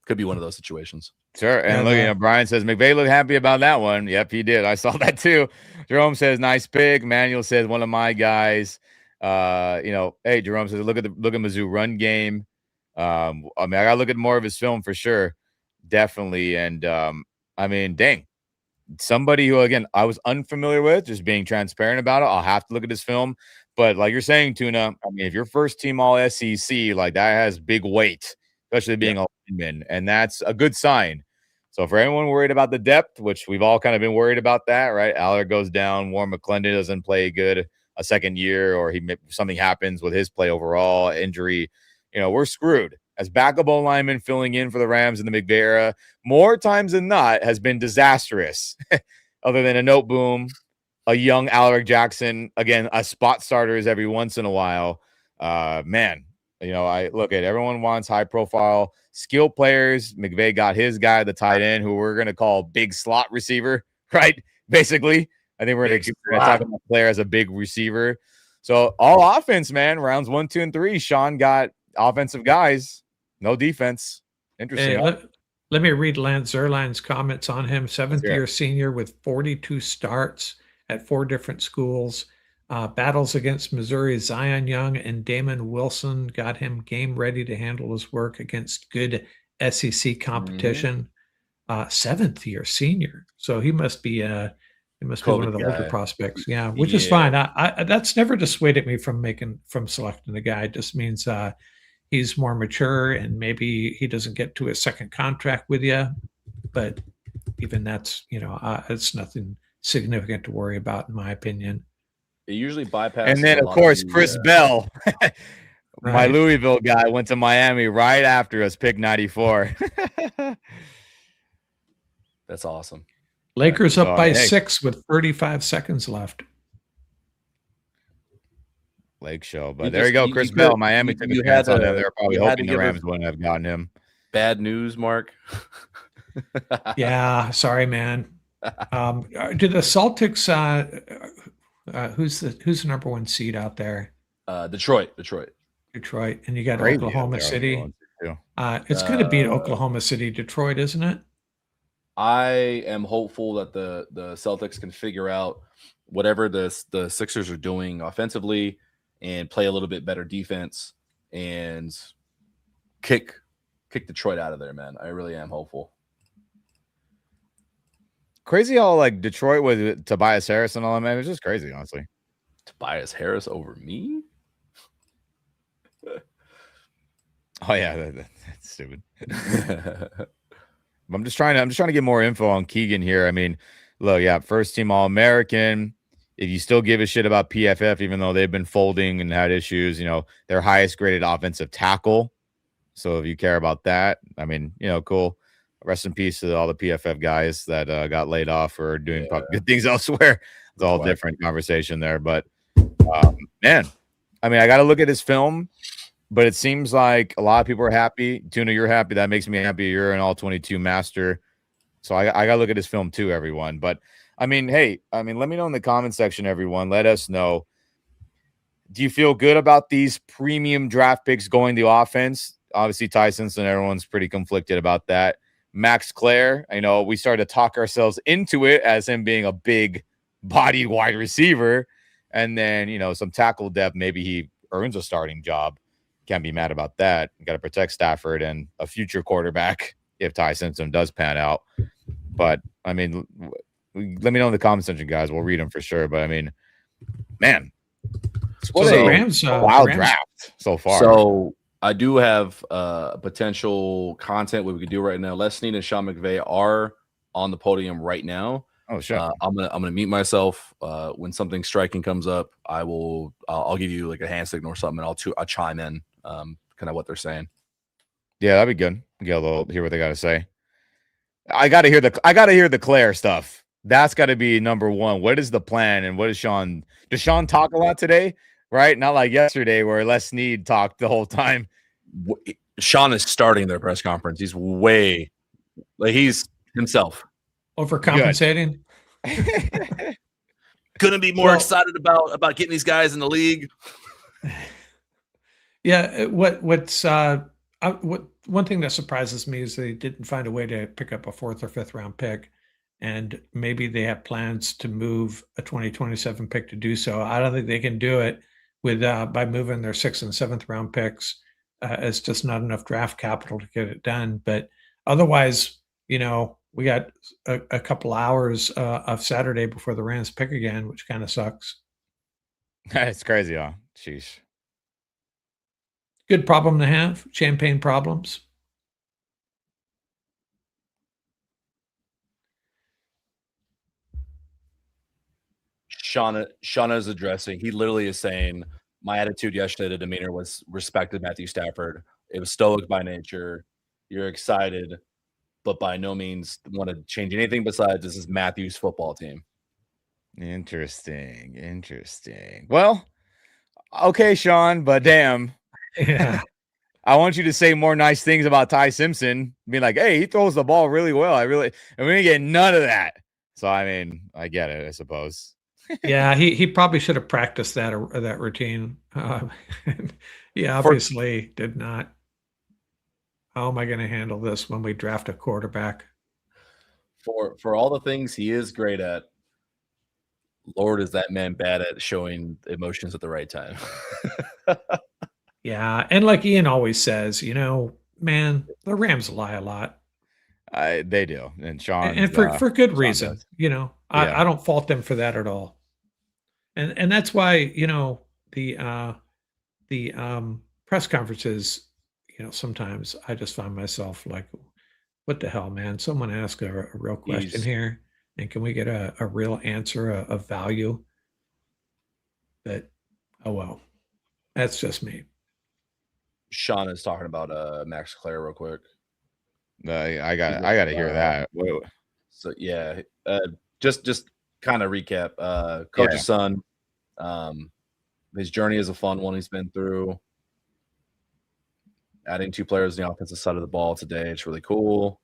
Could be one of those situations. Sure. And look, Brian says McVay looked happy about that one. Yep, he did. I saw that too. Jerome says nice pick. Manuel says one of my guys. Hey, Jerome says look at Mizzou run game. I gotta look at more of his film for sure, definitely. And dang, somebody who again I was unfamiliar with, just being transparent about it. I'll have to look at his film. But like you're saying, Tuna, if you're first team all SEC, like that has big weight, especially being a lineman, and that's a good sign. So for anyone worried about the depth, which we've all kind of been worried about that, right? Aller goes down, Warren McClendon doesn't play good a second year, or something happens with his play overall, injury, we're screwed as backup lineman filling in for the Rams in the McVay era, more times than not, has been disastrous. Other than a Note Boom, a young Alaric Jackson, again, a spot starters every once in a while. Man, I look at everyone wants high profile skill players. McVay got his guy, the tight end, who we're going to call big slot receiver, right? Basically, I think we're going to talk about player as a big receiver. So all offense, man, rounds 1, 2, and 3. Sean got offensive guys, no defense. Interesting. Hey, let me read Lance Zerline's comments on him. 7th-year senior with 42 starts at 4 different schools. Battles against Missouri, Zion Young and Damon Wilson got him game ready to handle his work against good SEC competition. 7th-year senior, so he must be one of the older prospects. Yeah, which is fine. I that's never dissuaded me from selecting the guy. It just means he's more mature and maybe he doesn't get to his second contract with you, but even that's it's nothing significant to worry about in my opinion. It usually bypasses. And then, of course, Chris Bell, my Louisville guy, went to Miami right after us, pick 94. That's awesome. Lakers up by 6 with 35 seconds left. Lake show, but there you go, Chris Bell. Miami took a chance on him. They're probably hoping the Rams wouldn't have gotten him. Bad news, Mark. Yeah, sorry, man. Do the Celtics? Who's the number 1 seed out there? Detroit, and you got Oklahoma City. It's going to beat Oklahoma City, Detroit, isn't it? I am hopeful that the Celtics can figure out whatever the Sixers are doing offensively and play a little bit better defense and kick Detroit out of there, man. I really am hopeful. Crazy how like Detroit with Tobias Harris and all that, man. It's just crazy, honestly. Tobias Harris over me? Oh yeah, that's stupid. I'm just trying to get more info on Keegan here. I mean, look, yeah, first team All-American. If you still give a shit about PFF, even though they've been folding and had issues, their highest graded offensive tackle. So if you care about that, I mean, cool. Rest in peace to all the PFF guys that got laid off or doing good things elsewhere. It's all different conversation there. But, man, I mean, I got to look at his film, but it seems like a lot of people are happy. Tuna, you're happy. That makes me happy. You're an all-22 master. So I got to look at his film too, everyone. But, I mean, hey, let me know in the comment section, everyone. Let us know. Do you feel good about these premium draft picks going to offense? Obviously, Tyson's and everyone's pretty conflicted about that. Max Clare, we started to talk ourselves into it as him being a big bodied wide receiver. And then, some tackle depth. Maybe he earns a starting job. Can't be mad about that. Got to protect Stafford and a future quarterback if Ty Simpson does pan out. But, I mean, let me know in the comment section, guys. We'll read them for sure. But, I mean, man, what a wild draft so far. So, I do have potential content what we could do right now. Les Snead and Sean McVay are on the podium right now. Oh, sure. I'm gonna mute myself. When something striking comes up, I'll give you like a hand signal or something, and I'll chime in kind of what they're saying. Yeah, that'd be good. Hear what they got to say. I gotta hear the Claire stuff. That's got to be number one. What is the plan, and what is Sean? Does Sean talk a lot today? Right, not like yesterday where Les Snead talked the whole time. Sean is starting their press conference. He's he's himself. Overcompensating. Couldn't be more excited about getting these guys in the league. Yeah, what one thing that surprises me is they didn't find a way to pick up a 4th or 5th round pick. And maybe they have plans to move a 2027 pick to do so. I don't think they can do it by moving their 6th and 7th round picks. It's just not enough draft capital to get it done. But otherwise, we got a couple hours of Saturday before the Rams pick again, which kind of sucks. It's crazy, huh? Sheesh. Good problem to have. Champagne problems. Shauna is addressing. He literally is saying, my attitude yesterday, the demeanor was respected Matthew Stafford It was stoic by nature. You're excited, but by no means want to change anything besides this is Matthew's football team. Interesting. Well, okay, Sean, but damn. Yeah. I want you to say more nice things about Ty Simpson. Be like, hey, he throws the ball really well. And we didn't get none of that. So, I mean, I get it, I suppose. Yeah, he probably should have practiced that routine. He obviously did not. How am I going to handle this when we draft a quarterback? For all the things he is great at, Lord, is that man bad at showing emotions at the right time. Yeah, and like Ian always says, man, the Rams lie a lot. They do, and Sean, and for good Sean reason. does. I don't fault them for that at all. And that's why the press conferences, sometimes I just find myself like, what the hell, man? Someone ask a real question here, and can we get a real answer of value? But oh well, that's just me. Sean is talking about Max Clare real quick. I got to hear that. So yeah, just kind of recap. Coach's son, his journey is a fun one he's been through. Adding 2 players on the offensive side of the ball today, it's really cool.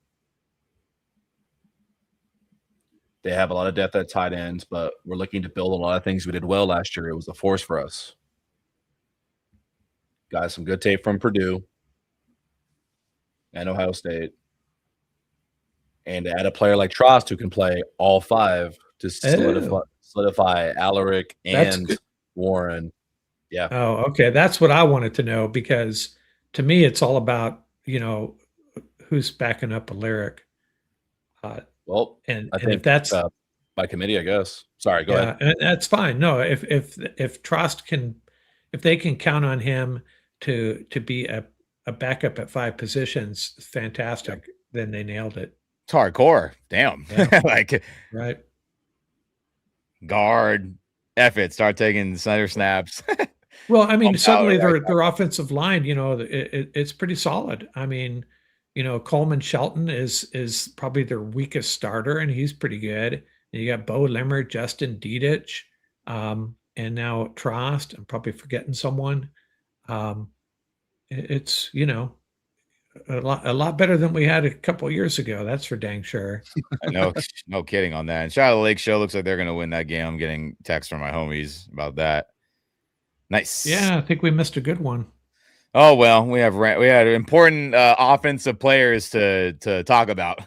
They have a lot of depth at tight ends, but we're looking to build a lot of things we did well last year. It was a force for us. Got some good tape from Purdue and Ohio State. And to add a player like Trost who can play all 5 to solidify Alaric and Warren. Yeah. Oh, okay. That's what I wanted to know, because to me, it's all about, who's backing up a lyric. Well, and I think if that's by committee, I guess. Sorry, go ahead. And that's fine. No, if Trost if they can count on him to be a backup at 5 positions, fantastic. Then they nailed it. It's hardcore. Damn. Yeah. Like, right. Guard, start taking center snaps. Well, I mean, suddenly their offensive line, it's pretty solid. I mean, Coleman Shelton is probably their weakest starter, and he's pretty good. And you got Bo Limmer, Justin Dedich, and now Trost. I'm probably forgetting someone. It's a lot better than we had a couple of years ago. That's for dang sure. No kidding on that. And Shadow Lake Show looks like they're going to win that game. I'm getting texts from my homies about that. Nice. Yeah, I think we missed a good one. Oh well, we had important offensive players to talk about.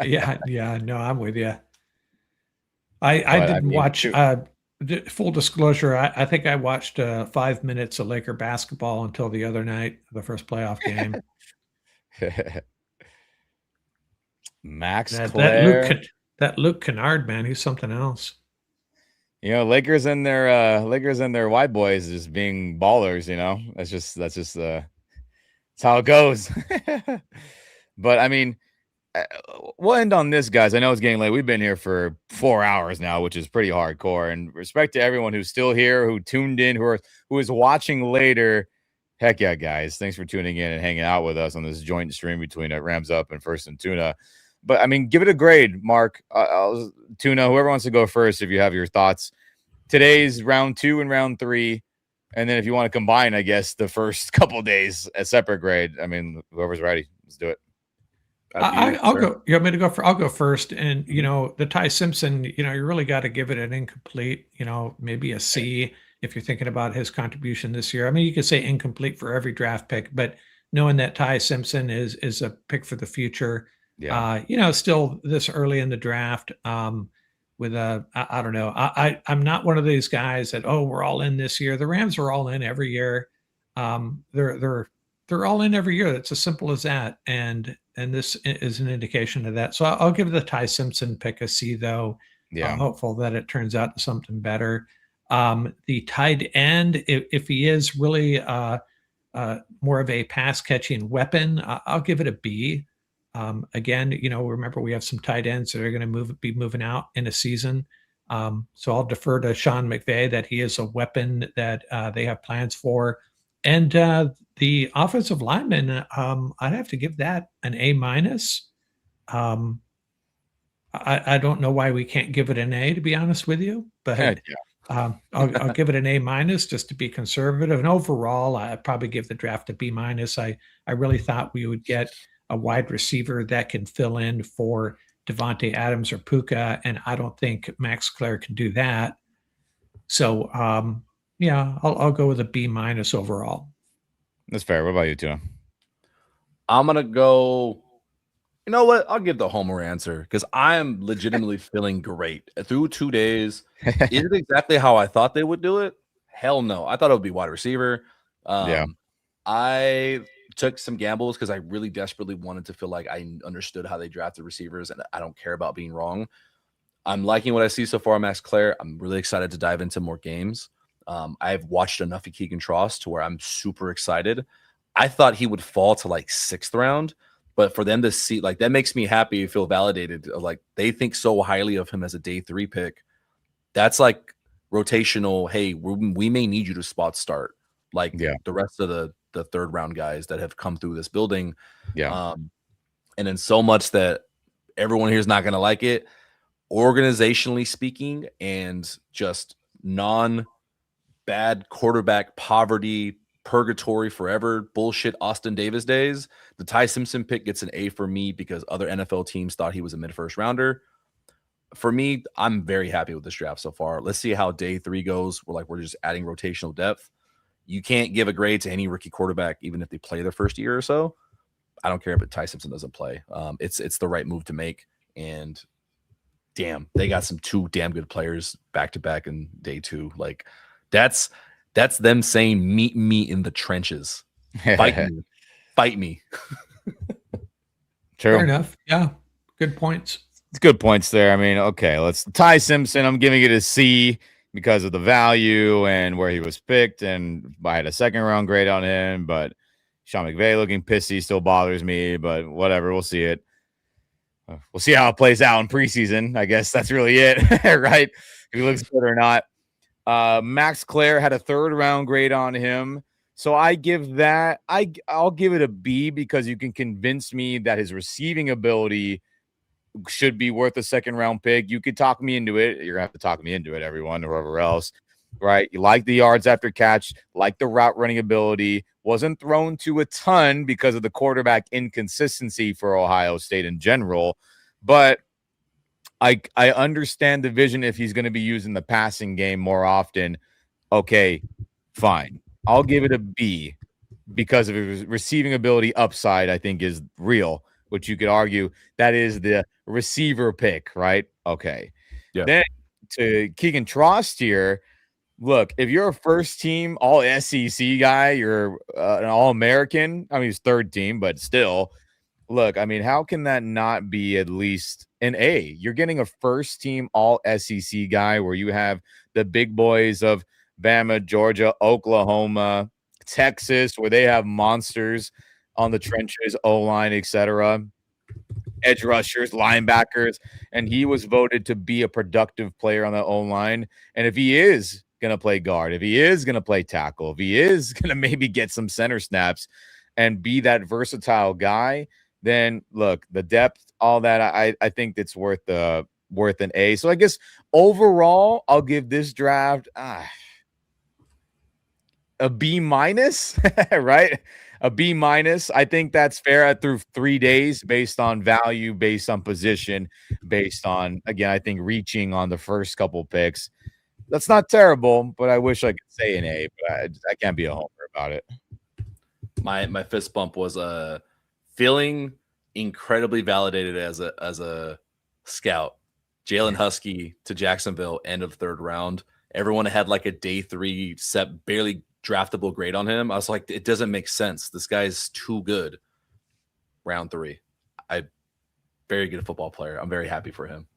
yeah, no, I'm with you. I didn't watch. Full disclosure, I think I watched 5 minutes of Laker basketball until the other night, the first playoff game. Max Clare. That Luke Kennard, man, he's something else. Lakers and their white boys just being ballers. That's just how it goes. But I mean, we'll end on this, guys. I know it's getting late. We've been here for 4 hours now, which is pretty hardcore. And respect to everyone who's still here, who tuned in, who is watching later. Heck yeah, guys! Thanks for tuning in and hanging out with us on this joint stream between Rams Up and First and Tuna. But I mean, give it a grade, Mark. Tuna, whoever wants to go first, if you have your thoughts. Today's round 2 and round 3, and then if you want to combine, I guess the first couple days a separate grade. I mean, whoever's ready, let's do it. I'll go. You want me to go? I'll go first. And the Ty Simpson, you really got to give it an incomplete. Maybe a C if you're thinking about his contribution this year. I mean, you could say incomplete for every draft pick, but knowing that Ty Simpson is a pick for the future. Yeah. Still this early in the draft. With I don't know. I'm not one of these guys that we're all in this year. The Rams are all in every year. They're all in every year. That's as simple as that. And this is an indication of that. So I'll give the Ty Simpson pick a C, though. Yeah. I'm hopeful that it turns out to something better. The tight end, if he is really more of a pass catching weapon, I'll give it a B. Again, remember we have some tight ends that are going to be moving out in a season. So I'll defer to Sean McVay that he is a weapon that they have plans for. And The offensive lineman, I'd have to give that an A minus. I don't know why we can't give it an A, to be honest with you, but I'll give it an A minus just to be conservative. And overall, I'd probably give the draft a B minus. I really thought we would get a wide receiver that can fill in for Devontae Adams or Puka, and I don't think Max Clare can do that. So, yeah, I'll go with a B minus overall. That's fair. What about you, Tuna? I'm gonna go. You know what? I'll give the homer answer because I am legitimately feeling great through 2 days. Is it exactly how I thought they would do it? Hell no. I thought it would be wide receiver. I took some gambles because I really desperately wanted to feel like I understood how they drafted receivers, and I don't care about being wrong. I'm liking what I see so far, Max Clare. I'm really excited to dive into more games. I've watched enough of Keegan Tross to where I'm super excited. I thought he would fall to like 6th round, but for them to see, like, that makes me happy, feel validated. Like, they think so highly of him as a day 3 pick. That's like rotational. Hey, we may need you to spot start, like the rest of the 3rd round guys that have come through this building. And then so much that everyone here is not going to like it. Organizationally speaking, and just non-bad quarterback poverty, purgatory forever bullshit Austin Davis days, the Ty Simpson pick gets an A for me because other NFL teams thought he was a mid-first rounder. For me, I'm very happy with this draft so far. Let's see how day 3 goes. We're just adding rotational depth. You can't give a grade to any rookie quarterback, even if they play their first year or so. I don't care if Ty Simpson doesn't play. It's the right move to make. And damn, they got some 2 damn good players back to back in day 2. Like, that's them saying, meet me in the trenches. Fight me. True. Fair enough. Yeah. Good points. It's good points there. I mean, okay, let's Ty Simpson. I'm giving it a C because of the value and where he was picked. And I had a 2nd round grade on him, but Sean McVay looking pissy still bothers me, but whatever. We'll see it. We'll see how it plays out in preseason. I guess that's really it, right? If he looks good or not. Max Clare had a 3rd round grade on him. So I give that, I'll give it a B because you can convince me that his receiving ability should be worth a 2nd round pick. You could talk me into it. You're gonna have to talk me into it, everyone, or whoever else. Right? You like the yards after catch, like the route running ability, wasn't thrown to a ton because of the quarterback inconsistency for Ohio State in general. But I understand the vision if he's going to be using the passing game more often. Okay, fine. I'll give it a B because of his receiving ability upside, I think, is real, which you could argue that is the receiver pick, right? Okay. Yeah. Then to Keegan Trost here, look, if you're a first team all SEC guy, you're an all American. I mean, he's 3rd team, but still, look, I mean, how can that not be at least an A? You're getting a first team all SEC guy where you have the big boys of Bama, Georgia, Oklahoma, Texas, where they have monsters on the trenches, O-line, etc., edge rushers, linebackers, and he was voted to be a productive player on the O-line. And if he is going to play guard, if he is going to play tackle, if he is going to maybe get some center snaps and be that versatile guy, then look, the depth, all that, I think it's worth an A. So I guess overall, I'll give this draft a B minus, right? A B minus. I think that's fair through 3 days based on value, based on position, based on, again, I think reaching on the first couple picks. That's not terrible, but I wish I could say an A, but I can't be a homer about it. My fist bump was feeling incredibly validated as a scout. Jalen Husky to Jacksonville, end of 3rd round. Everyone had like a day 3 set, barely draftable grade on him. I was like, it doesn't make sense. This guy's too good. Round 3. Very good football player. I'm very happy for him.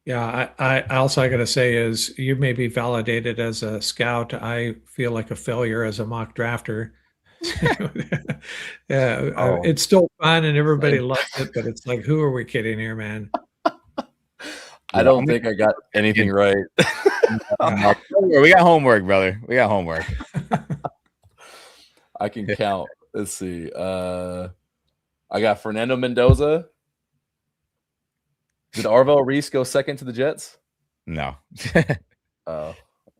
Yeah, I also, I got to say, is you may be validated as a scout. I feel like a failure as a mock drafter. It's still fun and everybody loves it, but it's like, who are we kidding here, man? I don't think I got anything right. We got homework, brother. We got homework. I can count. Let's see. I got Fernando Mendoza. Did Arvel Reese go second to the Jets? No. Oh,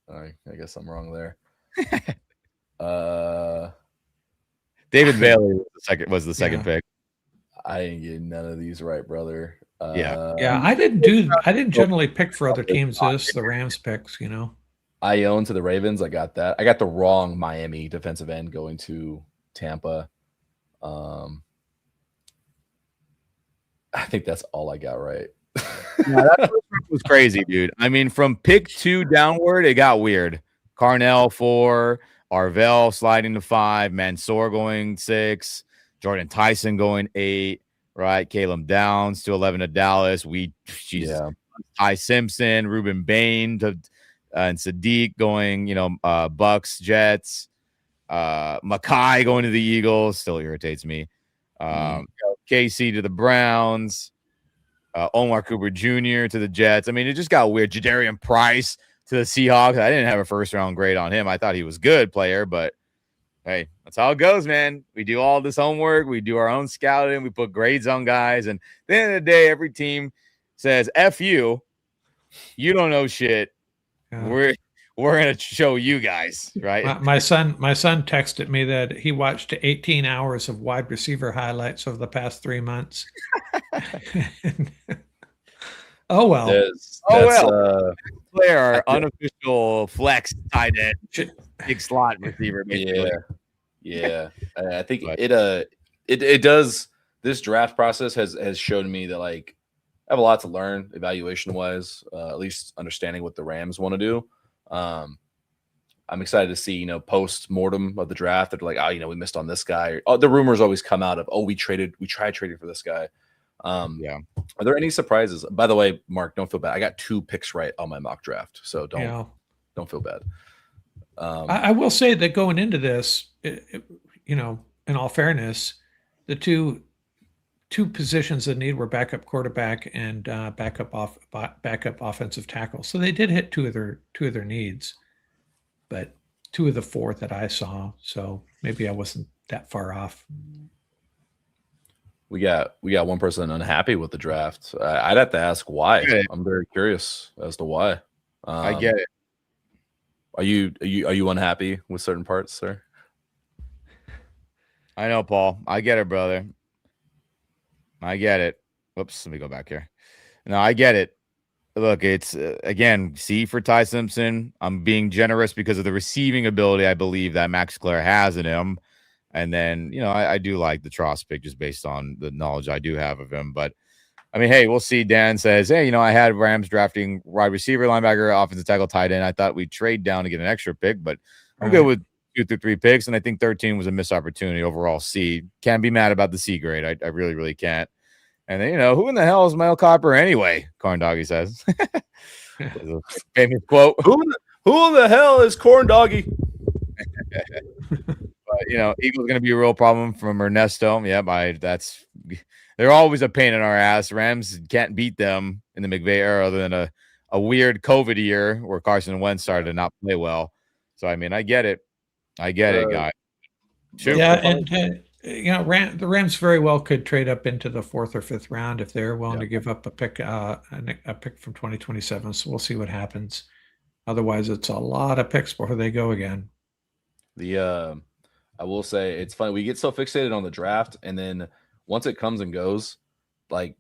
I guess I'm wrong there. David Bailey was the second pick. I didn't get none of these right, brother. Yeah, I didn't generally pick for other teams. This the Rams picks, you know. I own to the Ravens. I got that. I got the wrong Miami defensive end going to Tampa. I think that's all I got right. Yeah, that was crazy, dude. I mean, from pick 2 downward, it got weird. Carnell 4, Arvell sliding to 5, Mansour going 6, Jordan Tyson going 8, right? Caleb Downs to 11 to Dallas. Ty Simpson, Ruben Bain to and Sadiq going, Bucks, Jets, Mackay going to the Eagles, still irritates me. KC to the Browns, Omar Cooper Jr. to the Jets. I mean, it just got weird. Jadarian Price to the Seahawks. I didn't have a first round grade on him. I thought he was a good player, but hey, that's how it goes, man. We do all this homework. We do our own scouting. We put grades on guys. And at the end of the day, every team says, F you. You don't know shit. Yeah. We're going to show you guys, right? My son texted me that he watched 18 hours of wide receiver highlights over the past 3 months. Oh, well. Player, our unofficial flex tight end, big slot receiver. Yeah. I think it does. This draft process has shown me that, like, I have a lot to learn evaluation wise, at least understanding what the Rams want to do. I'm excited to see, post mortem of the draft. They're like, we missed on this guy. The rumors always come out of, we tried trading for this guy. Yeah. Are there any surprises? By the way, Mark, don't feel bad. I got 2 picks right on my mock draft, so don't feel bad. I will say that going into this, in all fairness, the two positions that need were backup quarterback and backup offensive tackle. So they did hit two of their needs, but 2 of the 4 that I saw. So maybe I wasn't that far off. We got one person unhappy with the draft. I'd have to ask why. I'm very curious as to why. I get it. Are you unhappy with certain parts, sir? I know, Paul. I get it, brother. I get it. Whoops, let me go back here. No, I get it. Look, it's again, C for Ty Simpson. I'm being generous because of the receiving ability I believe that Max Clare has in him. And then, I do like the Tross pick just based on the knowledge I do have of him. But, I mean, hey, we'll see. Dan says, hey, I had Rams drafting wide receiver, linebacker, offensive tackle, tight end. I thought we'd trade down to get an extra pick, but I'm good with 2 through 3 picks. And I think 13 was a missed opportunity. Overall C. Can't be mad about the C grade. I really, really can't. And then, who in the hell is Mel Copper anyway? Corn Doggy says. Famous quote. Who in the hell is Corn Doggy? But, Eagles going to be a real problem from Ernesto. Yeah, they're always a pain in our ass. Rams can't beat them in the McVay era other than a weird COVID year where Carson Wentz started to not play well. So, I mean, I get it. I get it, guys. Shoot. Yeah, and the Rams very well could trade up into the 4th or 5th round if they're willing to give up a pick from 2027. So we'll see what happens. Otherwise, it's a lot of picks before they go again. I will say it's funny. We get so fixated on the draft, and then once it comes and goes, like,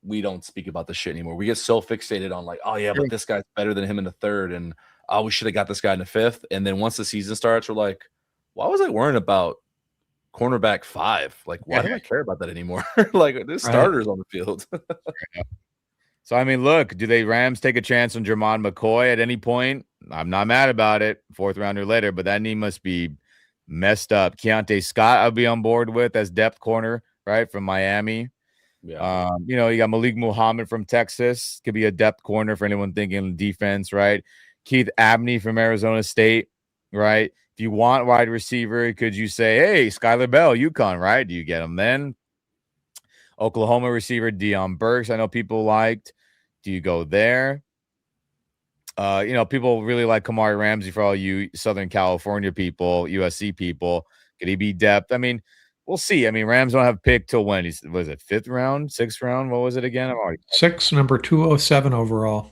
we don't speak about this shit anymore. We get so fixated on, like, oh yeah, but this guy's better than him in the 3rd, and we should have got this guy in the 5th. And then once the season starts, we're like, why was I worrying about cornerback 5? Like, why do I care about that anymore? Like, there's starters on the field. So, I mean, look, do they Rams take a chance on Jermon McCoy at any point? I'm not mad about it. 4th rounder later, but that knee must be messed up. Keontae Scott, I'll be on board with as depth corner, right, from Miami. Yeah. You got Malik Muhammad from Texas. Could be a depth corner for anyone thinking defense, right? Keith Abney from Arizona State, right? If you want wide receiver, could you say, hey, Skylar Bell, UConn, right? Do you get him then? Oklahoma receiver Deion Burks, I know people liked. Do you go there? People really like Kamari Ramsey for all you Southern California people, USC people. Could he be depth? I mean, we'll see. I mean, Rams don't have pick till when? Was it 5th round, 6th round? What was it again? I'm already 6, number 207 overall.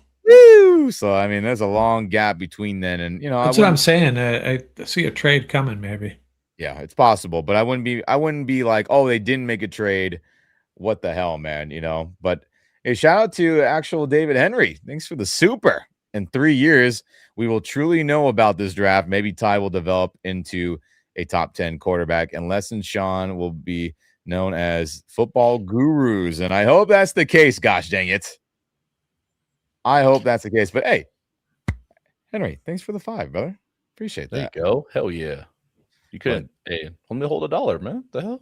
woo. So I mean, there's a long gap between then, and That's what I'm saying. I see a trade coming, maybe. Yeah, it's possible, but I wouldn't be like, oh, they didn't make a trade. What the hell, man? But a shout out to actual David Henry. Thanks for the super. In 3 years, we will truly know about this draft. Maybe Ty will develop into a top 10 quarterback, and Les and Sean will be known as football gurus. And I hope that's the case. Gosh dang it. I hope that's the case. But hey, Henry, thanks for the 5, brother. Appreciate that. There you go. Hell yeah. You couldn't. Hey, let me hold $1, man. The hell?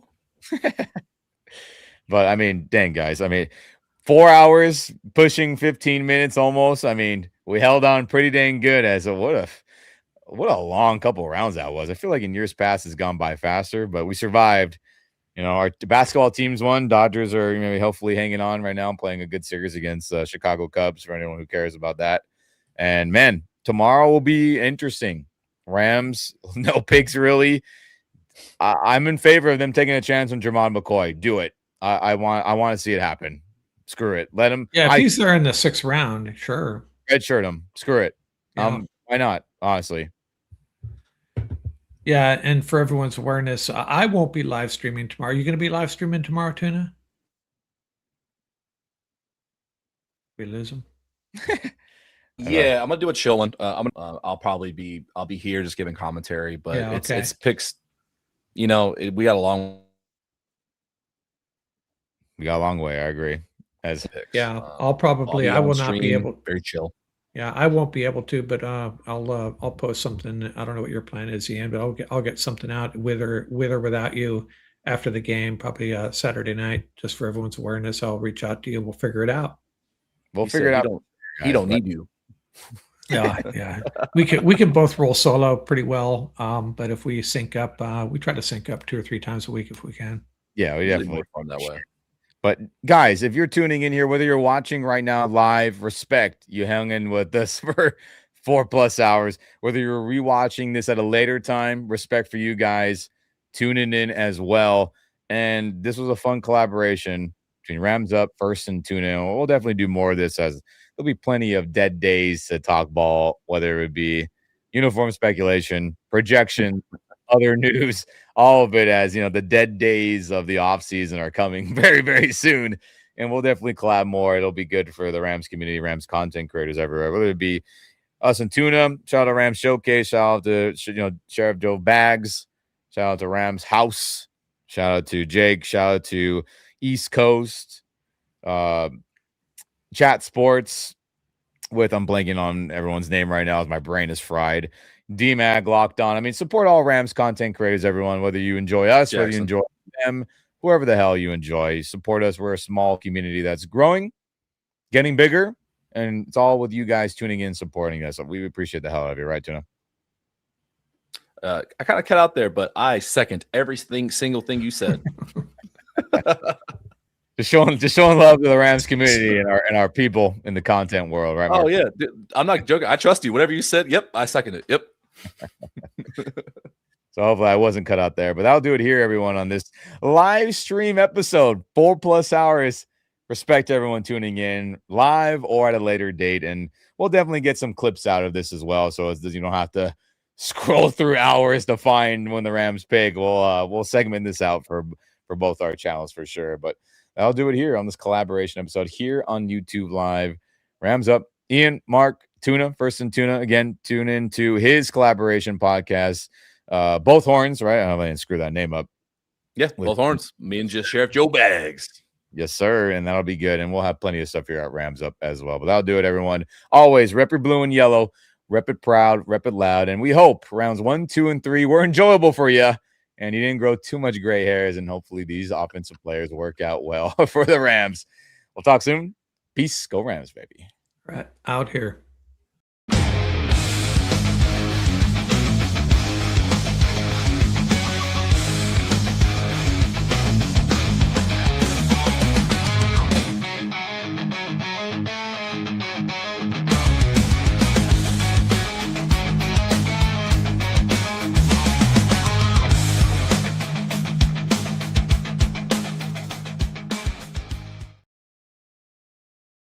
But I mean, dang, guys. I mean, 4 hours pushing 15 minutes almost. I mean, we held on pretty dang good. What a long couple of rounds that was. I feel like in years past it's gone by faster, but we survived. Our basketball teams won. Dodgers are hopefully hanging on right now, playing a good series against Chicago Cubs for anyone who cares about that. And man, tomorrow will be interesting. Rams, no picks really. I'm in favor of them taking a chance on Jermon McCoy. Do it. I want to see it happen. Screw it. Let him. Yeah, if he's there in the 6th round, sure. Redshirt him. Screw it. Yeah. Why not? Honestly. Yeah, and for everyone's awareness, I won't be live streaming tomorrow. Are you going to be live streaming tomorrow, Tuna? We lose him. Yeah, I'm gonna do a chilling. I'll be here just giving commentary, but Yeah, okay. it's picks. We got a long way. I agree. As picks. Yeah, I will not be able. Very chill. Yeah, I won't be able to, but I'll post something. I don't know what your plan is, Ian, but I'll get something out with or without you after the game, probably Saturday night, just for everyone's awareness. I'll reach out to you. We'll figure it out. We'll figure it out. He don't need you. Yeah. We can both roll solo pretty well. But if we sync up, we try to sync up 2 or 3 times a week if we can. Yeah, we definitely more fun that way. But guys, if you're tuning in here, whether you're watching right now live, respect you hung in with us for 4+ hours. Whether you're rewatching this at a later time, respect for you guys tuning in as well. And this was a fun collaboration between Rams Up, First, and Tuna. And we'll definitely do more of this, as there'll be plenty of dead days to talk ball, whether it be uniform speculation, projection, other news, all of it, as the dead days of the offseason are coming very, very soon. And we'll definitely collab more. It'll be good for the Rams community, Rams content creators everywhere, whether it be us and Tuna. Shout out to Rams Showcase. Shout out to Sheriff Joe Bags. Shout out to Rams House. Shout out to Jake. Shout out to East Coast. Chat Sports with, I'm blanking on everyone's name right now as my brain is fried. DMAG, Locked On. I mean, support all Rams content creators, everyone, whether you enjoy us, whether you enjoy them, whoever the hell you enjoy. Support us. We're a small community that's growing, getting bigger, and it's all with you guys tuning in, supporting us. So we appreciate the hell out of you, right, Tuna? I kind of cut out there, but I second single thing you said. Just showing love to the Rams community and our people in the content world, right? Oh yeah, I'm not joking. I trust you. Whatever you said, yep, I second it. Yep. So hopefully I wasn't cut out there, but that'll do it here, everyone, on this live stream episode. 4+ hours. Respect to everyone tuning in live or at a later date, and we'll definitely get some clips out of this as well, so you don't have to scroll through hours to find when the Rams pick. We'll segment this out for both our channels for sure, but I'll do it here on this collaboration episode here on YouTube Live. Rams Up. Ian, Mark, Tuna, First and Tuna. Again, tune in to his collaboration podcast. Both Horns, right? I didn't screw that name up. Yeah, Both Horns. Me and just Sheriff Joe Bags. Yes, sir. And that'll be good. And we'll have plenty of stuff here at Rams Up as well. But that'll do it, everyone. Always rep your blue and yellow. Rep it proud. Rep it loud. And we hope rounds 1, 2, and 3 were enjoyable for you. And you didn't grow too much gray hairs. And hopefully these offensive players work out well for the Rams. We'll talk soon. Peace. Go Rams, baby. Right. Out here.